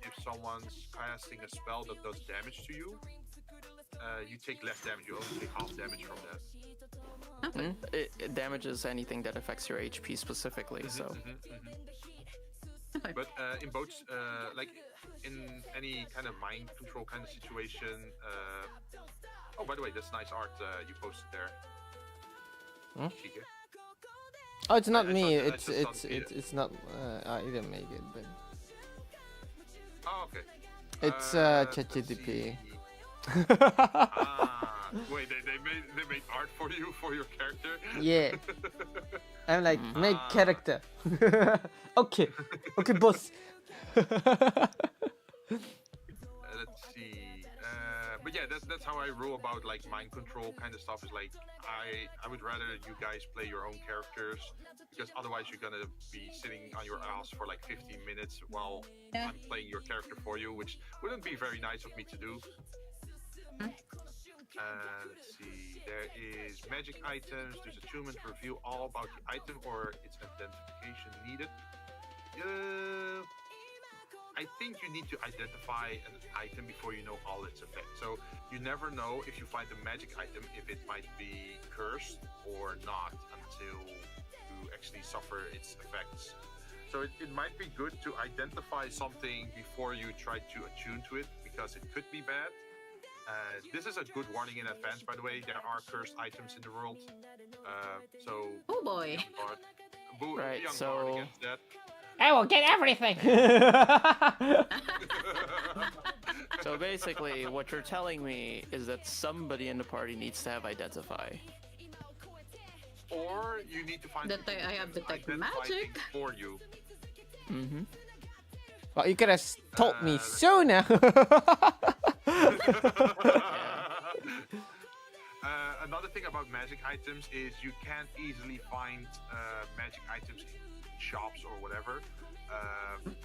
if someone's casting a spell that does damage to you, you take less damage. You only take half damage from that. it damages anything that affects your HP specifically. So But in both, like in any kind of mind control kind of situation. Oh, by the way, that's nice art you posted there. Chica. Oh, it's not I me. thought- I just thought you did it. It's not. I didn't make it, but Oh, okay. it's Let's ChatGPT. see. Wait, they made art for you for your character? Yeah. I'm like make character. Okay, boss. Let's see. But yeah, that's how I rule about like mind control kind of stuff. Is like I would rather you guys play your own characters, because otherwise you're gonna be sitting on your ass for like 15 minutes while I'm playing your character for you, which wouldn't be very nice of me to do. Let's see. There is magic items. There's attunement. Reveal all about the item or its identification needed. I think you need to identify an item before you know all its effects. So you never know if you find a magic item if it might be cursed or not until you actually suffer its effects. So it might be good to identify something before you try to attune to it, because it could be bad. This is a good warning in advance, by the way. There are cursed items in the world. So Oh boy. Right, young so- guard against that. I will get everything. So basically, what you're telling me is that somebody in the party needs to have identify. Or you need to find That people I who have can detect identify magic. things for you. Mm-hmm. Well, you could have told me sooner. Another thing about magic items is you can't easily find magic items in shops or whatever.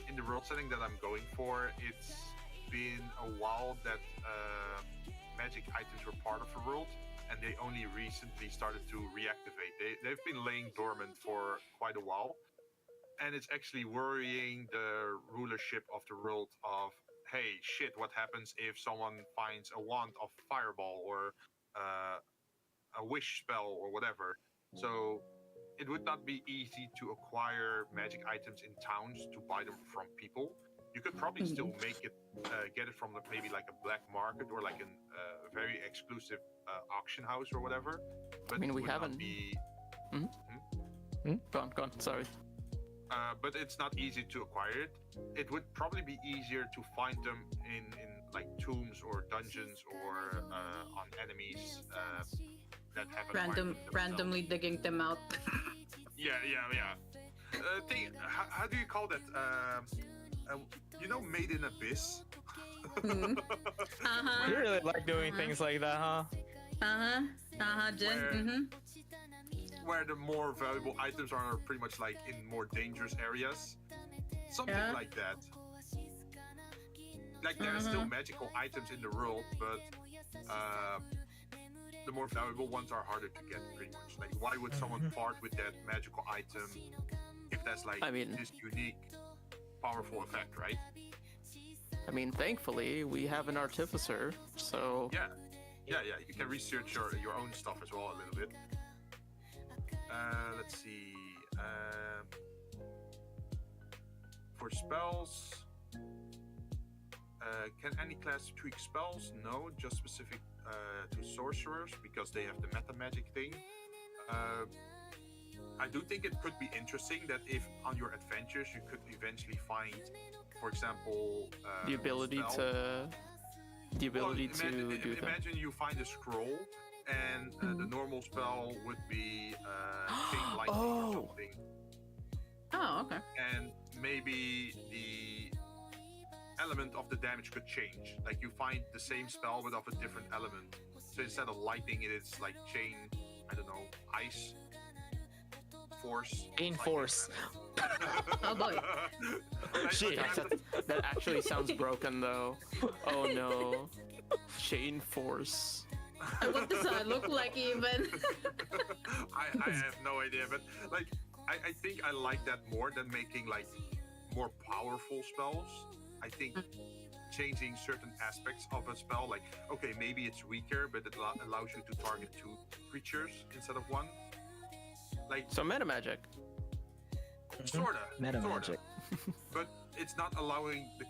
In the world setting that I'm going for, it's been a while that magic items were part of the world, and they only recently started to reactivate. They've been laying dormant for quite a while, and it's actually worrying the rulership of the world of, hey, shit, what happens if someone finds a wand of fireball or a wish spell or whatever? So it would not be easy to acquire magic items in towns to buy them from people. You could probably still make it, get it from maybe like a black market or like a very exclusive auction house or whatever. But I mean, it we would not haven't. be. Go on. Sorry. But it's not easy to acquire it. It would probably be easier to find them in like tombs or dungeons or on enemies that have acquired them themselves. Randomly digging them out. Yeah. How do you call that? You know, Made in Abyss. You really like doing things like that, huh? Jen. Where the more valuable items are pretty much like in more dangerous areas. Something like that. like there are still magical items in the world, but the more valuable ones are harder to get. Pretty much. Like, why would someone part with that magical item if that's like this unique, powerful effect, right? I mean, thankfully, we have an artificer, so... Yeah. You can research your own stuff as well a little bit. Let's see. For spells, can any class tweak spells? No, just specific to sorcerers because they have the meta magic thing. I do think it could be interesting that if on your adventures you could eventually find, for example, the ability to do that. Imagine you find a scroll, and the normal spell would be chain lightning or something. Oh, okay. And maybe the element of the damage could change. Like you find the same spell but of a different element. So instead of lightning, it is like chain, I don't know, ice. Force. Chain force. Oh boy. Shit. That actually sounds broken though. Oh no. Chain force. What does that look like even? I have no idea, but like I think I like that more than making like more powerful spells. I think changing certain aspects of a spell, like okay, maybe it's weaker, but it allows you to target 2 creatures instead of 1. Like so, meta magic. Sorta. Meta magic. But it's not allowing the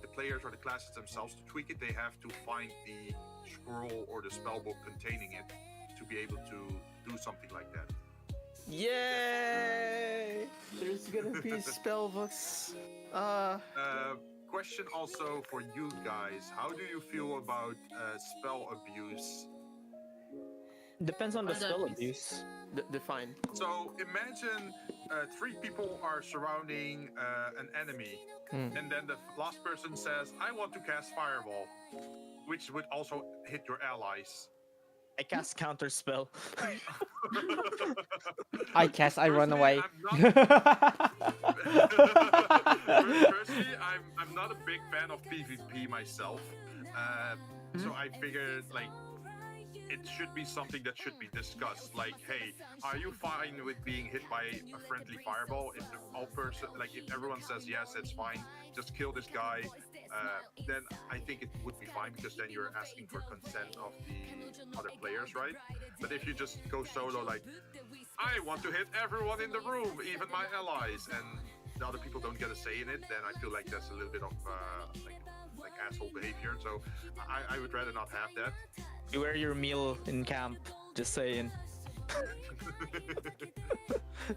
players or the classes themselves to tweak it. They have to find the scroll or the spellbook containing it to be able to do something like that. Yay! There's gonna be spellbooks. Question also for you guys: how do you feel about spell abuse? Depends on the spell abuse. Define. So imagine 3 people are surrounding an enemy, and then the last person says, "I want to cast Fireball," which would also hit your allies. I cast counter spell. I run away. Personally, I'm not a big fan of PvP myself, so I figured like it should be something that should be discussed. Like, hey, are you fine with being hit by a friendly fireball? If if everyone says yes, it's fine. Just kill this guy. Then I think it would be fine because then you're asking for consent of the other players, right? But if you just go solo, like, I want to hit everyone in the room, even my allies, and the other people don't get a say in it, then I feel like that's a little bit of like asshole behavior. So I would rather not have that. You wear your meal in camp. Just saying.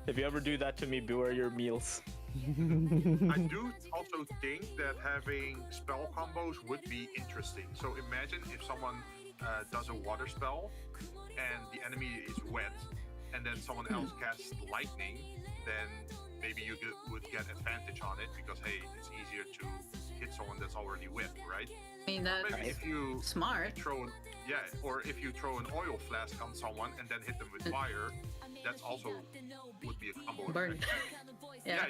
If you ever do that to me, beware your meals. I do also think that having spell combos would be interesting. So imagine if someone does a water spell and the enemy is wet, and then someone else casts lightning, then maybe you would get advantage on it because, hey, it's easier to hit someone that's already wet, right? I mean, that's maybe if you smart. Or if you throw an oil flask on someone and then hit them with fire, that's also would be a combo. Burn. Yeah.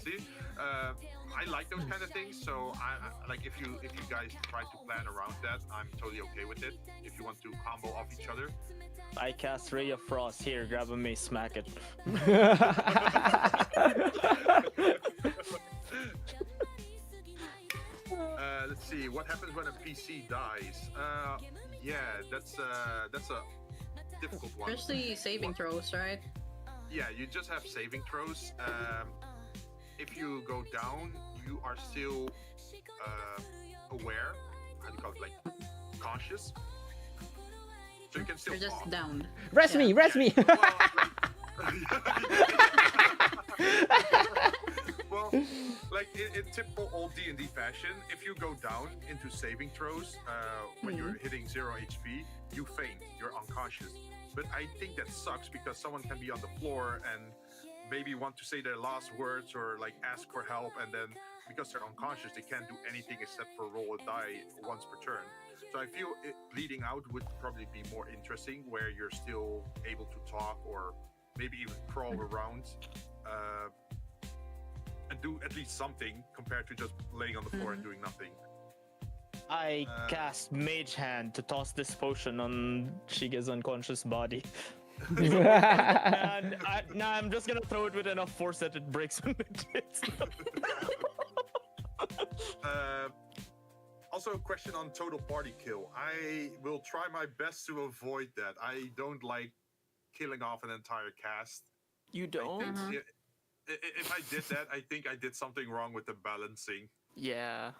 See, I like those kind of things. So I like if you guys try to plan around that, I'm totally okay with it. If you want to combo off each other. I cast Ray of Frost. Here, grab a mace, smack it. Let's see what happens when a PC dies. Yeah, that's a difficult one. Especially saving throws, right? Yeah, you just have saving throws. If you go down, you are still aware. How do you call it? Like conscious. So you can still. You're just down. Rest me. Well, like in typical old D&D fashion, if you go down into saving throws when you're hitting 0 HP, you faint. You're unconscious. But I think that sucks because someone can be on the floor and maybe want to say their last words or like ask for help, and then because they're unconscious, they can't do anything except for roll a die once per turn. So I feel bleeding out would probably be more interesting, where you're still able to talk or maybe even crawl around and do at least something compared to just laying on the floor and doing nothing. I cast Mage Hand to toss this potion on Shige's unconscious body. And I'm just gonna throw it with enough force that it breaks when it hits. Also, a question on total party kill. I will try my best to avoid that. I don't like killing off an entire cast. You don't? If I did that, I think I did something wrong with the balancing. Yeah.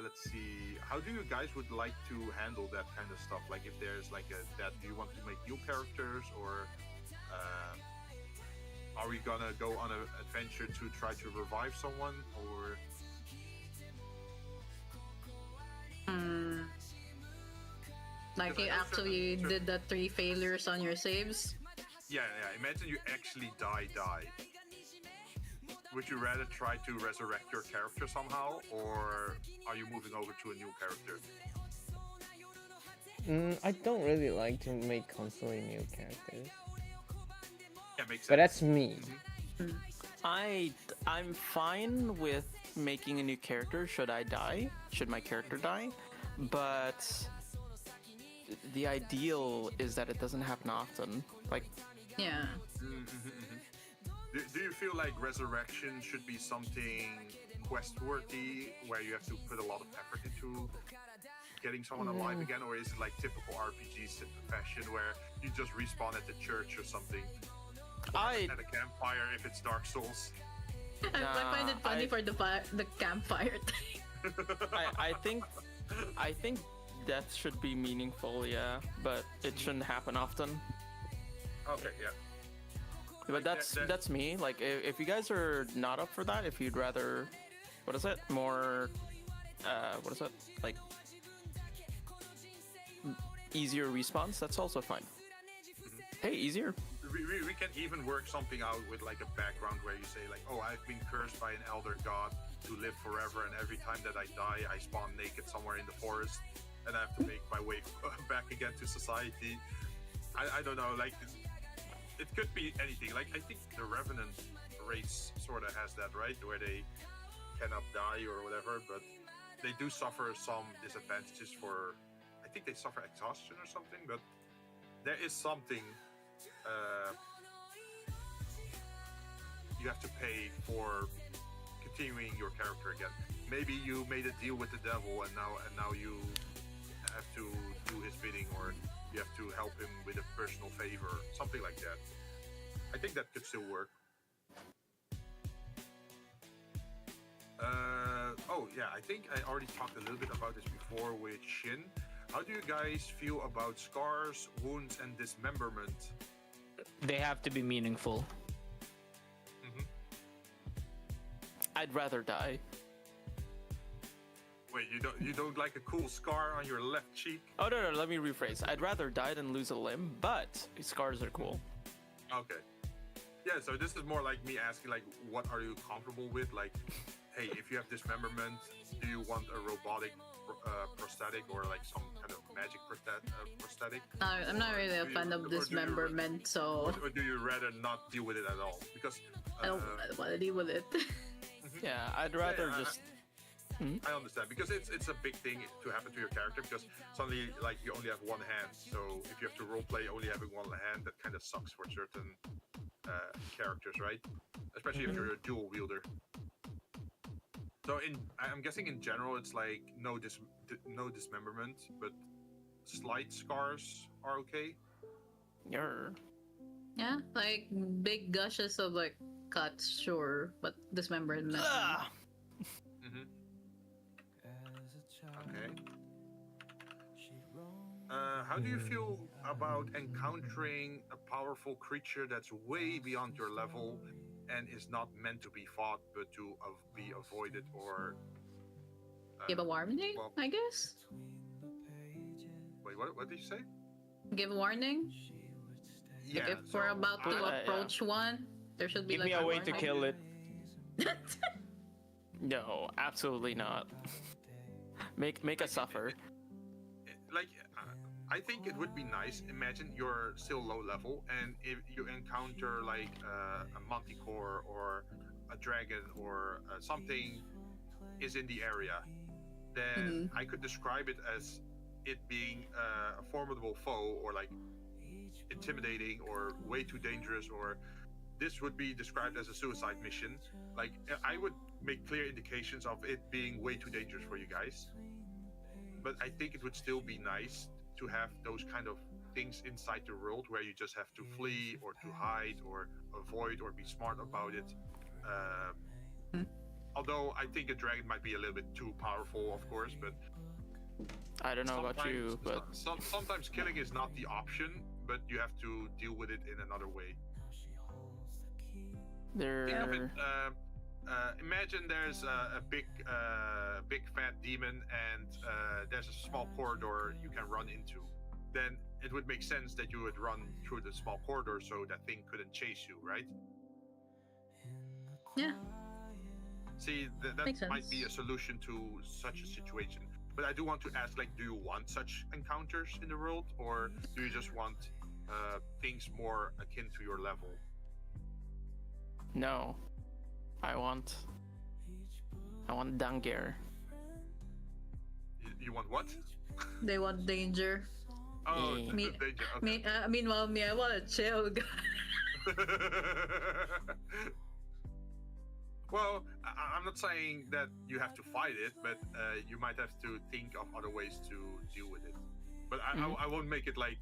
Let's see. How do you guys would like to handle that kind of stuff? Like, if there's like that, do you want to make new characters, or are we gonna go on an adventure to try to revive someone, or? Like you actually did the 3 failures on your saves? Yeah. Imagine you actually die. Would you rather try to resurrect your character somehow, or are you moving over to a new character? I don't really like to make constantly new characters. Yeah, makes sense. But that's me. I'm fine with making a new character should I die, should my character die, but the ideal is that it doesn't happen often. Like, yeah. Do you feel like resurrection should be something quest-worthy, where you have to put a lot of effort into getting someone alive again, or is it like typical RPG fashion where you just respawn at the church or something? At a campfire if it's Dark Souls. I find it funny for the campfire thing. I think death should be meaningful, yeah, but it shouldn't happen often. Okay, yeah. But that's me. Like, if you guys are not up for that, if you'd rather, what is it? More, what is it? Like, easier respawns. That's also fine. Hey, easier. We can even work something out with like a background where you say like, oh, I've been cursed by an elder god to live forever, and every time that I die, I spawn naked somewhere in the forest, and I have to make my way back again to society. I don't know, like. It could be anything. Like, I think the Revenant race sort of has that, right? Where they cannot die or whatever, but they do suffer some disadvantages for... I think they suffer exhaustion or something, but there is something you have to pay for continuing your character again. Maybe you made a deal with the devil, and now you have to do his bidding, or you have to help him with a personal favor, something like that. I think that could still work. Oh yeah, I think I already talked a little bit about this before with Shin. How do you guys feel about scars, wounds, and dismemberment? They have to be meaningful. I'd rather die. Wait, you don't like a cool scar on your left cheek? Oh no, let me rephrase. I'd rather die than lose a limb, but scars are cool. Okay. Yeah, so this is more like me asking, like, what are you comfortable with? Like, hey, if you have dismemberment, do you want a robotic prosthetic, or like some kind of magic prosthetic? I'm not really a fan of dismemberment, so... Or do you rather not deal with it at all? Because... I don't want to deal with it. Yeah, I'd rather just... I understand, because it's a big thing to happen to your character, because suddenly, like, you only have one hand, so if you have to roleplay only having one hand, that kind of sucks for certain characters, right? Especially if you're a dual wielder. So I'm guessing in general it's like no dismemberment, but slight scars are okay. Yeah, like big gushes of like cuts, sure, but dismemberment. Okay. How do you feel about encountering a powerful creature that's way beyond your level and is not meant to be fought, but to be avoided, or give a warning? well, I guess. Wait, what did you say? Give a warning. Yeah. Like if we're about to approach one, there should be Give like me a way to kill it. No, absolutely not. Make us suffer. Like, I think it would be nice. Imagine you're still low level, and if you encounter like a manticore or a dragon or something is in the area, then I could describe it as it being a formidable foe, or like intimidating, or way too dangerous, or this would be described as a suicide mission. Like, I would make clear indications of it being way too dangerous for you guys. But I think it would still be nice to have those kind of things inside the world where you just have to flee or to hide or avoid or be smart about it. Although I think a dragon might be a little bit too powerful, of course, but I don't know about you, but sometimes killing is not the option, but you have to deal with it in another way. Imagine there's a big fat demon, and there's a small corridor you can run into. Then it would make sense that you would run through the small corridor so that thing couldn't chase you, right? Yeah. See, that might be a solution to such a situation. But I do want to ask, like, do you want such encounters in the world, or do you just want things more akin to your level? no. I want Danger. You want what? They want danger. Oh, Yeah. the danger. Okay. Meanwhile, me, I want a chill guy. Well, I'm not saying that you have to fight it, but you might have to think of other ways to deal with it. But I won't make it like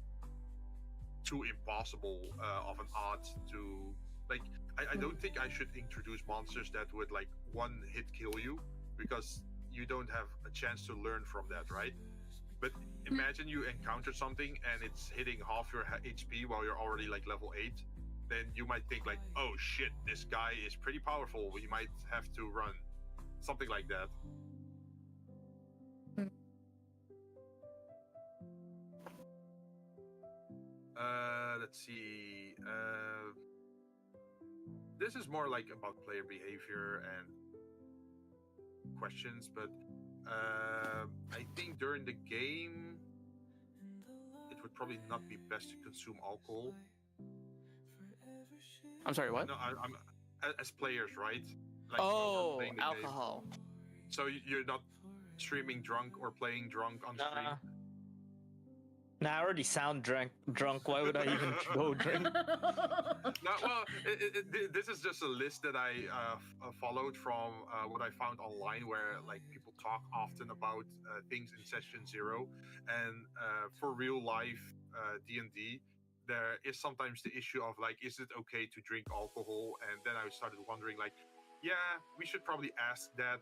too impossible of an art to like. I don't think I should introduce monsters that would like one hit kill you, because you don't have a chance to learn from that, right? But imagine you encounter something and it's hitting half your HP while you're already like level 8. Then you might think like, oh shit, this guy is pretty powerful. We might have to run. Something like that. Let's see. This is more like about player behavior and questions, but I think during the game, it would probably not be best to consume alcohol. I'm sorry, what? No, I'm as players, right? Like, Oh, playing the game. alcohol. So you're not streaming drunk or playing drunk on stream? Nah, I already sound drunk. Why would I even go drink? No, well, this is just a list that I followed from what I found online, where like people talk often about things in session 0, and for real life D&D, there is sometimes the issue of like, is it okay to drink alcohol? And then I started wondering like, yeah, we should probably ask that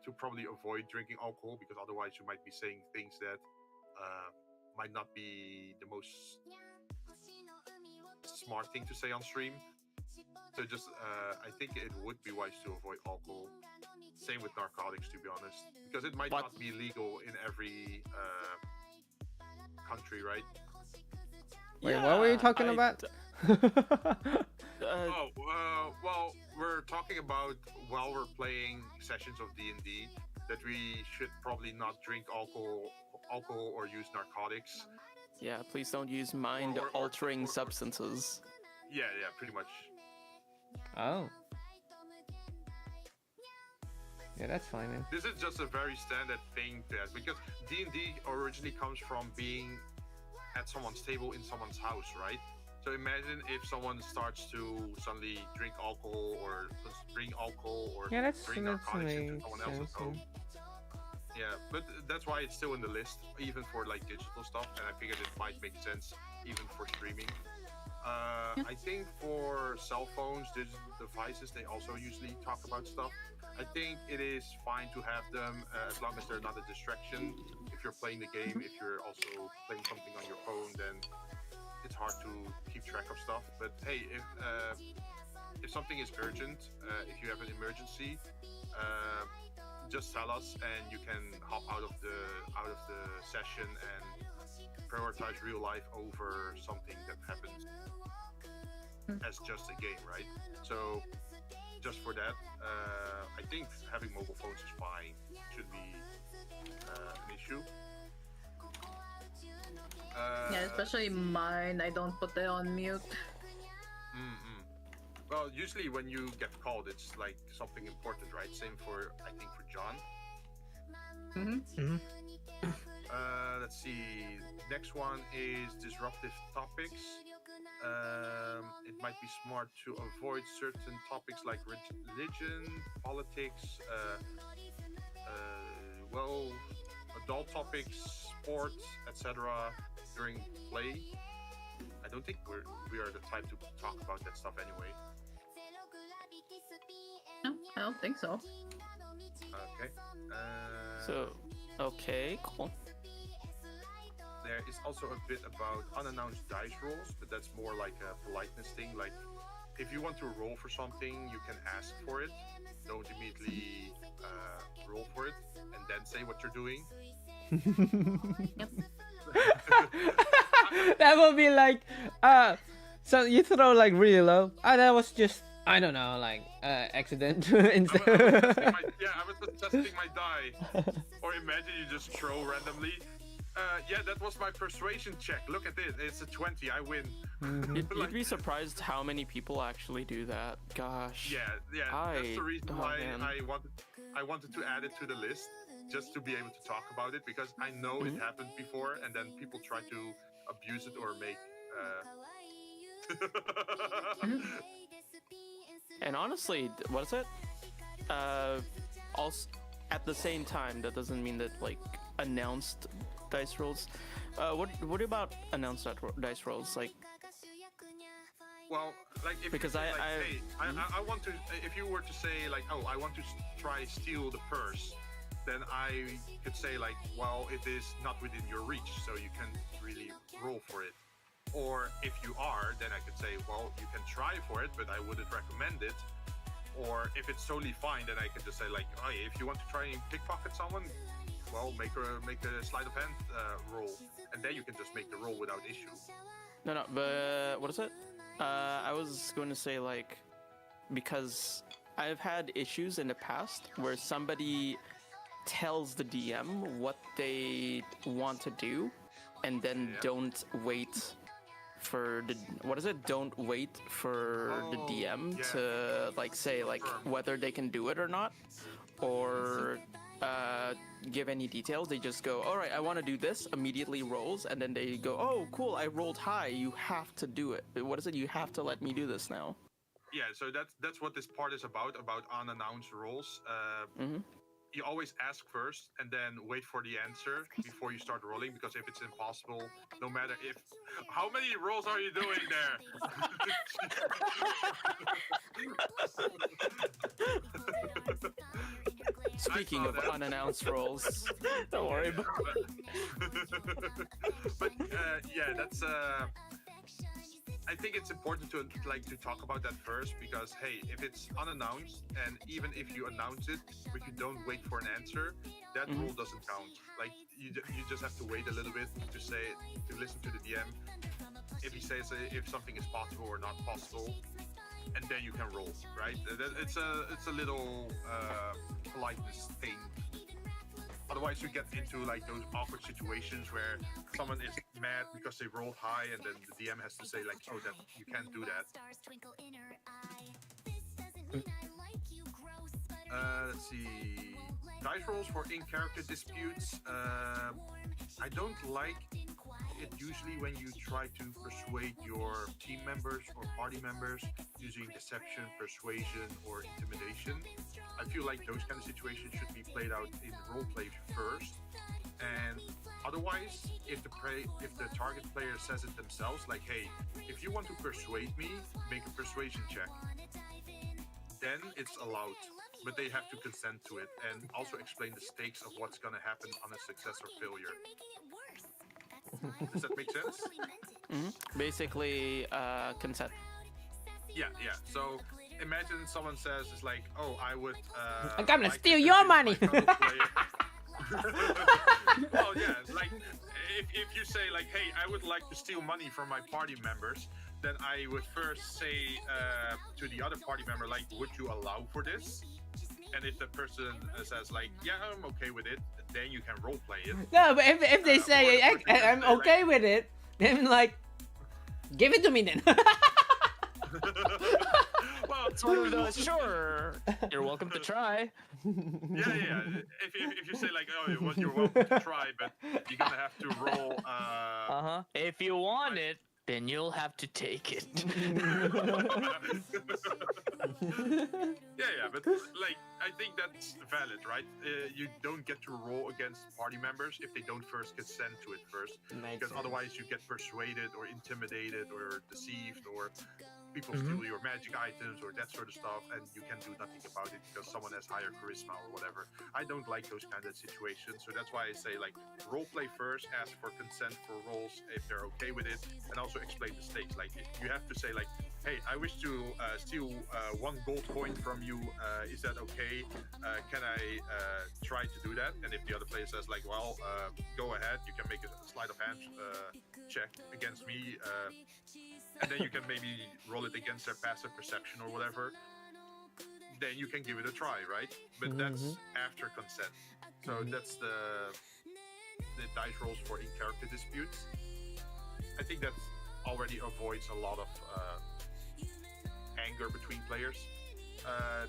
to probably avoid drinking alcohol, because otherwise you might be saying things that might not be the most smart thing to say on stream. So just, I think it would be wise to avoid alcohol. Same with narcotics, to be honest, because it might not be legal in every country, right? Wait, what were you talking about? Well, we're talking about while we're playing sessions of D&D that we should probably not drink alcohol or use narcotics. Yeah, please don't use mind-altering substances. Yeah, pretty much. Oh. Yeah, that's fine then. This is just a very standard thing to ask, because D&D originally comes from being at someone's table in someone's house, right? So imagine if someone starts to suddenly drink alcohol or bring alcohol or bring narcotics into someone else's home. Yeah, but that's why it's still in the list, even for like digital stuff, and I figured it might make sense even for streaming. I think for cell phones, digital devices, they also usually talk about stuff. I think it is fine to have them as long as they're not a distraction. If you're playing the game, if you're also playing something on your phone, then it's hard to keep track of stuff. But hey, if something is urgent, if you have an emergency, just tell us, and you can hop out of the session and prioritize real life over something that happens as just a game, right? So just for that, I think having mobile phones is fine. Should be an issue. Yeah, especially mine. I don't put it on mute. Well, usually when you get called, it's like something important, right? Same for, I think, for John. Let's see. Next one is disruptive topics. It might be smart to avoid certain topics like religion, politics, well, adult topics, sports, etc. during play. I don't think we are the type to talk about that stuff anyway. No, I don't think so. Okay. Okay, cool. There is also a bit about unannounced dice rolls, but that's more like a politeness thing. Like, if you want to roll for something, you can ask for it. Don't immediately roll for it and then say what you're doing. Yep. That would be like, so you throw like really low. That was just, I don't know, like accident instead. I was just testing my die. Or imagine you just throw randomly. Yeah, that was my persuasion check. Look at it. It's a 20. I win. You'd be surprised how many people actually do that. Gosh. Yeah. That's the reason why I wanted to add it to the list, just to be able to talk about it, because I know it happened before, and then people try to abuse it or make. And honestly, what is it? Also, at the same time, that doesn't mean that like announced dice rolls. What about announced dice rolls? Like, well, like if because you say, like, I want to. If you were to say like, oh, I want to try steal the purse, then I could say like, well, it is not within your reach, so you can't really roll for it. Or if you are, then I could say, well, you can try for it, but I wouldn't recommend it. Or if it's totally fine, then I can just say like, oh, if you want to try and pickpocket someone, well, make a sleight of hand roll, and then you can just make the roll without issue. No, but what is it? I was going to say like, because I've had issues in the past where somebody tells the DM what they want to do, and then don't wait for the don't wait for the DM to like say like whether they can do it or not, or give any details. They just go, all right, I want to do this, immediately rolls, and then they go, oh cool, I rolled high, you have to do it. What is it? You have to let me do this now. Yeah, so that's what this part is about unannounced rolls. You always ask first and then wait for the answer before you start rolling, because if it's impossible, no matter if... How many rolls are you doing there? Speaking of unannounced rolls, don't worry about it. But yeah, that's... I think it's important to talk about that first, because hey, if it's unannounced, and even if you announce it but you don't wait for an answer, that rule doesn't count. Like you just have to wait a little bit to listen to the DM if he says if something is possible or not possible, and then you can roll, right? It's a little politeness thing. Otherwise, you get into like those awkward situations where someone is mad because they rolled high, and then the DM has to say like, "Oh, that you can't do that." Let's see. Dice rolls for in-character disputes. I don't like it usually when you try to persuade your team members or party members using deception, persuasion, or intimidation. I feel like those kind of situations should be played out in roleplay first, and otherwise, if the target player says it themselves, like, "Hey, if you want to persuade me, make a persuasion check," then it's allowed, but they have to consent to it and also explain the stakes of what's going to happen on a success or failure. Does that make sense? Basically, consent. Yeah. So imagine someone says, "It's like, oh, I would." I'm gonna steal your money. Well, yeah, like if you say like, "Hey, I would like to steal money from my party members," then I would first say to the other party member, like, "Would you allow for this?" And if the person says like, "Yeah, I'm okay with it," then you can role play it. No, but if they say I'm okay with it, then like, give it to me then. Well, It's one of those. Sure, you're welcome to try. yeah. If you say like, oh, well, you're welcome to try, but you're gonna have to roll. If you want it, then you'll have to take it. Yeah, but like I think that's valid, right? You don't get to roll against party members if they don't first consent to it first, because otherwise you get persuaded or intimidated or deceived or people steal your magic items or that sort of stuff, and you can do nothing about it because someone has higher charisma or whatever. I don't like those kind of situations, so that's why I say like role play first, ask for consent for roles if they're okay with it, and also explain the stakes. Like you have to say like, hey, I wish to steal 1 gold coin from you. Is that okay? Can I try to do that? And if the other player says like, well, go ahead, you can make a sleight of hand check against me, and then you can maybe roll it against their passive perception or whatever. Then you can give it a try, right? But that's after consent. So that's the dice rolls for in-character disputes. I think that already avoids a lot of anger between players.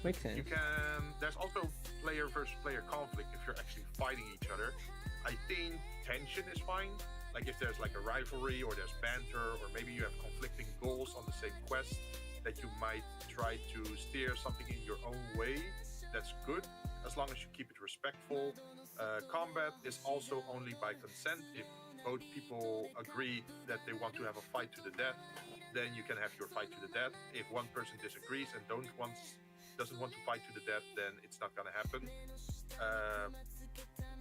Makes sense. You can. There's also player versus player conflict if you're actually fighting each other. I think tension is fine. Like if there's like a rivalry or there's banter or maybe you have conflicting goals on the same quest that you might try to steer something in your own way. That's good as long as you keep it respectful. Combat is also only by consent. If both people agree that they want to have a fight to the death, then you can have your fight to the death. If one person disagrees and doesn't want to fight to the death, then it's not gonna happen.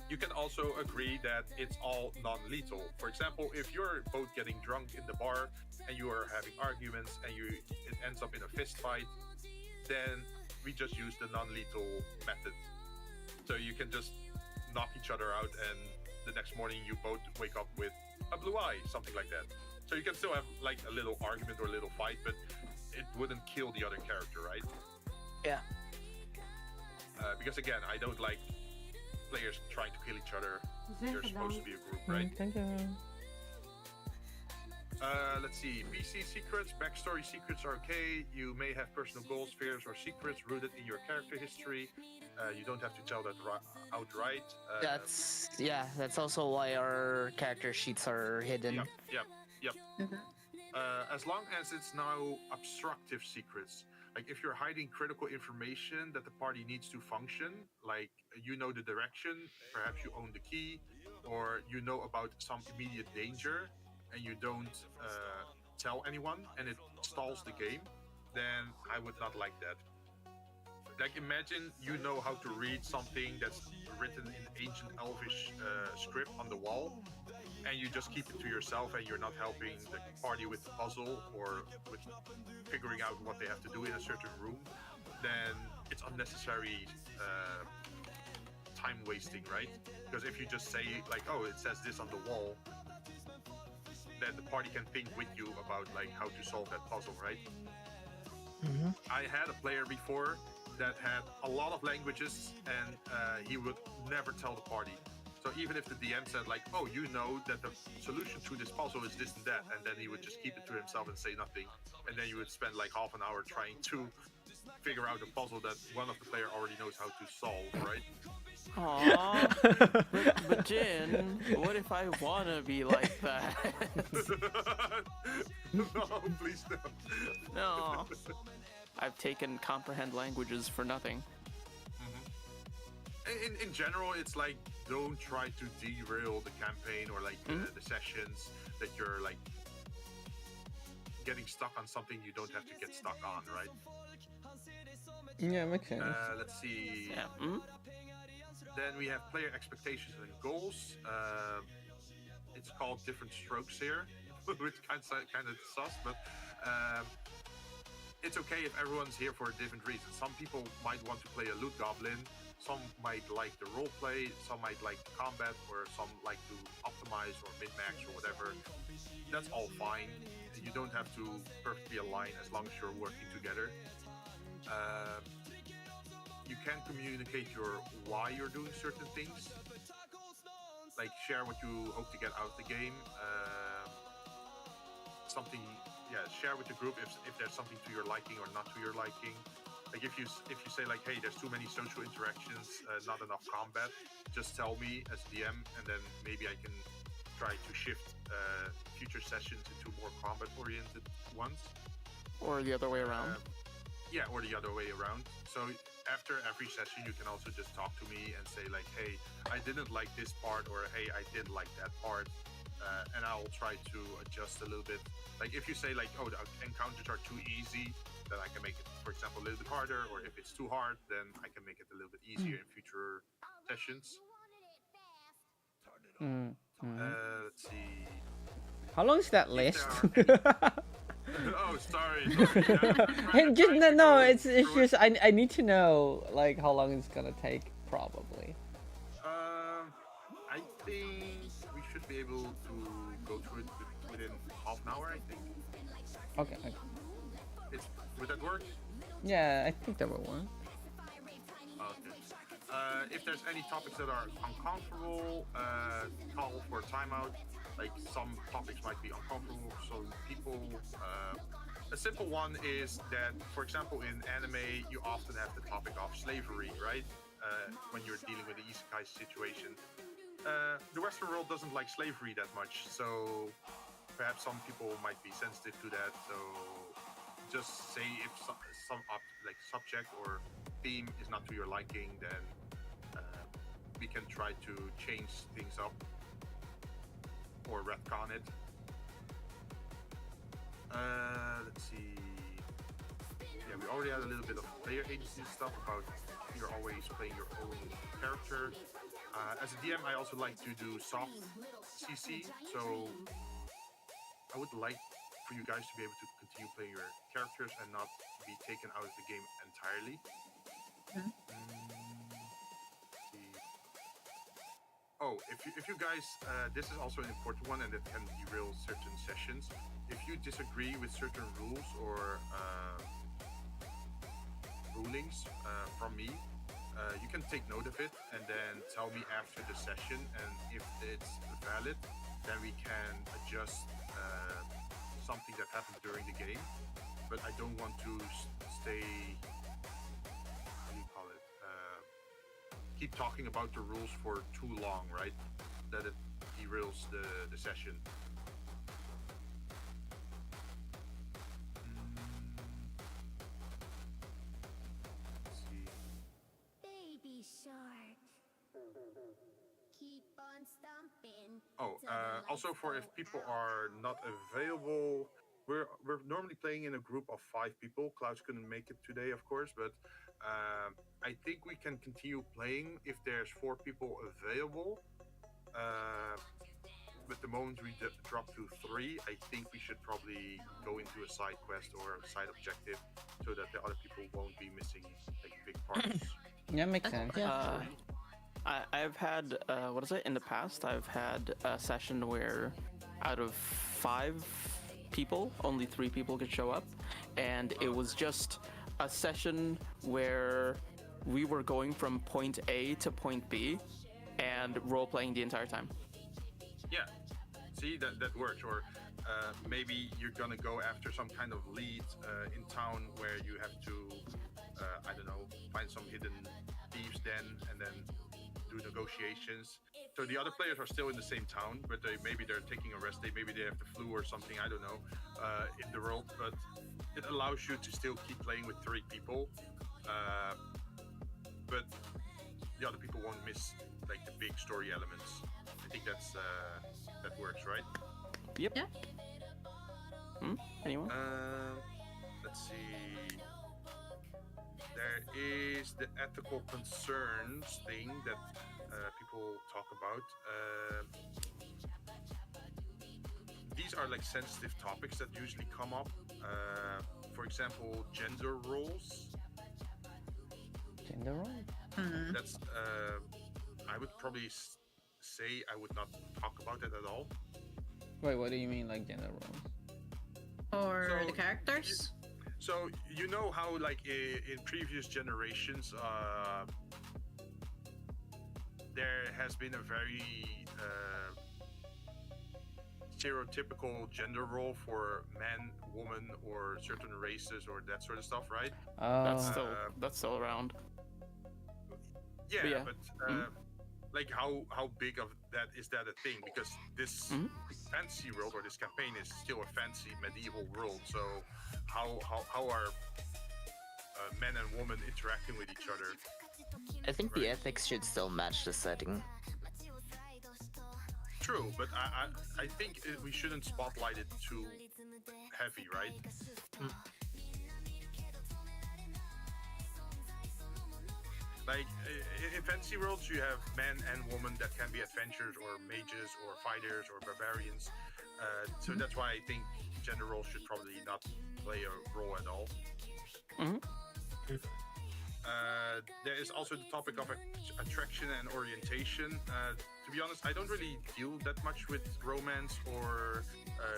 You can also agree that it's all non-lethal. For example, if you're both getting drunk in the bar and you are having arguments and it ends up in a fist fight, then we just use the non-lethal method. So you can just knock each other out and the next morning you both wake up with a blue eye, something like that. So you can still have like a little argument or a little fight, but it wouldn't kill the other character, right? Yeah. Because again, I don't like players trying to kill each other. You're supposed to be a group, right? Thank you. Let's see. PC secrets, backstory secrets are okay. You may have personal goals, fears, or secrets rooted in your character history. You don't have to tell that outright. That's also why our character sheets are hidden. Yep. As long as it's now obstructive secrets. Like if you're hiding critical information that the party needs to function, like you know the direction, perhaps you own the key, or you know about some immediate danger, and you don't tell anyone, and it stalls the game, then I would not like that. Like imagine you know how to read something that's written in ancient Elvish script on the wall, and you just keep it to yourself and you're not helping the party with the puzzle or with figuring out what they have to do in a certain room, then it's unnecessary time wasting, right? Because if you just say like, oh, it says this on the wall, then the party can think with you about like how to solve that puzzle, right? I had a player before that had a lot of languages and he would never tell the party. So even if the DM said like, oh, you know that the solution to this puzzle is this and that, and then he would just keep it to himself and say nothing, and then you would spend like half an hour trying to figure out a puzzle that one of the player already knows how to solve, right? Aww. but Jin, what if I wanna be like that? No, please don't. No. I've taken comprehend languages for nothing. In general, it's like don't try to derail the campaign or like the sessions that you're like getting stuck on something you don't have to get stuck on, right? Yeah, makes sense. Let's see. Yeah. Then we have player expectations and goals. It's called different strokes here, which kind of sus, but it's okay if everyone's here for a different reason. Some people might want to play a loot goblin. Some might like the roleplay, some might like the combat, or some like to optimize or min-max or whatever. That's all fine. You don't have to perfectly align as long as you're working together. You can communicate why you're doing certain things. Like share what you hope to get out of the game. Something share with the group if there's something to your liking or not to your liking. Like if you say like, hey, there's too many social interactions, not enough combat, just tell me as DM, and then maybe I can try to shift future sessions into more combat oriented ones. Or the other way around. Yeah, or the other way around. So after every session, you can also just talk to me and say like, hey, I didn't like this part, or hey, I did like that part, and I'll try to adjust a little bit. Like if you say like, oh, the encounters are too easy, then I can make it, for example, a little bit harder, or if it's too hard, then I can make it a little bit easier in future sessions. Let's see. How long is that list? Oh, sorry. And just no, it's just I need to know like how long it's gonna take probably. I think we should be able to go through it within half an hour. I think. Okay. Would that work? Yeah, I think that will work. Okay. If there's any topics that are uncomfortable, call for a timeout. Like some topics might be uncomfortable, so people. A simple one is that, for example, in anime, you often have the topic of slavery, right? When you're dealing with the isekai situation. The Western world doesn't like slavery that much, so perhaps some people might be sensitive to that. So just say if some subject or theme is not to your liking, then we can try to change things up or retcon it. Let's see. Yeah, we already had a little bit of player agency stuff about you're always playing your own character. As a DM, I also like to do soft CC, so I would like for you guys to be able to continue playing your characters and not be taken out of the game entirely. Oh, if you guys, this is also an important one and it can derail certain sessions. If you disagree with certain rules or rulings from me, you can take note of it and then tell me after the session, and if it's valid, then we can adjust something that happened during the game. But I don't want to stay, how do you call it, keep talking about the rules for too long, right? That it derails the session. Let's see. Baby shark. Keep on stomping. Oh, also for if people are not available, we're normally playing in a group of 5 people. Klaus couldn't make it today, of course, but I think we can continue playing if there's 4 people available. But the moment we drop to 3, I think we should probably go into a side quest or a side objective so that the other people won't be missing like big parts. Yeah, makes sense. I've had what is it in the past? I've had a session where out of 5 people, only 3 people could show up, and it was just a session where we were going from point A to point B and role playing the entire time. Yeah, see, that works. Or maybe you're gonna go after some kind of lead in town where you have to, I don't know, find some hidden thieves den and then do negotiations. So the other players are still in the same town, but maybe they're taking a rest day, maybe they have the flu or something, I don't know, in the world. But it allows you to still keep playing with 3 people, but the other people won't miss like the big story elements. I think that works, right? Yep. Yeah. Anyone? Let's see. There is the ethical concerns thing that people talk about. These are like sensitive topics that usually come up. For example, gender roles. Gender role? That's I would probably say I would not talk about it at all. Wait, what do you mean like gender roles? Or So, the characters? So you know how like in previous generations there has been a very stereotypical gender role for man, woman, or certain races or that sort of stuff, right? That's still around. Yeah, But yeah. but like how big of that is that a thing? Because this fantasy world or this campaign is still a fancy medieval world. So how are men and women interacting with each other? I think the ethics should still match the setting. True, but I think we shouldn't spotlight it too heavy, right? Like in fantasy worlds, you have men and women that can be adventurers or mages or fighters or barbarians. So that's why I think gender roles should probably not play a role at all. There is also the topic of attraction and orientation. To be honest, I don't really deal that much with romance or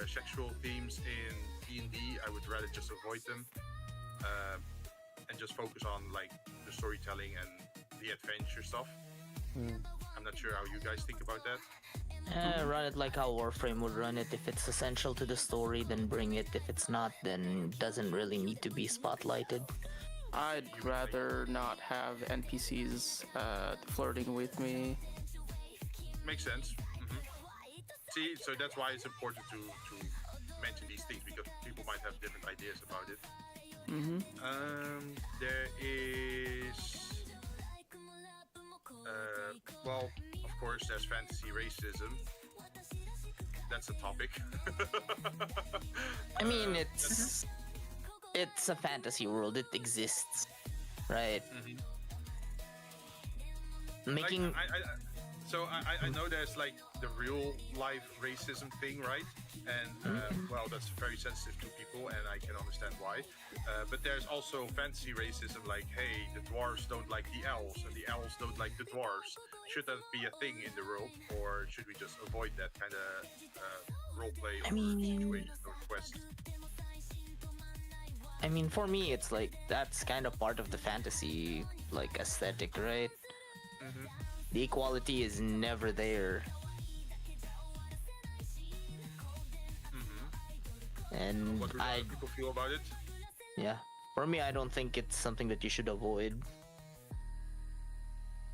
sexual themes in D&D. I would rather just avoid them and just focus on like the storytelling and the adventure stuff. I'm not sure how you guys think about that. Run it like how Warframe would run it. If it's essential to the story, then bring it. If it's not, then it doesn't really need to be spotlighted. I'd rather not have NPCs flirting with me. Makes sense. See, so that's why it's important to mention these things, because people might have different ideas about it. There is well, of course, there's fantasy racism. That's a topic. I mean, it's a fantasy world. It exists, right? Making I know there's like the real life racism thing, right? And well, that's very sensitive to people, and I can understand why. But there's also fantasy racism, like, hey, the dwarves don't like the elves, and the elves don't like the dwarves. Should that be a thing in the world, or should we just avoid that kind of roleplay or situation or quest? I mean, for me, it's like that's kind of part of the fantasy like aesthetic, right? The equality is never there. And What do people feel about it? Yeah, for me, I don't think it's something that you should avoid.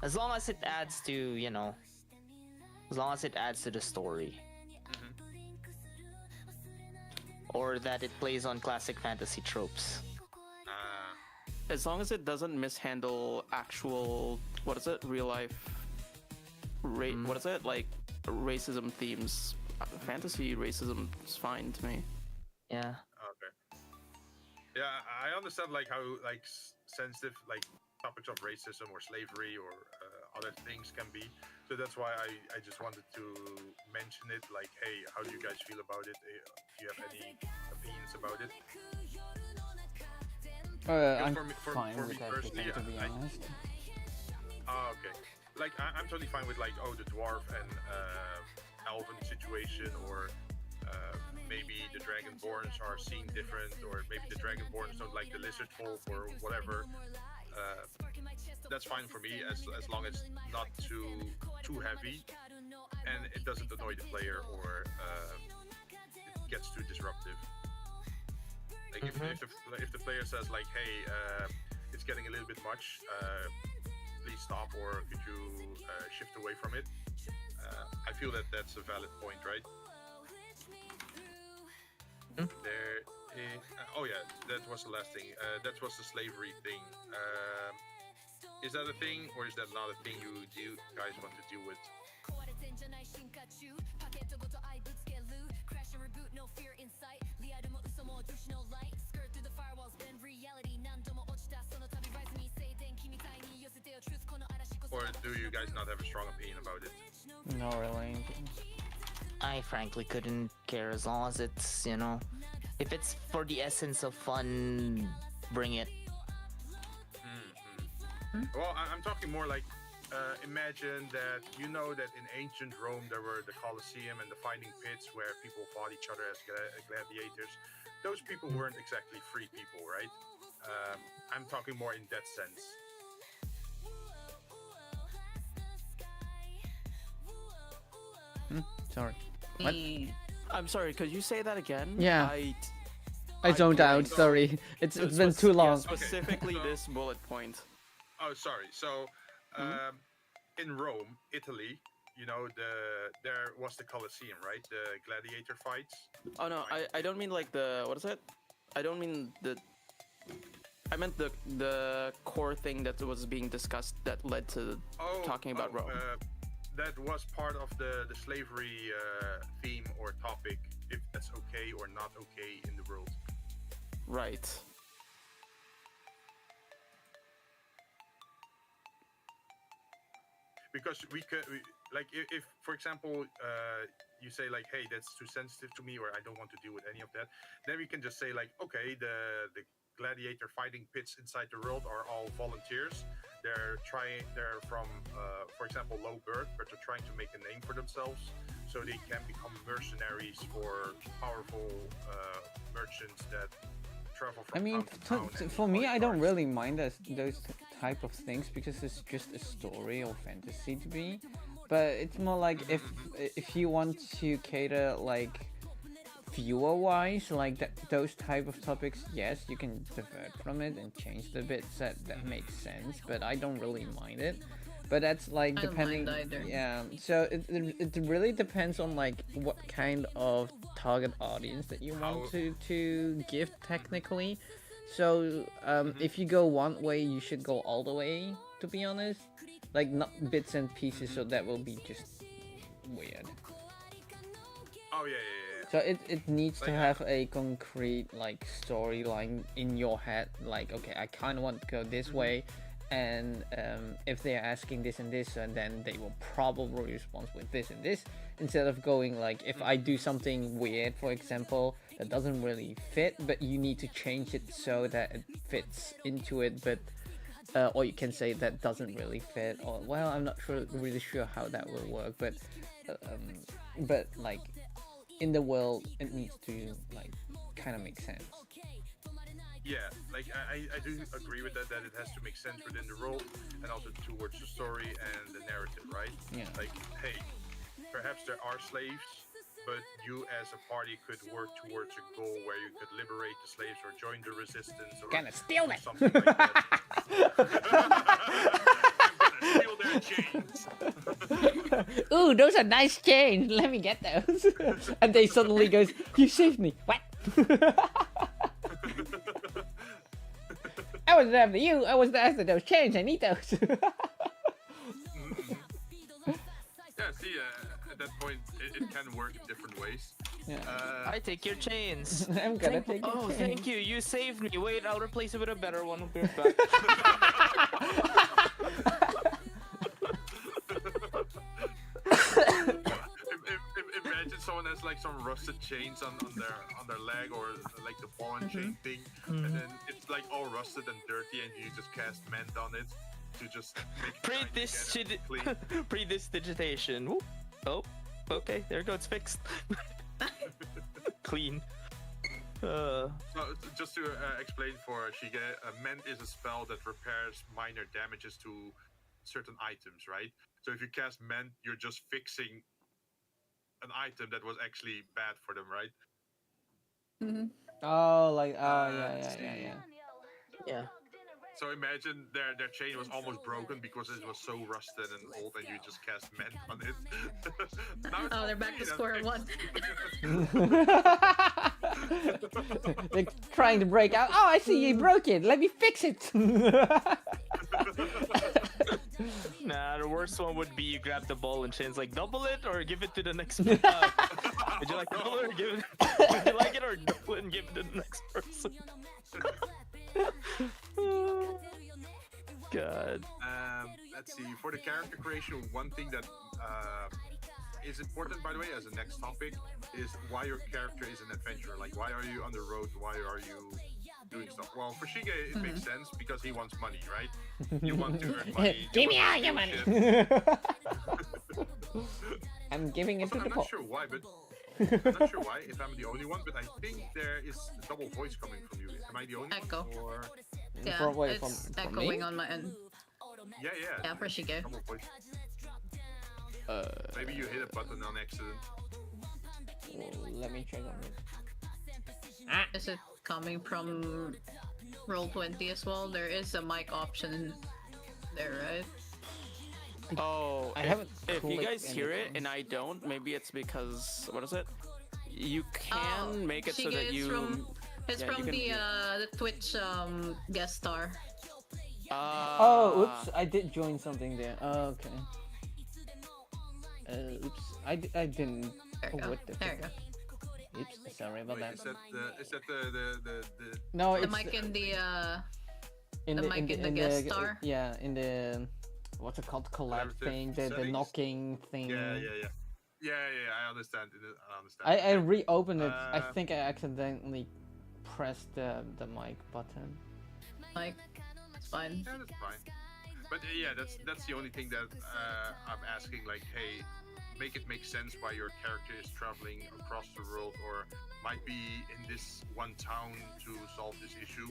As long as it adds to, you know, as long as it adds to the story. Or that it plays on classic fantasy tropes. As long as it doesn't mishandle actual, what is it, real life, what is it, like racism themes. Fantasy racism is fine to me. Yeah. Okay. Yeah, I understand like how like sensitive like topics of racism or slavery or other things can be. So that's why I just wanted to mention it. Like, hey, how do you guys feel about it? Do you have any opinions about it? I'm for fine me with personally, everything, to be honest. Okay. Like, I'm totally fine with like, oh, the dwarf and elven situation, or maybe the dragonborns are seen different, or maybe the dragonborns don't like the lizard folk or whatever. That's fine for me as long as not too heavy and it doesn't annoy the player or it gets too disruptive. Like if the player says like, hey, it's getting a little bit much, please stop, or could you shift away from it? I feel that that's a valid point, right? There is, oh yeah, that was the last thing. That was the slavery thing. Is that a thing, or is that not a thing you guys want to deal with? Or do you guys not have a strong opinion about it? Not really. I frankly couldn't care as long as it's, you know, if it's for the essence of fun, bring it. Well, I'm talking more like, imagine that you know that in ancient Rome there were the Colosseum and the fighting pits where people fought each other as gladiators. Those people weren't exactly free people, right? I'm talking more in that sense. Sorry. I'm sorry. Could you say that again? Yeah. I zoned out. so- Sorry, it's been too long. Specifically so- this bullet point. Oh, sorry. So, in Rome, Italy, you know, there was the Colosseum, right? The gladiator fights. Oh no, I don't mean like the what is it? I don't mean the. I meant the core thing that was being discussed that led to talking about Rome. That was part of the slavery theme or topic, if that's okay or not okay in the world. Right. Because like if for example you say like, hey, that's too sensitive to me, or I don't want to deal with any of that, then we can just say like, okay, the gladiator fighting pits inside the world are all volunteers. They're from for example low birth, but they're trying to make a name for themselves, so they can become mercenaries for powerful merchants that travel from I mean, town to town and for me, I don't cars. really mind those type of things because it's just a story or fantasy to me. But it's more like if you want to cater like viewer-wise, like those type of topics, yes, you can divert from it and change the bits that makes sense. But I don't really mind it. But that's like I don't depending. mind either. Yeah. So it really depends on like what kind of target audience that you want to give technically. So if you go one way, you should go all the way. To be honest, like not bits and pieces. So that will be just weird. Oh yeah. So it needs to have a concrete like storyline in your head. Like, okay, I kind of want to go this way, and if they're asking this and this, and then they will probably respond with this and this, instead of going like, if I do something weird, for example, that doesn't really fit, but you need to change it so that it fits into it, but or you can say that doesn't really fit, or well, I'm not really sure how that will work, but like in the world, it needs to like kind of make sense. Yeah, like I do agree with that it has to make sense within the role and also towards the story and the narrative, right? Yeah. Like, hey, perhaps there are slaves, but you as a party could work towards a goal where you could liberate the slaves or join the resistance or Gonna steal them. something like that. I'm gonna steal their chains. Ooh, those are nice chains. Let me get those. And they suddenly goes, you saved me. What? I wasn't after you. I was after those chains. I need those. Yeah, see, at that point, it can work in different ways. Yeah. I take your chains. I'm gonna take your Oh, chains. thank you. You saved me. Wait, I'll replace it with a better one. I'll be right back. Imagine someone has like some rusted chains on their leg or like the ball and chain thing, and then it's like all rusted and dirty, and you just cast mend on it to just make it shiny again and clean. Predigitation. Whoop. Oh, okay. There you go. It's fixed. Clean. So just to explain for Shige, mend is a spell that repairs minor damages to certain items, right? So if you cast mend, you're just fixing an item that was actually bad for them, right? Oh, like, yeah. Yeah. So imagine their chain was almost broken because it was so rusted and old, and you just cast mend on it. Now it's Oh, all they're back to clean square and one. They're trying to break out. Oh, I see you broke it. Let me fix it. Nah, the worst one would be you grab the ball and chains like double it or give it to the next. Would you like double it or give it? Would you like it or double it and give it to the next person? God. Let's see. For the character creation, one thing that is important, by the way, as a next topic, is why your character is an adventurer. Like, why are you on the road? Why are you doing stuff? Well, for Shige, it makes sense because he wants money, right? You want to earn money. Give me all all your money. I'm giving it to the I'm Pope. not sure why, but I'm not sure why, if I'm the only one, but I think there is a double voice coming from you. Am I the only Echo. one? Or... Yeah, From- wait, it's from me? echoing on my end. Yeah. Yeah, for Shige. Double voice. Maybe you hit a button on accident. let me check on it. Is it coming from Roll20 as well? There is a mic option there, right? Oh, I if, haven't if you clicked guys hear it anything. and I don't, maybe it's because what is it? You can Oh, make it so Shige, that it's you. from it's yeah, you from can the Twitch guest star. Oh, oops! I did join something there. Okay. Oops! I didn't. There you go. What the? There you go. Oops! Sorry about Wait, that. is that the No, The it's mic in the in the mic in the guest star? Yeah, in the what's it called? Collab Collaborative thing, the settings? knocking thing. Yeah, I understand. I understand. I reopened it. I Uh, think I accidentally pressed the mic button. Like, it's fine. Yeah, that's fine. But yeah, that's the only thing that I'm asking. Like, hey, make it make sense why your character is traveling across the world, or might be in this one town to solve this issue.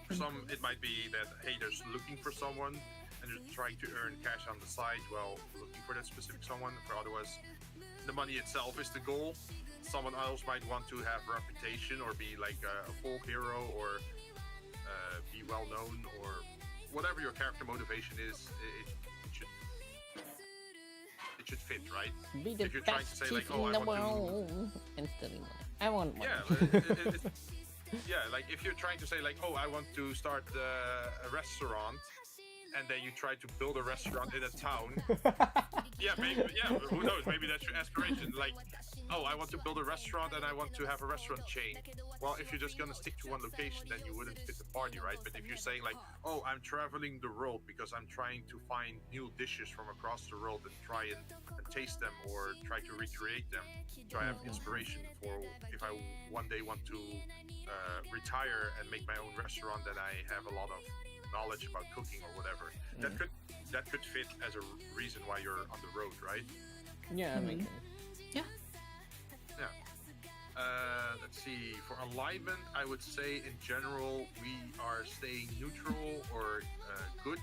For some, it might be that hey, they're looking for someone and they're trying to earn cash on the side while looking for that specific someone. For others, the money itself is the goal. Someone else might want to have reputation or be like a folk hero or be well known or whatever your character motivation is. It should fit, right? Be the If you're trying to best say chief like, oh, in I the want to world. Instantly money. I want money. yeah, yeah, like if you're trying to say like, oh, I want to start a restaurant, and then you try to build a restaurant in a town. Yeah, maybe. Yeah, who knows? Maybe that's your aspiration. Like, oh, I want to build a restaurant and I want to have a restaurant chain. Well, if you're just gonna stick to one location, then you wouldn't fit the party, right? But if you're saying like, oh, I'm traveling the world because I'm trying to find new dishes from across the world and try and taste them or try to recreate them, so I have inspiration for if I one day want to retire and make my own restaurant, then I have a lot of knowledge about cooking or whatever. That could fit as a reason why you're on the road, right? Yeah, makes sense. Yeah. Yeah. Let's see. For alignment, I would say in general we are staying neutral or good.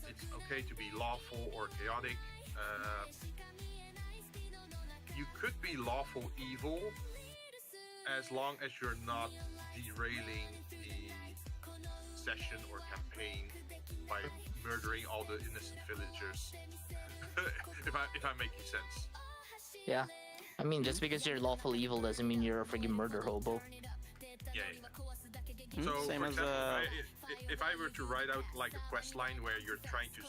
It's okay to be lawful or chaotic. You could be lawful evil as long as you're not derailing the session or campaign by murdering all the innocent villagers. if I'm making sense. Yeah. I mean, just because you're lawful evil doesn't mean you're a freaking murder hobo. Yeah. So, same for as example, if I were to write out like a quest line where you're trying to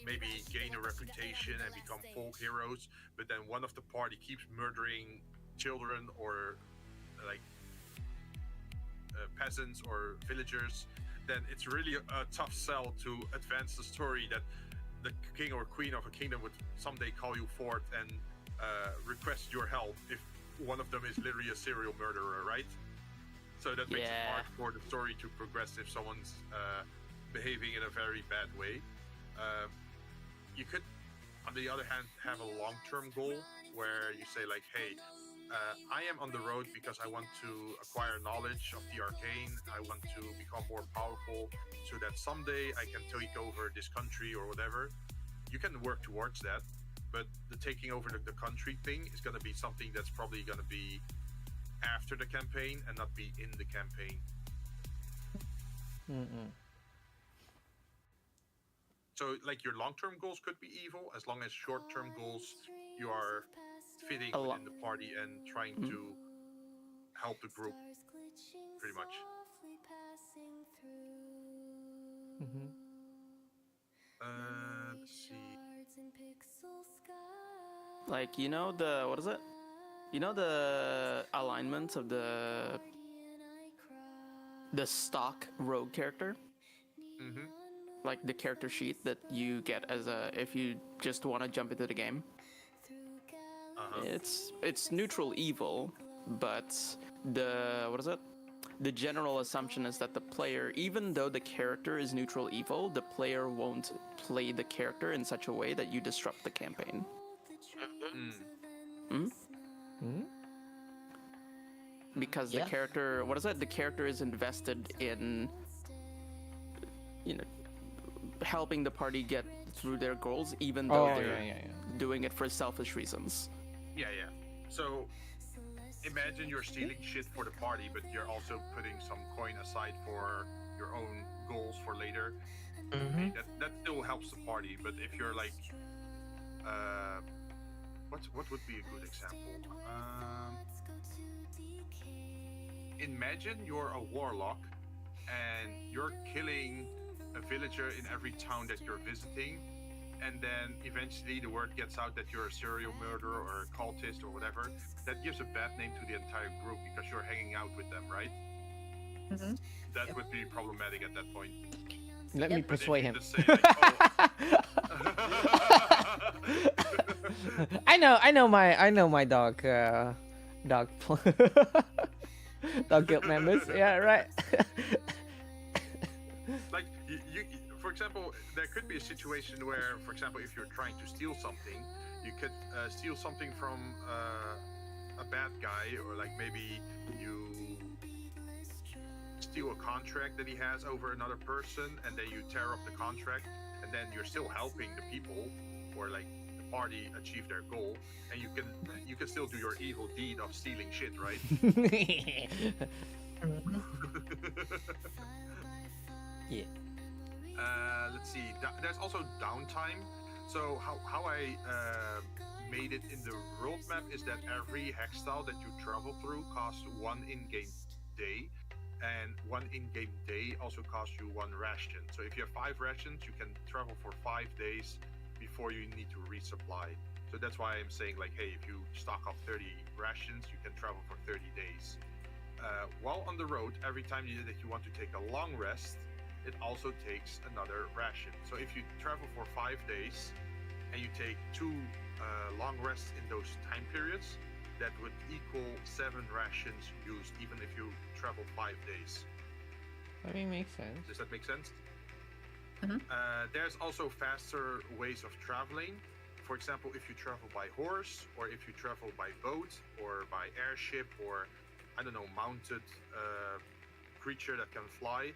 maybe gain a reputation and become folk heroes, but then one of the party keeps murdering children or like peasants or villagers, then it's really a tough sell to advance the story that the king or queen of a kingdom would someday call you forth and request your help if one of them is literally a serial murderer, right? So that makes it hard for the story to progress if someone's behaving in a very bad way. You could, on the other hand, have a long-term goal where you say like, hey, I am on the road because I want to acquire knowledge of the arcane. I want to become more powerful so that someday I can take over this country or whatever. You can work towards that, but the taking over the country thing is going to be something that's probably going to be after the campaign and not be in the campaign. So like your long-term goals could be evil as long as short-term goals you are fitting within the party and trying to help the group pretty much. Let's see. Like, you know the what is it? You know the alignment of the stock rogue character? Like the character sheet that you get as a if you just want to jump into the game. It's neutral evil, but the what is it? The general assumption is that the player, even though the character is neutral evil, the player won't play the character in such a way that you disrupt the campaign. Because the character, what is it? The character is invested in, you know, helping the party get through their goals, even though they're doing it for selfish reasons. Yeah. So imagine you're stealing shit for the party, but you're also putting some coin aside for your own goals for later. Okay, that still helps the party. But if you're like, what would be a good example? Imagine you're a warlock and you're killing a villager in every town that you're visiting, and then eventually the word gets out that you're a serial murderer or a cultist or whatever. That gives a bad name to the entire group because you're hanging out with them, right? That would be problematic at that point. Let me But if persuade you him. just say, like, I know my dog dog dog guild members. Yeah, right. like you, for example, there could be a situation where, for example, if you're trying to steal something, you could steal something from a bad guy, or like maybe you steal a contract that he has over another person, and then you tear up the contract, and then you're still helping the people or like the party achieve their goal, and you can still do your evil deed of stealing shit, right? Yeah. Let's see. There's also downtime. So how I made it in the world map is that every hextile that you travel through costs 1 in-game day, and 1 in-game day also costs you 1 ration. So if you have 5 rations, you can travel for 5 days before you need to resupply. So that's why I'm saying, like, hey, if you stock up 30 rations, you can travel for 30 days. While on the road, every time that you want to take a long rest, it also takes another ration. So if you travel for 5 days and you take 2 long rests in those time periods, that would equal 7 rations used, even if you travel 5 days. I mean, makes sense. Does that make sense? There's also faster ways of traveling. For example, if you travel by horse, or if you travel by boat, or by airship, or I don't know, mounted creature that can fly,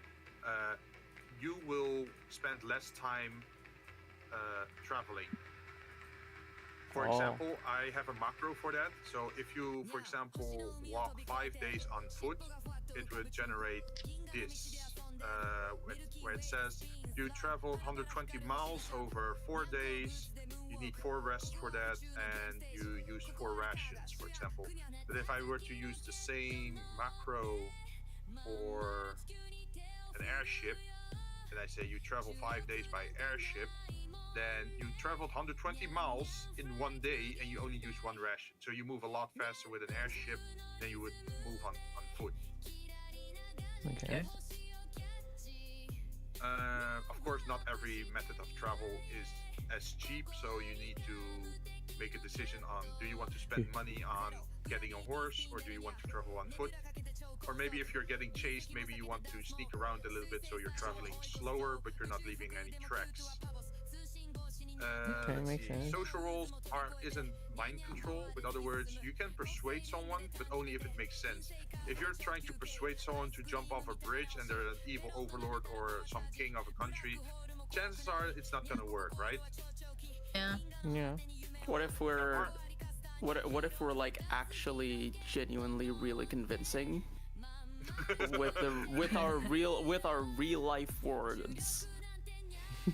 you will spend less time traveling. For example, I have a macro for that. So if you, for example, walk 5 days on foot, it would generate this, where it says you traveled 120 miles over 4 days, you need 4 rests for that, and you use 4 rations, for example. But if I were to use the same macro for an airship, and I say you travel 5 days by airship, then you traveled 120 miles in 1 day and you only use 1 ration. So you move a lot faster with an airship than you would move on foot. Okay. Of course, not every method of travel is as cheap, so you need to make a decision on, do you want to spend money on getting a horse, or do you want to travel on foot? Or maybe if you're getting chased, maybe you want to sneak around a little bit so you're traveling slower, but you're not leaving any tracks. Okay, makes sense. Social roles isn't mind control. In other words, you can persuade someone, but only if it makes sense. If you're trying to persuade someone to jump off a bridge and they're an evil overlord or some king of a country, chances are it's not gonna work, right? Yeah. What if we're what if we're like actually genuinely really convincing with our real life words?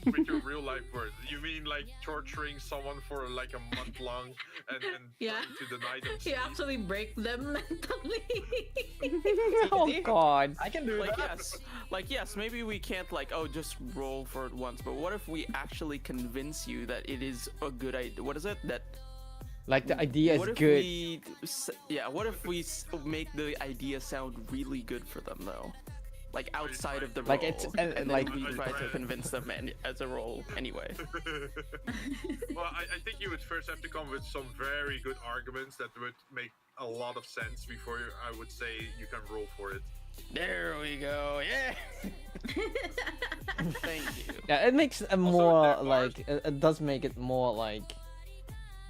With your real life words, you mean like torturing someone for like a month long and trying to deny them sleep? You actually break them mentally. Oh God. I can do Like that. yes, maybe we can't like just roll for it once, but what if we actually convince you that it is a good idea? What is it that? Like the idea is What if good. what if we make the idea sound really good for them though? Like outside of the role, Like it's and then like we try to convince them as a role anyway. Well, I think you would first have to come with some very good arguments that would make a lot of sense before I would say you can roll for it. There we go. Yeah. Thank you. Yeah, it makes a more like it does make it more like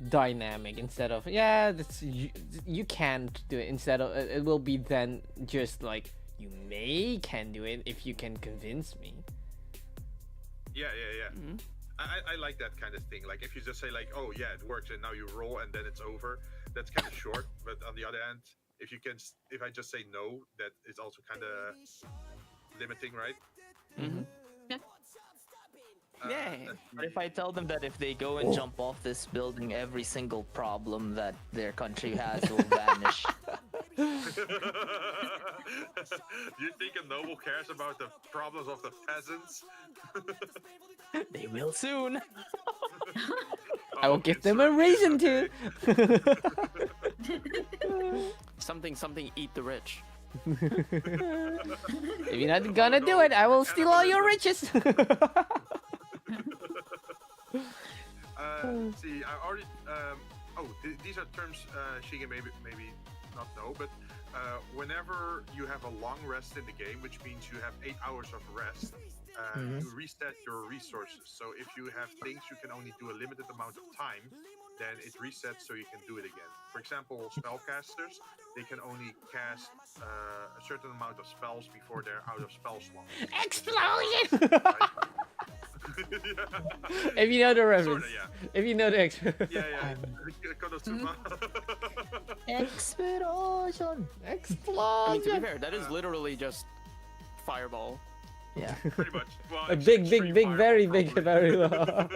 dynamic instead of you can't do it, instead of it will be then just like you can do it if you can convince me. Yeah. I like that kind of thing. Like if you just say like, oh yeah, it works, and now you roll and then it's over. That's kind of short. But on the other hand, if I just say no, that is also kind of limiting, right? Mm-hmm. Yeah. But if I tell them that if they go and jump off this building, every single problem that their country has will vanish. Do you think a noble cares about the problems of the peasants? They will soon. I will give them a reason to. Something, eat the rich. If you're not gonna do it, I will steal all your riches. See, I already. These are terms Shige maybe not know, but whenever you have a long rest in the game, which means you have 8 hours of rest, you reset your resources. So if you have things you can only do a limited amount of time, then it resets so you can do it again. For example, spellcasters, they can only cast a certain amount of spells before they're out of spell slots. Explosion! Yeah. If you know the reference. Sorta, yeah. If you know the extra. Yeah. Konosuba. Explosion. Explosion! I mean, to be fair, that is literally just fireball. Yeah. Pretty much. Well, A big, extreme big, fireball, very big, probably. very low.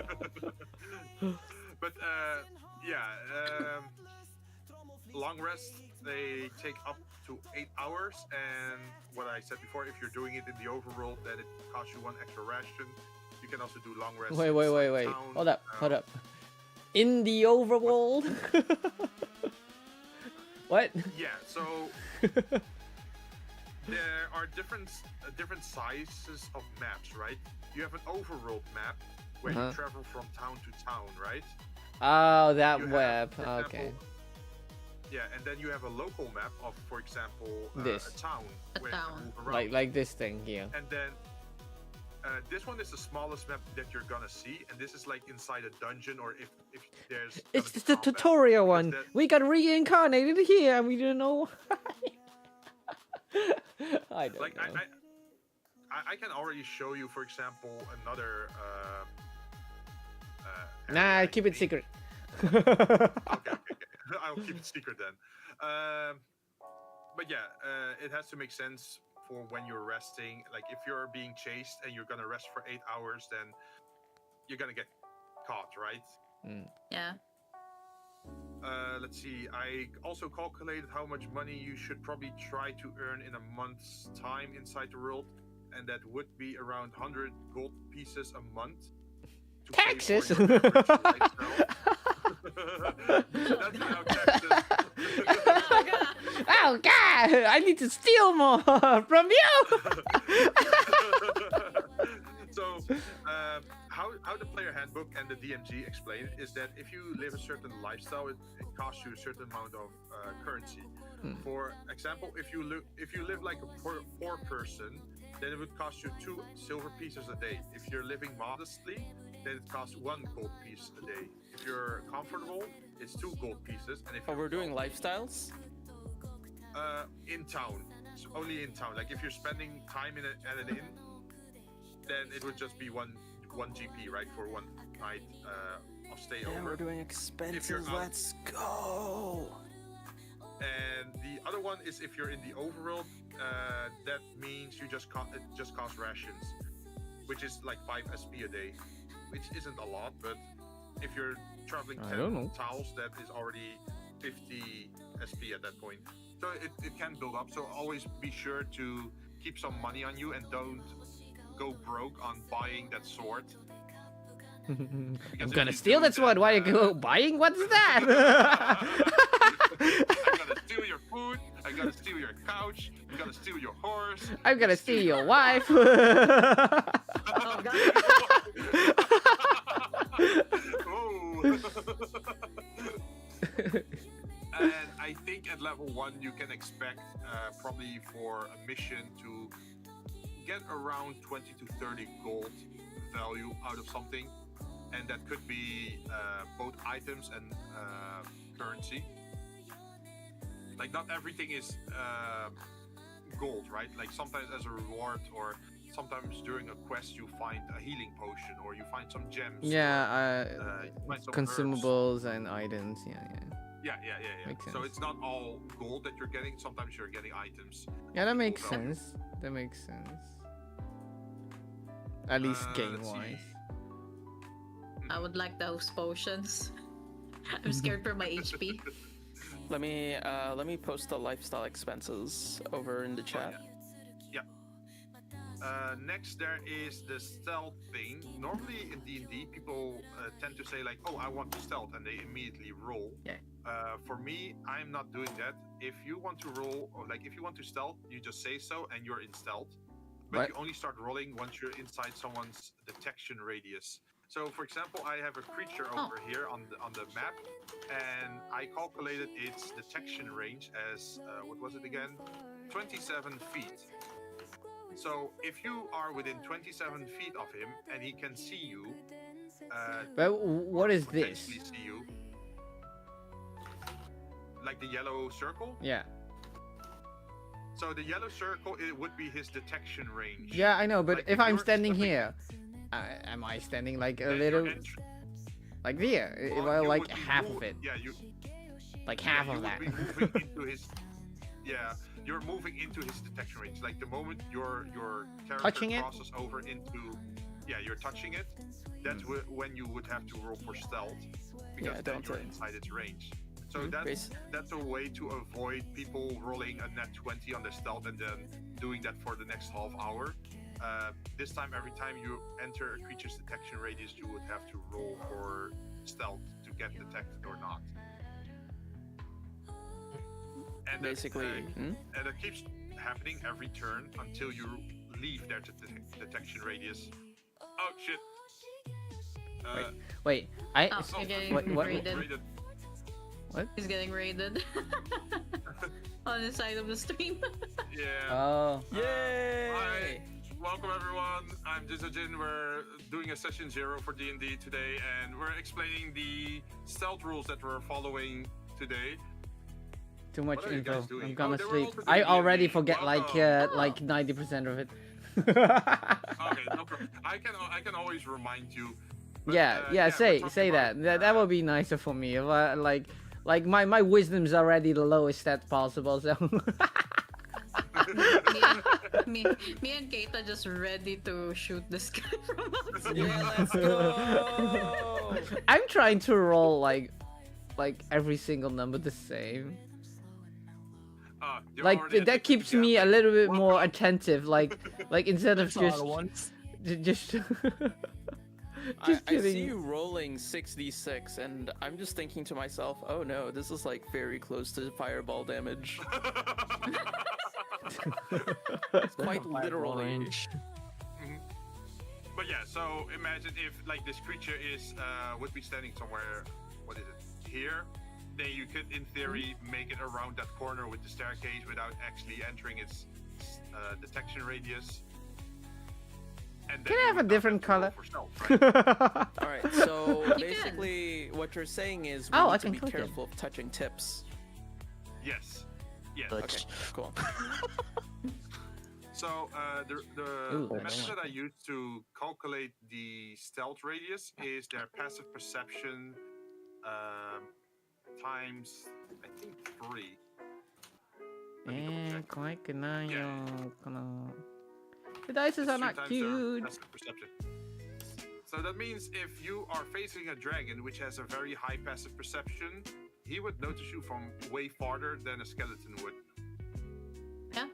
But long rests, they take up to 8 hours, and what I said before, if you're doing it in the overworld, then it costs you 1 extra ration. You can also do long rests. Wait. inside town. Hold up. In the overworld? What? Yeah, so there are different sizes of maps, right? You have an overworld map where you travel from town to town, right? Oh, that You have, web. for example, Okay. Yeah, and then you have a local map of, for example, This. a town where you can move around. Like this thing here. And then this one is the smallest map that you're gonna see, and this is like inside a dungeon, or if there's. It's gonna be the combat, tutorial because one. that- We got reincarnated here and we didn't know why. I don't like know. I can already show you, for example, another. Nah, keep it secret. Okay. I'll keep it secret then. But yeah, it has to make sense for when you're resting. Like if you're being chased and you're gonna rest for 8 hours, then you're gonna get caught, right? Yeah. Let's see. I also calculated how much money you should probably try to earn in a month's time inside the world, and that would be around 100 gold pieces a month. to pay for Taxes? your average lifestyle. That's how taxes. Oh god! I need to steal more from you! So, how the player handbook and the DMG explain it is that if you live a certain lifestyle, it costs you a certain amount of currency. For example, if you live like a poor person, then it would cost you 2 silver pieces a day. If you're living modestly, then it costs 1 gold piece a day. If you're comfortable, it's 2 gold pieces. And if Oh, we're doing lifestyles? in town, so only in town. Like if you're spending time at an inn, then it would just be one GP, right, for 1 night of stay Yeah, over. we're doing out- expenses. Let's go. And the other one is if you're in the overworld, that means it just costs rations, which is like 5 SP a day, which isn't a lot, but if you're traveling I don't 10 know. tiles, that is already 50 SP at that point. So it can build up. So always be sure to keep some money on you and don't go broke on buying that sword. I'm Because if gonna you steal do, that sword. then, Why you go buying? What's that? I'm gonna steal your food. I'm gonna steal your couch. I'm gonna steal your horse. I'm gonna steal your wife. Oh. And I think at level 1 you can expect probably for a mission to get around 20 to 30 gold value out of something, and that could be both items and currency. Like not everything is gold, right? Like sometimes as a reward, or sometimes during a quest you find a healing potion or you find some gems. Yeah, you find some herbs. consumables and items. Yeah. Yeah. Makes So sense. it's not all gold that you're getting. Sometimes you're getting items. Yeah, that makes Well, sense. That makes sense. At least game let's see. wise. I would like those potions. I'm scared for my HP. Let me post the lifestyle expenses over in the chat. Yeah. Next, there is the stealth thing. Normally in D&D, people tend to say like, "Oh, I want to stealth," and they immediately roll. Yeah. For me, I'm not doing that. If you want to roll, or like if you want to stealth, you just say so, and you're in stealth. But Right. you only start rolling once you're inside someone's detection radius. So, for example, I have a creature over here on the map, and I calculated its detection range as what was it again? 27 feet. So, if you are within 27 feet of him and he can see you, But what is this? potentially see you, like the yellow circle. Yeah. So the yellow circle, it would be his detection range. Yeah, I know, but Like, if I'm you're standing stepping- here, am I standing like a then little, your entr- like there? If well, I you like would be half of move- it, Yeah, you. like Yeah, half you of would that. be moving into his. Yeah, you're moving into his detection range. Like the moment your character Touching it? crosses over into, yeah, you're touching it. That's when you would have to roll for stealth, because Yeah, then don't you're it? inside its range. So Basi- that's a way to avoid people rolling a net 20 on their stealth and then doing that for the next half hour. This time, every time you enter a creature's detection radius, you would have to roll for stealth to get detected or not. And that, Basically, and it keeps happening every turn until you leave their detection radius. Oh shit! Wait, I. Oh, you're getting what? raided. What? He's getting raided on the side of the stream. Yeah. Oh. Yay! Hi, welcome everyone. I'm Jizojin. We're doing a session 0 for D&D today, and we're explaining the stealth rules that we're following today. Too much What are you info. guys doing? I'm Oh, gonna they were sleep. also I doing already D&D. forget Welcome. like 90% of it. Okay, no problem. I can always remind you. But, Yeah, we're say talking that. about, That would be nicer for me. If I, like my wisdom's already the lowest stat possible, so. me and Keita just ready to shoot this guy from outside. Yeah, let's go. I'm trying to roll like every single number the same. you're Like already that addicted, keeps yeah. me a little bit more attentive. Like instead of That's a lot just of ones. just. I Just see kidding. you rolling 6d6, and I'm just thinking to myself, oh no, this is like very close to fireball damage. Quite literally. But yeah, so imagine if like this creature is would be standing somewhere. What is it? Here. Then you could, in theory, make it around that corner with the staircase without actually entering its detection radius. And then Can I you have a would not different to roll color? for stealth, right? All right, so You can. basically, what you're saying is we Oh, I need to can be click it. careful of touching tips. Yes. Yes. Okay, cool. So the Ooh, method that I use to calculate the stealth radius is their passive perception times, I think, 3. Let me double check. The dice are It's 3 not times their cute. passive perception. So that means if you are facing a dragon which has a very high passive perception, he would notice you from way farther than a skeleton would. Yeah.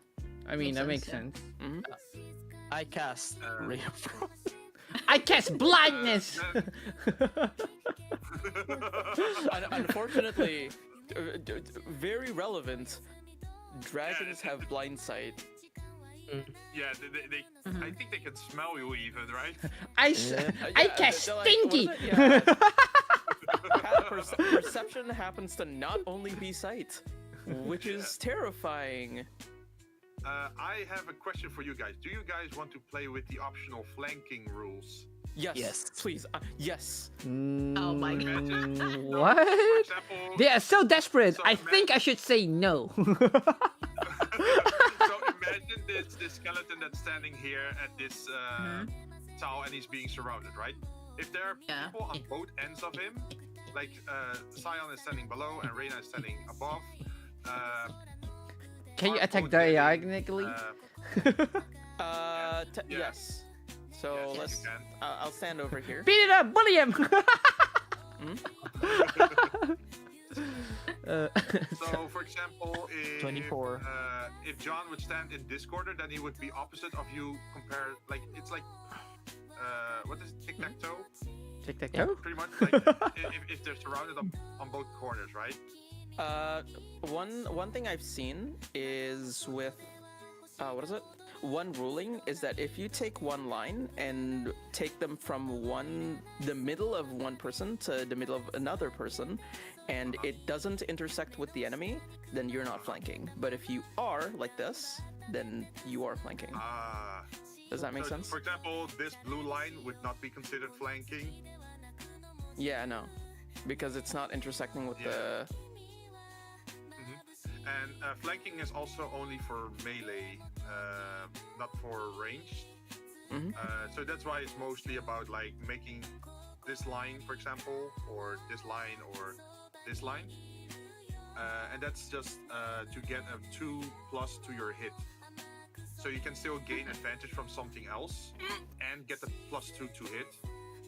I mean, that makes Makes sense. I cast Ray of Frost. I cast blindness. Unfortunately, very relevant. Dragons have blind sight. Yeah, they I think they can smell you even, right? I Yeah, cast they're like, what stinky. is it? Yeah. Perception happens to not only be sight, which is terrifying. I have a question for you guys. Do you guys want to play with the optional flanking rules? Yes, Yes. please. Yes. Oh my god. Mm, For what? example, They are so desperate. So I think I should say no. so imagine this skeleton that's standing here at this tower and he's being surrounded, right? If there are Yeah. people on both ends of him, like Sion is standing below and Reina is standing above. Can you are attack both getting, diagonally? Yes. So Yes, let's. you can. I'll stand over here. Beat it up, bully him. So, for example, if 24. If John would stand in this corner, then he would be opposite of you. Compared, like it's like what is tic tac toe? Tic tac toe. Pretty much like if they're surrounded on both corners, right? One thing I've seen is with what is it? One ruling is that if you take one line and take them from the middle of one person to the middle of another person, and it doesn't intersect with the enemy, then you're not flanking. But if you are like this, then you are flanking. Does that make So, sense? For example, this blue line would not be considered flanking. Yeah, no, because it's not intersecting with the. And flanking is also only for melee, not for ranged. So that's why it's mostly about like making this line, for example, or this line, or this line. And that's just to get a 2+ to your hit. So you can still gain advantage from something else and get a +2 to hit.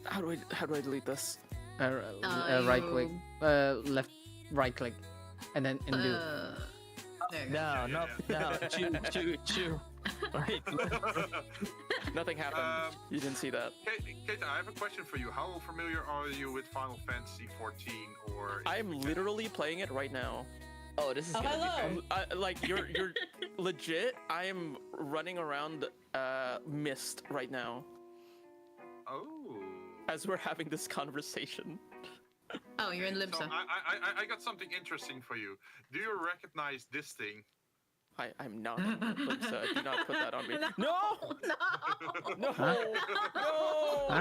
How do I delete this? Right click, left, right click, and then undo. No, chew. Right. Nothing happened. You didn't see that. Keita, I have a question for you. How familiar are you with Final Fantasy 14 or? I'm literally playing it right now. Oh, this is gonna be fun. Like you're legit. I am running around Mist right now. Oh. As we're having this conversation. Oh, you're in So Libsa. I got something interesting for you. Do you recognize this thing? I'm not. So do not put that on me. No! No!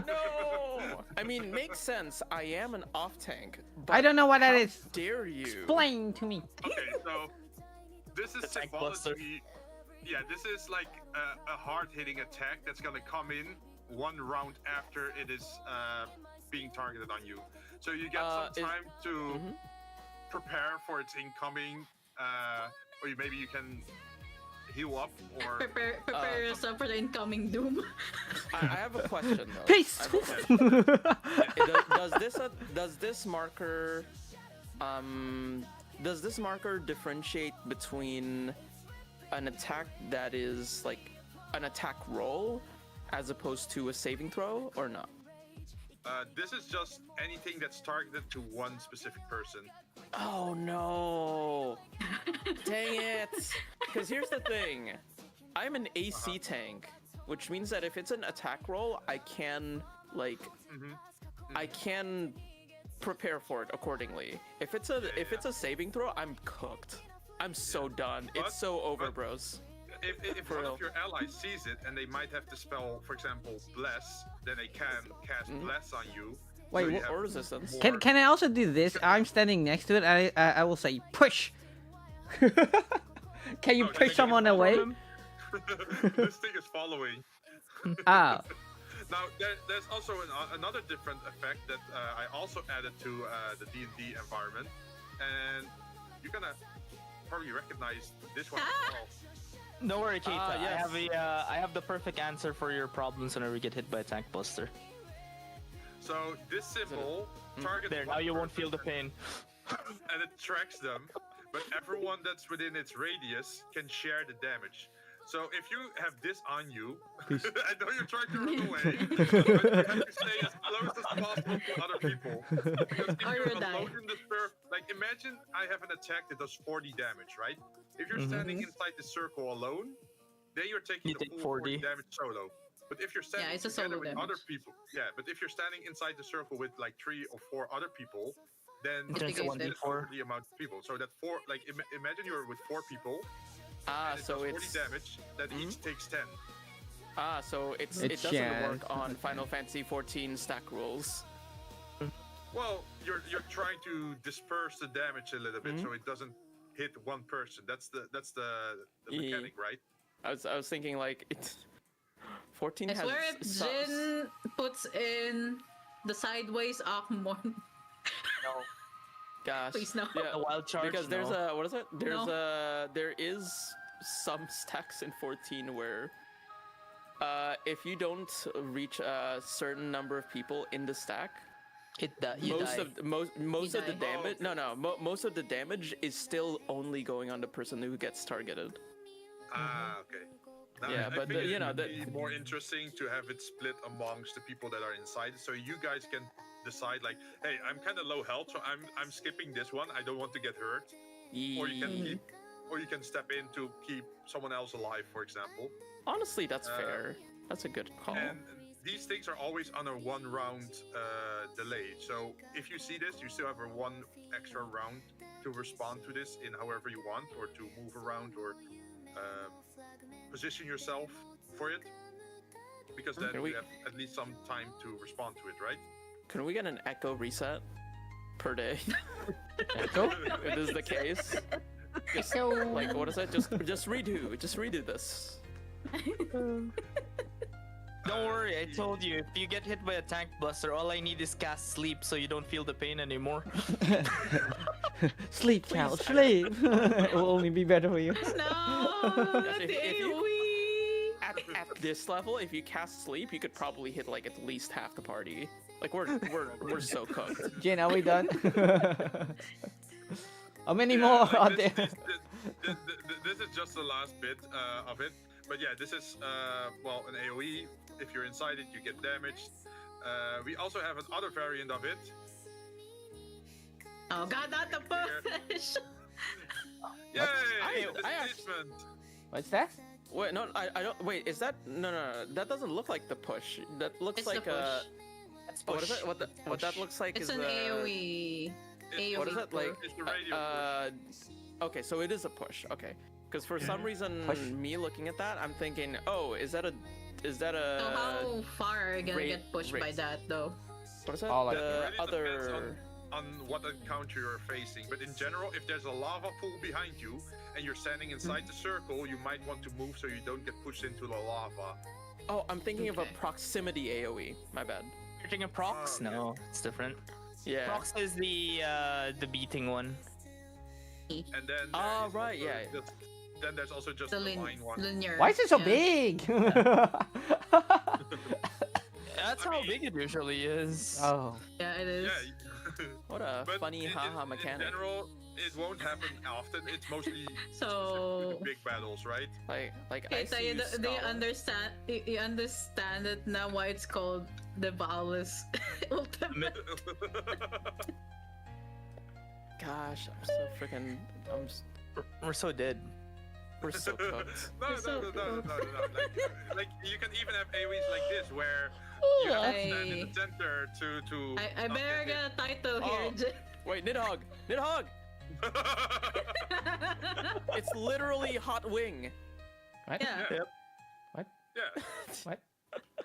No! I mean, makes sense. I am an off tank. I don't know what that is. Dare you? Explain to me. Okay, so this is tank buster. symbology. Yeah, this is like a hard-hitting attack that's gonna come in one round after it is being targeted on you. So you get some time to prepare for its incoming, or maybe you can heal up or Prepare yourself for the incoming doom. I have a question though. Peace. Does this marker differentiate between an attack that is like an attack roll as opposed to a saving throw or not? this is just anything that's targeted to one specific person. Oh no! Dang it! Because here's the thing, I'm an AC tank, which means that if it's an attack roll, I can I can prepare for it accordingly. If it's a saving throw, I'm cooked. I'm so done. It's so over, bros. If one of your allies sees it and they might have to spell, for example, bless, then they can cast bless on you. Wait, so you what- have Or resistance. more- Can I also do this? I'm standing next to it. And I will say push. Can you No, push you someone follow away? him. This thing is following. Ah. Now, there's also another different effect that I also added to the D&D environment, and you're gonna probably recognize this one as well. No worry, Keita. yes. I have the perfect answer for your problems whenever you get hit by a tank buster. So this symbol targets There, now one you won't feel the person, pain. and it tracks them, but everyone that's within its radius can share the damage. So if you have this on you, I know you're trying to run away, but you have to stay as close as possible to other people. Because if Or you're you'll die. alone in the sphere, like imagine I have an attack that does 40 damage, right? If you're standing inside the circle alone, then you're taking You the take full 40. 40 damage solo. But if you're standing it's a together solo with other damage. people, but if you're standing inside the circle with like 3 or 4 other people, then It turns to it's 1d4. the amount of people. So that 4, like imagine you're with 4 people. Ah, And it so does 40 it's damage. That each takes 10. so it It's doesn't yeah. work on Final Fantasy 14 stack rules. Well, you're trying to disperse the damage a little bit so it doesn't hit one person. That's the Ye- mechanic, right? I was thinking like it's 14 I has swear if some- Jin puts in the sideways Akmon, Gosh. please no. Yeah, A wild charge. because there's no. a what is it? There's No. there is some stacks in 14 where if you don't reach a certain number of people in the stack, You most die. of most of the die. damage most of the damage is still only going on the person who gets targeted. Okay. Now, Yeah, I but think you know, it would be more interesting to have it split amongst the people that are inside, so you guys can decide like, hey, I'm kind of low health, so I'm skipping this one. I don't want to get hurt, or you can keep, or you can step in to keep someone else alive, for example. Honestly, that's fair. That's a good call. And these things are always on a 1 round delay. So if you see this, you still have a 1 extra round to respond to this in however you want, or to move around, or position yourself for it. Because then Can we we- have at least some time to respond to it, right? Can we get an echo reset per day? Echo? If this is the case. Just, like what is it? Just redo this. Don't worry, I told you. If you get hit by a tank buster, all I need is cast sleep, so you don't feel the pain anymore. Sleep, child, sleep. It will only be better for you. No, Gosh, the if you- AoE. At this level, if you cast sleep, you could probably hit like at least half the party. Like we're so cooked. Jin, are we done? How many more are Like, there? this is just the last bit of it. But yeah, this is, well, an AoE. If you're inside it, you get damaged. We also have another variant of it. Oh god, not the push. Yay! I- I act- Displacement! What's that? Wait, no, I don't. Wait, is that no? That doesn't look like the push. That looks It's like the push. That's what is push. it? What that looks like It's is an the AoE. AoE. what is it like? It's the radio Okay, so it is a push. Okay, because for some reason, Push. me looking at that, I'm thinking, oh, is that a So how far are you gonna Ra- get pushed by raise. that though? what is it? Oh, like- The It really depends other. on what encounter you're facing. But in general, if there's a lava pool behind you and you're standing inside the circle, you might want to move so you don't get pushed into the lava. Oh, I'm thinking of a Okay. proximity AOE. My bad. You're taking a prox? Oh, okay. No, it's different. Yeah. Prox is the beating one. And then Ah, there is right, also yeah. then there's also just The the line one. linear. Why is it so yeah. big? That's how big it usually is. Oh. Yeah, it is. Yeah. What a But funny haha in mechanic. general, it won't happen often. It's mostly So- big battles, right? Like Okay, I so see do you understand? You understand it now? Why it's called the Valus Ultimate? Gosh, I'm so freaking. We're so dead. We're so cooked. No, It's so no. Like you can even have AoEs like this where you have to stand in the center to. I not better get get a title Oh. here. Jin. Wait, Nidhogg! Nidhogg! It's literally Hot Wing. What? Yeah. Yeah. What?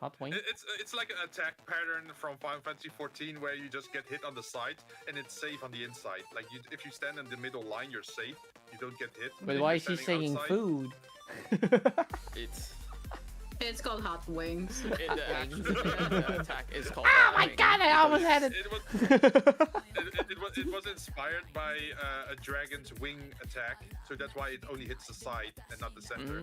Hot wing? It's like an attack pattern from Final Fantasy 14 where you just get hit on the side and it's safe on the inside. Like if you stand in the middle line, you're safe. You don't get hit. But If why you're is he standing saying outside- food? It's It's called Hot Wings. the attack is called. Oh Hot my Wing. god, I almost had it! It was inspired by a dragon's wing attack, so that's why it only hits the side and not the center.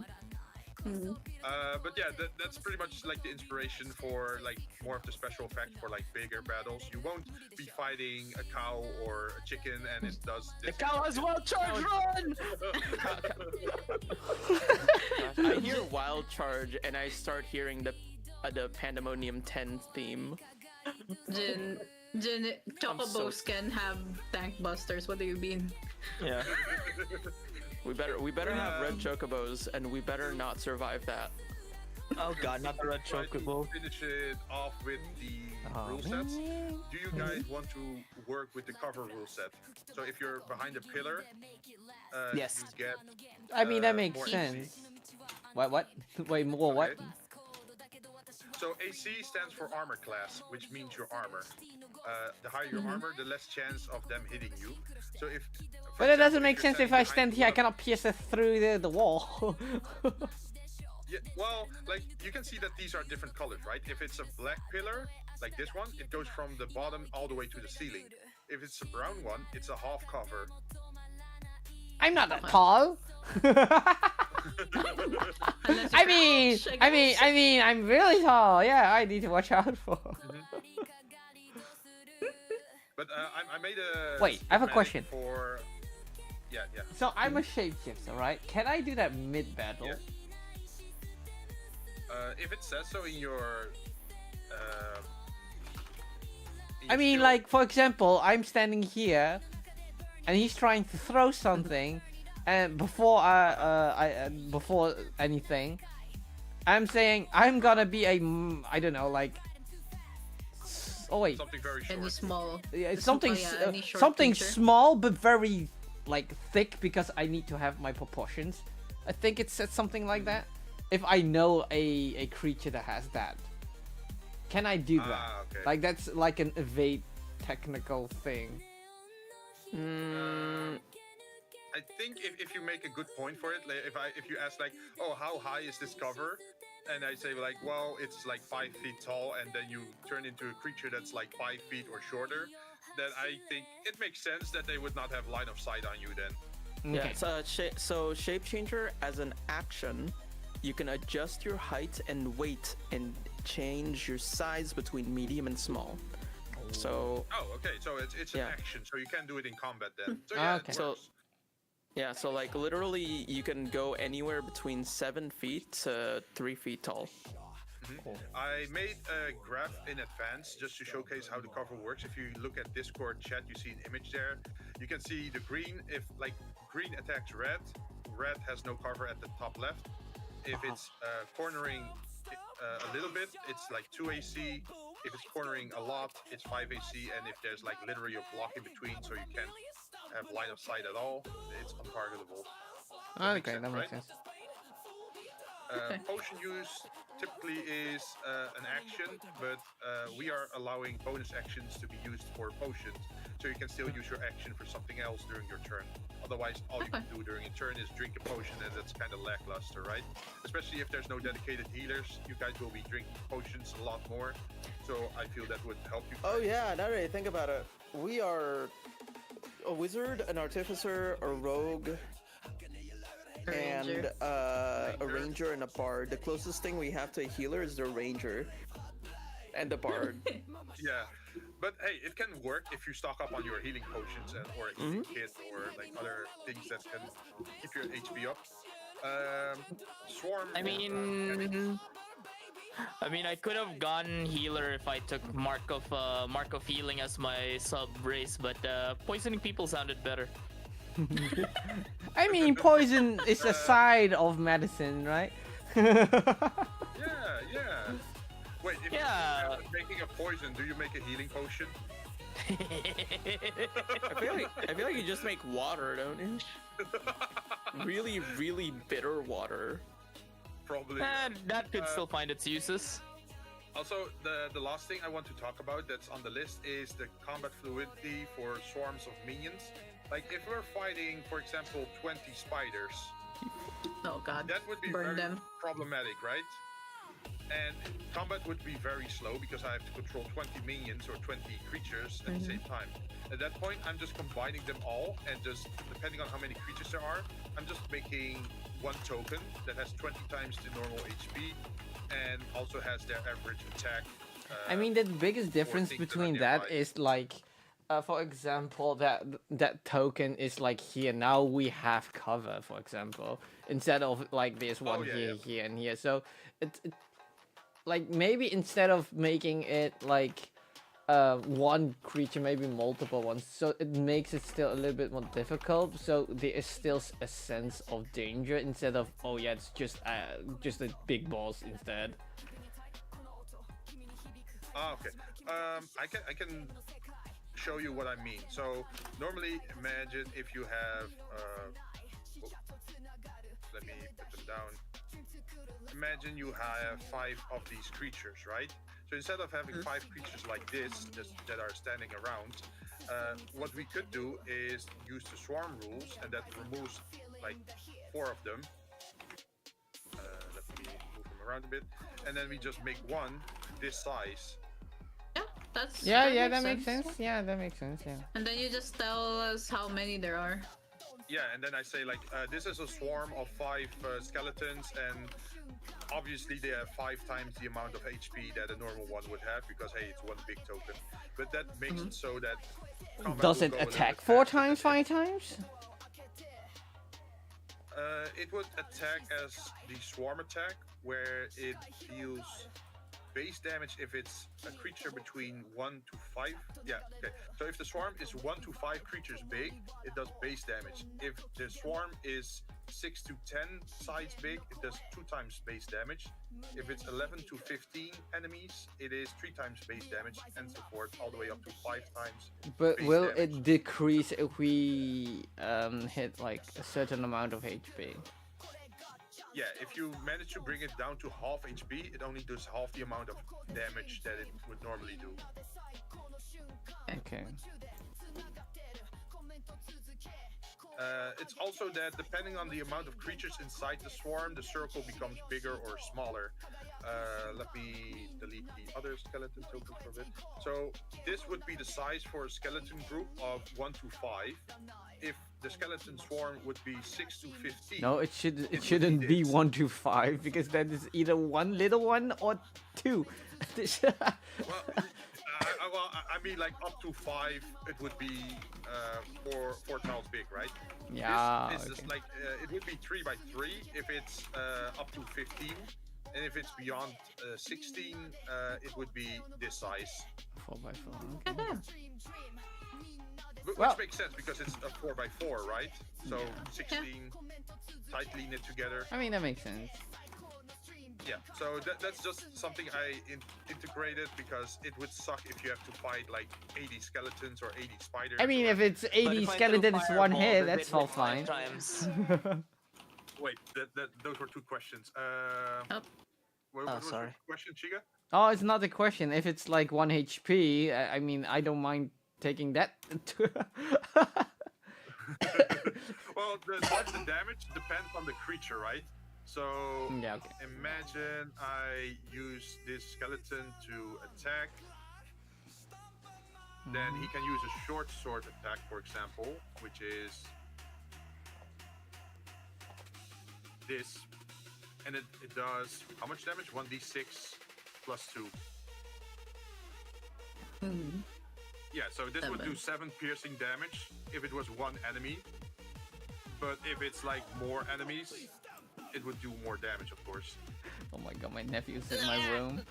But yeah, that's pretty much like the inspiration for like more of the special effects for like bigger battles. You won't be fighting a cow or a chicken, and it does. The cow has wild charge run! Gosh, I hear Wild Charge and I start hearing the Pandemonium 10 theme. Jin, Chocobos can have tank busters. What do you mean? Yeah. We better have red chocobos, and we better not survive that. Oh god, not the red Try to chocobo. finish it off with the rule sets. Do you guys want to work with the cover rule set? So if you're behind a pillar, Yes. you get. I mean, that makes more sense. AC. What? Wait, more what? Okay. So AC stands for armor class, which means your armor. The higher your armor, the less chance of them hitting you. So if. for But it example, doesn't make you're sense if standing I stand behind here, I one of- cannot pierce it through the wall. Yeah, well, like you can see that these are different colors, right? If it's a black pillar, like this one, it goes from the bottom all the way to the ceiling. If it's a brown one, it's a half cover. I'm not that tall. Unless I you mean, crouch, I mean, guess. I mean, I'm really tall. Yeah, I need to watch out for. But I made a. Wait, I have a schematic question. For. Yeah, yeah. So I'm a shapeshifter, right? Can I do that mid battle? Yeah. If it says so in your. I mean, like for example, I'm standing here, and he's trying to throw something, and before before anything, I'm saying I'm gonna be a I don't know, like. Oh wait. Something very short. Any small. Yeah, it's something any short something creature. small but very like thick because I need to have my proportions. I think it said something like that. If I know a creature that has that, can I do that? Okay. Like that's like an evade technical thing. I think if you make a good point for it, like if you ask like, oh, how high is this cover? And I say like, well, it's like 5 feet tall, and then you turn into a creature that's like 5 feet or shorter, then I think it makes sense that they would not have line of sight on you then. Yeah, so shape changer as an action, you can adjust your height and weight and change your size between medium and small. So Oh, okay. So it's an Yeah. action, so you can do it in combat then. So yeah, Okay. it So- works. yeah, so like literally you can go anywhere between 7 feet to 3 feet tall. I made a graph in advance just to showcase how the cover works. If you look at Discord chat, you see an image there. You can see the green. If like green attacks red, red has no cover at the top left. If it's cornering a little bit, it's like 2 AC. If it's cornering a lot, it's 5 AC. And if there's like literally a block in between, so you can't have line of sight at all, it's untargetable. Okay, that makes sense. Potion use typically is an action, but we are allowing bonus actions to be used for potions, so you can still use your action for something else during your turn. Otherwise, all you can do during a turn is drink a potion, and that's kind of lackluster, right? Especially if there's no dedicated healers, you guys will be drinking potions a lot more, so I feel that would help you. Oh yeah, now that I think about it, we are a wizard, an artificer, a rogue, and Ranger. a ranger and a bard. The closest thing we have to a healer is the ranger and the bard. Yeah, but hey, it can work if you stock up on your healing potions or a healing kit or like other things that can keep your HP up. Swarm. I mean, I could have gone healer if I took Mark of Healing as my sub race, but poisoning people sounded better. I mean, poison is a side of medicine, right? Yeah. Wait, if Yeah. you're making a poison, do you make a healing potion? I feel like you just make water, don't you? Really, really bitter water. Probably. And that could still find its uses. Also, the last thing I want to talk about that's on the list is the combat fluidity for swarms of minions. Like, if we're fighting, for example, 20 spiders, Oh god. that would be Burn very them. problematic, right? And combat would be very slow because I have to control 20 minions or 20 creatures at the same time. At that point, I'm just combining them all, and just depending on how many creatures there are, I'm just making one token that has 20 times the normal HP and also has their average attack. I mean, the biggest difference things that are between that nearby. is like, for example, that token is like here. Now we have cover, for example, instead of like this one yeah, here, yeah. here, and here. So it like maybe instead of making it like one creature, maybe multiple ones, so it makes it still a little bit more difficult. So there is still a sense of danger instead of, oh yeah, it's just a big boss instead. Okay. I can show you what I mean. So normally, imagine if you have. Let me put them down. Imagine you have 5 of these creatures, right? So instead of having 5 creatures like this that are standing around, what we could do is use the swarm rules, and that removes like 4 of them. Let me around a bit, and then we just make one this size. Yeah, that's. Yeah, that makes sense. Yeah, that makes sense. Yeah. And then you just tell us how many there are. Yeah, and then I say like, this is a swarm of 5 skeletons, and obviously they have 5 times the amount of HP that a normal one would have, because hey, it's one big token. But that makes it so that combat Does will it go a little attack bit 4 faster. times, 5 times? It would attack as the swarm attack, where it deals base damage if it's a creature between 1 to 5. Yeah, okay. So if the swarm is 1 to 5 creatures big, it does base damage. If the swarm is 6 to 10 size big, it does 2 times base damage. If it's 11 to 15 enemies, it is 3 times base damage, and so forth, all the way up to 5 times. But base will damage. it decrease if we hit like a certain amount of HP? Yeah, if you manage to bring it down to half HP, it only does half the amount of damage that it would normally do. Okay. It's also that depending on the amount of creatures inside the swarm, the circle becomes bigger or smaller. Let me delete the other skeleton token for a bit. So this would be the size for a skeleton group of 1 to 5. If the skeleton swarm would be 6 to 15. No, it would shouldn't be this. 1 to 5, because that is either one little one or 2. Well, I mean, like up to 5, it would be 4 tiles big, right? Yeah, This is okay. like it would be 3 by 3 if it's up to 15, and if it's beyond 16, it would be this size. 4 by 4. Okay. Which Well- makes sense because it's a 4 by 4, right? So 16 tightly knit together. I mean, that makes sense. Yeah, so that's just something I integrated because it would suck if you have to fight like 80 skeletons or 80 spiders. I mean, or- if it's 80 skeletons, one hit, that's all fine. Times. Wait, those were 2 questions. What was sorry. the question, Chiga? Oh, it's not a question. If it's like 1 HP, I mean, I don't mind taking that. Well, the damage depends on the creature, right? So Yeah, okay. imagine I use this skeleton to attack. Then he can use a short sword attack, for example, which is this. And it does how much damage? 1d6 plus 2. Yeah, so this would do 7 piercing damage if it was 1 enemy. But if it's like more enemies, it would do more damage, of course. Oh my god, my nephew's in my room.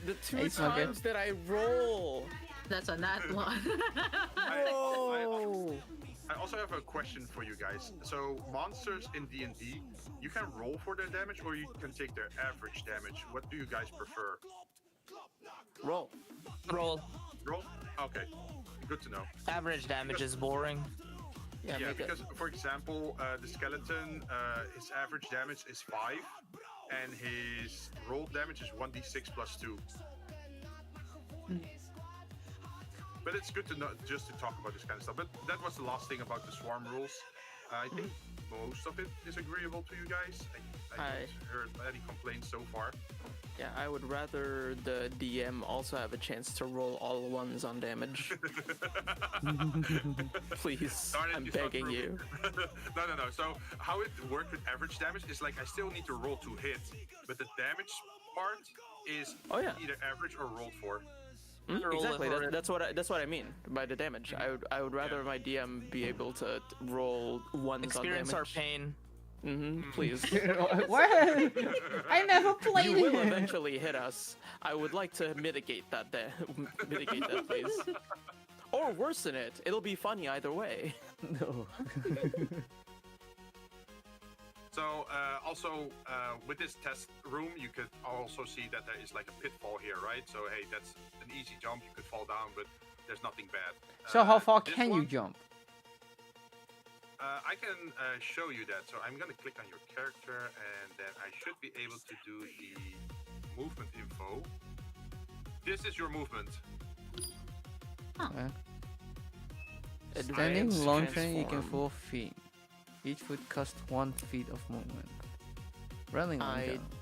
The 2 Hey, Smugger. times that I roll. That's a nat one. I also have a question for you guys. So monsters in D&D, you can roll for their damage or you can take their average damage. What do you guys prefer? Roll. Roll. Roll? Okay, good to know. Average damage is boring. Yeah, Yeah, make it. because for example, the skeleton, his average damage is 5, and his roll damage is 1d6 plus 2. But it's good to know, just to talk about this kind of stuff. But that was the last thing about the swarm rules. I think most of it is agreeable to you guys. I haven't heard any complaints so far. Yeah, I would rather the DM also have a chance to roll all ones on damage. Please, Darn it, I'm you thought begging through. you. No. So how it worked with average damage is like I still need to roll to hit, but the damage part is Oh, yeah. either average or rolled for. Roll Exactly. for it. That's what I mean by the damage. I would rather my DM be able to roll ones Experience on our damage. pain. Please. What? I never played You will it. eventually hit us. I would like to mitigate that. Mitigate that, please. Or worsen it. It'll be funny either way. No. So also with this test room, you could also see that there is like a pitfall here, right? So hey, that's an easy jump. You could fall down, but there's nothing bad. So how far This can you one, jump? I can show you that. So I'm gonna click on your character, and then I should be able to do the movement info. This is your movement. Standing, Advanced launching, you can transform. 4 feet. Each foot costs 1 feet of movement. Running long I- jump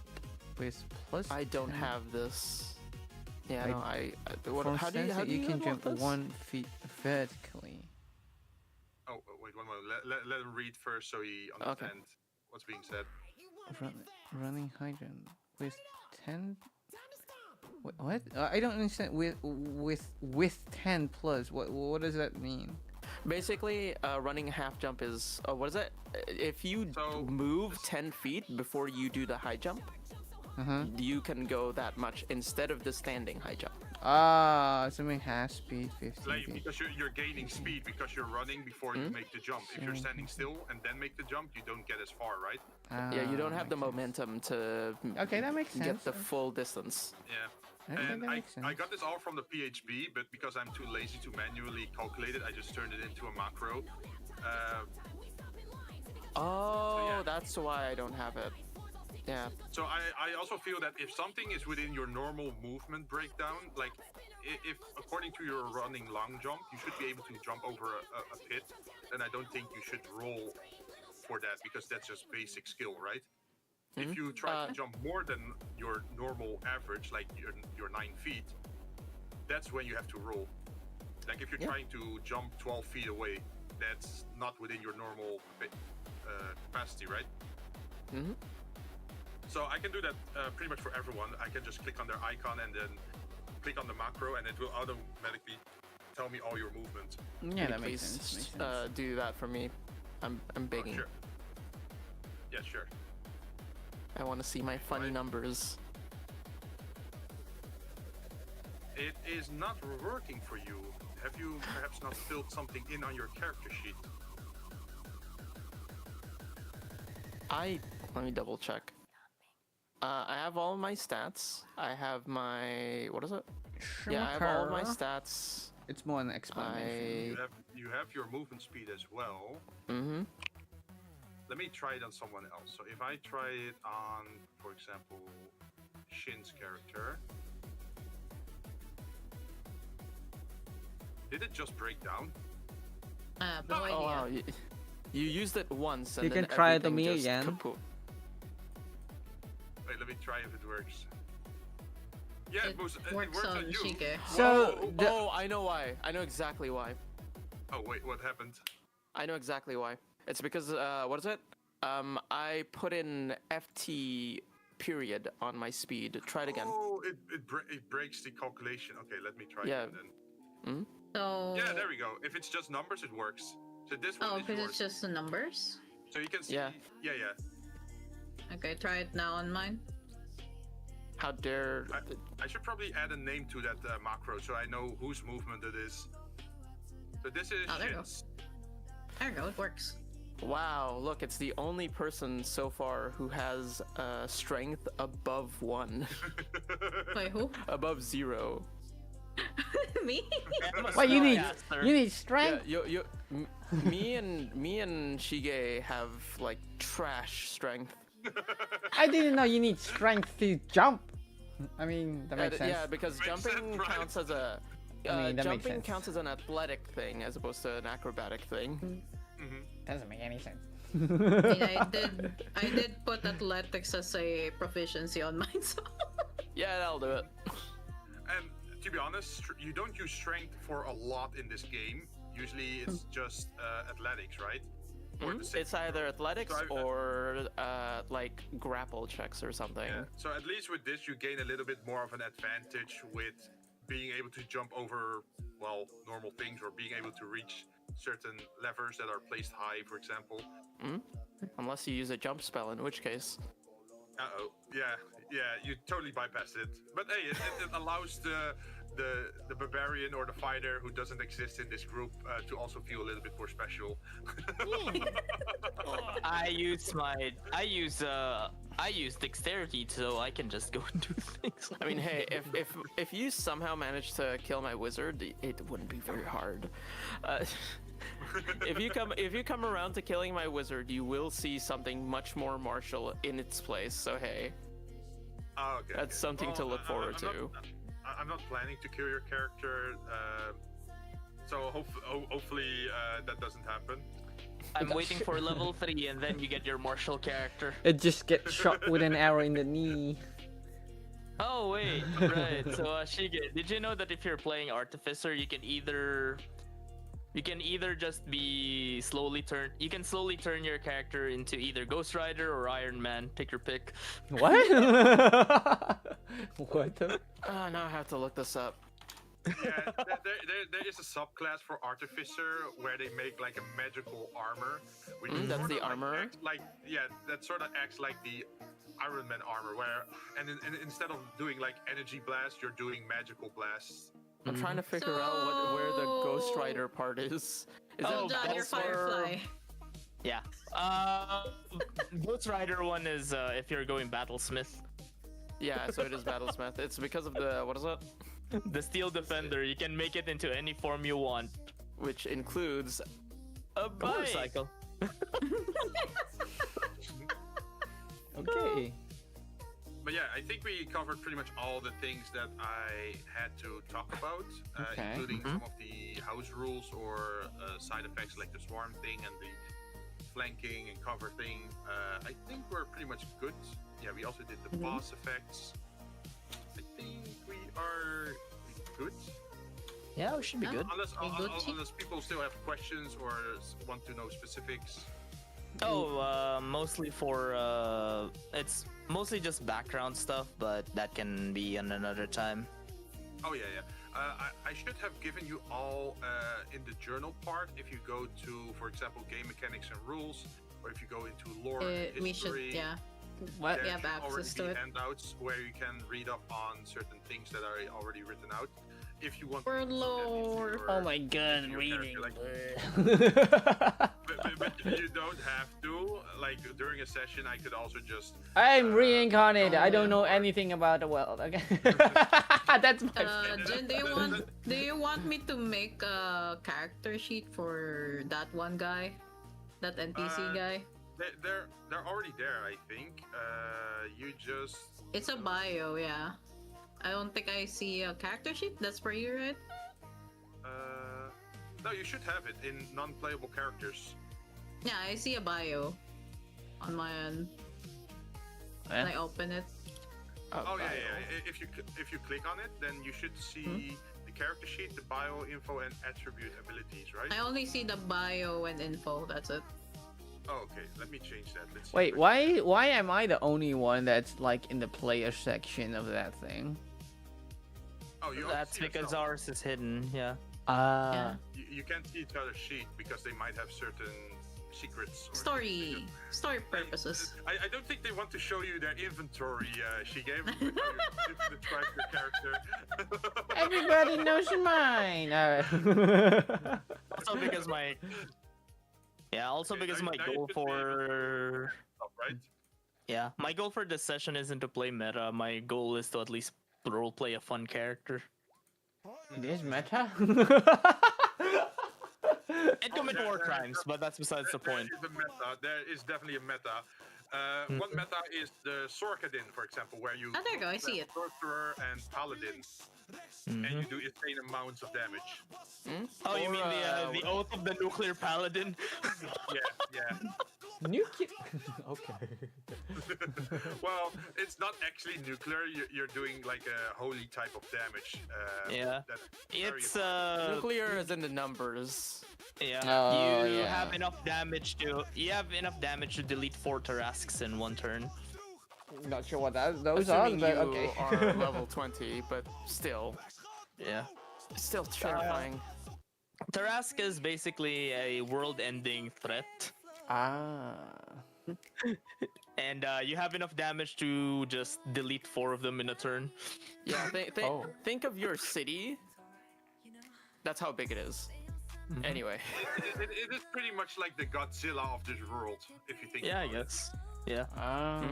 with plus. I don't 10. have this. Yeah, Like, no, For how do instance, you can unlock jump this? 1 feet vertically. Oh, wait one moment. Let him read first so he understands what's being said. Running high jump with 10. What? I don't understand. With 10 plus. What does that mean? Basically, running half jump is what is it? If you So- move 10 feet before you do the high jump, you can go that much instead of the standing high jump. Something half speed 15 Like feet. because you're gaining speed because you're running before you make the jump. If you're standing still and then make the jump, you don't get as far, right? Yeah, you don't have the makes sense. momentum to Okay, that makes get sense. the full distance. Yeah. Okay, And that I makes sense. got this all from the PHB, but because I'm too lazy to manually calculate it, I just turned it into a macro. Oh, yeah. that's why I don't have it. Yeah. So I also feel that if something is within your normal movement breakdown, like if according to your running long jump, you should be able to jump over a pit, then I don't think you should roll for that because that's just basic skill, right? If you try to jump more than your normal average, like your 9 feet, that's when you have to roll. Like if you're trying to jump 12 feet away, that's not within your normal capacity, right? Mm-hmm. So I can do that pretty much for everyone. I can just click on their icon and then click on the macro, and it will automatically tell me all your movement. Yeah, that Please, makes sense. Makes sense. do that for me. I'm begging. Sure. Yeah, sure. I want to see my funny numbers. It is not working for you. Have you perhaps not filled something in on your character sheet? Let me double check. I have all my stats. I have my what is it? Yeah, I have all my stats. It's more an explanation. You have your movement speed as well. Mm-hmm. Let me try it on someone else. So if I try it on, for example, Shin's character. Did it just break down? No idea. Oh wow, you used it once and You then can try it on everything me just again. kaput. Wait, let me try if it works. Yeah, It it works works on on you. Shige. So, Oh, I know why. I know exactly why. Oh wait, what happened? I know exactly why. It's because what is it? I put in FT period on my speed. Try it again. Oh, it breaks the calculation. Okay, let me try Yeah. it then. Hmm? So. Yeah, there we go. If it's just numbers, it works. So this one Oh, is because yours. it's just the numbers. So you can see. Yeah. Yeah. Okay, try it now on mine. How dare? I should probably add a name to that macro so I know whose movement it is. So this is Oh, there you go. Shin's. There we go, it works. Wow, look, it's the only person so far who has strength above 1. Wait, who? Above 0. Me? What you need? Spellcaster. You need strength. Yeah, me and Shige have like trash strength. I didn't know you need strength to jump. I mean, that makes sense. Yeah, because Makes jumping sense, right? counts as a I mean, that makes jumping sense. counts as an athletic thing as opposed to an acrobatic thing. Doesn't make any sense. I mean, I did put athletics as a proficiency on mine, so. Yeah, that'll do it. And to be honest, you don't use strength for a lot in this game. Usually it's just athletics, right? Or the It's either athletics So or like grapple checks or something. Yeah. So at least with this, you gain a little bit more of an advantage with being able to jump over, well, normal things or being able to reach certain levers that are placed high, for example. Unless you use a jump spell, in which case. Uh-oh. Yeah, you totally bypassed it. But hey, it allows the barbarian or the fighter who doesn't exist in this group to also feel a little bit more special. I use dexterity so I can just go and do things. I mean, hey, if you somehow manage to kill my wizard, it wouldn't be very hard. If you come around to killing my wizard, you will see something much more martial in its place. So hey, Oh, okay. that's something to look forward to. I'm not planning to kill your character, so hopefully that doesn't happen. I'm waiting for level 3, and then you get your martial character. It just gets shot with an arrow in the knee. Oh wait, right. So Shige, did you know that if you're playing Artificer, you can either just be you can slowly turn your character into either Ghost Rider or Iron Man. Pick your pick. What? What the? Now I have to look this up. Yeah, there is a subclass for Artificer where they make like a magical armor, which is That's sort the of armor? that sort of acts like the Iron Man armor, where and instead of doing like energy blast, you're doing magical blasts. I'm trying to figure out where the Ghost Rider part is. Is Oh, it John, you're that's for- Firefly. Yeah. Ghost Rider one is if you're going Battlesmith. Yeah, so it is Battlesmith. It's because of the what is it? The Steel Defender. You can make it into any form you want. Which includes a bike. Motorcycle. Okay. But yeah, I think we covered pretty much all the things that I had to talk about, Okay. including some of the house rules or side effects like the swarm thing and the flanking and cover thing. I think we're pretty much good. Yeah, we also did the boss effects. I think we are good. Yeah, we should be good. Unless people still have questions or want to know specifics. Oh, mostly for it's mostly just background stuff, but that can be on another time. Oh yeah. I should have given you all in the journal part. If you go to, for example, game mechanics and rules, or if you go into lore and We should, history, yeah. What? We there have should access already to be it. handouts where you can read up on certain things that are already written out. If you want Word to include that into lore. your- Oh my god, into your reading. character, but you don't have to. Like during a session, I could also just. I'm reincarnated. I don't know anything about the world. Okay. That's my. Jen, do you want me to make a character sheet for that one guy, that NPC guy? They're already there, I think. You just. It's a bio, yeah. I don't think I see a character sheet. That's for you, right? No, you should have it in non-playable characters. Yeah, I see a bio on my end. Yeah. When I open it. Oh yeah. If you click on it, then you should see the character sheet, the bio info, and attribute abilities, right? I only see the bio and info. That's it. Oh, okay. Let me change that. Let's see Wait, if I why am I the only one that's like in the player section of that thing? Oh, you only That's see because yourself. ours is hidden. Yeah. Yeah. You can't see each other's sheet because they might have certain secrets. Or Story purposes. I don't think they want to show you their inventory. She gave them to describe your character. Everybody knows mine. Also because my. Yeah. Also because my now you goal should be able for. Right? Yeah, my goal for this session isn't to play meta. My goal is to at least roleplay a fun character. This meta? And commit war crimes, but that's besides the point. There is definitely a meta. One meta is the Sorkadin, for example, where you Oh, there you go, I see it. Sorcerer and Paladin, and you do insane amounts of damage. Oh, you mean the Oath of the Nuclear Paladin? Yeah. Nuclear. Okay. Well, it's not actually nuclear. You're doing like a holy type of damage. Yeah. that's It's Nuclear is in the numbers. Yeah. Oh, you yeah. have enough damage to delete 4 Tarasques in one turn. Not sure what those Assuming are, you but okay. are level 20, but still. Yeah. Still terrifying. Tarrasque is basically a world-ending threat. Ah. And you have enough damage to just delete 4 of them in a turn. Yeah, Oh. think of your city. That's how big it is. Anyway. it is pretty much like the Godzilla of this world, if you think. Yeah, I about it. guess. Yeah. Ah.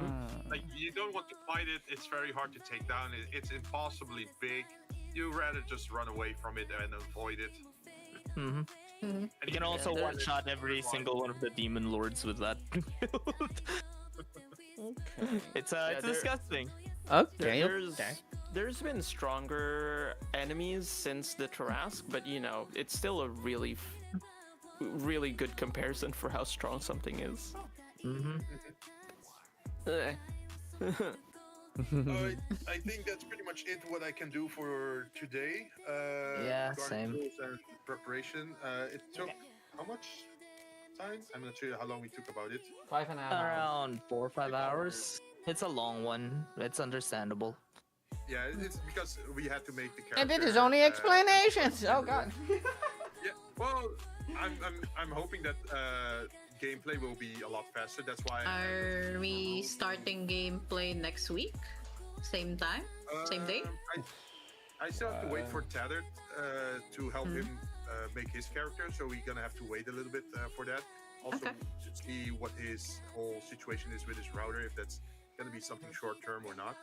Like you don't want to fight it. It's very hard to take down. It's impossibly big. You rather just run away from it and avoid it. Mm-hmm. And You can also there's- one-shot every single one of the demon lords with that build. It's Yeah, disgusting. Okay. There's been stronger enemies since the Tarrasque, but you know, it's still a really really good comparison for how strong something is. Eh. I think that's pretty much it. What I can do for today. Yeah, regarding same. rules and preparation. It took how much time? I'm not sure how long we took about it. 5.5 hours. Around 4 or 5 hours. It's a long one. It's understandable. Yeah, it's because we had to make the character. And it is only explanations. Oh god. Yeah, well, I'm hoping that gameplay will be a lot faster. That's why. Are we starting gameplay next week? Same time? Same day? I still have to wait for Tattered to help him make his character, so we're gonna have to wait a little bit for that. Also, to see what his whole situation is with his router, if that's gonna be something short term or not.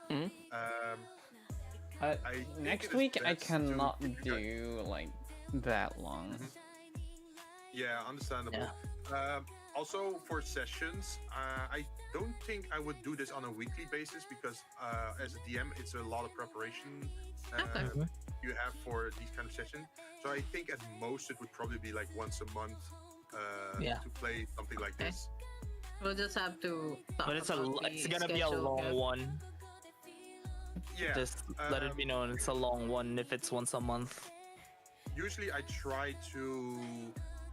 Next week I cannot do like that long. Yeah, understandable. Also, for sessions, I don't think I would do this on a weekly basis because as a DM, it's a lot of preparation you have for these kind of sessions. So I think at most it would probably be like once a month to play something like this. We'll just have to. But it's gonna be a long one. Yeah. Just let it be known, it's a long one if it's once a month. Usually I try to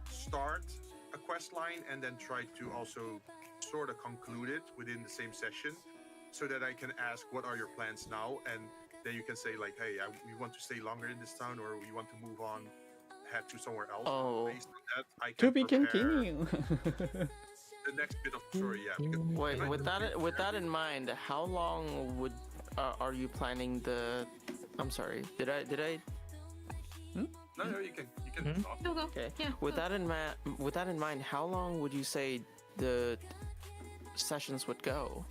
start a quest line and then try to also sort of conclude it within the same session so that I can ask what are your plans now, and then you can say like, hey, we want to stay longer in this town, or we want to move on, head to somewhere else. Based on that, I can To be prepare continued. the next bit of story. Because Wait, with that in mind, how long would are you planning the? I'm sorry. Did I? No, you can talk. Okay. With that in mind, how long would you say the sessions would go?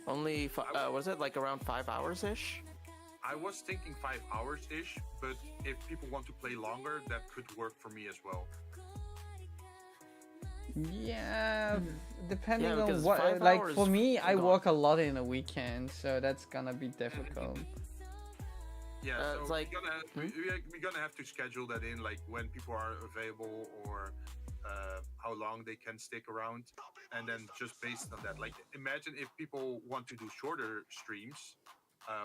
Only was it like around 5 hours ish? I was thinking 5 hours ish, but if people want to play longer, that could work for me as well. Yeah, depending on because what. 5 Like hours for me, I gone. work a lot in a weekend, so that's gonna be difficult. Yeah, so it's like- we're gonna have to schedule that in, like when people are available or how long they can stick around, and then just based on that, like imagine if people want to do shorter streams,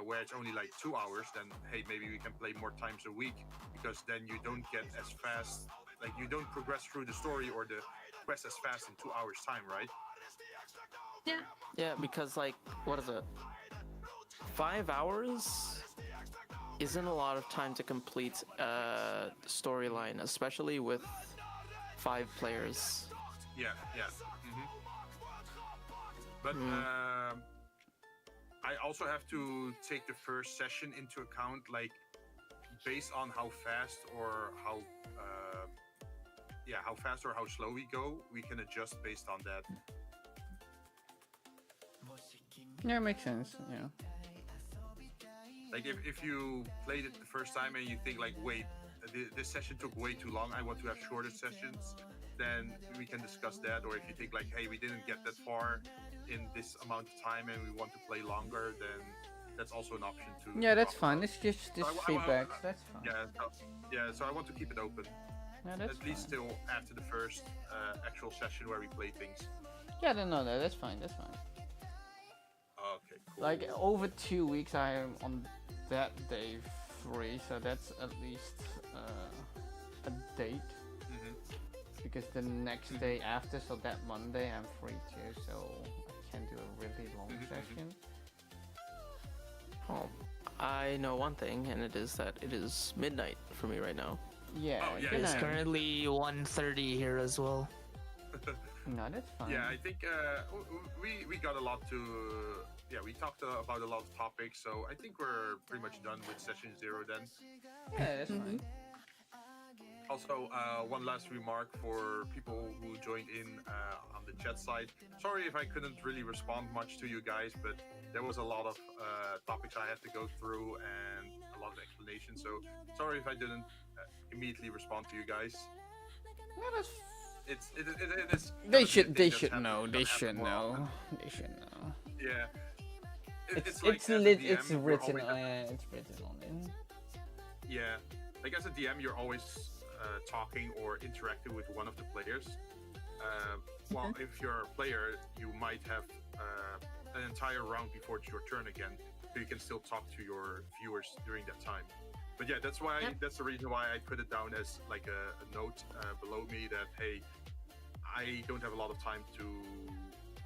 where it's only like 2 hours, then hey, maybe we can play more times a week, because then you don't get as fast, like you don't progress through the story or the quest as fast in 2 hours time, right? Yeah, because like, what is it? 5 hours isn't a lot of time to complete a storyline, especially with 5 players. Yeah. But I also have to take the first session into account, like based on how fast or how slow we go, we can adjust based on that. Yeah, it makes sense. Yeah. Like if you played it the first time and you think like, wait, this session took way too long, I want to have shorter sessions, then we can discuss that. Or if you think like, hey, we didn't get that far in this amount of time and we want to play longer, then that's also an option too. Yeah, that's fine. It's just feedback. That's fine. So I want to keep it open. Yeah, that's at least till after the first actual session where we play things. Yeah, no, that's fine. That's fine. Okay, cool. Like over 2 weeks, I am on that day free, so that's at least a date. Because the next day after, so that Monday, I'm free too, so I can do a really long session. Oh, I know one thing, and it is that it is midnight for me right now. Yeah, It's currently 1:30 here as well. No, that's fine. Yeah, I think we got a lot to. We talked about a lot of topics, so I think we're pretty much done with session 0 then. Yeah, that's fine. Also, one last remark for people who joined in on the chat side. Sorry if I couldn't really respond much to you guys, but there was a lot of topics I had to go through and a lot of explanations. So sorry if I didn't immediately respond to you guys. No, that's. It is. They should know. They should know. They should know. Yeah. It's like it's as a lit. DM, It's you're written. always- It's written on it. Yeah, like as a DM, you're always talking or interacting with one of the players. Well, if you're a player, you might have an entire round before it's your turn again, so you can still talk to your viewers during that time. But yeah, that's why that's the reason why I put it down as like a note below me that hey, I don't have a lot of time to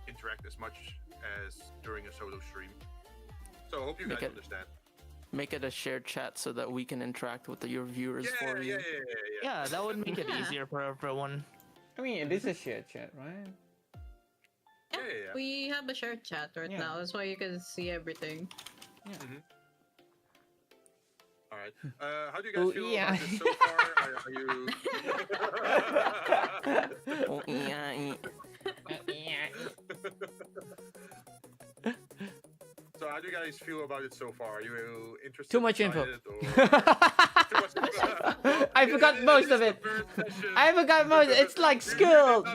interact as much as during a solo stream. So I hope you guys understand. Make it a shared chat so that we can interact with your viewers for you. Yeah, that would make it easier for everyone. I mean, it is a shared chat, right? Yeah. We have a shared chat right now. That's why you can see everything. Yeah. All right. How do you guys feel about this so far? Are you? So how do you guys feel about it so far? Are you interested? Too much info. Too much info? I forgot most of it. I forgot most. It's like school.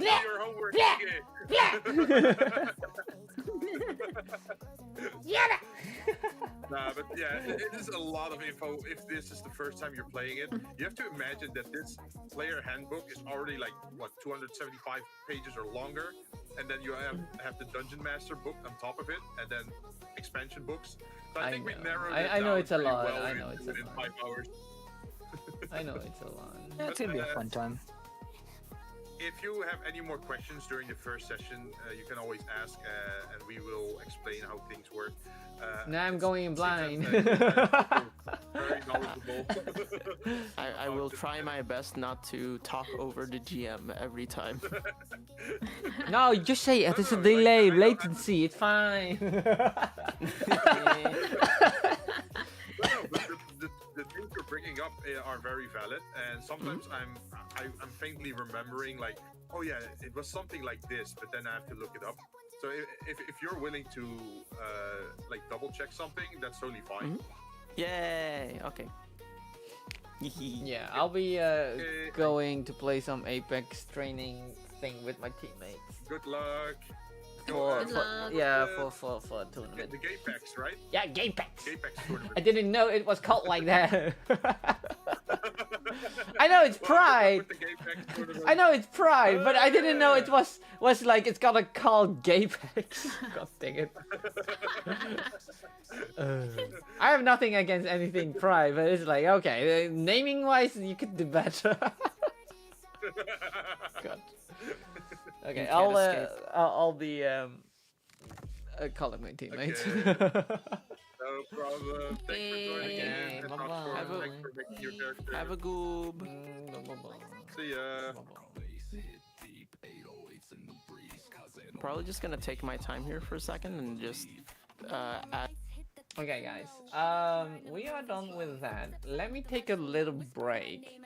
Nah, but yeah, it is a lot of info. If this is the first time you're playing it, you have to imagine that this player handbook is already like what 275 pages or longer, and then you have the Dungeon Master book on top of it, and then expansion books. So I think we narrowed it I know down it's a pretty lot. well I know it's a within lot. 5 hours. I know it's a lot. Yeah, it's gonna be a fun time. If you have any more questions during the first session, you can always ask, and we will explain how things work. Now I'm going in blind. Very knowledgeable. I will try my best not to talk over the GM every time. No, just say it. There's a delay, latency. It's fine. The things you're bringing up are very valid, and sometimes I'm faintly remembering like, oh yeah, it was something like this, but then I have to look it up. So if you're willing to like double check something, that's totally fine. Yay! Okay. Yeah, I'll be going to play some Apex training thing with my teammates. Good luck. For a tournament. The Gapex, right? Yeah, Gapex. Gapex tournament. I didn't know it was called like that. I know it's Pride. I know it's Pride, but I didn't know it was like it's got a call Gapex. God dang it. I have nothing against anything Pride, but it's like okay, naming wise, you could do better. God. Okay, I'll be calling my teammates. Okay. No problem. Thanks for joining in. And thanks for making your character. Have a goob. See ya. Probably just gonna take my time here for a second and just add. Okay, guys. We are done with that. Let me take a little break.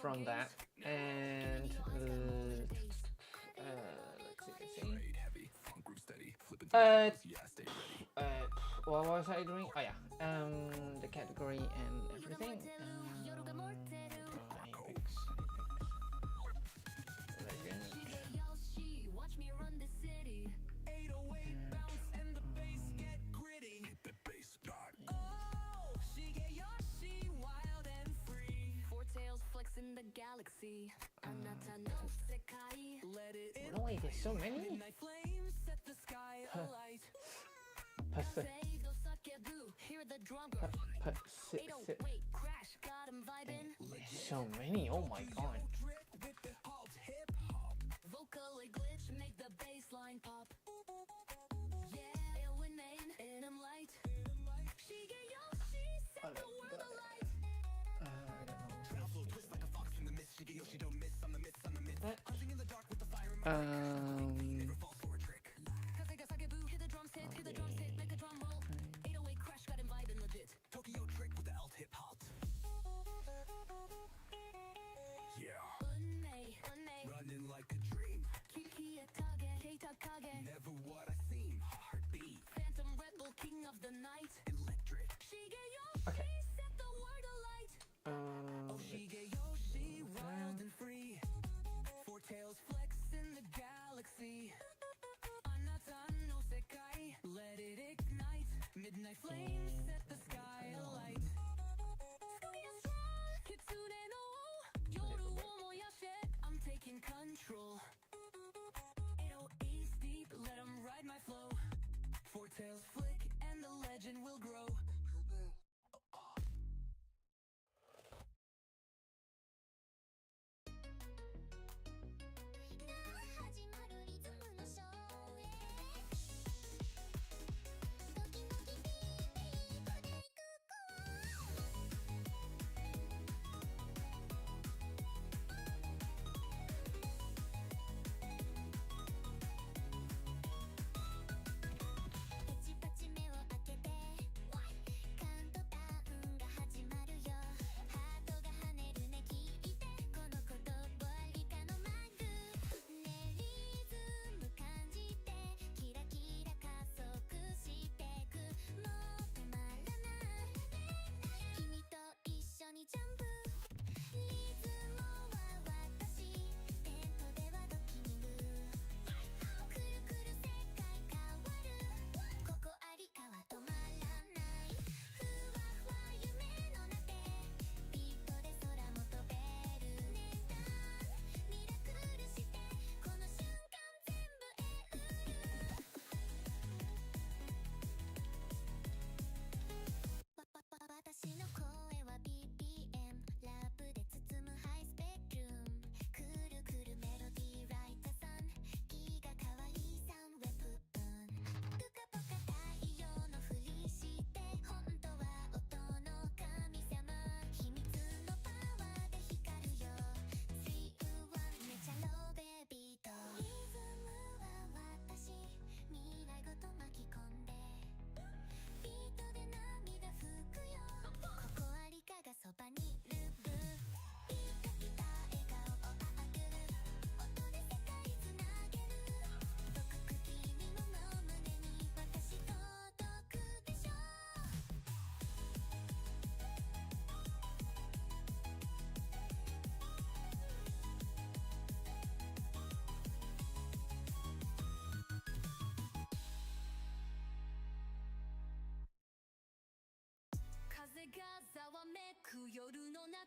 From that, and let's see. What was I doing? Oh yeah, the category and everything. No way, there's so many. So many, oh my god.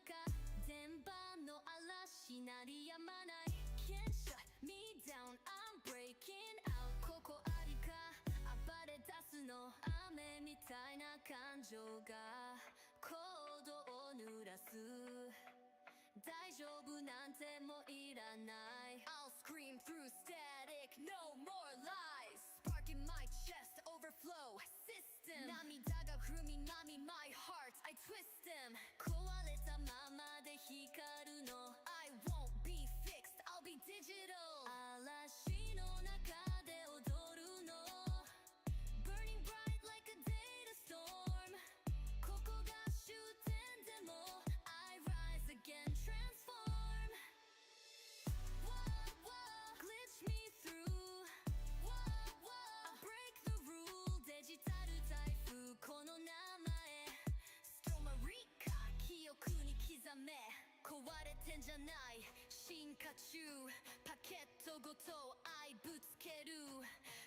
中電波の嵐鳴りやまない Can't shut me down I'm breaking out ここありか暴れ出すの雨みたいな感情が行動を濡らす大丈夫なんてもいらない I'll scream through static No more lies Spark in my chest Overflow system 涙が踏み波 My heart I twist them 壊れたままで光るの I won't be fixed I'll be digital 嵐の中で踊るの Burning bright like a data storm ここが終点でも I rise again transform Whoa, whoa, glitch me through Whoa, whoa, I break the rule デジタル台風この名前ストマリカ記憶に刻め壊れてんじゃない進化中パケットごと愛ぶつける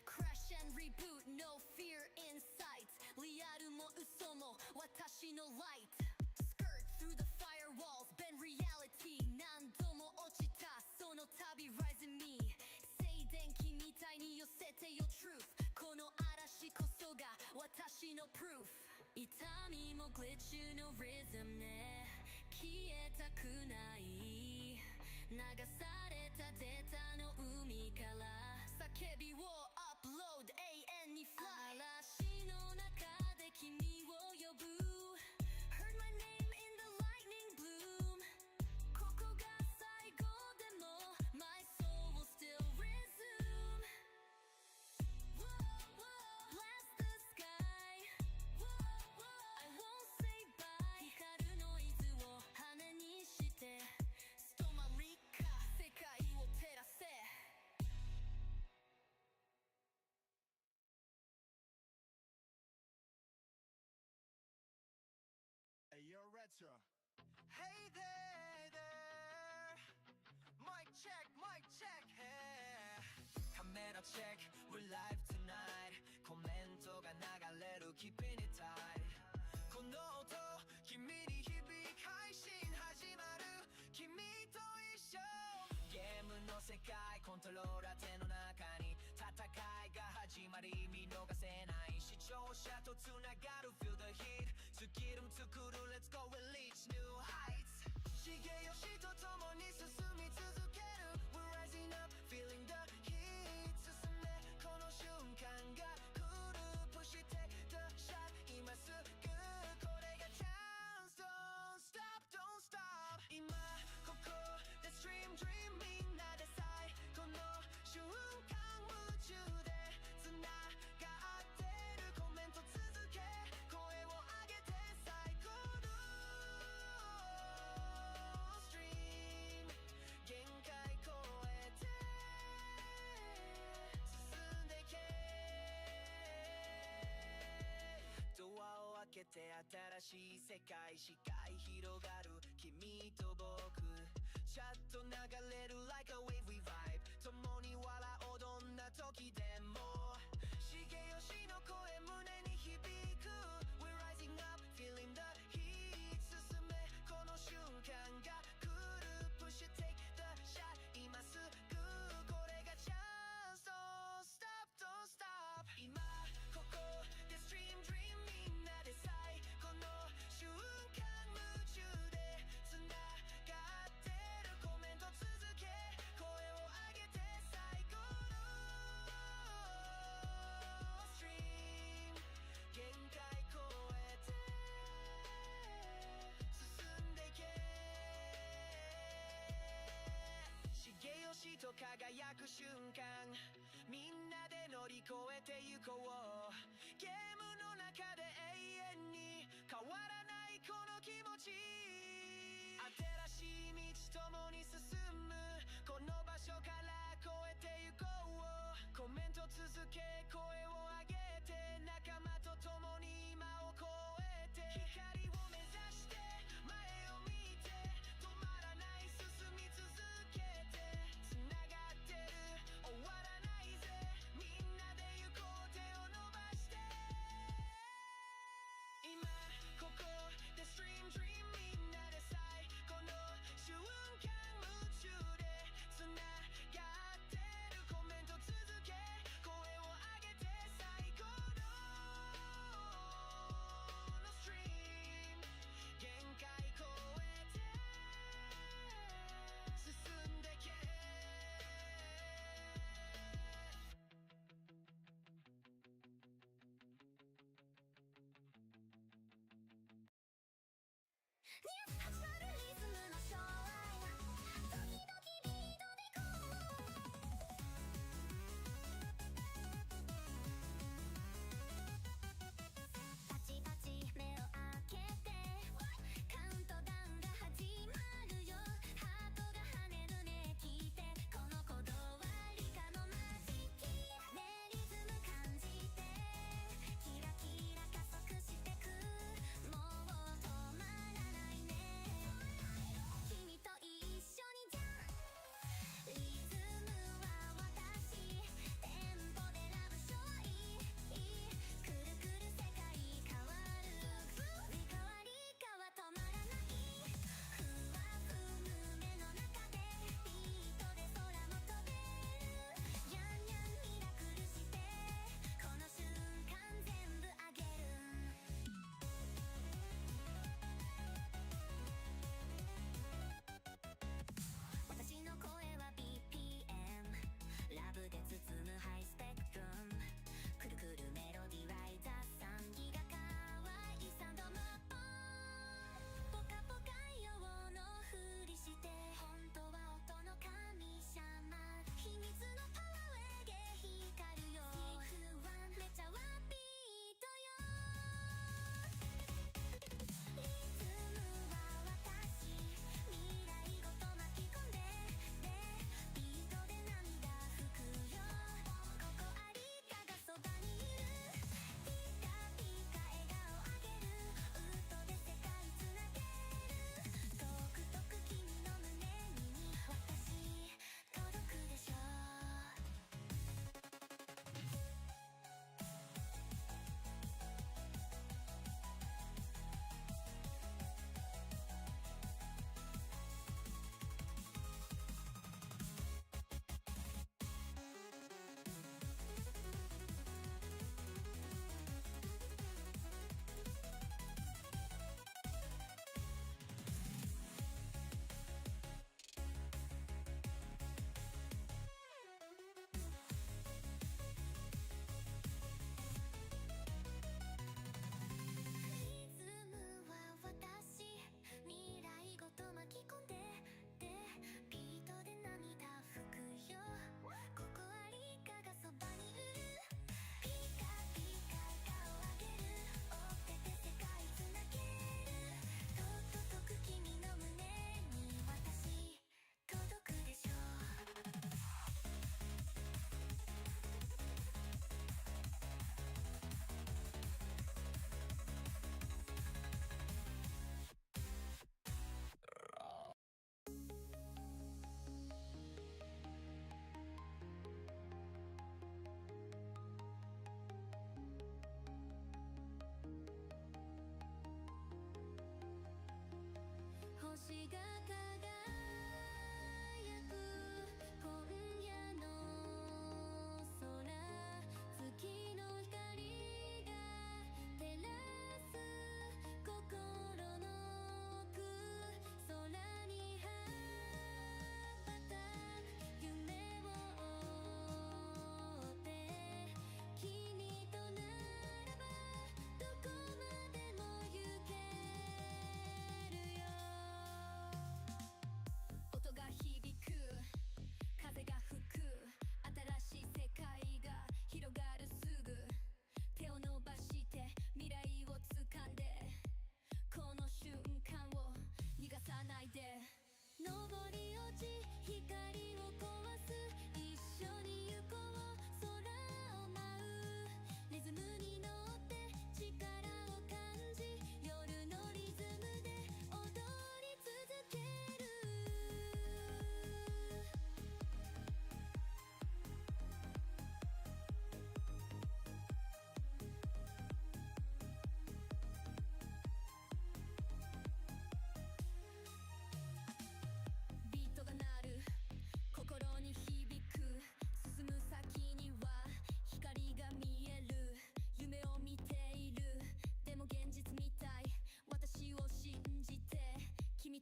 Crash and reboot No fear in sight リアルも嘘も私の light Skirt through the firewalls Bend reality 何度も落ちたその旅 Rising me 静電気みたいに寄せてよ Truth この嵐こそが私の Proof 痛みもグリッチの Rhythm ね消えたくない流されたデータの海から叫びをアップロード永遠に Fly 嵐の中で君を呼ぶ Heard my name in the lightning bloom ここが最後でも My soul will still resume Whoa, whoa, blast the sky Whoa, whoa, I won't say bye 光るノイズを羽にしてストマリカ世界を照らせ Hey, you're retro. Hey there. Mic check, hey. Camera check, we're live tonight. コメントが流れる keeping it tight. この音、君に響く配信始まる。君と一緒。ゲームの世界、コントローラー手の中に戦いが始まり見逃せない視聴者とつながる Feel the heat スキル作る Let's go and reach new heights 茂吉と共に進み続ける We're rising up feeling the heat 進めこの瞬間が来る Push it take the shot 今すぐこれがチャンス Don't stop don't stop 今ここで Stream dream みんなで最後の瞬間夢中でつながってるコメント続け声を上げて最高のストリーム限界超えて進んでけドアを開けて新しい世界視界広がる君と僕チャット流れる like a wave we vibe 共に笑おうどんな時でも茂吉の声胸に響く We're rising up feeling the heat 進めこの瞬間が来る Push it take the shot 今すぐこれがチャンス Don't stop don't stop 今ここで Stream dream みんなで最後の瞬間夢中でつながってるコメント続け声を上げて最高のストリーム限界超えて進んでけ茂吉と輝く瞬間みんなで乗り越えてゆこうゲームの中で永遠に変わらないこの気持ち新しい道共に進むこの場所から越えてゆこうコメント続け声を上げて仲間と共に今を越えて光を目指して前を見て止まらない進み続けてつながってる終わらないぜみんなで行こう手を伸ばして今ここで Stream dream みんなで最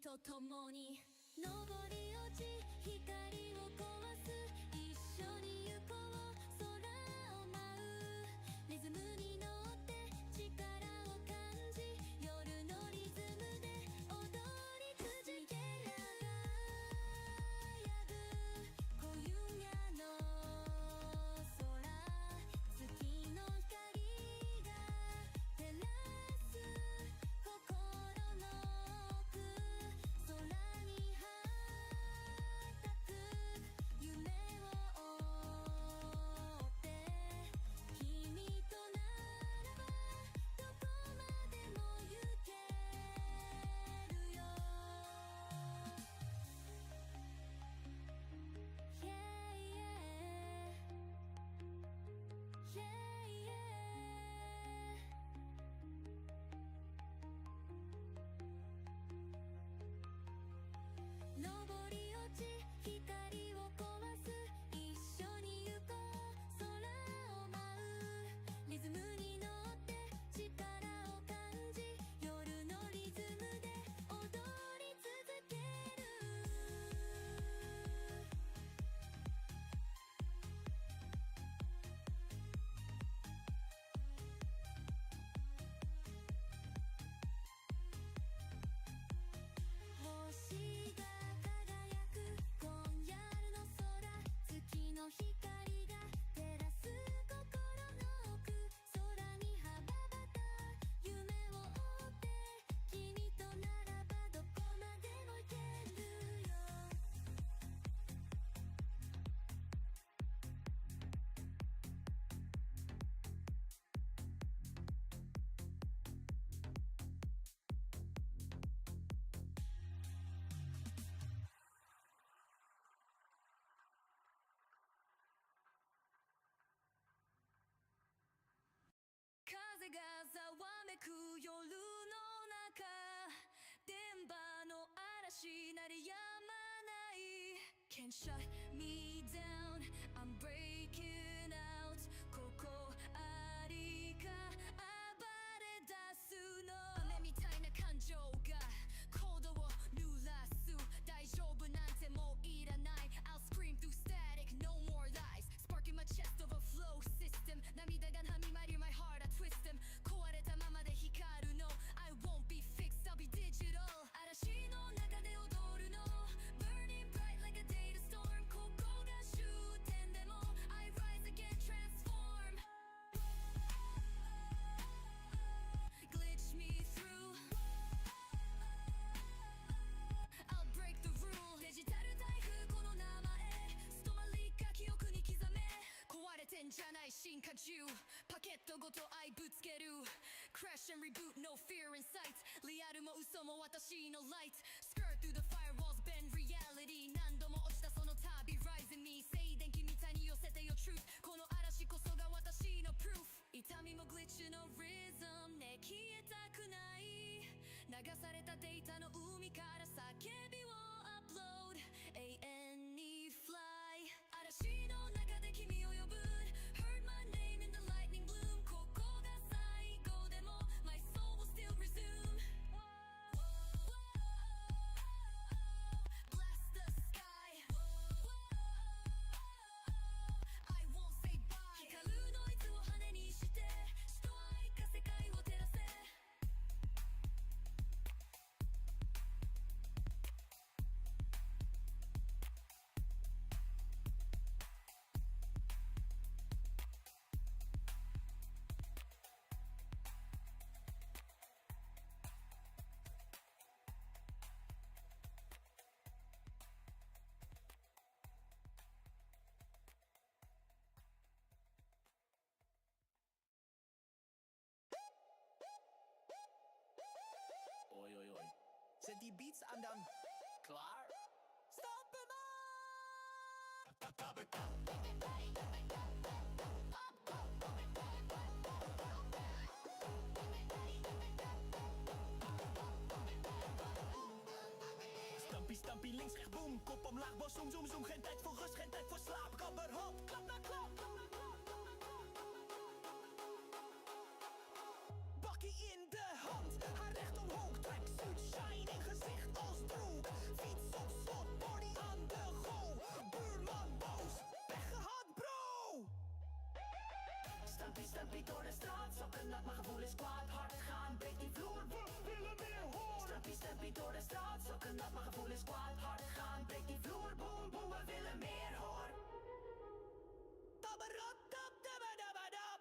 と共に昇り落ち光を壊す一緒に行こう空を舞うリズムに乗って力を感じ夜のリズムで踊り続けら輝く今夜の空月の光が照らす心の奥空に羽ばたく夢を追って君とならばどこまでも行けるよ Yeah, yeah. Yeah, yeah. 昇り落ち光を壊す一緒に行こう空を舞うリズムに乗って力を感じ夜のリズムで踊り続ける星が輝く今夜の空月の光が照らす心の奥空に羽ばたく夢を追って君とならばどこまでも行けるよ風がざわめく夜の中電波の嵐鳴りやまない Can't shut me down I'm breaking out ここありか暴れ出すの雨みたいな感情がコードを濡らす大丈夫なんてもういらない I'll scream through static no more lies Sparking my chest overflow system 涙がはみまり my heart I twist them 壊れたままで光るの I won't be fixed I'll be digital 嵐の中で踊るの Burning bright like a data storm ここが終点でも I rise again transform Glitch me through I'll break the rule デジタル台風この名前ストーリーが記憶に刻め壊れてんじゃない進化中パケットごと愛ぶつける Crash and reboot no fear in sight リアルも嘘も私の light Skirt through the firewalls bend reality 何度も落ちたその旅 Rising me 静電気みたいに寄せてよ truth この嵐こそが私の proof 痛みもグリッチの rhythm ね消えたくない流されたデータの海から叫びをアップロード永遠に fly 嵐の中で君を呼ぶ Heard my name in the lightning bloom ここが最後でも My soul will still resume Blast the sky I won't say bye 光るノイズを羽にして人愛か世界を照らせ beats en dan klaar. Stop hem Stampie, stampie, links, rechts, boom. Kop omlaag, bos, zoom, zoom, zoom. Geen tijd voor rust, geen tijd voor slaap. Kapper, hop, klap na klap. Bakkie in de hand, haar recht omhoog. Tracksuit, shine in gezicht als droog. Fiets op slot, body aan de go. Buurman boos, weggehad bro. Stampie, stampie door de straat. Sokken nat, mijn gevoel is kwaad. Hard gaan, breek die vloer. We willen meer hoor. Stampie, stampie door de straat. Sokken nat, mijn gevoel is kwaad. Hard gaan, breek die vloer. Boom, boom, we willen meer hoor. Tabberot, tap, dabadabadab.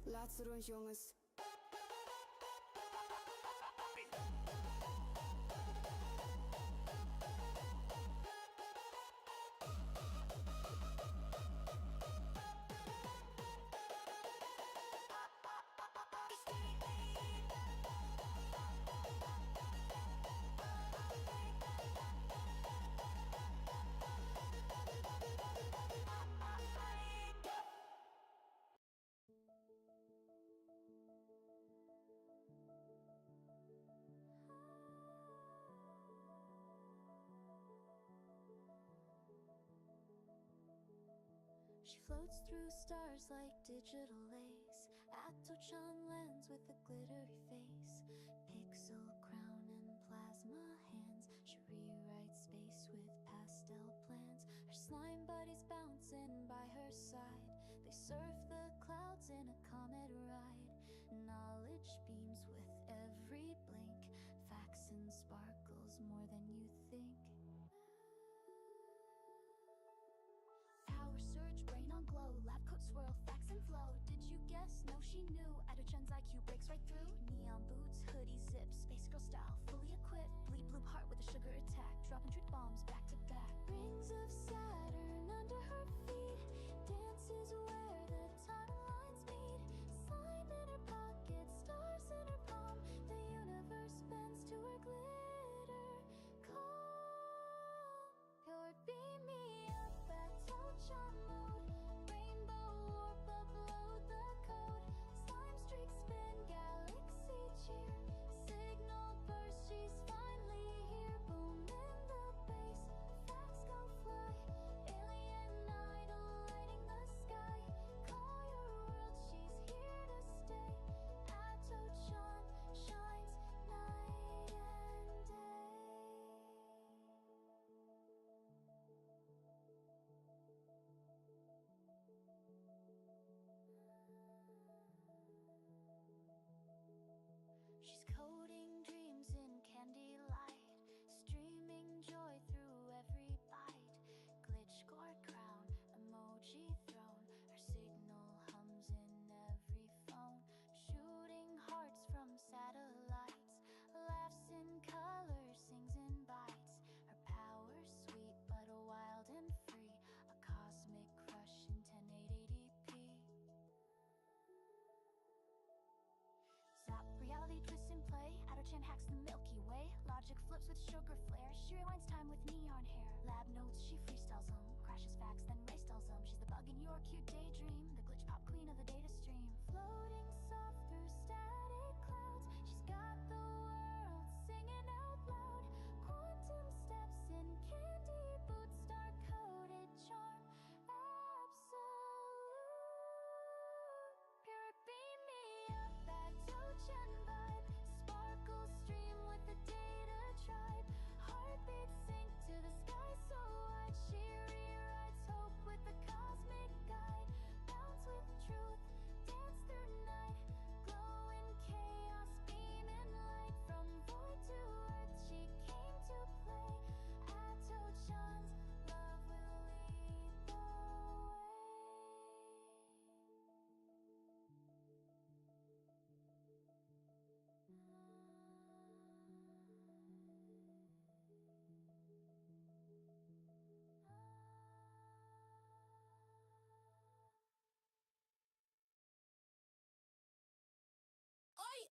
Laatste rond, jongens. She floats through stars like digital lace. Acto-chan lands with a glittery face. Pixel crown and plasma hands. She rewrites space with pastel plans. Her slime buddies bouncing by her side. They surf the clouds in a comet ride. Knowledge beams with every blink. Facts and sparkles more than you think. Power surge, brain on glow. Lab coat swirl, facts and flow. Did you guess? No, she knew. Adochan's IQ breaks right through. Neon boots, hoodie zip, space girl style, fully equipped. Bleep bloop heart with a sugar attack. Dropping trick bombs back to back. Rings of Saturn under her feet. Dances where the timelines meet. Slime in her pocket, stars in her palm. The universe bends to her glitter. Calm, pure beam me up at Touchon mode. Rainbow warp, upload the code. Slime streak spin, galaxy cheer. Signal burst, she's finally here. Boom in the bass, facts go fly. Alien idol lighting the sky. Call your world, she's here to stay. Atochan shines night and day. She's coding dreams in candy light, streaming joy through every bite. Glitch core crown, emoji throne. Her signal hums in every phone. Shooting hearts from satellites. Laughs in color, sings in bites. Her power's sweet but wild and free. A cosmic crush in 1080p. Zap, reality twists and play. Adochan hacks the Milky Way. Logic flips with sugar flare. She rewinds time with neon hair. Lab notes, she freestyles them. Crashes facts, then racestyles them. She's the bug in your cute daydream. The glitch pop queen of the data stream. Floating soft through static clouds. She's got the world singing out loud. Quantum steps in candy boots. Star-coded charm. Absolute. Pure beam me up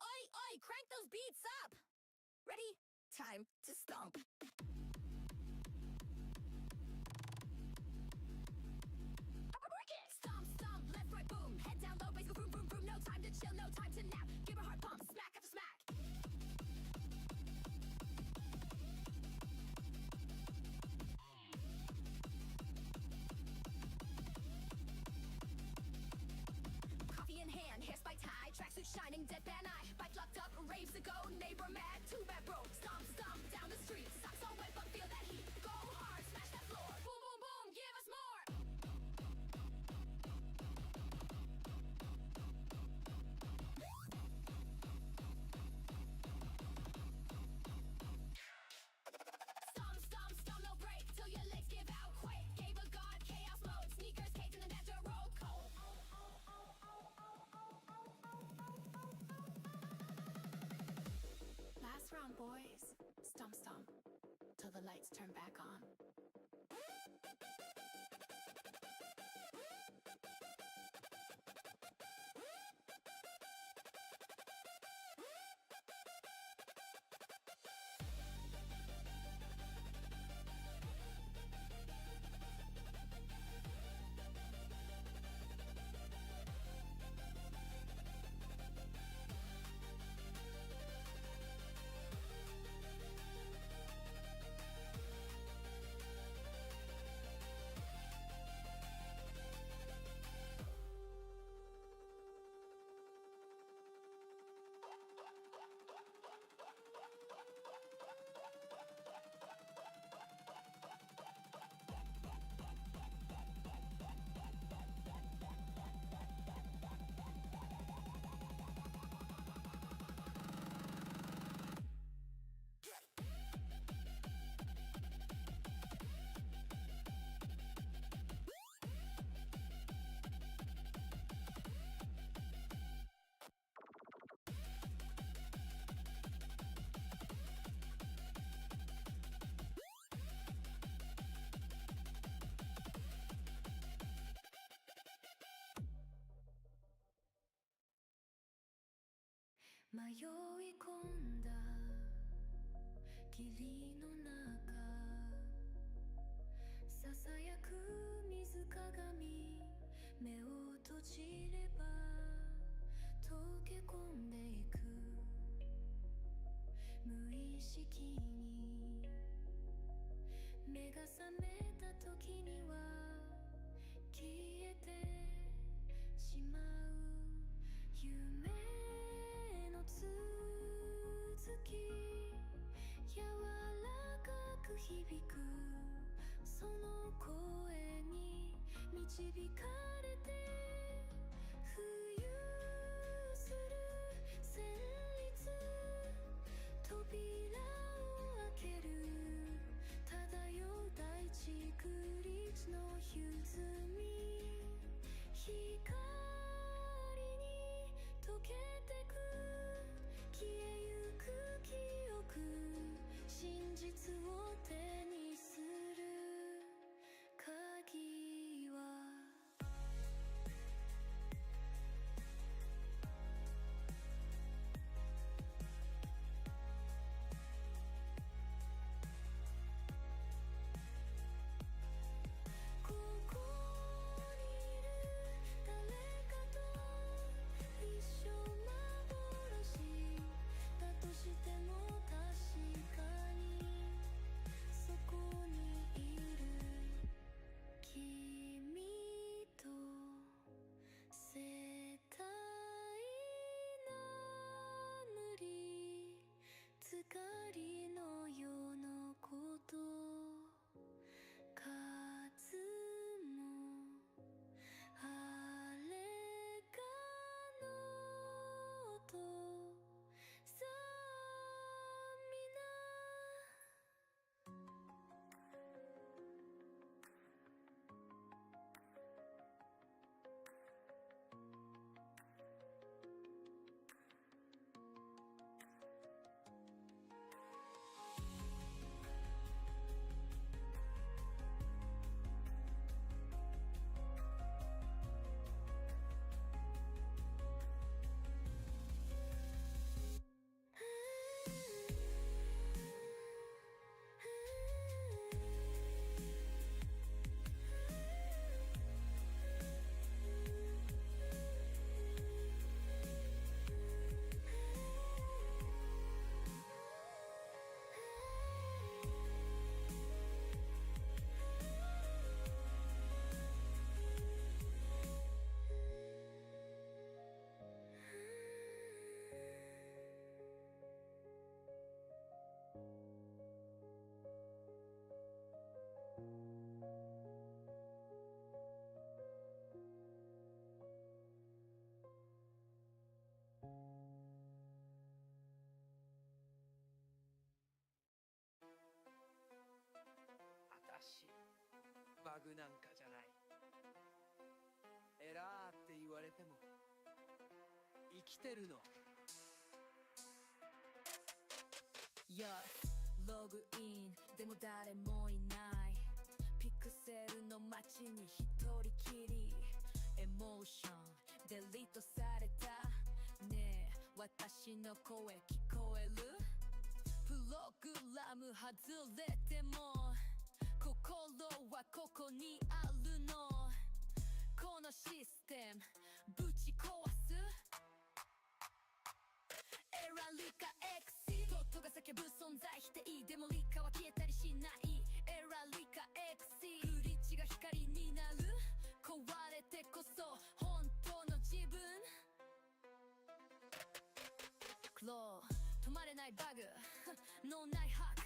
oi, oi! Crank those beats up! Ready? Time to stomp. Stomp, stomp, left, right, boom. Head down, low, bass, go boom, boom, boom. No time to chill, no time to nap. Give a hard pump, smack after smack. Coffee in hand, hair spiked high, tracksuit shining, deadpan eye. Bike locked up, raves to go, neighbor mad, too bad bro. Stomp, stomp, down the street, socks all wet but feel that heat. Go hard, smash that floor, boom, boom, boom, give us more. Stomp, stomp, stomp, no break till your legs give out. Quake, gave a god, chaos mode. Sneakers caked in the natural cold. Last round, boys. Stomp, stomp, till the lights turn back on.迷い込んだ霧の中ささやく水鏡目を閉じれば溶け込んでいく無意識に目が覚めた時には消えてしまう夢の続き柔らかく響くその声に導かれて浮遊する旋律扉を開ける漂う大地クリッチの歪み光に溶けてく消えゆく記憶真実を手にする鍵はきてるのやログインでも誰もいないピクセルの街に一人きりエモーションデリートされたねえ私の声聞こえるプログラム外れても心はここにあるのこのシステムぶち壊すエラリカ X トットが叫ぶ存在否定でもリカは消えたりしないエラリカ X ブリッジが光になる壊れてこそ本当の自分クロー止まれないバグ脳内ハック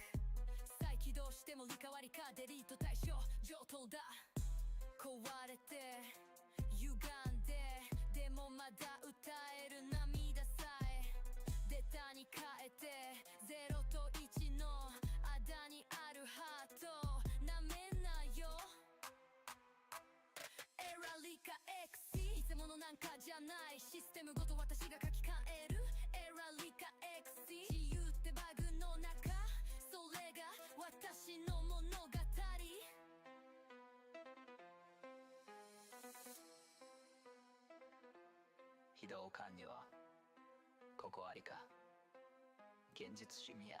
再起動してもリカ割りかデリート対象上等だ壊れて歪んででもまだ歌える涙さえデータに変えて0と1の間にあるハートなめんなよエラリカ X 偽物なんかじゃないシステムごと私が書き換えるエラリカ X 自由ってバグの中それが私の物語非道管理はここありか現実主義や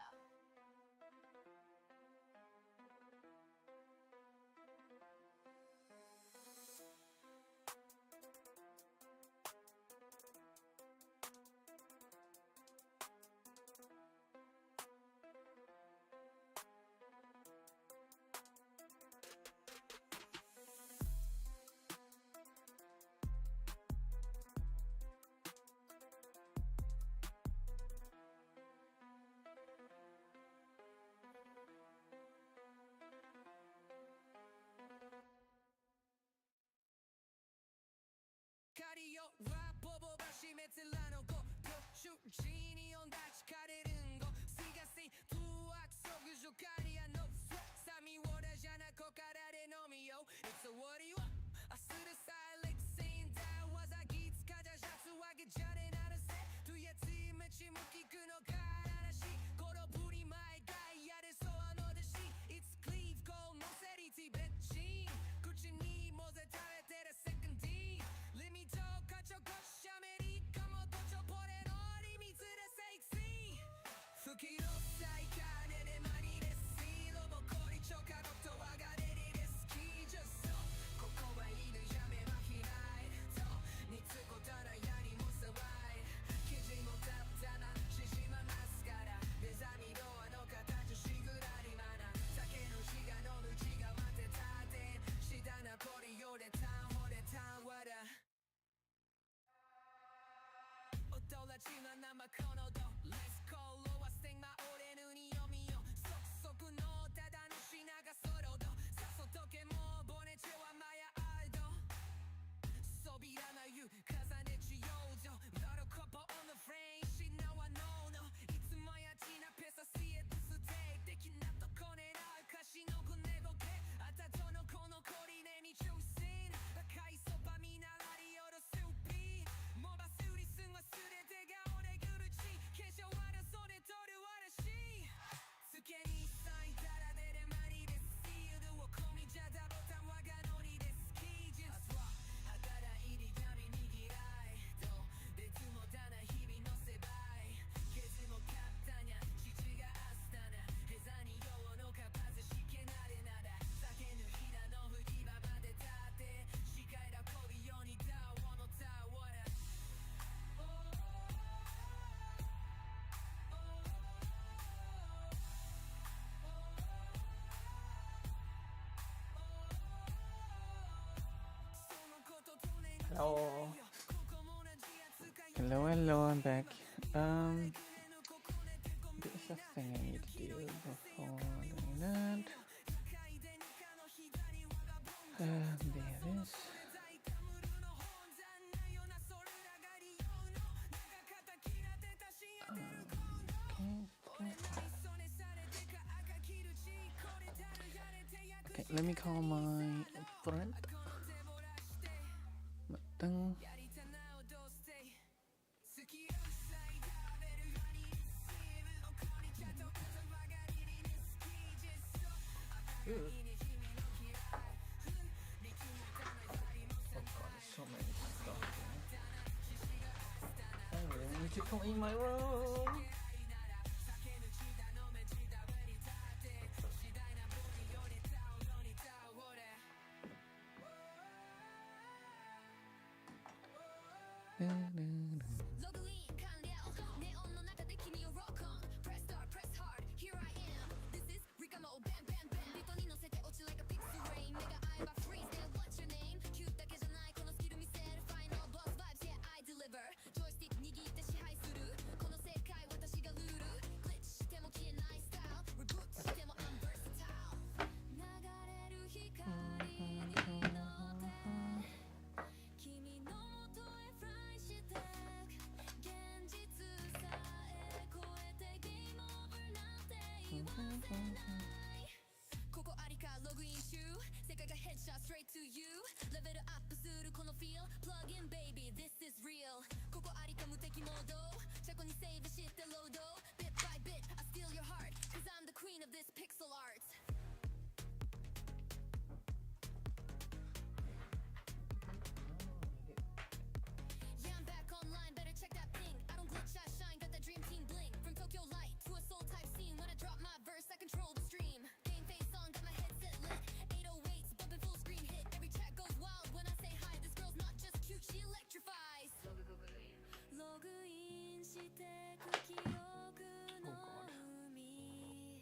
カリオはボボバシメツラのごと主治に呼んだ力れるんごすがしプワクソグジョカリアのフォサミウォラじゃなこからで飲みよ It's a what you want 明日でさえレクシンだわざぎつかじゃシャツわけじゃねならせとやついめちむきくのからなしこのぶり前がやでそうあのでし It's cleave go のセリティベッチン口にもぜ食べてるセカンディリミットカチョコシャメリカもとちょポレのリミツでセクシー吹きの最下値でマニレスシーロボコリチョカロットワガレリレスキージャストここは犬やめまひないとにつこたらやにもさわい生地もたったなしじまますからデザミドアの形しぐらりまな酒の血が飲む血が待てたて下なポリオでタンホでタンワダ音らちな生このドレスコールはステンマ俺ぬに読みよ即即のただの品がそろどさそとけもボネチェはマヤアイドそびらなゆ重ねちようぞラロコポ on the frame しなわののいつもやちなペサシエツステイ的なとこねらう歌詞のぐねぼけあたとのこのコリネに中心赤いそばみならりおろスーピーもばすりすんはすれてが俺ぐるち化粧はらそれとるわらしつけに咲いたらでれまりですシールを込みじゃだボタンはがのりですキージュスは働いり髪にぎらいと別もだな日々のせばいケズもかったにゃ父があったなへざに用のかばずしけなれなら酒ぬひらのふりばばで立って視界だこびようにタワのタワーだHello. Hello, hello, I'm back. There's a thing I need to do before doing that. There it is. Okay, let me call my friend. Matang. clean my room. Straight to you, level up するこの feel, plug in baby, this is real. ここありか無敵モード、チャコにセーブしてロード。Bit by bit, I steal your heart, cause I'm the queen of this pixel art. Yeah, I'm back online, better check that ping. I don't glitch, I shine, got that dream team bling. From Tokyo Light to a soul type scene, when I drop my verse, I control the stream. Game face on, got my headset lit. 808s, bumping full screen hit. Every chat goes wild when I say hi. This girl's not just cute, she electrifies. ログインしてく記憶の海、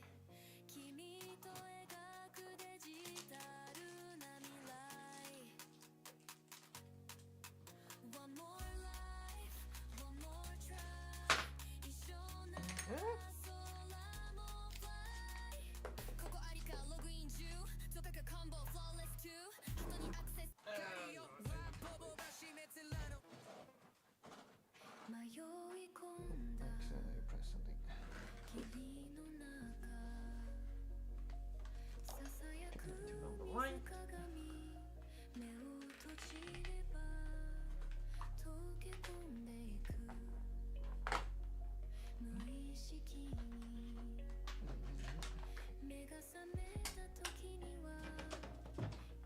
君と描くデジタルな未来。One more life, one more try. 一緒なら空も fly. ここありかログイン中、とかくコンボ flawless too. 人にアクセス。迷い込んだ霧の中、ささやく水鏡、目を閉じれば溶け込んでいく、無意識に目が覚めた時には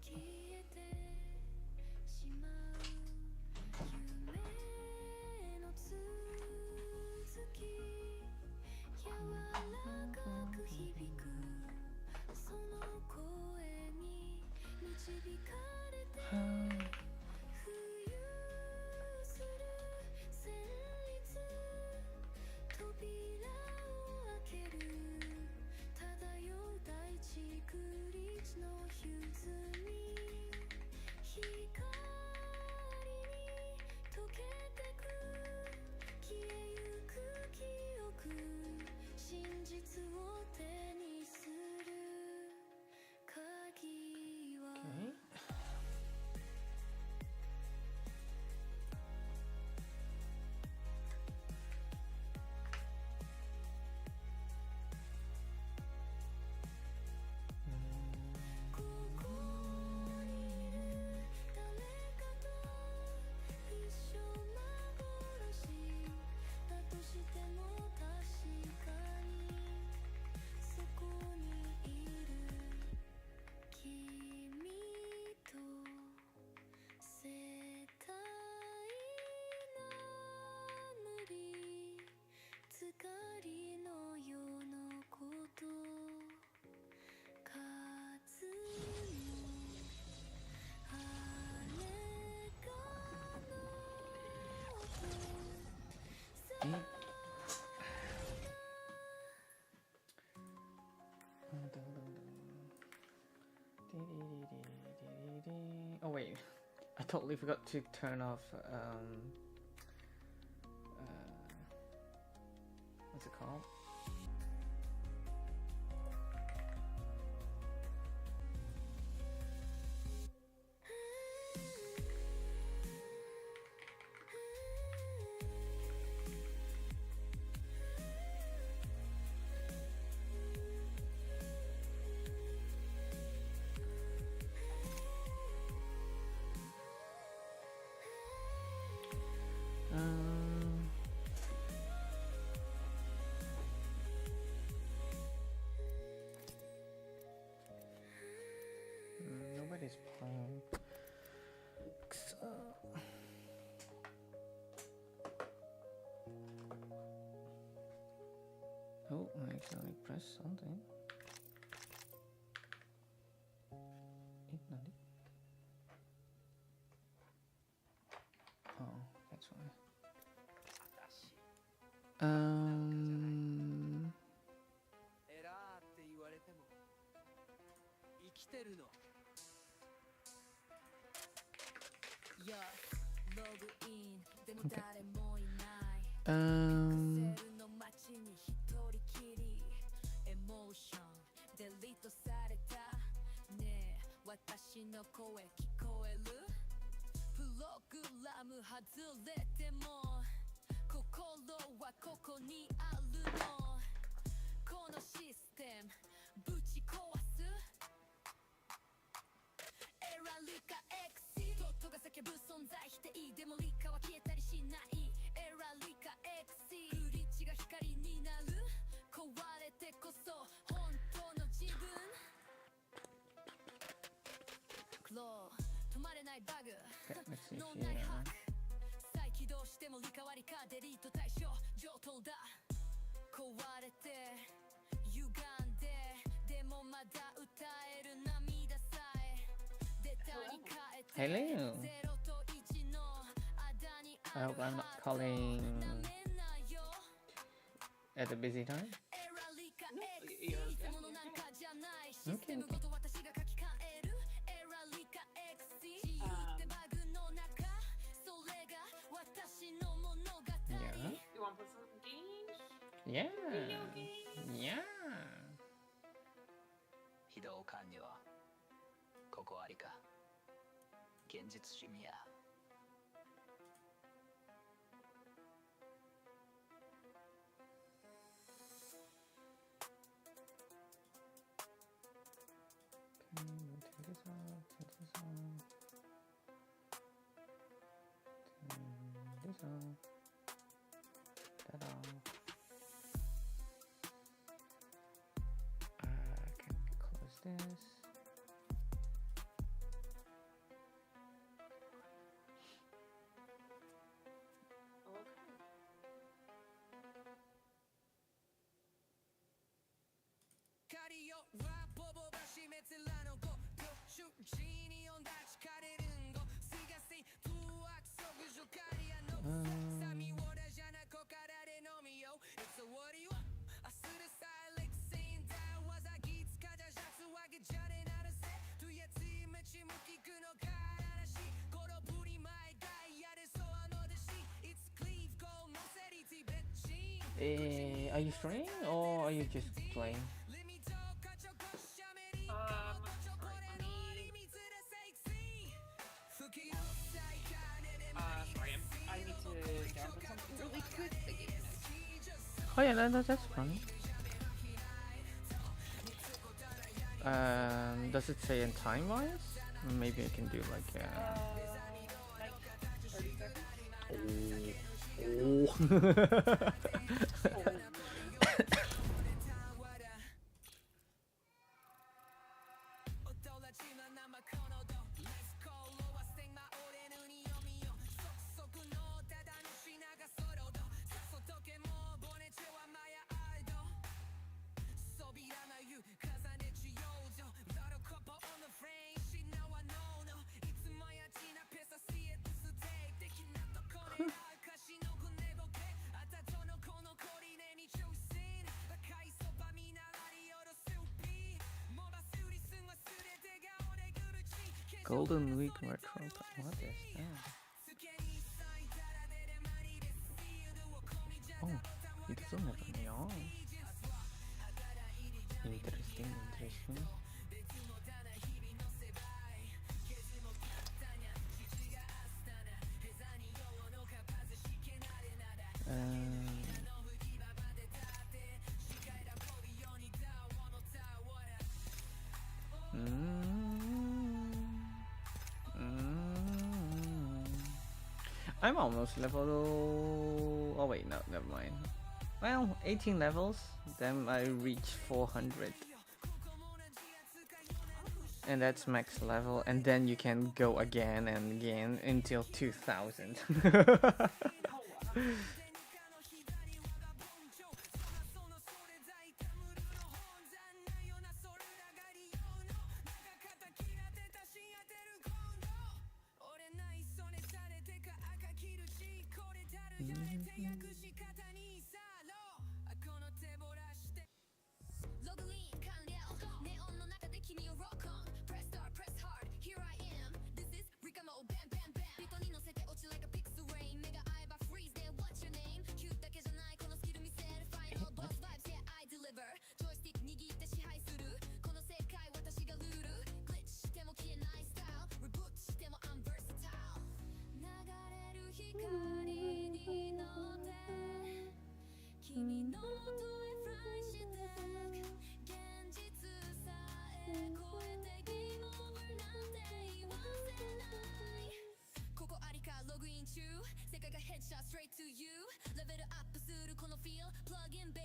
消えてしまう。夢の続き、柔らかく響くその声に導かれて浮遊する旋律、扉を開ける漂う大地クリッチの歪み、光に溶けてく消えゆく記憶、真実を手にする鍵は、ここにいる誰かと一緒幻だとしても確かにそこにいる君と世界な無理つかりのようのこと数のあれがの音さあ Oh wait, I totally forgot to turn off what's it called? Oh, I accidentally pressed something. Nani? Oh, that's why. Um. エラーって言われても生きてるの。Yeah, ログインでも誰もいない。 Um. の街に一人きり。エモーションデリートされた。ねえ、私の声聞こえる？プログラム外れても心はここにあるの。このシステムぶち壊す。エラリカ X ドットが叫ぶ存在否定でもリカは消えたりしない。エラリカ X ブリッジが光になる。壊れてこそ本当の自分。クロー止まれないバグ Let's see 脳内ハッ here. ク再起動してもリカ割りかデリート対象上等だ。壊れて歪んででもまだ歌える涙さえデータに変えて Hello. ゼロと一の間に I hope I'm not calling at a busy time. エラリカ X いいよ偽物なんかじゃないシステムごと私が書き換える。エラリカ X 自由ってバグの中それが私の物語。 Yeah. You want to put some games? Yeah. Video games? Yeah. 非道管理はここありか現実主義や Okay, we'll take this off, take this off. Turn this off. That off. I can close this. Are you streaming or are you just playing? Sorry, I need to download something really quick. Oh yeah, that's fun. Does it say in time wise? Maybe I can do like like 30 seconds. Oh. Golden Week Retro. What is that? Oh, it doesn't have any on. Interesting, interesting. I'm almost level. Oh wait, no, never mind. Well, 18 levels, then I reach 400. And that's max level, and then you can go again and again until 2000.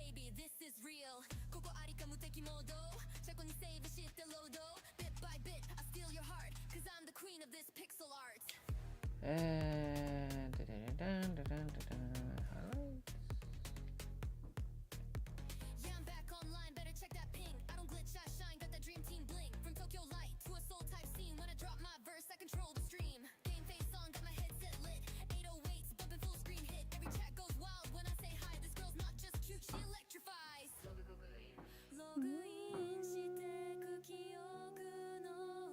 baby, this is real. ここありか無敵モード。チャコにセーブしてロード。Bit by bit, I steal your heart. Cause I'm the queen of this pixel art. Yeah, I'm back online, better check that ping. I don't glitch, I shine, got that dream team bling. From Tokyo Light to a soul type scene. When I drop my verse, I control the stream. Game face on, got my headset lit. 808s, bumping full screen hit. Every chat goes wild when I say hi. This girl's not just cute, she electrifies. ログインしてく記憶の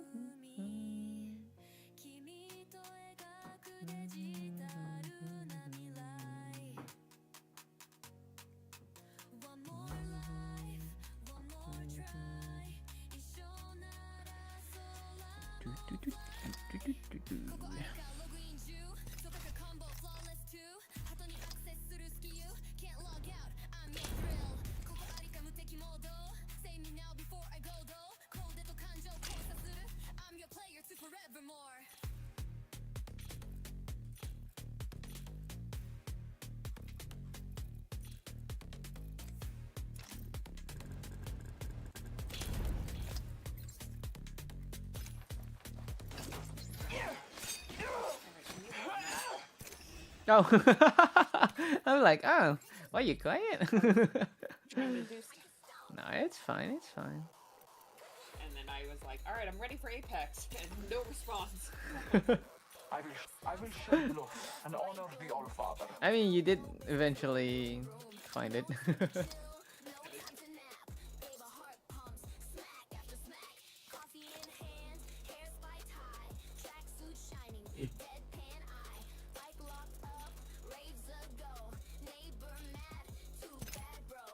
海。君と描くデジタルな未来。One more life, one more try. 一緒なら空。ここあるかログイン中。そうかかコンボ flawless too. 鳩にアクセスするスキル。Can't log out, I'm your thrill. ここありか無敵モード。Say me now before I go though. コーデと感情交差する。I'm your player to forevermore. Oh, I'm like, oh, why you quiet? No, it's fine, it's fine. And then I was like, all right, I'm ready for Apex, and no response. I will shed blood and honor the Allfather. I mean, you did eventually find it. Coffee in hand, hair spiked high, tracksuit shining, deadpan eye, bike locked up, raves ago, neighbor mad, too bad bro.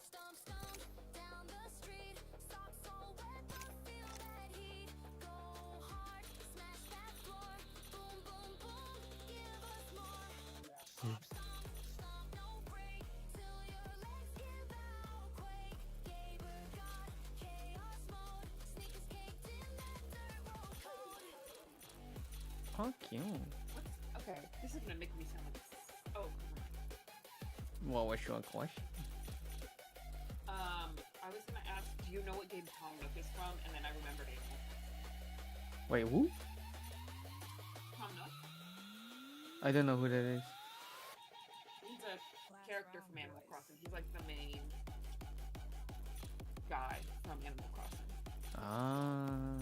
Stomp stomp down the street, socks all wet, I feel that heat. Go hard, smash that floor, boom boom boom, give us more. Stomp stomp stomp, no break, till your legs give out, quake. Gaber got chaos mode, sneakers caked in that dirt road code. Oh, cute. Okay, this is gonna make me sound like. Oh, What was your question? I was gonna ask, do you know what game Tom Nook is from? And then I remembered it. Wait, who? Tom Nook? I don't know who that is. He's a character from Animal Crossing. He's like the main guy from Animal Crossing. Ah.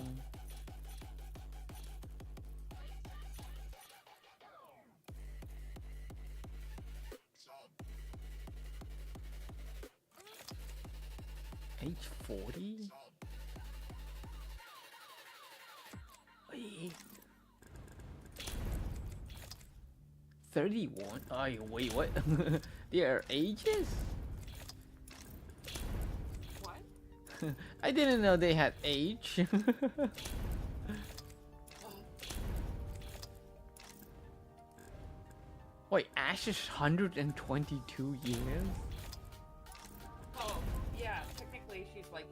Age 40? Wait. 31? Oh, wait, what? Their ages? What? I didn't know they had age. Wait, Ash is 122 years? Oh, yeah, technically she's like